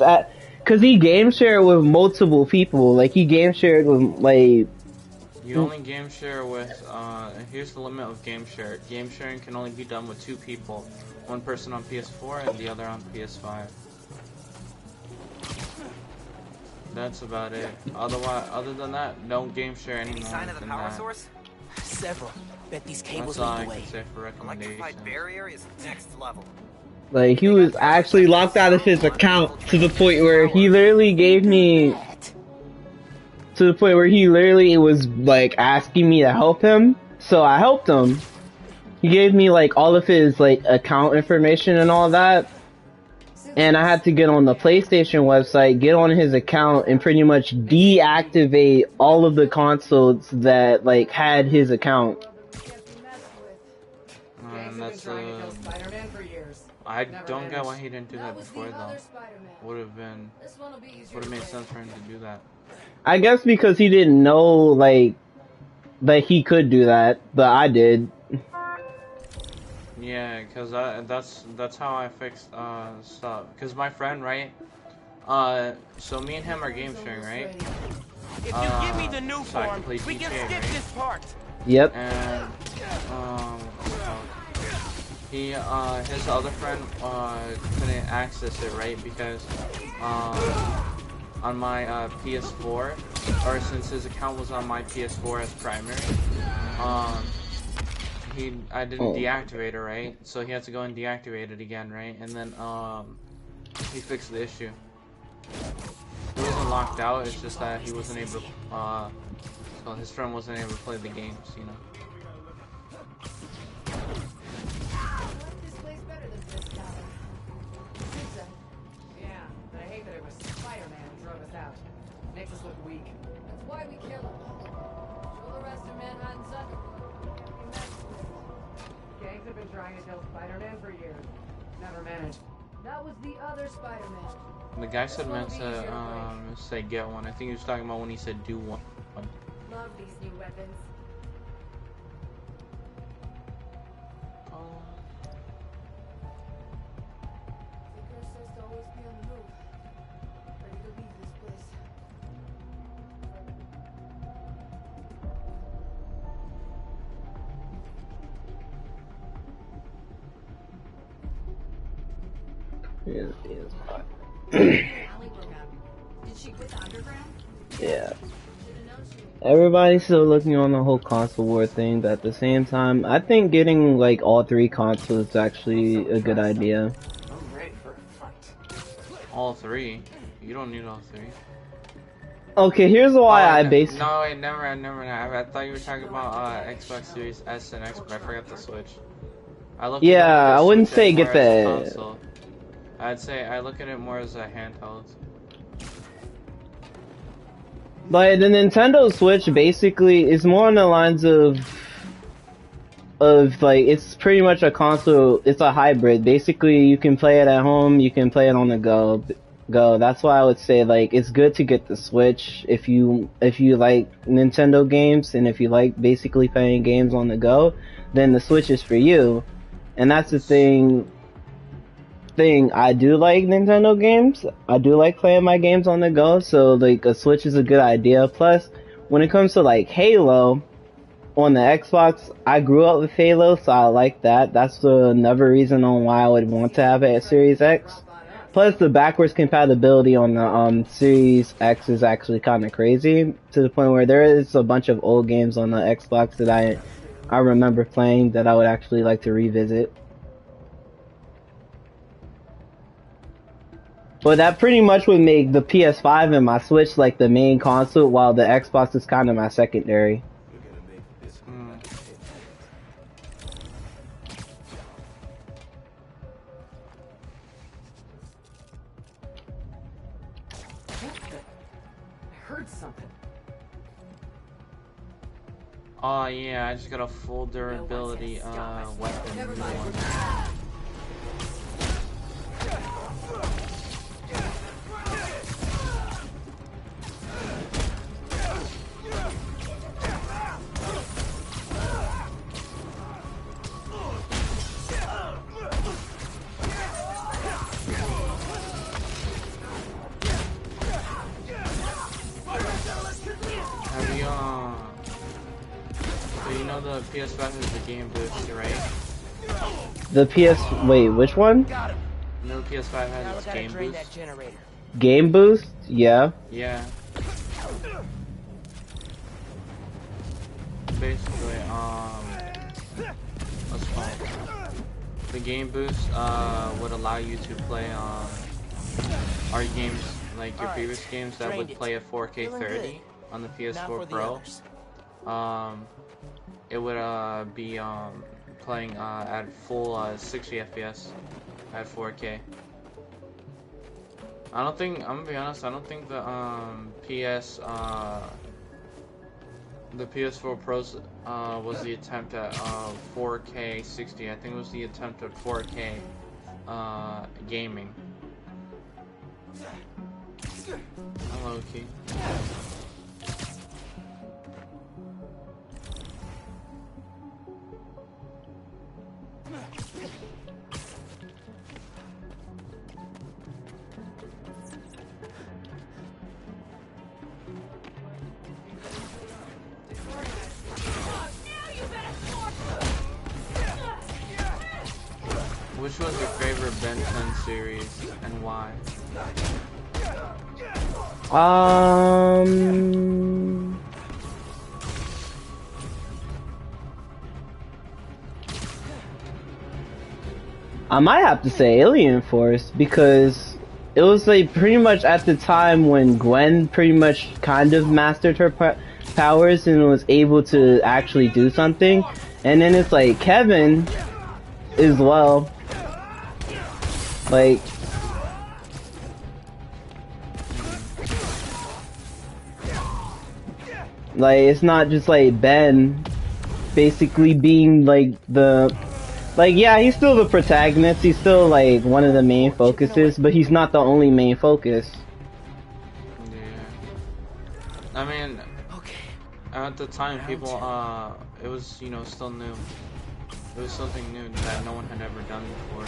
cause he game shared with multiple people, like, he game shared with, like... You only game share with, here's the limit of game share. Game sharing can only be done with 2 people. One person on PS4 and the other on PS5. That's about it. Other than that, don't game share anymore. Any sign of the power source? Several. Bet these cables That's all lead I the way. can say for recommendation. Electrified barrier is next level. Like, he was actually locked out of his account to the point where he literally gave me... To the point where he literally was, like, asking me to help him. So I helped him. He gave me, like, all of his, like, account information and all that. And I had to get on the PlayStation website, get on his account, and pretty much deactivate all of the consoles that, like, had his account. That's I don't get why he didn't do that before though. Would have made sense for him to do that. I guess because he didn't know, like, that he could do that, but I did. Yeah, cause that's how I fixed stuff. Cause my friend, right? So me and him are game sharing, right? If you give me the new so form, we can skip this part. Yep. And he his other friend couldn't access it, right? Because on my PS4, or since his account was on my PS4 as primary, I didn't deactivate it, right? So he had to go and deactivate it again, right? And then he fixed the issue. He wasn't locked out, it's just that he wasn't able to called? His friend wasn't able to play the games, you know. This place better than this tower. Yeah, but I hate that it was Spider-Man who drove us out. Makes us look weak. That's why we kill him. Show the rest of Manhattan sucker. Gangs have been trying to kill Spider-Man for years. Never managed. That was the other Spider-Man. The guy said meant to say get one. I think he was talking about when he said do one. Love these new weapons. Seeker says to always be on the move. Ready to leave this place. Did she quit the underground? Yeah. Everybody's still looking on the whole console war thing, but at the same time, I think getting like all 3 consoles is actually a good idea. I'm ready for a fight. All 3? You don't need all 3. Okay, here's why I base. No, wait, never. I thought you were talking about Xbox Series S and X, but I forgot the Switch. Yeah, I wouldn't say get the. Console. I'd say I look at it more as a handheld. But the Nintendo Switch basically is more on the lines of like, it's pretty much a console. It's a hybrid. Basically, you can play it at home, you can play it on the go. That's why I would say, like, it's good to get the Switch if you like Nintendo games, and if you like basically playing games on the go, then the Switch is for you. And that's the thing. I do like Nintendo games. I do like playing my games on the go, so like a Switch is a good idea. Plus, when it comes to like Halo on the Xbox, I grew up with Halo, so I like that. That's another reason on why I would want to have a Series X. Plus, the backwards compatibility on the Series X is actually kind of crazy, to the point where there is a bunch of old games on the Xbox that I remember playing that I would actually like to revisit. But that pretty much would make the PS5 and my Switch like the main console, while the Xbox is kind of my secondary. I heard something. Oh yeah, I just got a full durability weapon. Never mind. Have you so you know the PS5 is the game boost, right? The wait, which one? You know the PS5 has its game boost? Game Boost? Yeah. Yeah. Basically, what's it called? The game boost would allow you to play our games, like your previous games that would play at 4K 30 on the PS4 Pro. It would be playing at full 60 FPS at 4K. I'm gonna be honest, I don't think the the PS4 Pros was the attempt at 4K 60. I think it was the attempt at 4K gaming. Hello, Key. Which was your favorite Ben 10 series and why? I might have to say Alien Force, because it was like pretty much at the time when Gwen pretty much kind of mastered her powers and was able to actually do something. And then it's like Kevin as well. Like it's not just like Ben basically being like yeah, he's still the protagonist, he's still like one of the main focuses, but he's not the only main focus. Yeah. I mean, at the time, people, it was, you know, still new. It was something new that no one had ever done before.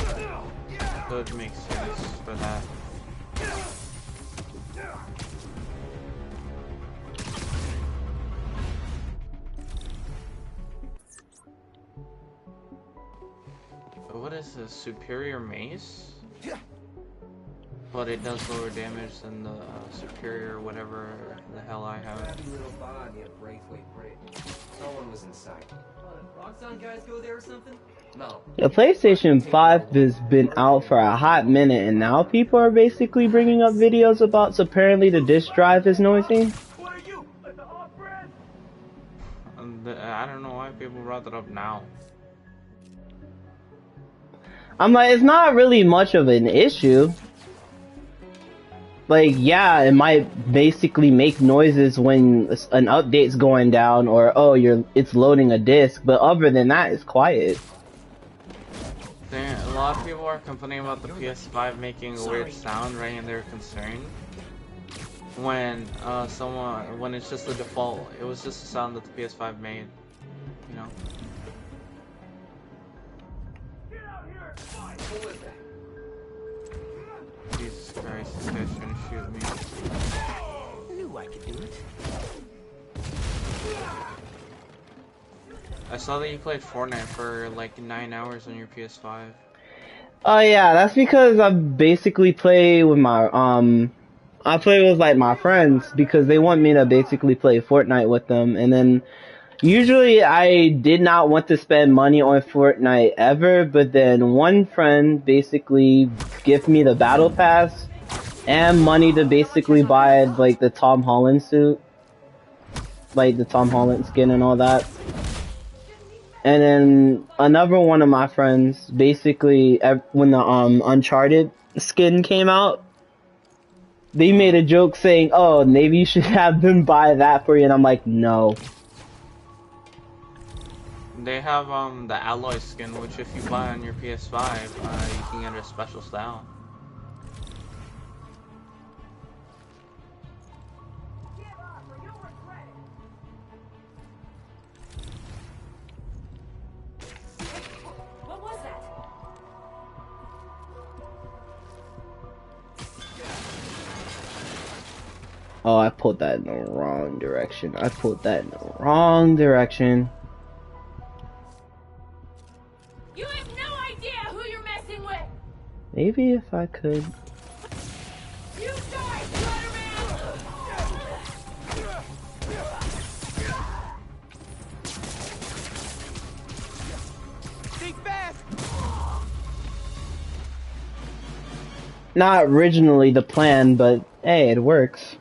So it makes sense for that. What is this? Superior mace? But it does lower damage than the superior whatever the hell I have. Little bar near Braithwaite Bridge. Someone was inside. Roxxon guys go there or something? No. The PlayStation 5 has been out for a hot minute, and now people are basically bringing up videos about apparently the disk drive is noisy. I don't know why people brought that up now. I'm like, it's not really much of an issue. Like, yeah, it might basically make noises when an update's going down, or it's loading a disc, but other than that, it's quiet. A lot of people are complaining about the PS5 making a weird sound, right? And they're concerned when when it's just the default. It was just the sound that the PS5 made, you know. Jesus Christ, this guy's trying to shoot me. I knew I could do it. I saw that you played Fortnite for like 9 hours on your PS5. Oh yeah, that's because I basically play with my I play with like my friends because they want me to basically play Fortnite with them, and then usually I did not want to spend money on Fortnite ever, but then one friend basically gave me the battle pass and money to basically buy like the Tom Holland suit, like the Tom Holland skin and all that. And then another one of my friends, basically, when the Uncharted skin came out, they made a joke saying, "Oh, maybe you should have them buy that for you," and I'm like, no. They have the alloy skin, which if you buy on your PS5, you can get a special style. Oh, I pulled that in the wrong direction. I pulled that in the wrong direction. You have no idea who you're messing with! Maybe if I could. You die, Spider-Man! Think fast! Not originally the plan, but hey, it works.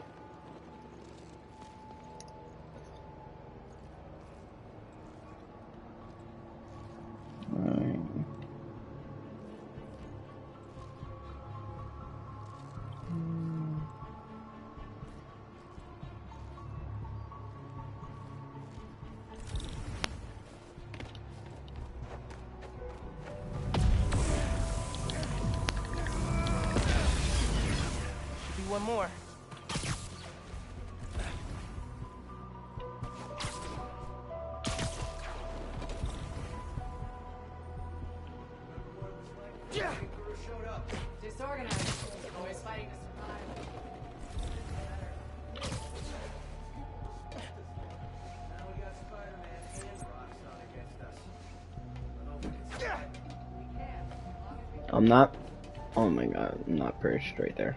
One more. Showed up. Disorganized. Always fighting to survive. Now we got Spider-Man and Roxxon against us. I'm not. Oh my god, I'm not perched right there.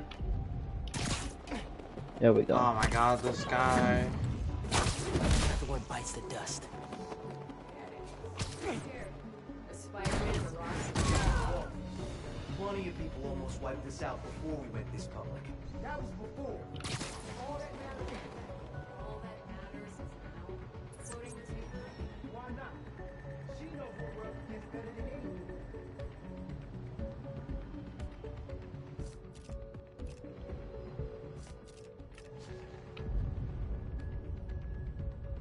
There we go. Oh my god, this guy. Another one bites the dust. One of you people almost wiped us out before we went this public. That was before. All that matters is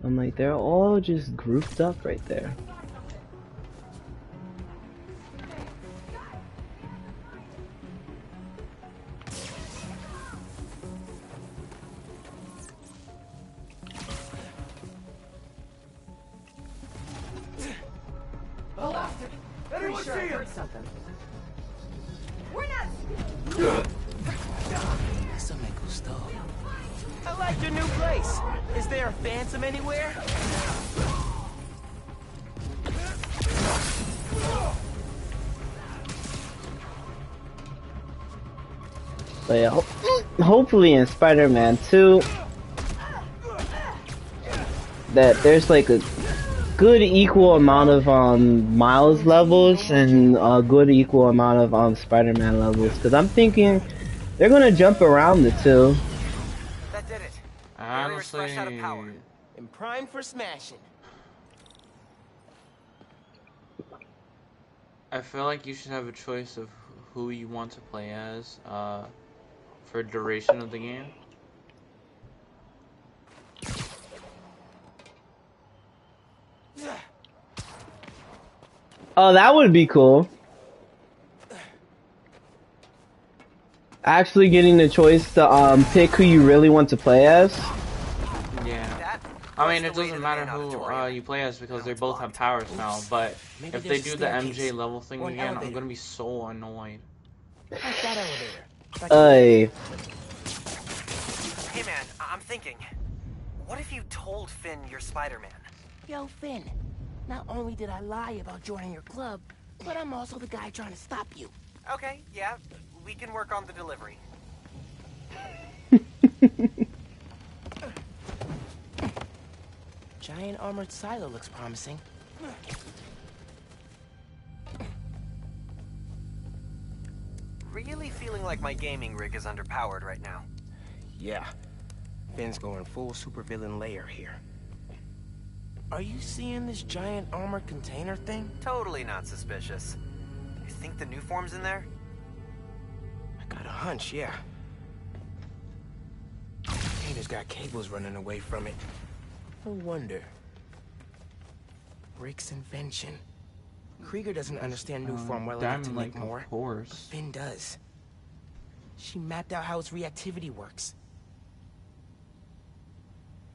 I'm like, they're all just grouped up right there. Anyone see him? Something. We're not. Eso me gustó. I like your new place. Is there a phantom anywhere? But yeah, hopefully in Spider-Man 2, that there's like a good equal amount of Miles levels and a good equal amount of Spider-Man levels, because I'm thinking they're gonna jump around the two. That did it. Honestly, out of power. And prime for smashing. I feel like you should have a choice of who you want to play as for duration of the game. Oh, that would be cool. Actually getting the choice to pick who you really want to play as. Yeah. I mean, it doesn't matter who you play as because they both have powers now, but if they do the MJ level thing again, I'm gonna be so annoyed. Like that elevator. Hey man, I'm thinking, what if you told Finn you're Spider-Man? Yo, Finn, not only did I lie about joining your club, but I'm also the guy trying to stop you. Okay, yeah, we can work on the delivery. Giant armored silo looks promising. Really feeling like my gaming rig is underpowered right now. Yeah, Finn's going full supervillain layer here. Are you seeing this giant armored container thing? Totally not suspicious. You think the new form's in there? I got a hunch, yeah. Container's got cables running away from it. No wonder. Rick's invention. Krieger doesn't understand new form well enough to make more. Of course. But Finn does. She mapped out how its reactivity works.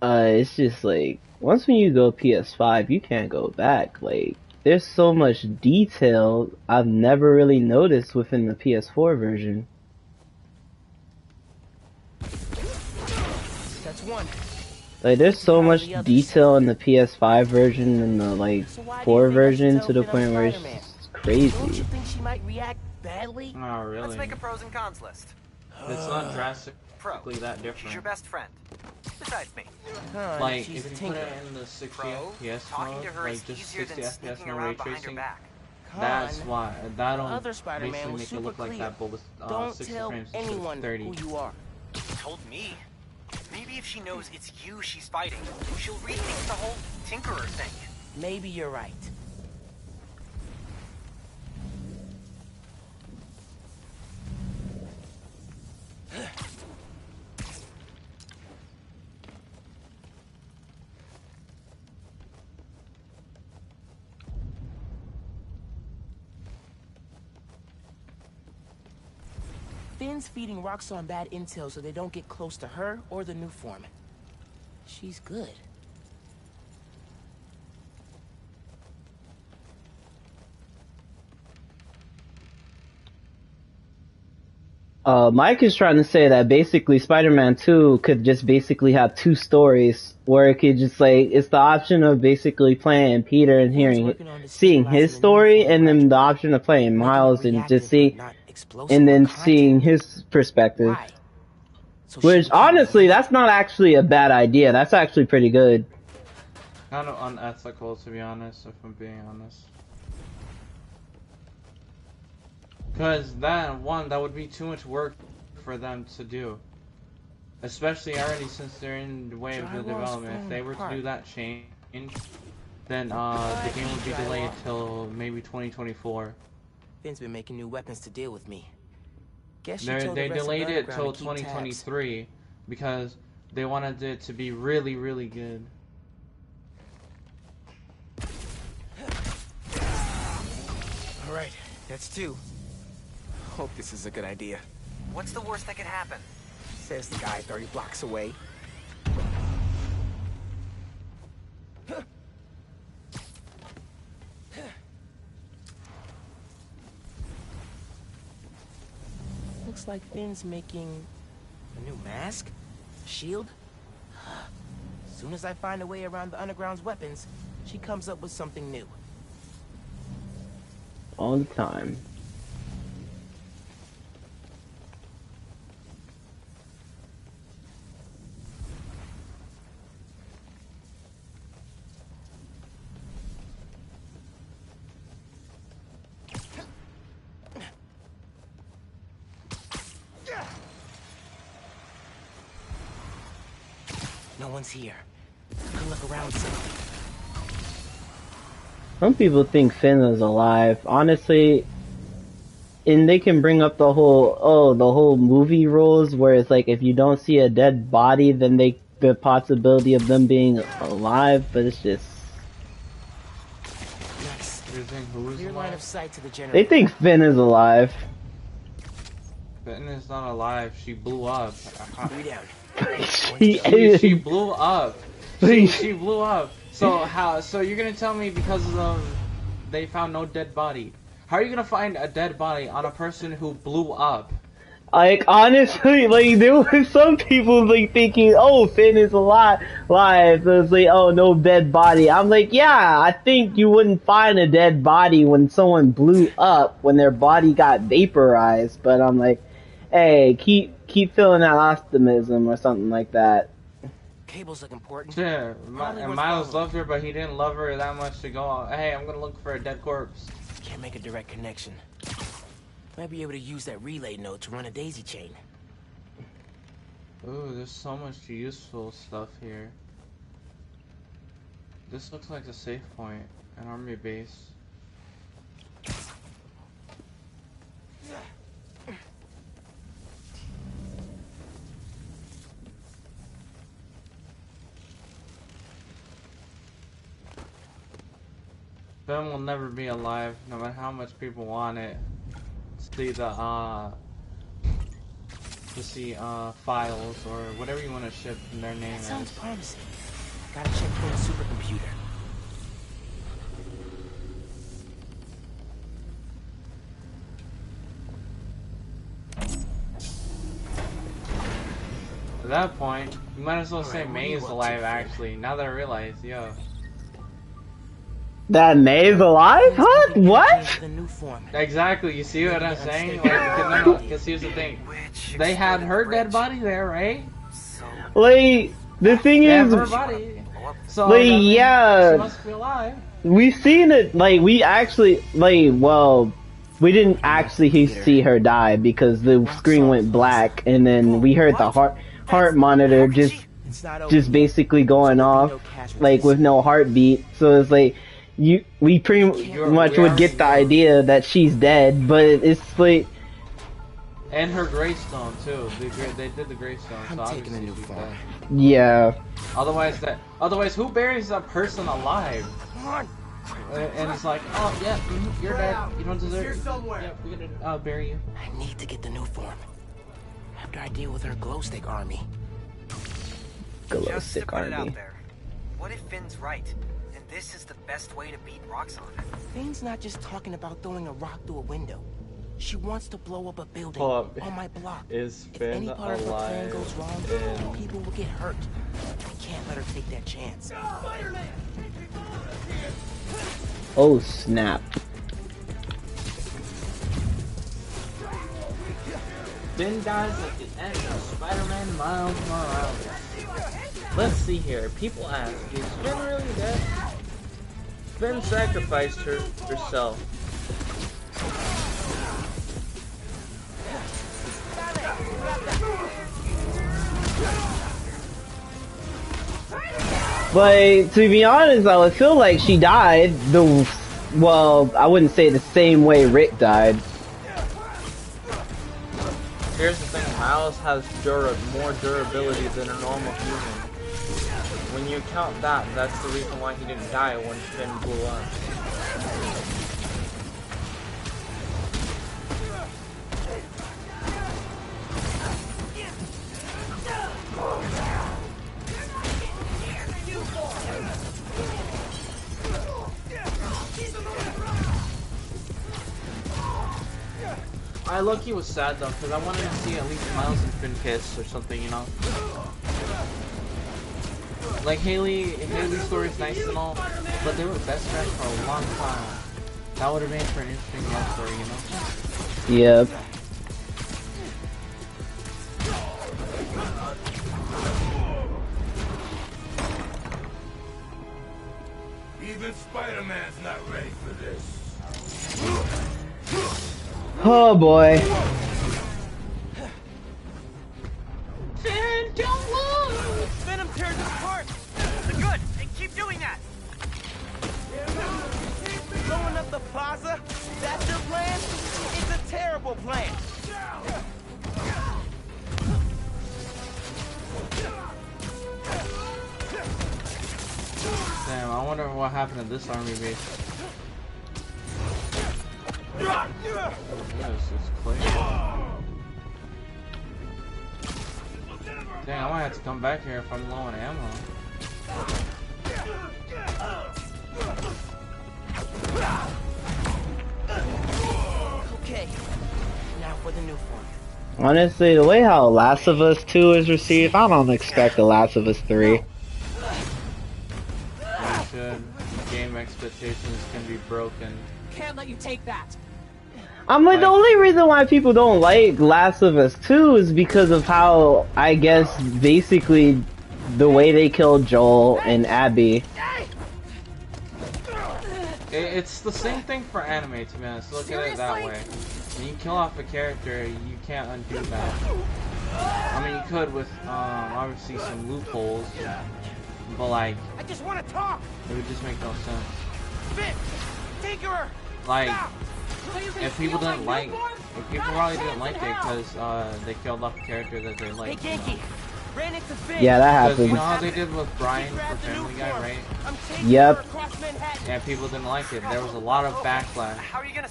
It's just like, once when you go PS5, you can't go back. Like, there's so much detail I've never really noticed within the PS4 version. That's one. Like, there's so much detail in the PS5 version and the, like, 4 version to the point where it's just crazy. Don't you think she might react badly? Oh, really? Let's make a pros and cons list. It's not drastically that different. She's your best friend. Besides me. Like, if you put it in the 60 FPS mode, like just 60 FPS no ray tracing, that's why. That'll basically make it look like that, but with 60 frames instead of 30. Who you are. Told me. Maybe if she knows it's you she's fighting, she'll rethink the whole Tinkerer thing. Maybe you're right. Finn's feeding Roxxon bad intel so they don't get close to her or the new form. She's good. Mike is trying to say that basically Spider-Man 2 could just basically have two stories where it could just like, it's the option of basically playing Peter and seeing his story, and then the option of playing Miles and just seeing his perspective. Which honestly, that's not actually a bad idea. That's actually pretty good. Kind of unethical, to be honest, if I'm being honest. Because that would be too much work for them to do. Especially already since they're in the way of the development. If they were to do that change, then the game would be delayed till maybe 2024. Finn's been making new weapons to deal with me. Guess they delayed it till 2023 because they wanted it to be really, really good. All right, that's 2. Hope this is a good idea. What's the worst that could happen? Says the guy 30 blocks away. Looks like Finn's making a new mask? A shield? As soon as I find a way around the Underground's weapons, she comes up with something new. All the time. No one's here. I'll look around some. Some people think Finn is alive. Honestly, and they can bring up the whole movie rules where it's like if you don't see a dead body, then the possibility of them being alive, but it's just Clear line of sight to the generator. they think Finn is alive. Finn is not alive. She blew up. 3 down. She blew up. She blew up. So you're gonna tell me because they found no dead body? How are you gonna find a dead body on a person who blew up? Like honestly, like there was some people like thinking, oh, Finn is alive. So it's like, oh, no dead body. I'm like, yeah, I think you wouldn't find a dead body when someone blew up when their body got vaporized. But I'm like, hey, keep feeling that optimism or something like that. Cable's look important. Yeah, Miles loved her, but he didn't love her that much to go, hey, I'm gonna look for a dead corpse. Can't make a direct connection. Might be able to use that relay node to run a daisy chain. Ooh, there's so much useful stuff here. This looks like a safe point, an army base. Finn will never be alive, no matter how much people want it. See the files or whatever you want to ship in their name. That sounds promising. Gotta check for a supercomputer. At that point, you might as well say May is alive. Actually, now that I realize, yo. That May's alive? Huh? What? Exactly, you see what I'm saying? Like, because here's the thing. They had her dead body there, right? Like, the thing is, her body. So, like, she must be alive. We've seen it, like, we actually, like, well, we didn't actually see her die because the screen went black, and then we heard the heart monitor just basically going off, like, with no heartbeat, so it's like, we pretty much would get the idea that she's dead, but it's like... And her gravestone, too. They did the gravestone, so obviously she's dead. Yeah. Otherwise, who buries a person alive? And it's like, oh, yeah, you're dead. You don't deserve it. Yeah, we're gonna bury you. I need to get the new form. After I deal with her glow stick army. Just to put it out there, what if Finn's right? This is the best way to beat Roxxon. Finn's not just talking about throwing a rock through a window. She wants to blow up a building on my block. Is if Finn any part of her plan alive? goes wrong, people will get hurt. I can't let her take that chance. Oh, snap. Finn dies at the end of Spider-Man Miles Morales. Let's see here. People ask, is Finn really dead? Finn sacrificed herself. But to be honest, I would feel like she died well, I wouldn't say the same way Rick died. Here's the thing, Miles has more durability than a normal human. When you count that, that's the reason why he didn't die when Finn blew up. I low-key was sad though, because I wanted to see at least Miles and Finn kiss or something, you know? Like Haley's story is nice and all, but they were best friends for a long time. That would have made for an interesting love story, you know? Yep. Even Spider-Man's not ready for this. Oh boy. Finn, don't lose! Venom tears us apart! Good! And keep doing that! Blowing up the plaza? That's your plan? It's a terrible plan! Damn, I wonder what happened to this army base. This is clear. Dang, I might have to come back here if I'm low on ammo. Okay, now for the new form. Honestly, the way how Last of Us 2 is received, I don't expect The Last of Us 3. Game expectations can be broken. Can't let you take that. I'm like, the only reason why people don't like Last of Us 2 is because of how, I guess, basically, the way they killed Joel and Abby. It's the same thing for anime, to be honest. Look at it that way. When you kill off a character, you can't undo that. I mean, you could with, obviously some loopholes, but like, I just want to talk. It would just make no sense. Finn, Tinkerer. Like, Stop. if people didn't like, if people probably didn't like it because they killed off a character that they liked. Hey, Genki. Ran into Finn. Yeah, that Because you happened. know how they did with Brian for Family Guy, right? Yep. Yeah, people didn't like it. There was a lot of backlash.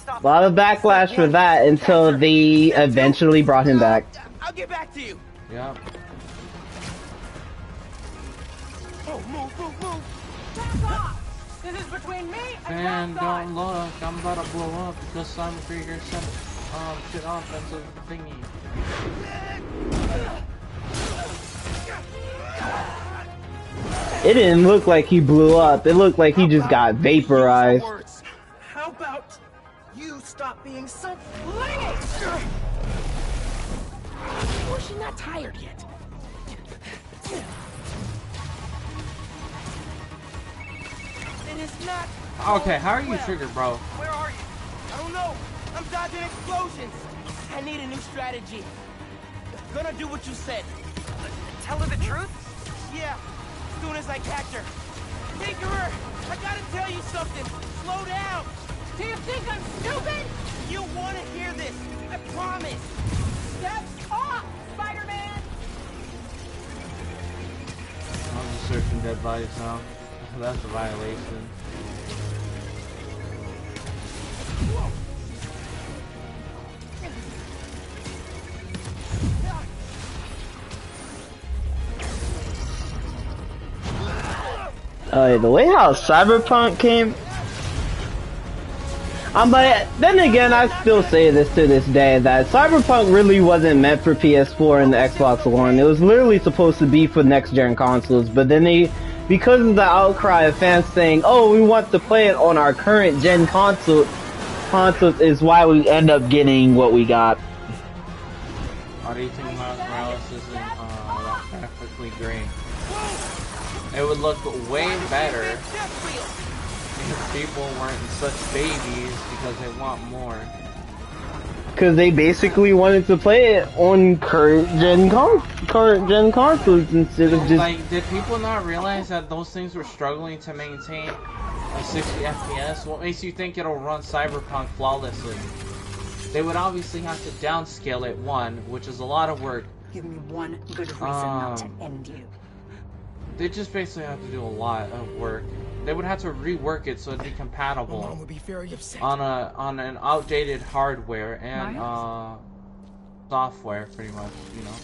A lot of backlash for that until they eventually brought him back. I'll get back to you. Yep. Oh, move. This is between me And don't look, I'm about to blow up because I'm Krieger sent shit offensive thingy. It didn't look like he blew up. It looked like he just got vaporized. How about you stop being so flingy? Or is she not tired yet? It is not. Okay, how are you triggered, bro? Where are you? I don't know. I'm dodging explosions. I need a new strategy. Gonna do what you said. Tell her the truth? Yeah. As soon as I catch her. Tinkerer, I gotta tell you something. Slow down. Do you think I'm stupid? You want to hear this. I promise. Steps off, Spider-Man. I'm just searching dead bodies now. That's a violation. The way how Cyberpunk came, but then again, I still say this to this day, that Cyberpunk really wasn't meant for PS4 and the Xbox One. It was literally supposed to be for next-gen consoles, but then because of the outcry of fans saying, oh, we want to play it on our current-gen consoles is why we end up getting what we got. Why do you think Miles Morales isn't graphically great? It would look way better if people weren't such babies because they want more. Because they basically wanted to play it on current-gen consoles instead of just... Like, did people not realize that those things were struggling to maintain a 60 FPS? What makes you think it'll run Cyberpunk flawlessly? They would obviously have to downscale it, which is a lot of work. Give me one good reason not to end you. They just basically have to do a lot of work. They would have to rework it so it'd be compatible Mom would be very upset. on an outdated hardware and software, pretty much, you know.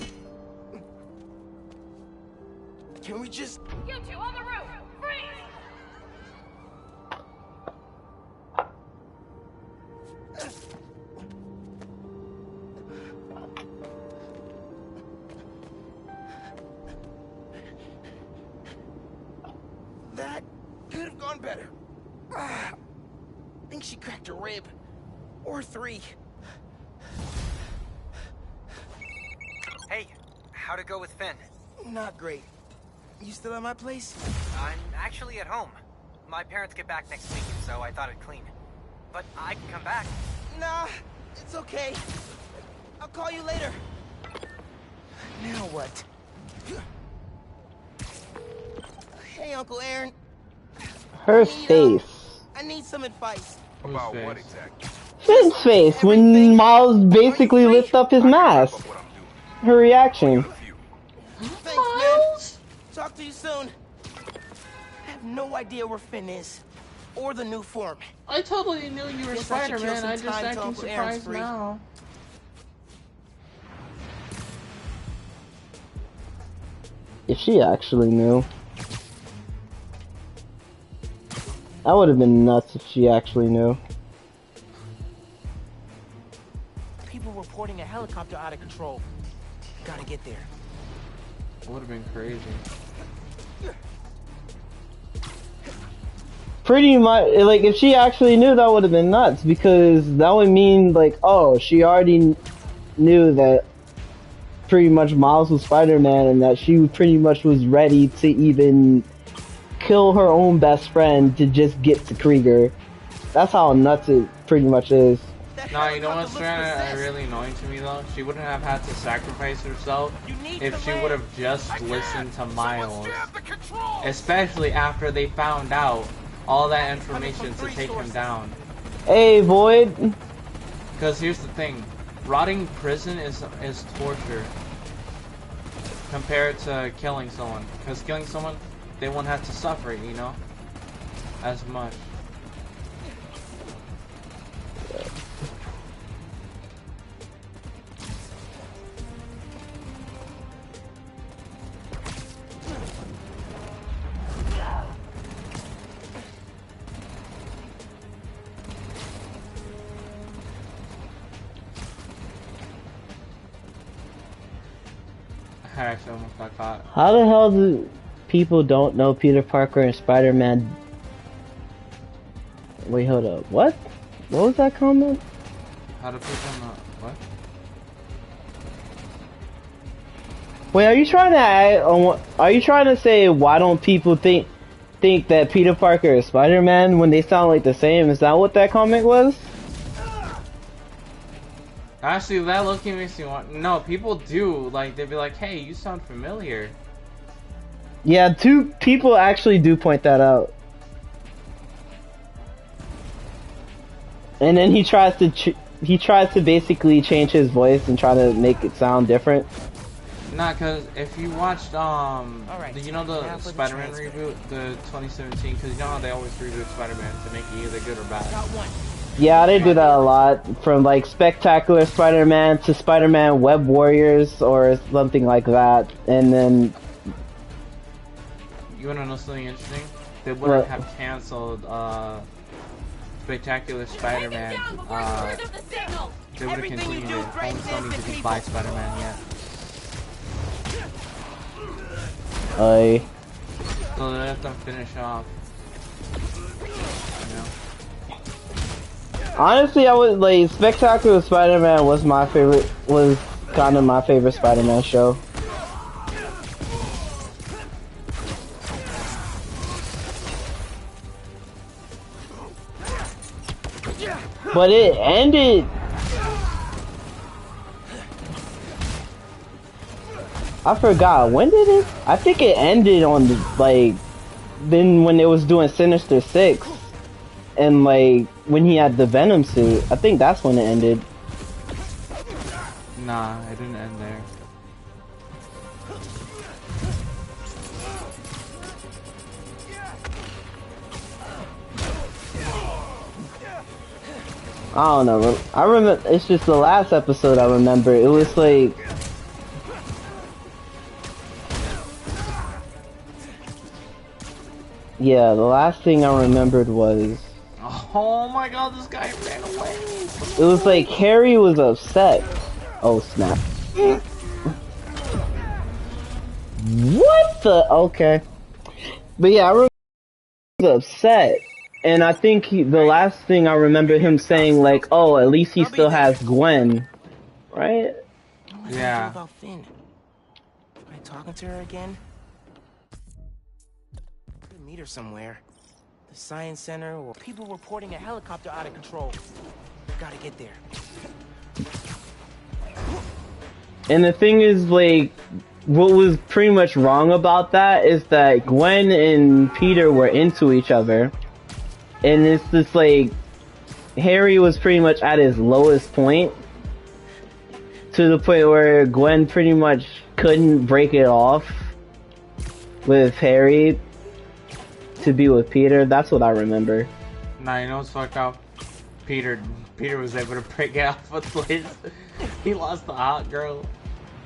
Can we just... You two on the roof! Freeze! Could have gone better. I think she cracked a rib. Or 3. Hey, how'd it go with Finn? Not great. You still at my place? I'm actually at home. My parents get back next week, so I thought I'd clean. But I can come back. Nah, it's okay. I'll call you later. Now what? Hey, Uncle Aaron. Her face. I need some advice. About what exactly? Finn's face when Miles basically lifts up his mask. Her reaction. Thanks, man. Talk to you soon. I have no idea where Finn is. Or the new form. I totally knew you were Guess I should kill Spider-Man. some I just time till acting Uncle Aaron's surprised free. now. If she actually knew. That would have been nuts if she actually knew. People reporting a helicopter out of control. Gotta get there. Would have been crazy. Pretty much, like, if she actually knew, that would have been nuts, because that would mean, like, oh, she already knew that pretty much Miles was Spider-Man, and that she pretty much was ready to even kill her own best friend to just get to Krieger. That's how nuts it pretty much is. No, you know what's really annoying to me though? She wouldn't have had to sacrifice herself if she would have just listened to Miles. Especially after they found out all that information to take him down. Hey, Void. Because here's the thing. Rotting prison is torture. Compared to killing someone. Because killing someone, they won't have to suffer, you know? As much. I actually almost got caught. How the hell do people don't know Peter Parker and Spider-Man? Wait, hold up. What? What was that comment? How do people know? What? Wait, are you trying to say why don't people think that Peter Parker is Spider-Man when they sound like the same? Is that what that comment was? Actually, that looking makes me want. No, people do. Like, they'd be like, hey, you sound familiar. Yeah, 2 people actually do point that out. And then he tries to basically change his voice and try to make it sound different. Nah, cause if you watched you know the Spider-Man reboot, the 2017, cause you know how they always reboot Spider-Man to make it either good or bad. Yeah, they do that a lot. From like Spectacular Spider-Man to Spider-Man Web Warriors or something like that. And then... You wanna know something interesting? They wouldn't have canceled Spectacular Spider-Man. They would have continued it. Only Sony didn't buy Spider-Man yet. So they have to finish off. You know? Honestly, I would like Spectacular Spider-Man was kind of my favorite Spider-Man show. But it ended. I forgot, when did it? I think it ended on then when they was doing Sinister Six, and like when he had the Venom suit. I think that's when it ended. Nah, it didn't end there. I don't know. I remember. It's just the last episode I remember. It was like. Yeah, the last thing I remembered was... Oh my god, this guy ran away! It was like Harry was upset. Oh snap. What the... Okay. But yeah, I remember he was upset. And I think the last thing I remember him saying, like, oh, at least he still has Gwen, right? What do I do about Finn? Try talking to her again? Could meet her somewhere. The science center, or people reporting a helicopter out of control. Gotta get there. And the thing is, like, what was pretty much wrong about that is that Gwen and Peter were into each other. And it's just like, Harry was pretty much at his lowest point. To the point where Gwen pretty much couldn't break it off with Harry to be with Peter. That's what I remember. Nah, you know what's fucked up? Peter was able to break it off with Liz. He lost the hot girl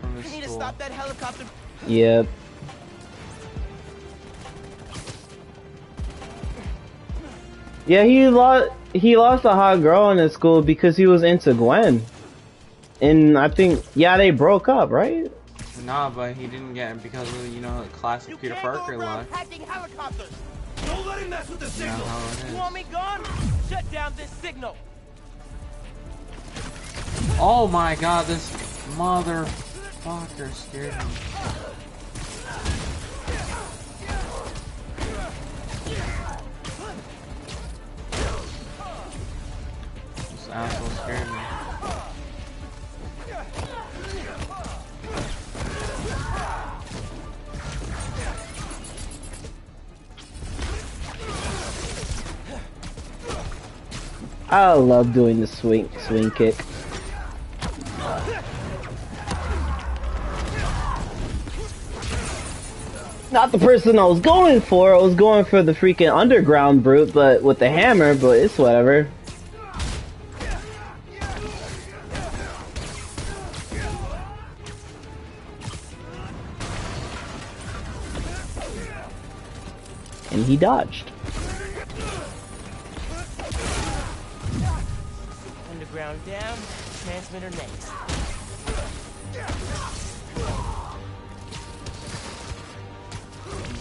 from his I need to school. stop that helicopter. Yep. Yeah, he lost a hot girl in his school because he was into Gwen. And I think, yeah, they broke up, right? Nah, but he didn't get it because of, you know, the classic Peter Parker line. Hacking helicopters. Don't let him mess with the You signal. know how it is. You want me gone? Shut down this signal. Oh my god, this motherfucker scared me. This asshole scared me. I love doing the swing kick. Not the person I was going for. I was going for the freaking underground brute, but with the hammer. But it's whatever. And he dodged. Underground down, transmitter next.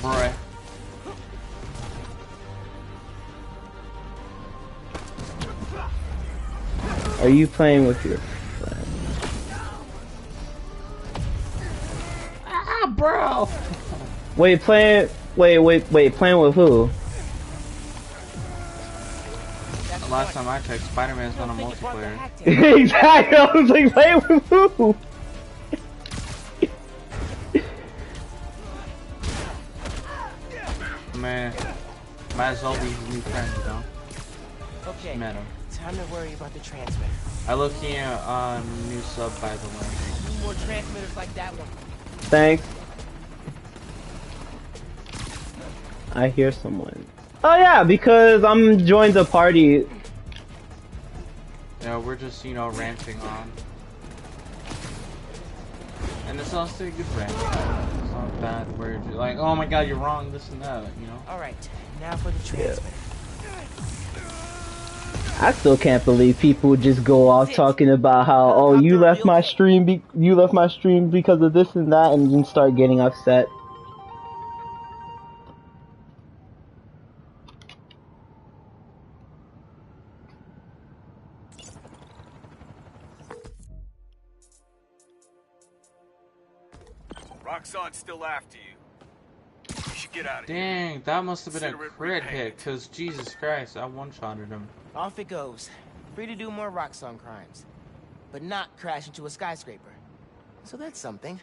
Bruh. Are you playing with your friend? Ah, bro! Wait, playing with who? Last time I checked, Spider-Man's not a multiplayer. Exactly, I was like, playing with who? Man, might as well be his new friend, you know? Okay, Met him. time to worry about the transmitter. I look here on new sub, by the way. Need more transmitters like that one. Thanks. I hear someone. Oh yeah, because I'm joined the party. Yeah, we're just, you know, ranting on. And it's also a good rant. It's not bad where you're like, oh my god, you're wrong, this and that, you know? Alright, now for the transmitter. I still can't believe people just go off talking about how, oh, you left my stream because of this and that, and then start getting upset. Roxxon's still after you. You should get out of here. Dang, that must have been a Consider it crit repayment. hit, cause Jesus Christ, I one-shotted him. Off it goes. Free to do more Roxxon crimes. But not crash into a skyscraper. So that's something.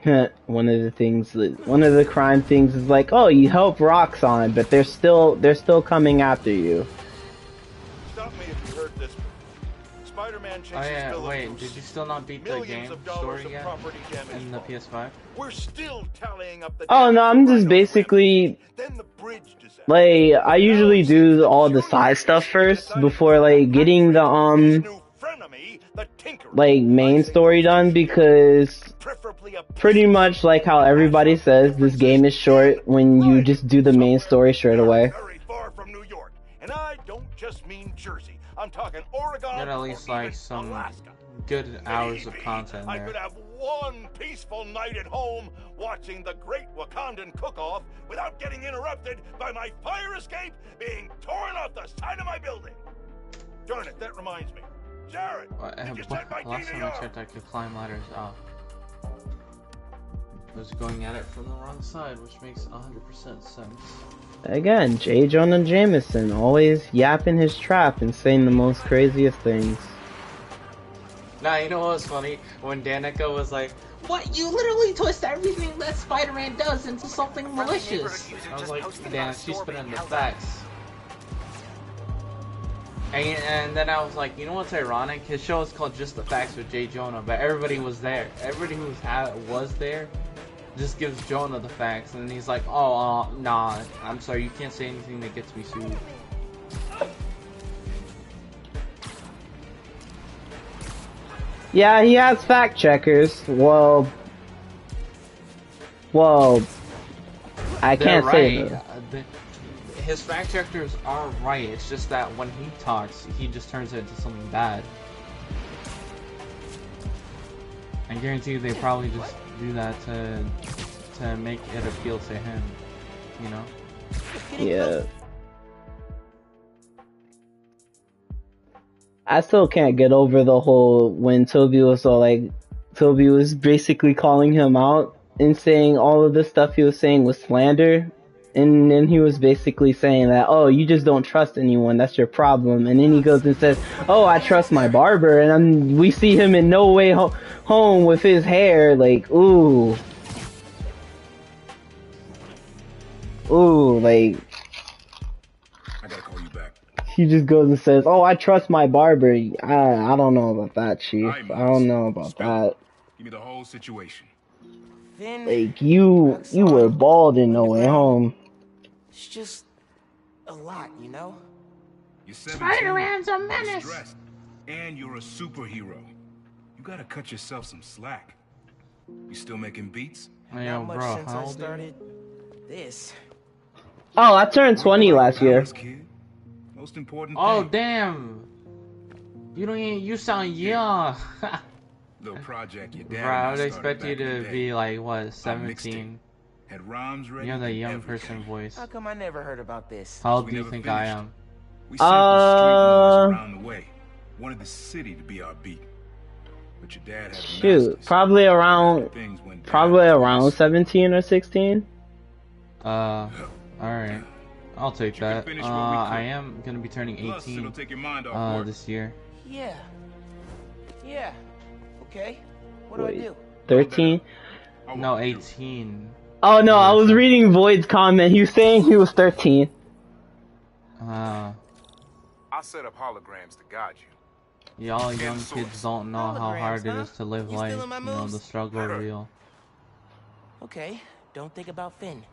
One of the crime things is like, oh, you help Roxxon, but they're still coming after you. Stop me if you heard this. Spider-Man chases Oh yeah, Philip wait, through did you still not beat the millions game of dollars story of yet? property damage In the fund. PS5? We're still tallying up the Oh no, I'm just basically like, I usually do all the side stuff first before like getting the like main story done, because pretty much like how everybody says, this game is short when you just do the main story straight away. And I don't just mean Jersey. I'm talking Oregon. Got at least like some good hours of content I there. could have one peaceful night at home watching the great Wakandan cook-off without getting interrupted by my fire escape being torn off the side of my building. Darn it, that reminds me. Jared, did you send my Last time I DVR? checked, I could climb ladders. Oh. I was going at it from the wrong side, which makes 100% sense. Again, J. Jonah Jameson, always yapping his trap and saying the most craziest things. Nah, you know what was funny? When Danica was like, "What? You literally twist everything that Spider-Man does into something malicious." I was like, "Damn, she's spinning the facts." And then I was like, you know what's ironic? His show is called Just the Facts with J. Jonah, but everybody was there. Everybody who was there just gives Jonah the facts, and he's like, "Oh, nah, I'm sorry, you can't say anything that gets me sued." Yeah, he has fact checkers. Well, I can't say that. His fact checkers are right. It's just that when he talks, he just turns it into something bad. I guarantee you they probably just do that to make it appeal to him, you know? Yeah. I still can't get over the whole when Toby was all like, Toby was basically calling him out and saying all of the stuff he was saying was slander. And then he was basically saying that, oh, you just don't trust anyone, that's your problem. And then he goes and says, oh, I trust my barber. And we see him in No Way Home with his hair, like, ooh. Ooh, like, I gotta call you back. he just goes and says, oh, I trust my barber. I don't know about that, Chief. I don't know about that. Give me the whole situation. Then Like, you were bald in No Way Home. it's just a lot, you know? You're 17, Spider-Man's a menace. Stressed, and you're a superhero. You gotta cut yourself some slack. You still making beats? Hey, Not yo, much bro, since how I old are you? started this. Oh, I turned 20 last year. Most important Oh, thing. damn. You sound young. Little project your dad Bro, I and would started expect you back in the to day. be like, what, 17? Had rhymes ready. You have that and young everything. person voice. How come I never heard about this? How old We do you never think I finished. am? We sampled street noise around the way. Wanted the city to be our beat. But your dad had the Shoot, masters. probably around 17 or 16. Alright. I'll take that. I am gonna be turning Plus, 18 it'll take your mind off work. this year. Yeah. Yeah. Okay. What do I Wait, do? 13? No, 18. Oh no, I was reading Void's comment. He was saying he was 13. I'll set up holograms to guide you. Y'all young kids don't know how hard it is to live You life. stealing my You know, moves? the struggle real. Okay. Don't think about Finn.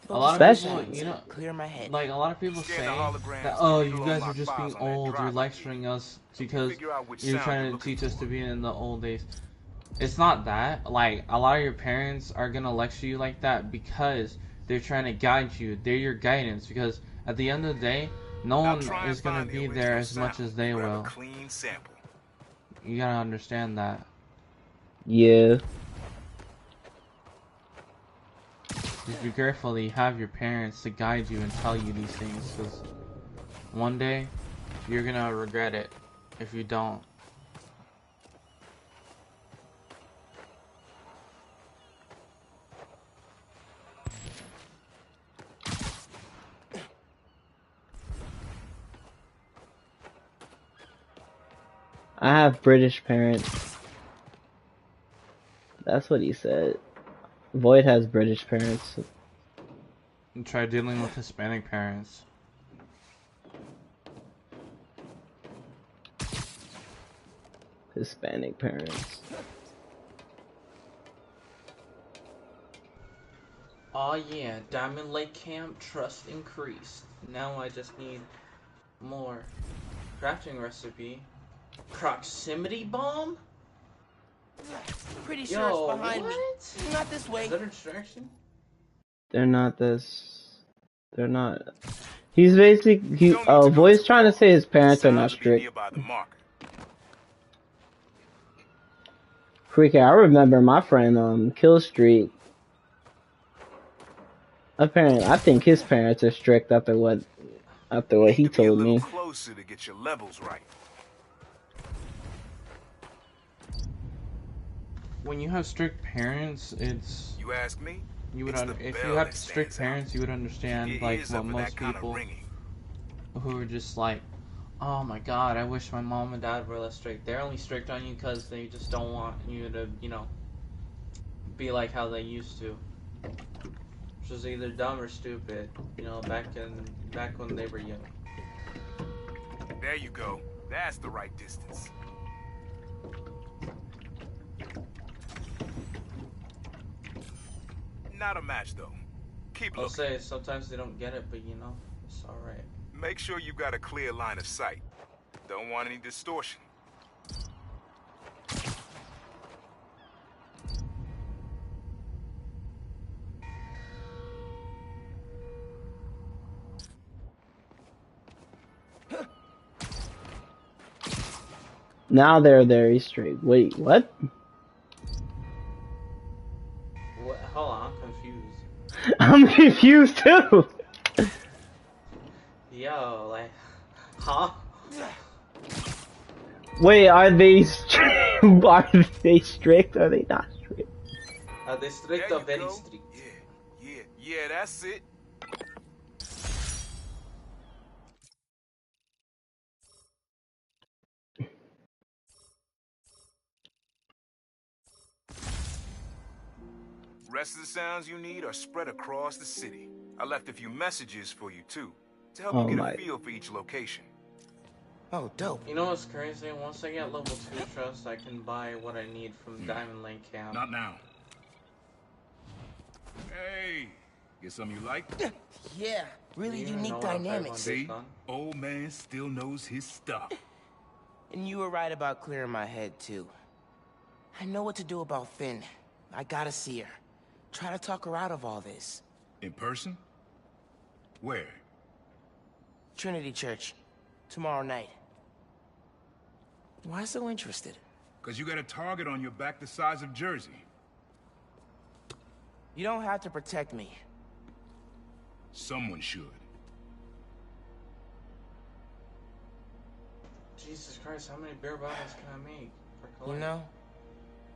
A lot of people, you know, clear my head. like a lot of people say that, oh, you guys are just being old. You're lecturing us because you're trying to teach us to be in the old days. It's not that. Like, a lot of your parents are gonna lecture you like that because they're trying to guide you. They're your guidance, because at the end of the day, no one is gonna be there as much as they will. You gotta understand that. Yeah. Just be careful that you have your parents to guide you and tell you these things, because one day you're gonna regret it if you don't. I have British parents. That's what he said. Void has British parents. And try dealing with Hispanic parents. Hispanic parents. Oh yeah, Diamond Lake Camp trust increased. Now I just need more. Crafting recipe. Proximity bomb? Pretty sure Yo, it's behind me. Not this way. Is that a distraction? They're not this. They're not. He's basically. Void's trying to say his parents are not strict. Freaking, I remember my friend Kill Street. Apparently, I think his parents are strict after what he Be a told little me. closer to get your levels right. When you have strict parents, it's You ask me? you would It's the if you bell have that strict stands out. parents, you would Keep understand your like ears what up for most that kind of people ringing. who are just like, oh my god, I wish my mom and dad were less strict. They're only strict on you because they just don't want you to, be like how they used to. Which was either dumb or stupid, back when they were young. There you go. That's the right distance. Not a match, though. Keep I'll looking. say sometimes they don't get it, but it's alright. Make sure you've got a clear line of sight. Don't want any distortion. Now they're very strict. Wait, what? What? Hold on, I'm confused. I'm confused too. Yo, like, huh? Wait, are they are they strict? Are they not strict? Are they strict or very strict? Yeah, that's it. Rest of the sounds you need are spread across the city. I left a few messages for you too, to help you get a feel for each location. Oh, dope. You know what's crazy? Once I get level 2 trust, I can buy what I need from Diamond Lake Camp. Not now. Hey, get something you like? Yeah, really unique dynamics. See, old man still knows his stuff. And you were right about clearing my head, too. I know what to do about Finn. I gotta see her. Try to talk her out of all this. In person? Where? Trinity Church. Tomorrow night. Why so interested? Because you got a target on your back the size of Jersey. You don't have to protect me. Someone should. Jesus Christ, how many beer bottles can I make? You know,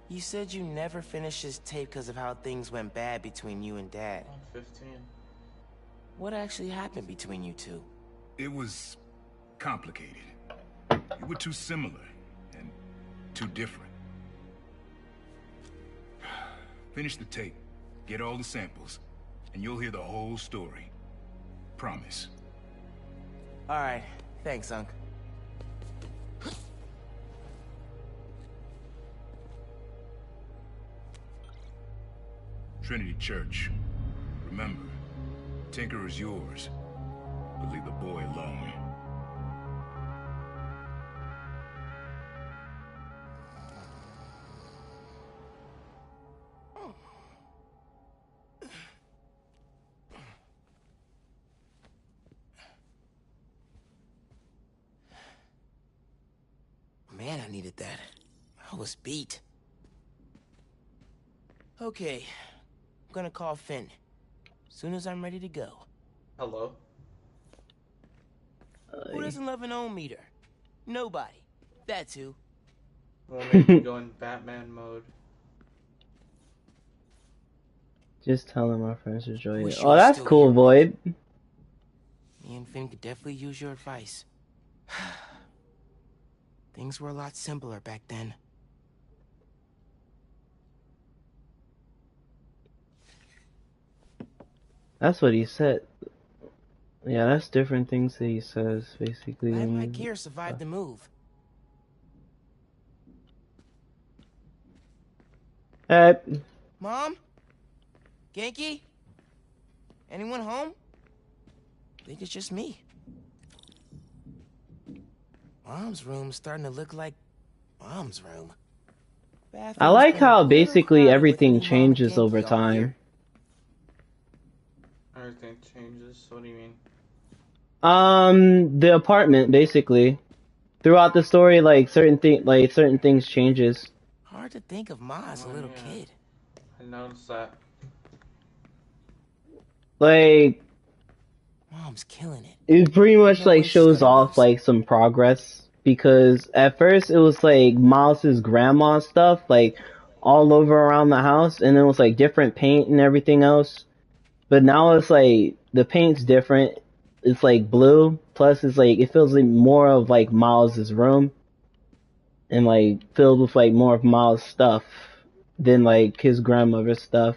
you said you never finished this tape because of how things went bad between you and Dad. I'm 15. What actually happened between you two? It was complicated. You were too similar and too different. Finish the tape, get all the samples, and you'll hear the whole story. Promise. All right, thanks, Unc. Trinity Church. Remember, Tinker is yours, but leave the boy alone. Man, I needed that. I was beat. Okay, I'm gonna call Finn. Soon as I'm ready to go. Hello? Who doesn't love an ohm meter? Nobody. That's who. We'll make you go in Batman mode. Just tell him our friends enjoy it. Wish you Oh, were that's still cool, here. Void. Me and Finn could definitely use your advice. Things were a lot simpler back then. That's what he said. Yeah, that's different things that he says, basically. Glad my gear survived the move. Mom? Genki? Anyone home? I think it's just me. Mom's room's starting to look like Mom's room. I like how basically everything changes over time. Everything changes? What do you mean? The apartment, basically. Throughout the story, like certain things changes. Hard to think of Ma as a little kid. I noticed that. Like, Mom's killing it. it pretty much No like way she's shows gonna off lose. like some progress, because at first it was like Miles's grandma stuff like all over around the house, and it was like different paint and everything else. But now it's like the paint's different. It's like blue, plus it's like it feels like more of like Miles's room, and like filled with like more of Miles' stuff than like his grandmother's stuff.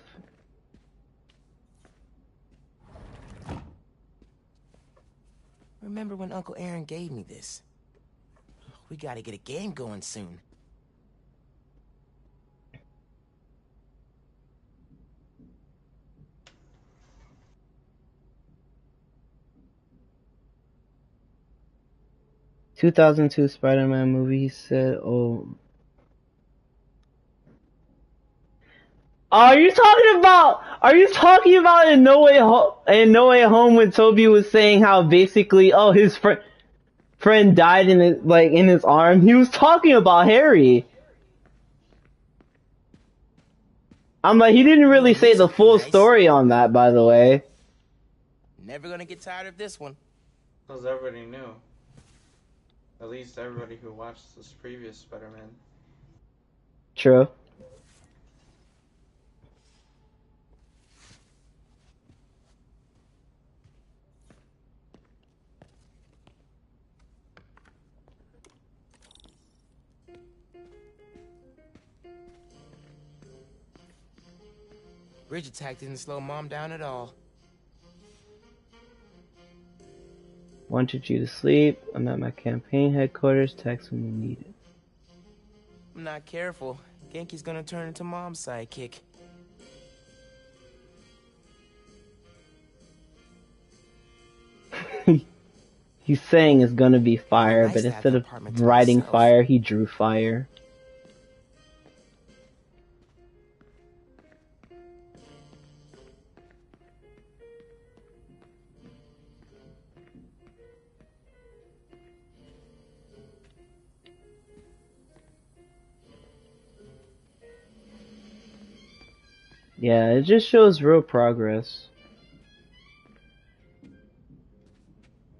Remember when Uncle Aaron gave me this? We gotta get a game going soon. ...2002 Spider-Man movie, he said, oh... Are you talking about in No Way Home when Toby was saying how basically, oh, his friend died in his arm? He was talking about Harry. I'm like, he didn't really say the full story on that, by the way. Never gonna get tired of this one. Because everybody knew. At least everybody who watched this previous Spider-Man. True. Bridge attack didn't slow Mom down at all. Wanted you to sleep. I'm at my campaign headquarters. Text when you need it. I'm not careful. Genki's gonna turn into Mom's sidekick. He's saying it's gonna be fire, but instead of writing fire, he drew fire. Yeah, it just shows real progress.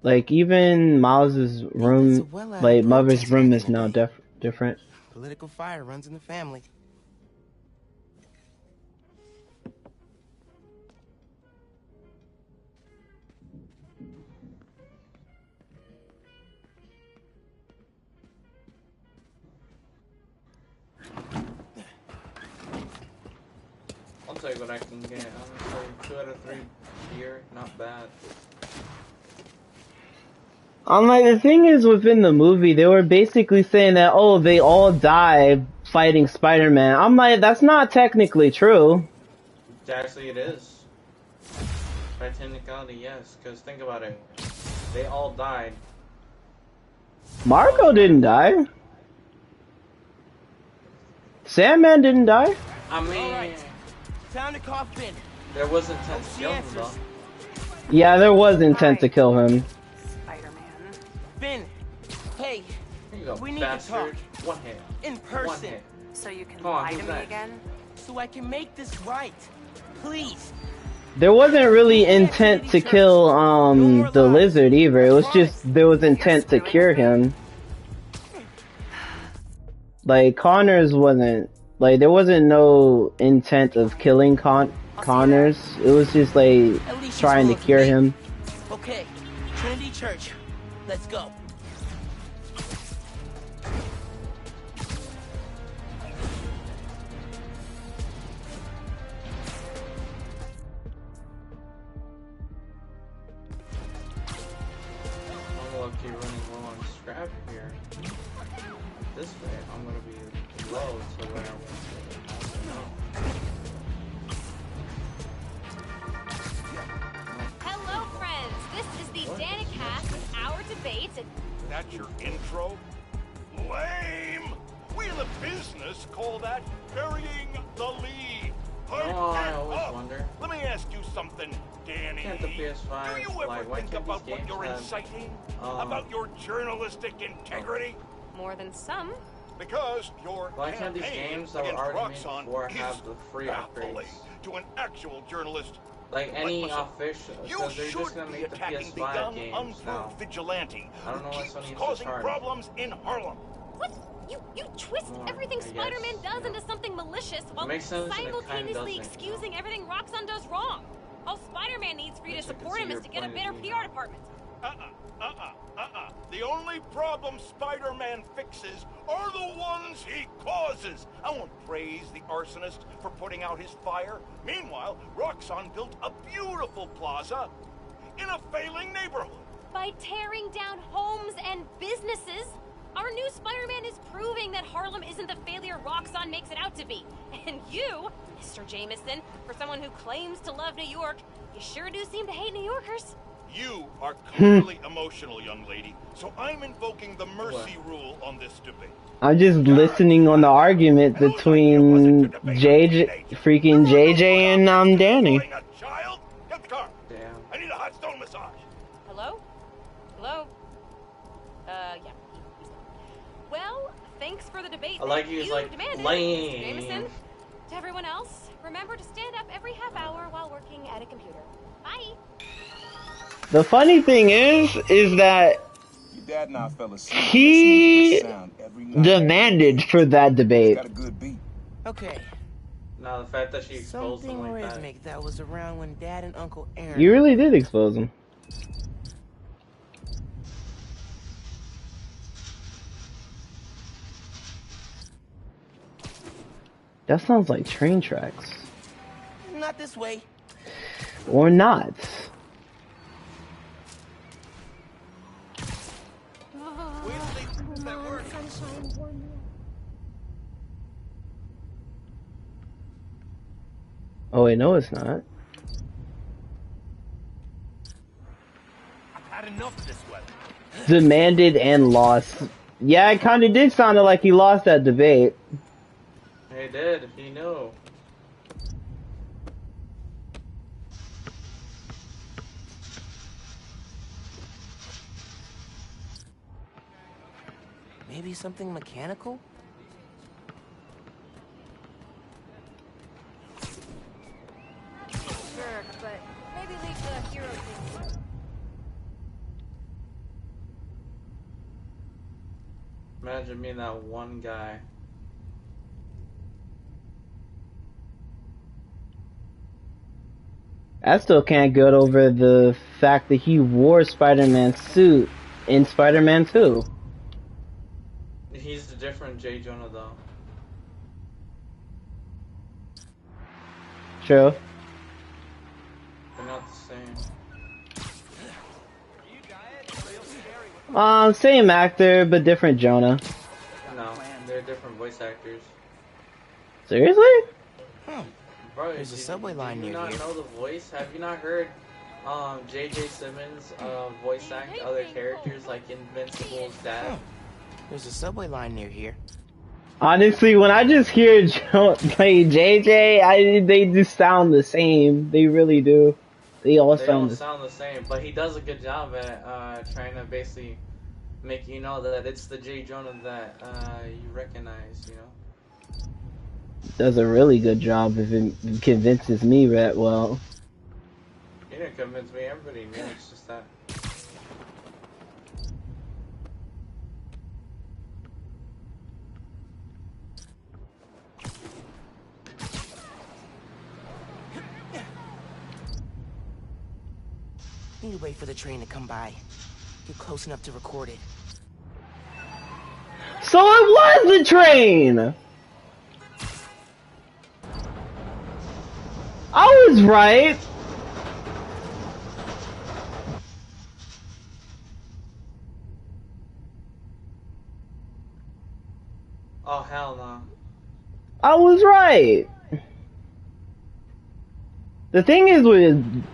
Like, even Miles's room, like, Mother's room is now different. Political fire runs in the family. I'll tell you what I can get. I'm gonna say 2 out of 3 beer, not bad. I'm like, the thing is, within the movie, they were basically saying that, oh, they all died fighting Spider-Man. I'm like, that's not technically true. Actually, it is. By technicality, yes. Because think about it. They all died. Marco didn't die. Sandman didn't die. I mean, time to call Finn. There was intent to kill him, though. Yeah, there was intent to kill him. Finn, hey, we need bastard. to talk. One hand. In person. One hand. So you can Come on, lie to who's me that? again? So I can make this right. Please. There wasn't really intent to kill, the lizard either. It was just, there was intent to cure him. Like, Connors wasn't, like, there wasn't no intent of killing Connors. It was just, like, trying to cure him. Okay, Trinity Church. Let's go. I'm lucky running low on scrap here. This way, I'm gonna be low to where I want Hello, friends. This is the Danicast with our debates. That's your intro? Lame! We in the business call that burying the lead. I always wonder. Let me ask you something, Danny. Can't the PS5, Do you ever like, why think can't about these what games you're have, inciting? About your journalistic integrity? More than some. Because your Why can't these campaign games that were against already made Roxxon before is have the free baffling upgrades? to an actual journalist Like any myself. official, You because they're just should gonna be make the attacking the PS5 young, games unproved now. vigilante I don't know who why keeps Sony needs to causing charge. problems in Harlem. What? You twist More, everything I guess, Spider-Man does yeah. into something malicious while makes sense and it kinda simultaneously doesn't, excusing everything Roxxon does wrong. All Spider-Man needs for you to Wish I could support see him is your to get a point of better view PR now. department. The only problem Spider-Man fixes are the ones he causes. I won't praise the arsonist for putting out his fire. Meanwhile, Roxxon built a beautiful plaza in a failing neighborhood. By tearing down homes and businesses, our new Spider-Man is proving that Harlem isn't the failure Roxxon makes it out to be. And you, Mr. Jameson, for someone who claims to love New York, you sure do seem to hate New Yorkers. You are clearly emotional, young lady, so I'm invoking the mercy rule on this debate. I'm just listening on the argument between freaking JJ and Danny. A child? Get the car. Damn. I need a hot stone massage. Hello? Hello? Yeah. Well, thanks for the debate. I like that you, you like, demanded, lame. Mr. Jameson. To everyone else, remember to stand up every half hour while working at a computer. Bye. The funny thing is that Your dad and I fell asleep he listening to the sound every night. demanded for that debate. Got a good beat. Okay. Now the fact that she exposed Something them like that. rhythmic that was around when Dad and Uncle Aaron. You really did expose him. That sounds like train tracks. Not this way. Or not. Oh wait, no it's not. I've had enough of this weather. Demanded and lost. Yeah, it kinda did sound like he lost that debate. He did, he knew. Maybe something mechanical? Sure, but maybe leave the hero thing. Imagine being that one guy. I still can't get over the fact that he wore Spider-Man's suit in Spider-Man 2. He's a different J. Jonah though. True. They're not the same. Same actor, but different Jonah. No, they're different voice actors. Seriously? Bro, There's a subway line near here. Do you not know the voice? Have you not heard J.J. Simmons voice act other characters like Invincible's dad? There's a subway line near here. Honestly, when I just hear play JJ, they just sound the same. They really do. They all They sound don't sound the same, but he does a good job at trying to basically make you know that it's the J. Jonah that you recognize, you know? does a really good job if it convinces me that well. You didn't convince me, everybody knew, it's just that. Need to wait for the train to come by. Get close enough to record it. So it was the train! I was right! Oh, hell no. I was right! The thing is with...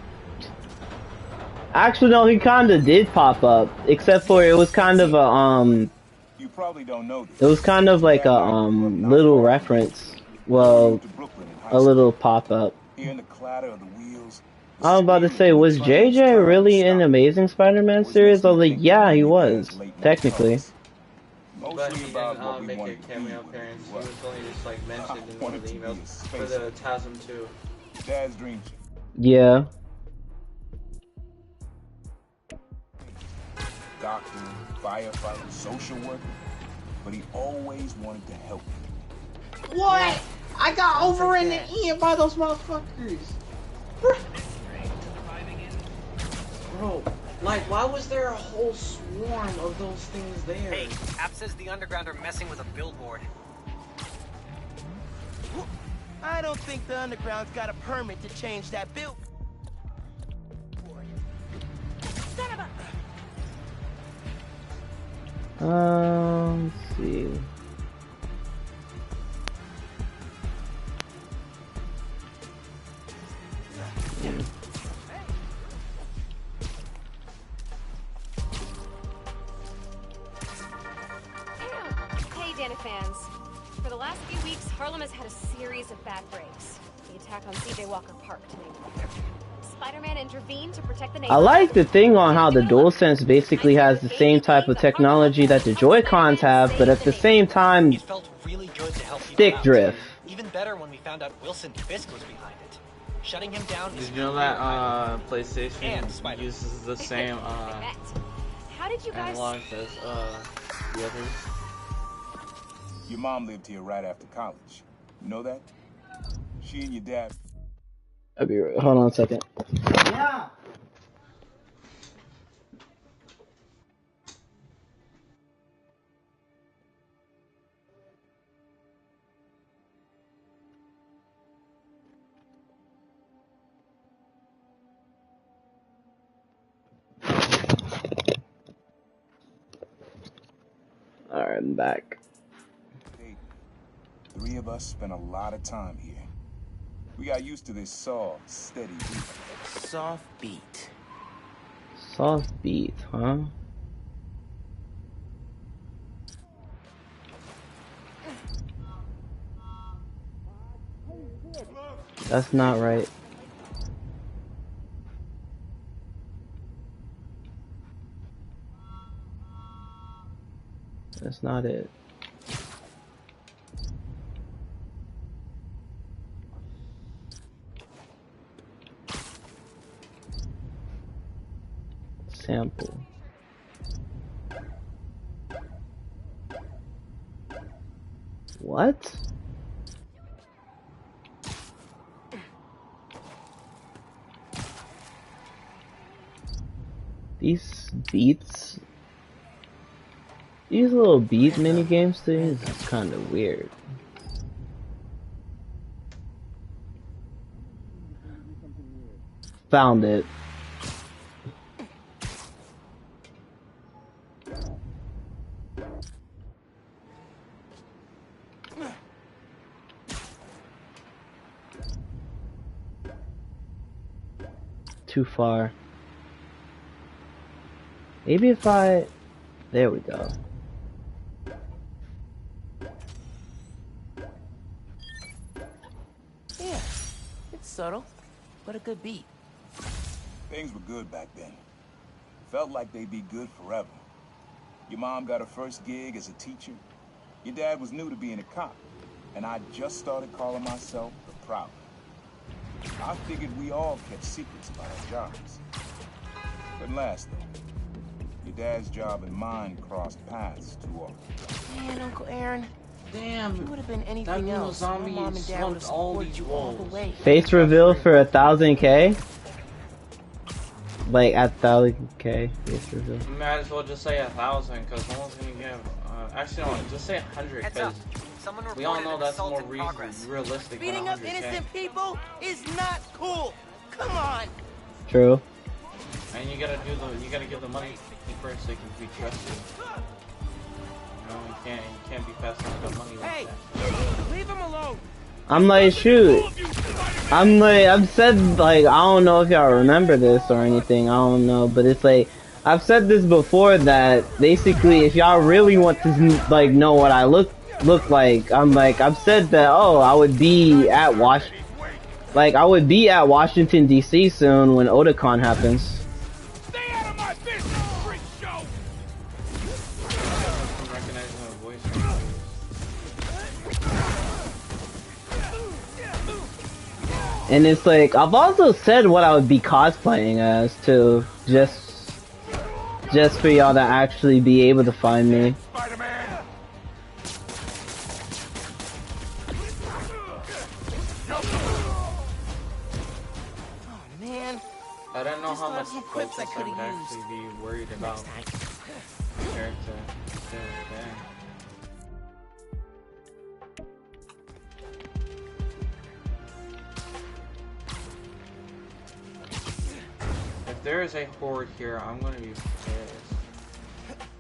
Actually, no, he kinda did pop up. Except for it was kind of a, You probably don't know this. It was kind of like a, little reference. Well, a little pop-up. Hearing the clatter of the wheels. I was about to say, was JJ really in Amazing Spider-Man series? I was like, yeah, he was. Technically. But he didn't make a cameo appearance. He was only just like mentioned in one of the emails for the TASM 2. Dad's dream. Yeah. Doctor, firefighter, social worker, but he always wanted to help you. What? I got over in the end by those motherfuckers. Bro, like, why was there a whole swarm of those things there? Hey, App says the Underground are messing with a billboard. I don't think the Underground's got a permit to change that bill. Let's see. Hey, Dana fans. For the last few weeks, Harlem has had a series of bad breaks. The attack on CJ Walker Park, to name one. Spider-Man intervened to protect the I neighborhood. like the thing on how the DualSense basically has the same type of technology that the Joy-Cons have, but at the same time, Really good to help stick people out. drift. Even better when we found out Wilson Fisk was behind it. Shutting him down is Did you know that PlayStation uses the same How did you guys analogs as the others? Your mom lived here right after college. You know that? She and your dad. I'll be right. Hold on a second. Yeah. Alright, I'm back. Three of us spent a lot of time here. We got used to this soft, steady beat. Soft beat. Soft beat, huh? That's not right. That's not it. Sample. What? These beats, these little beat mini games things is kind of weird. Found it. Too far. Maybe if I... There we go. Yeah, it's subtle, but a good beat. Things were good back then. Felt like they'd be good forever. Your mom got her first gig as a teacher. Your dad was new to being a cop. And I just started calling myself the Prowler. I figured we all kept secrets about our jobs. Couldn't last, though. Your dad's job and mine crossed paths too often. Man, Uncle Aaron. Damn. You would have been anything else. My mom and dad would have supported you all the way. Face reveal for 1,000K? Like at 1,000K face reveal. Might as well just say 1,000 because no one's gonna give. Actually, no, just say 100 because we all know that's more realistic. Beating up innocent people is not cool. Come on. True. And you gotta give the money first so you can be trusted. You know, you can't be passing out the money like that. Leave him alone. I'm like, shoot. I've said, like, I don't know if y'all remember this or anything, I don't know, but it's like, I've said this before that basically if y'all really want to, like, know what I look like, I've said that, oh, I would be at I would be at Washington, D.C. soon when Otakon happens. And it's like, I've also said what I would be cosplaying as too, just for y'all to actually be able to find me. Spider-Man! Oh man. I don't know Just how thought much of some quips I focus I coulda would used. actually be worried about character. Okay. If there is a horde here, I'm gonna be pissed.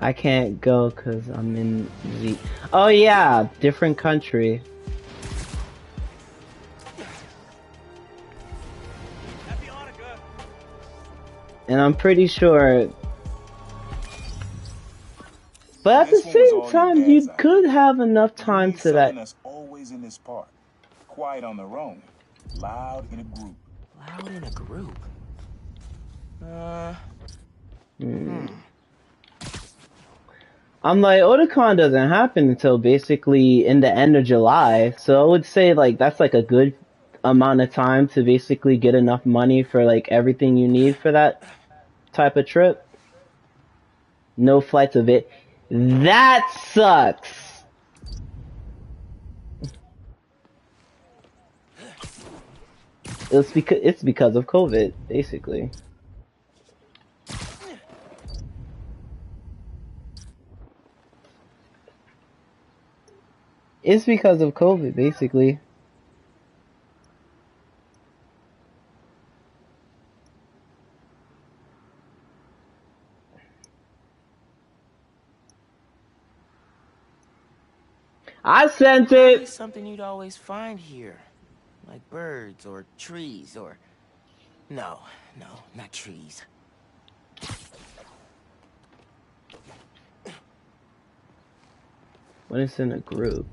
I can't go cause I'm in Z. Oh yeah, different country. And I'm pretty sure. But at the same time, you could have enough time to that. Us always in this park. Quiet on their own. Loud in a group. Loud in a group? I'm like, Otakon doesn't happen until basically in the end of July, so I would say like that's like a good amount of time to basically get enough money for like everything you need for that type of trip. No flights of it. That sucks. It's because of COVID, basically. It's because of COVID, basically. I sent Probably it! something you'd always find here. Like birds or trees or... No, not trees. When it's in a group.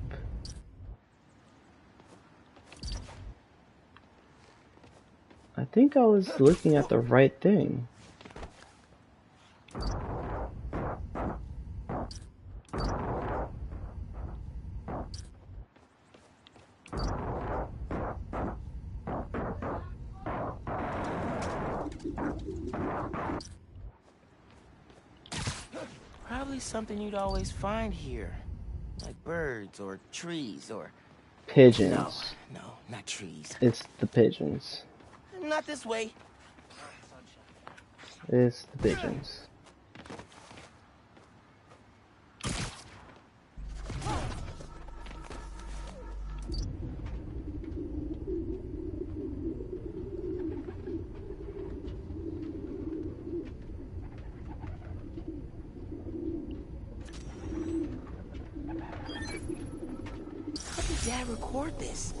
I think I was looking at the right thing. Probably something you'd always find here. Like birds or trees or... Pigeons. No, not trees. It's the pigeons. Not this way. It's the pigeons. How did Dad record this?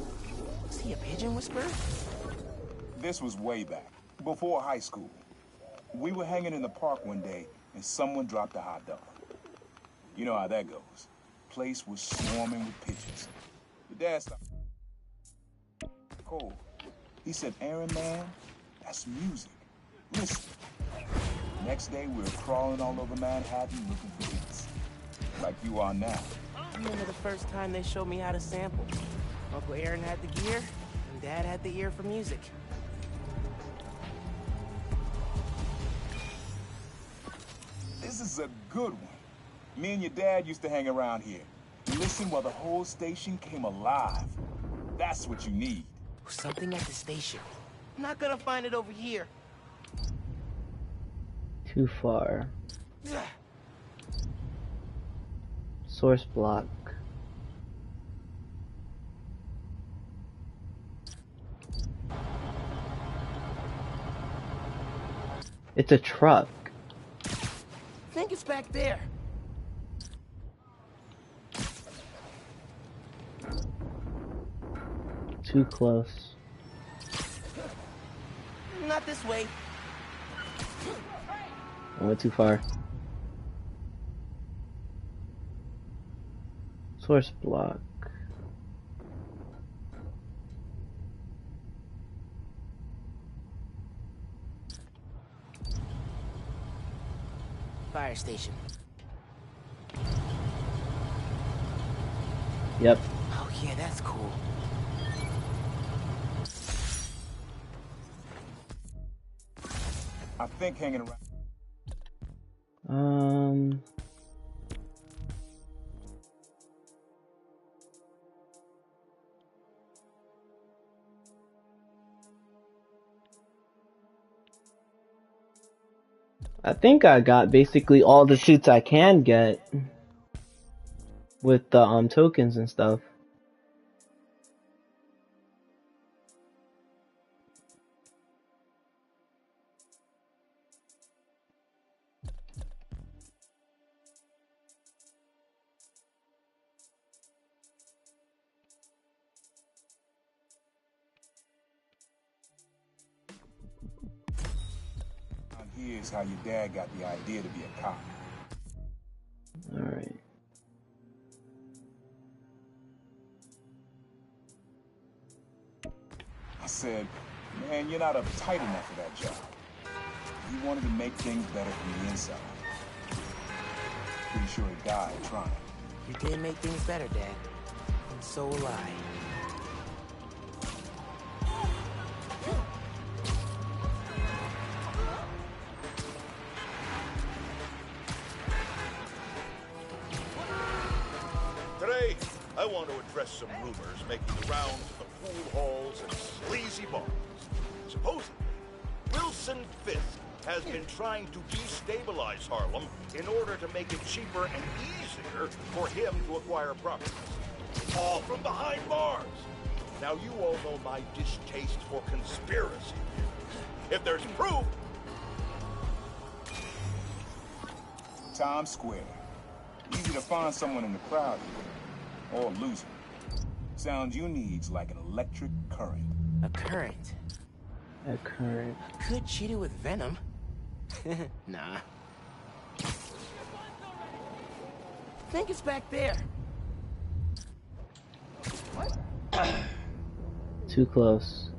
Was he a pigeon whisperer? This was way back, before high school. We were hanging in the park one day, and someone dropped a hot dog. You know how that goes. Place was swarming with pigeons. The dad stopped. Cold. He said, Aaron, man, that's music. Listen. Next day, we were crawling all over Manhattan looking for beats. Like you are now. I remember the first time they showed me how to sample. Uncle Aaron had the gear, and Dad had the ear for music. This is a good one. Me and your dad used to hang around here. Listen while the whole station came alive. That's what you need. Something at the station. I'm not gonna find it over here. Too far. Source block. It's a truck. I think it's back there. Too close. Not this way. I went too far. Source block. Fire station. Yep. Oh yeah, that's cool. I think hanging around. I think I got basically all the suits I can get with the tokens and stuff. Here's how your dad got the idea to be a cop. Alright. I said, man, you're not uptight enough for that job. He wanted to make things better from the inside. Pretty sure he died trying. You did make things better, Dad. And so will I. Today, I want to address some rumors making the rounds of the pool halls and sleazy bars. Supposedly, Wilson Fisk has been trying to destabilize Harlem in order to make it cheaper and easier for him to acquire properties. All from behind bars. Now, you all know my distaste for conspiracy. If there's proof... Times Square. Easy to find someone in the crowd here, or loser. Sounds you need's like an electric current. A current? A current. Could cheat it with venom. Nah. Think it's back there. Too close.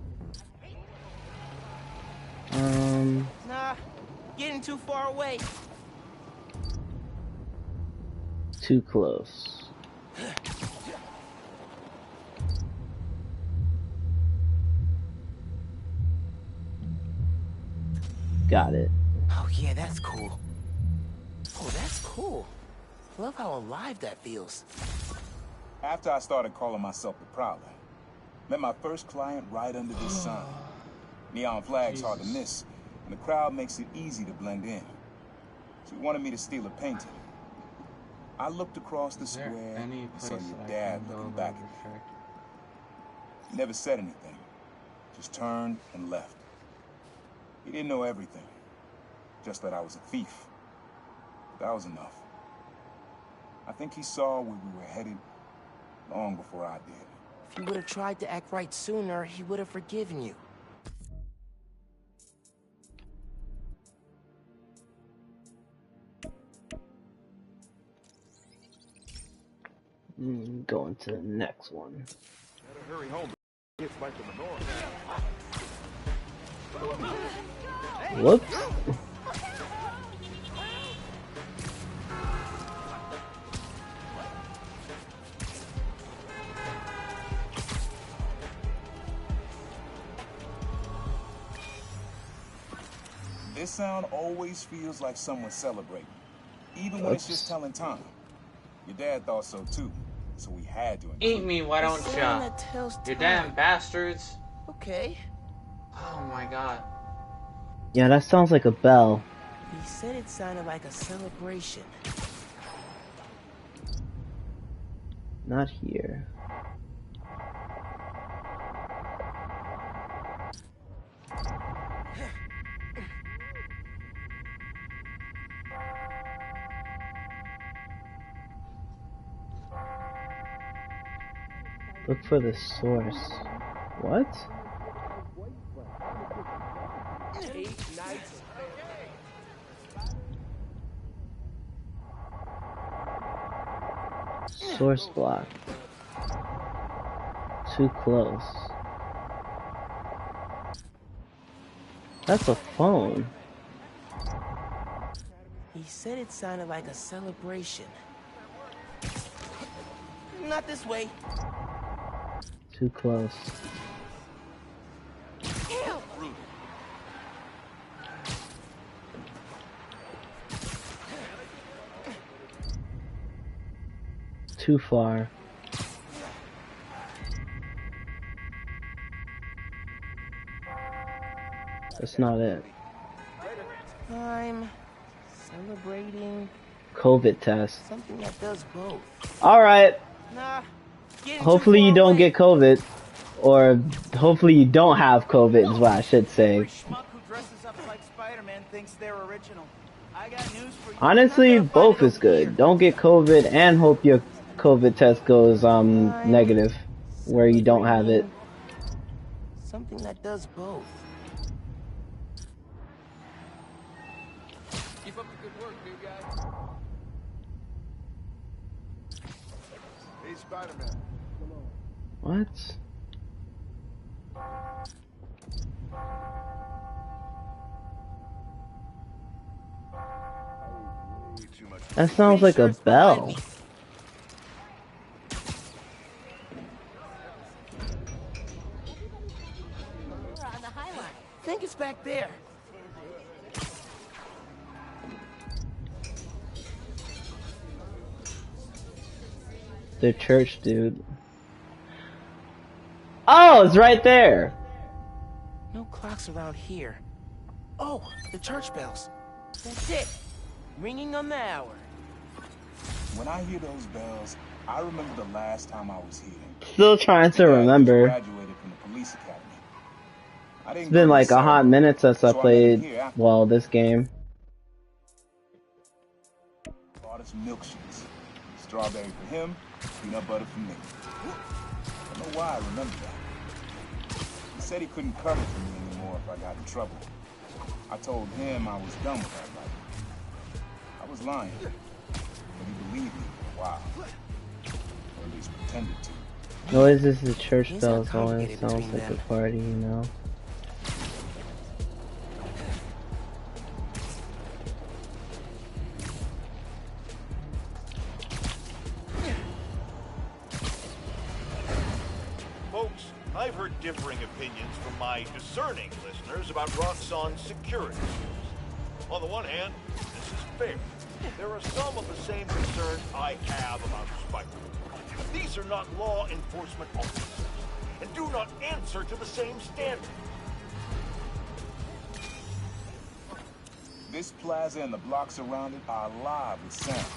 Nah, getting too far away. Too close. Got it. Oh yeah, that's cool. Oh, that's cool. Love how alive that feels. After I started calling myself the Prowler, met my first client right under this sign. Neon flag's hard to miss, and the crowd makes it easy to blend in. She wanted me to steal a painting. I looked across the square and saw your dad looking back at me. He never said anything, just turned and left. He didn't know everything, just that I was a thief. That was enough. I think he saw where we were headed long before I did. If you would have tried to act right sooner, he would have forgiven you. Going to the next one. Better hurry home. It's like the menorah. Whoops. This sound always feels like someone's celebrating, even when it's just telling time. Your dad thought so too, so we had to. Eat me, why don't ya? You damn bastards. Okay. Oh my god. Yeah, that sounds like a bell. He said it sounded like a celebration. Not here. Look for the source. What? Source block. Too close. That's a phone. He said it sounded like a celebration. Not this way. Too close. too far. That's not it. I'm celebrating COVID test. something that does both. Alright. Nah, getting too Hopefully you far don't away. get COVID. Or hopefully you don't have COVID is what I should say. Schmuck who dresses up like Spider-Man thinks they're original. I got news for you. Honestly, both is good. Don't get COVID and hope your COVID test goes negative where you don't have it. Something that does both. Keep up the good work, new guy. Hey, Spider-Man. What? That sounds like a bell. I think it's back there. The church, dude. Oh, it's right there. No clocks around here. Oh, the church bells. That's it. Ringing on the hour. When I hear those bells, I remember the last time I was here. Still trying to remember. Graduated from the police academy. I didn't It's been go to like the a hot ceremony, minute since I so met him played, here after. well, this game. Bought us milkshakes. Strawberry for him, peanut butter for me. I don't know why I remember that. He said he couldn't cover for me anymore if I got in trouble. I told him I was done with that life. I was lying, but he believed me for a while. Or at least pretended to. Noises the church bells always sounds like a party, you know? Folks, I've heard differing opinions from my discerning listeners about Roxxon's security rules. On the one hand, this is fair. There are some of the same concerns I have about Spider-Man. But these are not law enforcement officers, and do not answer to the same standard. This plaza and the blocks around it are alive with sound.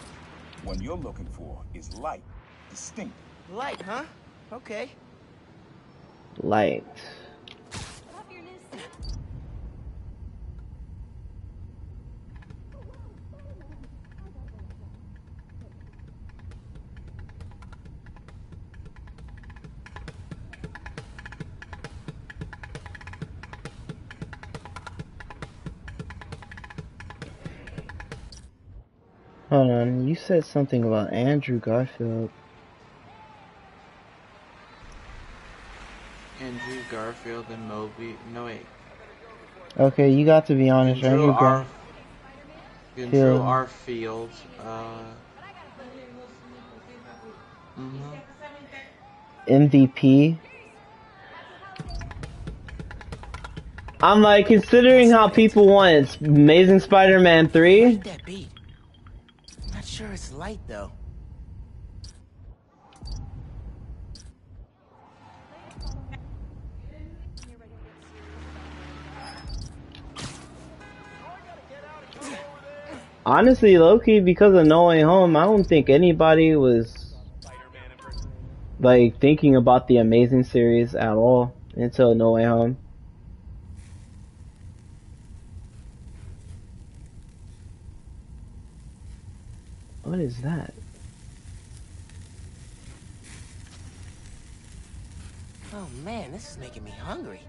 What you're looking for is light, distinct. Light, huh? Okay. Light. Hold on, you said something about Andrew Garfield. Andrew Garfield and Moby. No wait. Okay, you got to be honest, Andrew Garfield. Garfield. MVP. I'm like, considering how people want Amazing Spider-Man 3. That beat. Not sure it's light though. Honestly, low-key, because of No Way Home, I don't think anybody was like thinking about the Amazing series at all until No Way Home. What is that? Oh man, this is making me hungry.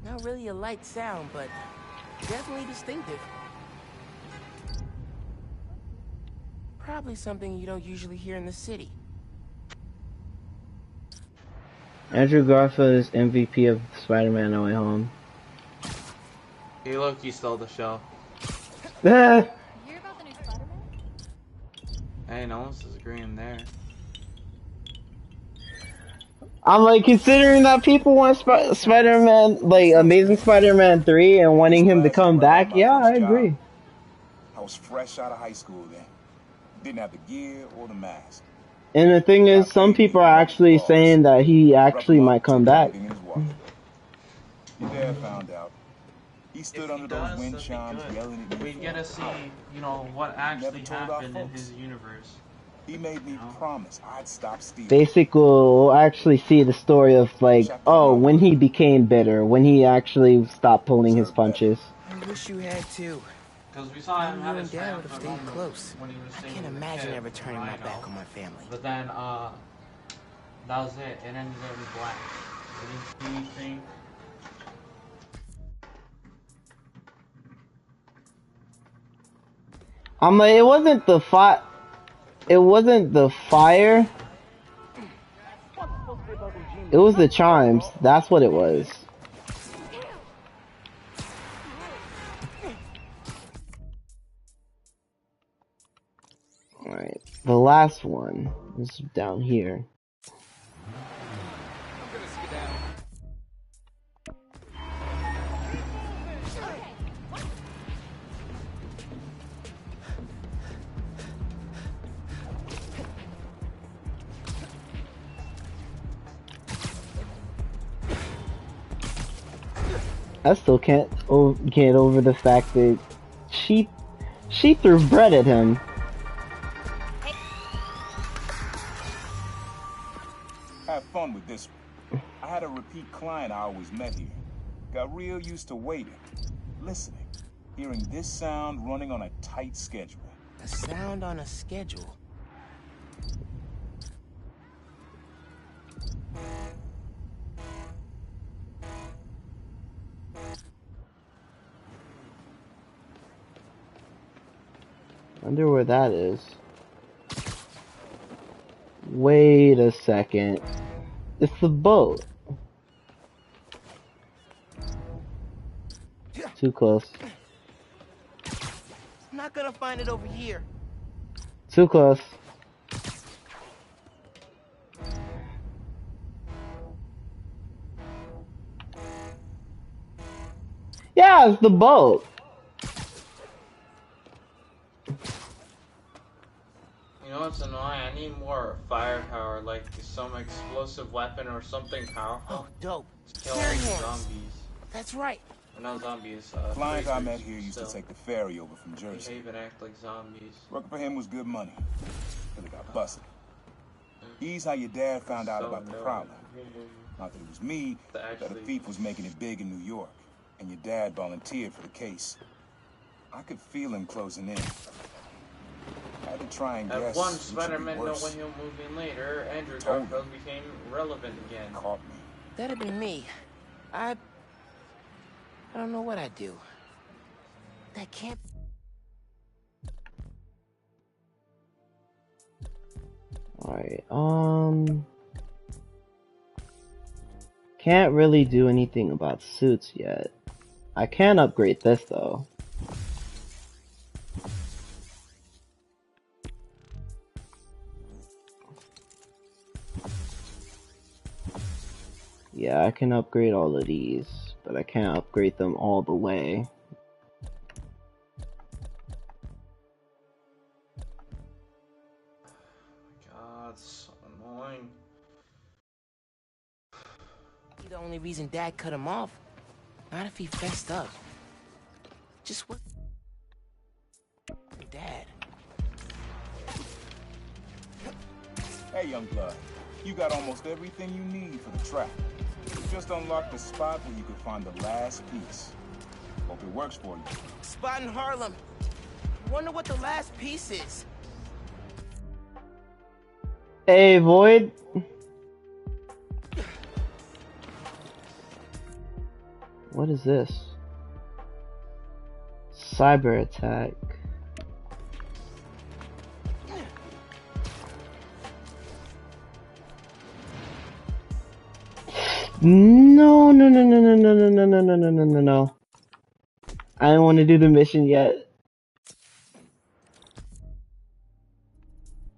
Not really a light sound, but definitely distinctive. Probably something you don't usually hear in the city. Andrew Garfield is MVP of Spider-Man No Way Home. Hey, Loki stole the show. Hey, no one's disagreeing there. I'm like, considering that people want Spider-Man, like Amazing Spider-Man 3 and wanting him to come back, yeah, I agree. I was fresh out of high school then. Didn't have the gear or the mask. And the thing is, some people are actually saying that he actually might come back. Your dad found out. He stood under those wind chimes yelling at me. We get to see, you know, what actually happened in his universe. He made me promise I'd stop stealing. Basically, we'll actually see the story of, like, oh, when he became bitter, when he actually stopped pulling his punches. I wish you had too. Because we saw him have You his and Dad would have triumphant stayed moment close. when he was I saving can't the imagine kid ever turning my from back Rhino. on my family. But then, that was it. It ended in black. We didn't see anything. I'm like, it wasn't the fire. It was the chimes. That's what it was. Alright, the last one is down here. I still can't get over the fact that she threw bread at him. Have fun with this one. I had a repeat client I always met here. Got real used to waiting, listening, hearing this sound running on a tight schedule. A sound on a schedule. Wonder where that is. Wait a second. It's the boat. Too close. I'm not gonna find it over here. Too close. Yeah, it's the boat. You know what's annoying? I need more firepower, like some explosive weapon or something powerful. Oh, dope. To kill all these zombies. That's right. Or not zombies, Client I met freezers, here used still. to take the ferry over from Jersey. Behave and act like zombies. Working for him was good money. Till he got busted. He's how your dad found out about the problem. Not that it was me, that a thief was making it big in New York, and your dad volunteered for the case. I could feel him closing in. I had to try and guess. At one Spider-Man No Way Home movie later, Andrew Garfield became relevant again. Caught me. That'd been me. I don't know what I'd do. That can't. Alright, can't really do anything about suits yet. I can upgrade this though. Yeah, I can upgrade all of these, but I can't upgrade them all the way. God, so annoying. The only reason Dad cut him off. Not if he fessed up. Just what? Dad. Hey, young blood. You got almost everything you need for the trap. You just unlocked the spot where you could find the last piece. Hope it works for you. Spot in Harlem. Wonder what the last piece is. Hey, Void. What is this? Cyber attack. No, no, no, no, no, no, no, no, no, no, no, no, no, no. I don't want to do the mission yet.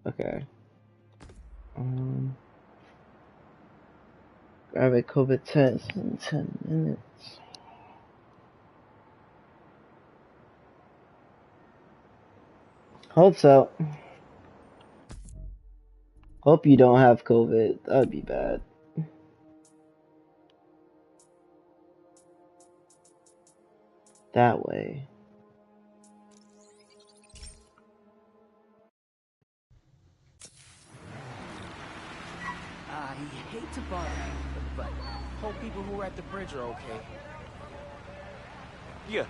Okay. Grab a COVID test in 10 minutes. Hope so. Hope you don't have COVID. That'd be bad. That way. I hate to bother you, but hope people who are at the bridge are okay. Yeah.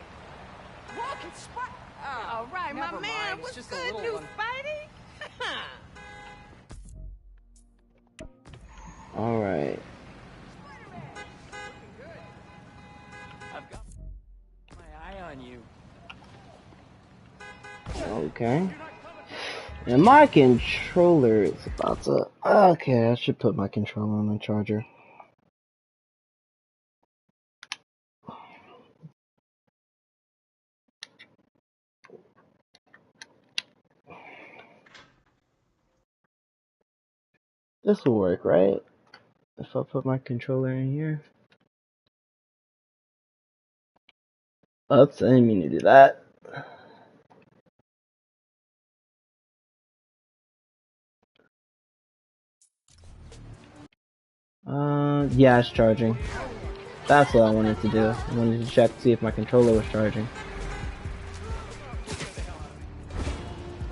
Walking spot. All right, my Never man. mind, it's What's just a good, little new one. Spidey? Alright. I've got my eye on you. Okay. And my controller is about to... Okay, I should put my controller on the charger. This will work, right? If I put my controller in here. Oops, I didn't mean to do that. Yeah, it's charging. That's what I wanted to do. I wanted to check to see if my controller was charging.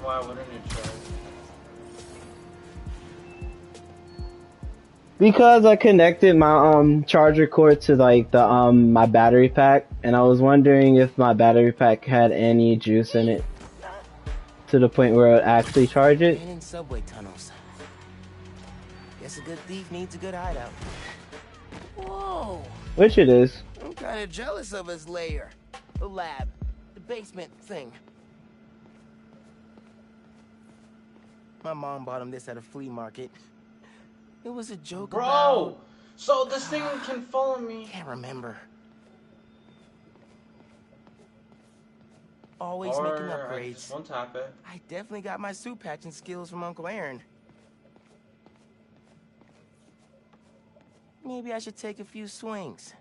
Why wouldn't it charge? Because I connected my charger cord to like the my battery pack, and I was wondering if my battery pack had any juice in it to the point where it would actually charge it. In subway tunnels. Guess a good thief needs a good hideout. Whoa! Which it is. I'm kind of jealous of his lair. The lab. The basement thing. My mom bought him this at a flea market. It was a joke Bro! So this thing can follow me. Can't remember. Always Or making I upgrades. just won't tap it. I definitely got my suit patching skills from Uncle Aaron. Maybe I should take a few swings.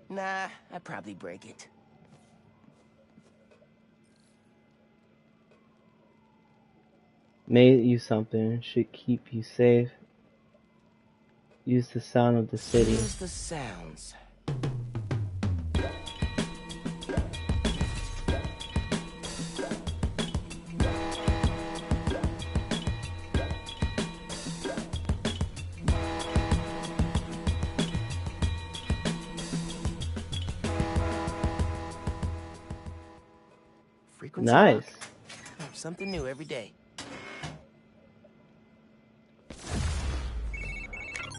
Nah, I'd probably break it. Made you something should keep you safe. Use the sound of the city. Use the sounds. Frequency Nice. rock? Something new every day.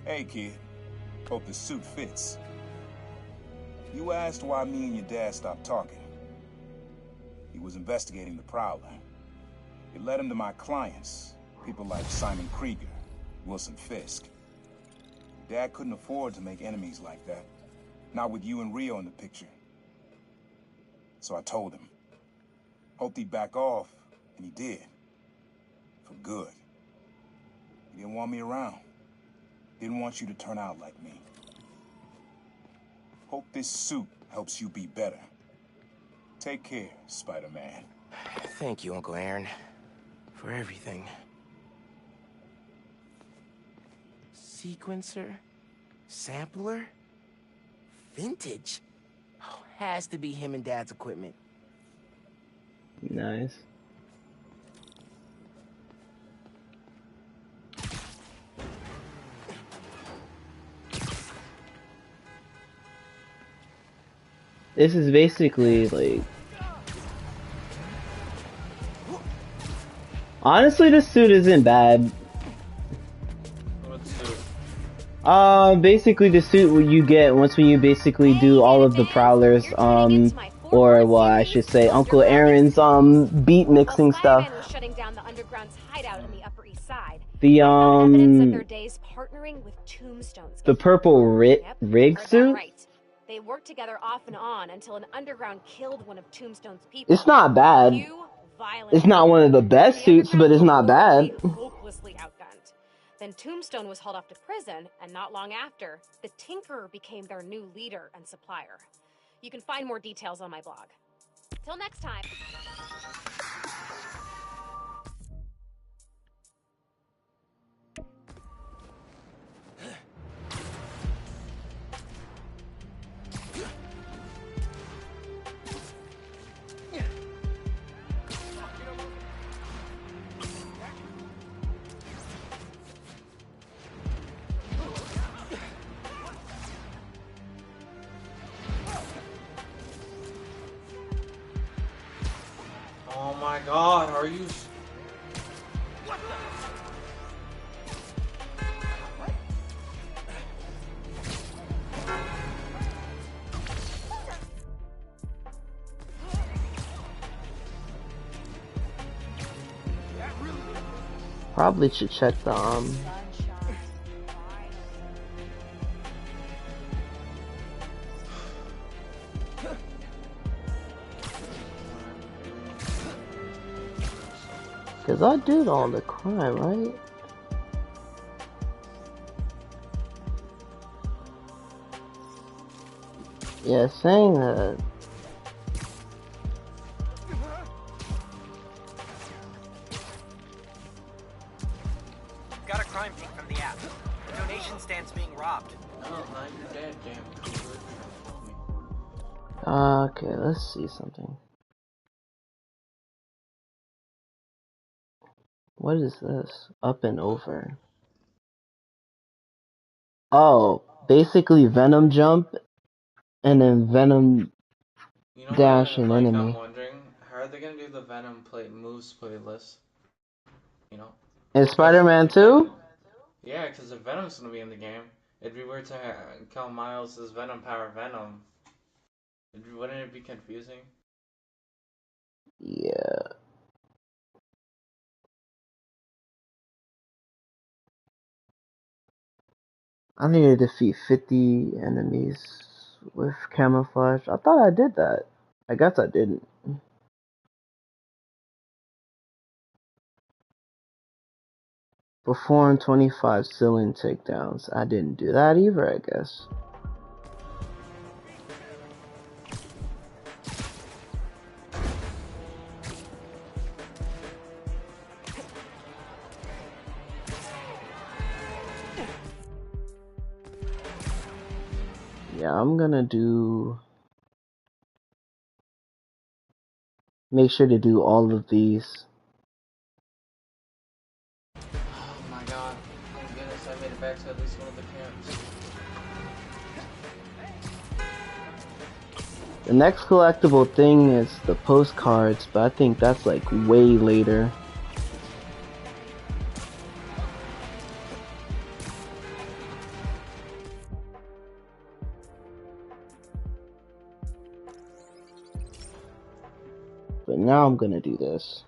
Hey, kid. Hope the suit fits. You asked why me and your dad stopped talking. He was investigating the Prowler. It led him to my clients, people like Simon Krieger, Wilson Fisk. Dad couldn't afford to make enemies like that. Not with you and Rio in the picture. So I told him. Hoped he'd back off, and he did. For good. He didn't want me around. Didn't want you to turn out like me. Hope this suit helps you be better. Take care, Spider-Man. Thank you, Uncle Aaron, for everything. Sequencer? Sampler? Vintage? Oh, has to be him and Dad's equipment. Nice. This is basically like... Honestly, this suit isn't bad. What suit? Basically the suit you get once when you basically do all of the Prowlers, or what I should say, Uncle Aaron's, beat mixing stuff. Was shutting down the Underground's hideout in the Upper East Side. The, Evidence of their days partnering with Tombstone's. the purple rig suit? Right. They worked together off and on until an Underground killed one of Tombstone's people. It's not bad. It's not one of the best suits, but it's not bad. Hopelessly outgunned. Then Tombstone was hauled off to prison, and not long after, the Tinkerer became their new leader and supplier. You can find more details on my blog. Till next time. my god, are you... Probably should check the cause I did all the crime, right? Yeah, saying that. Got a crime peek from the app. Donation stand's being robbed. No, not your dead, damn. Okay, let's see something. What is this? Up and over. Oh, basically Venom jump and then Venom You know dash what, an like, I'm enemy. wondering, how are they gonna do the Venom moves playlist? You know? In Spider-Man 2? Yeah, because if Venom's gonna be in the game, it'd be weird to call Miles as Venom Power Venom. Wouldn't it be confusing? Yeah. I need to defeat 50 enemies with camouflage. I thought I did that. I guess I didn't. Perform 25 ceiling takedowns. I didn't do that either, I guess. Yeah, I'm gonna do... Make sure to do all of these. Oh my god. Thank goodness I made it back to at least one of the camps. The next collectible thing is the postcards, but I think that's like way later. But now I'm gonna do this.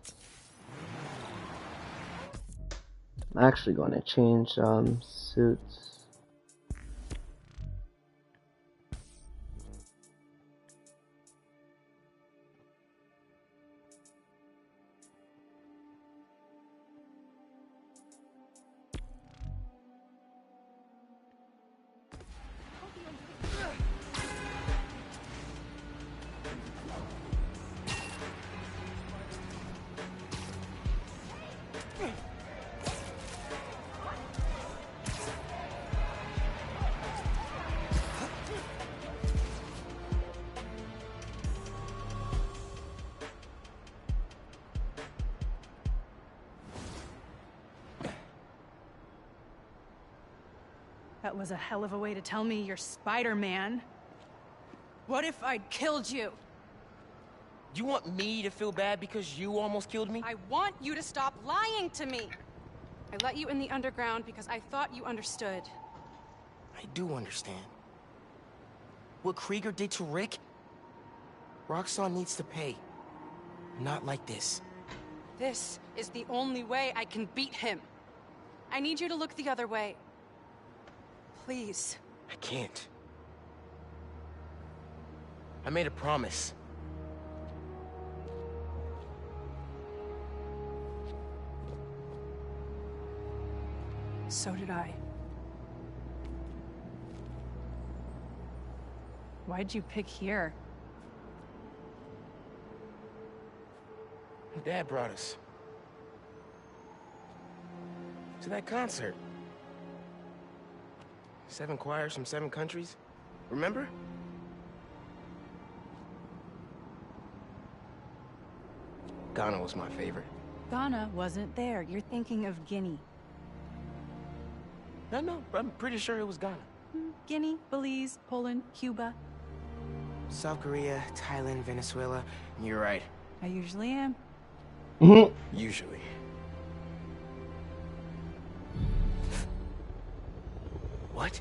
I'm actually gonna change suits. That was a hell of a way to tell me you're Spider-Man. What if I'd killed you? You want me to feel bad because you almost killed me? I want you to stop lying to me. I let you in the underground because I thought you understood. I do understand. What Krieger did to Rick? Roxxon needs to pay. Not like this. This is the only way I can beat him. I need you to look the other way. Please. I can't. I made a promise. So did I. Why'd you pick here? Dad brought us to that concert. 7 choirs from 7 countries. Remember? Ghana was my favorite. Ghana wasn't there. You're thinking of Guinea. No, I'm pretty sure it was Ghana. Guinea, Belize, Poland, Cuba. South Korea, Thailand, Venezuela. You're right. I usually am. Usually. What?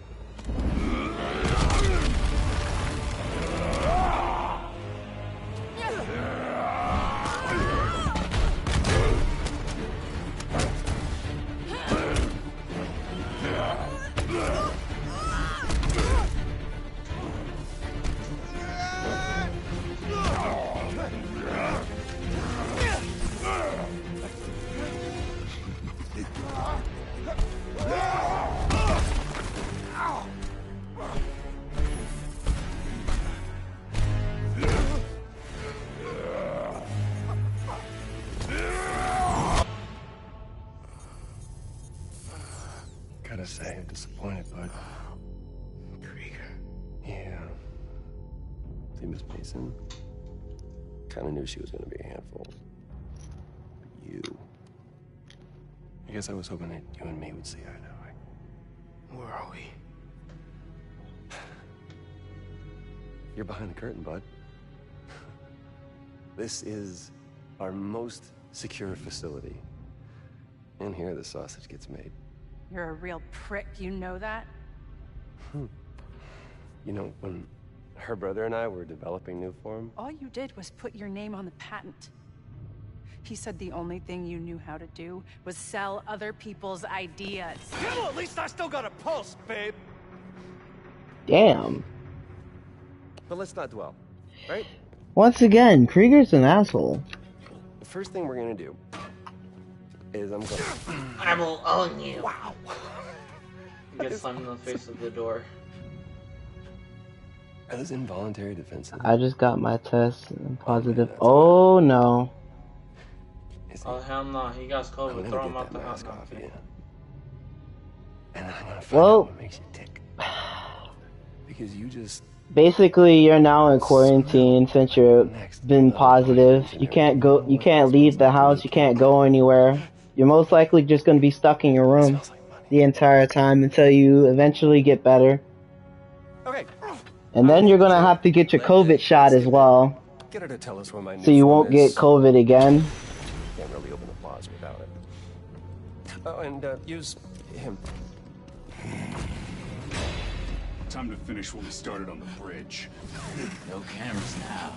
Gotta say, I'm disappointed, bud. Krieger. Yeah. See, Miss Mason? Kinda knew she was gonna be a handful. But you. I guess I was hoping that you and me would see eye to eye. Where are we? You're behind the curtain, bud. This is our most secure facility. And here the sausage gets made. You're a real prick, you know that? You know, when her brother and I were developing new form, All you did was put your name on the patent. He said the only thing you knew how to do was sell other people's ideas. Yeah, well, at least I still got a pulse, babe. Damn. but let's not dwell, right? Once again, Krieger's an asshole. The first thing we're gonna do is I'm gonna... I will own you. Wow. He gets slammed in the face of the door. Are those involuntary defenses? I just got my test and positive. Oh no. Oh hell no, he got COVID. Throw him out the house. And I'm gonna find Well, out what makes you tick. Because you just... basically you're now in quarantine since you've been positive. You can't go, you can't leave the house, you can't go anywhere. You're most likely just going to be stuck in your room the entire time until you eventually get better. Okay. And then you're going to have to get your COVID shot as well. Get her to tell us where my new So you form won't get is. COVID again. Can't really open the plaza without it. Oh, and use him. Time to finish what we started on the bridge. No cameras now.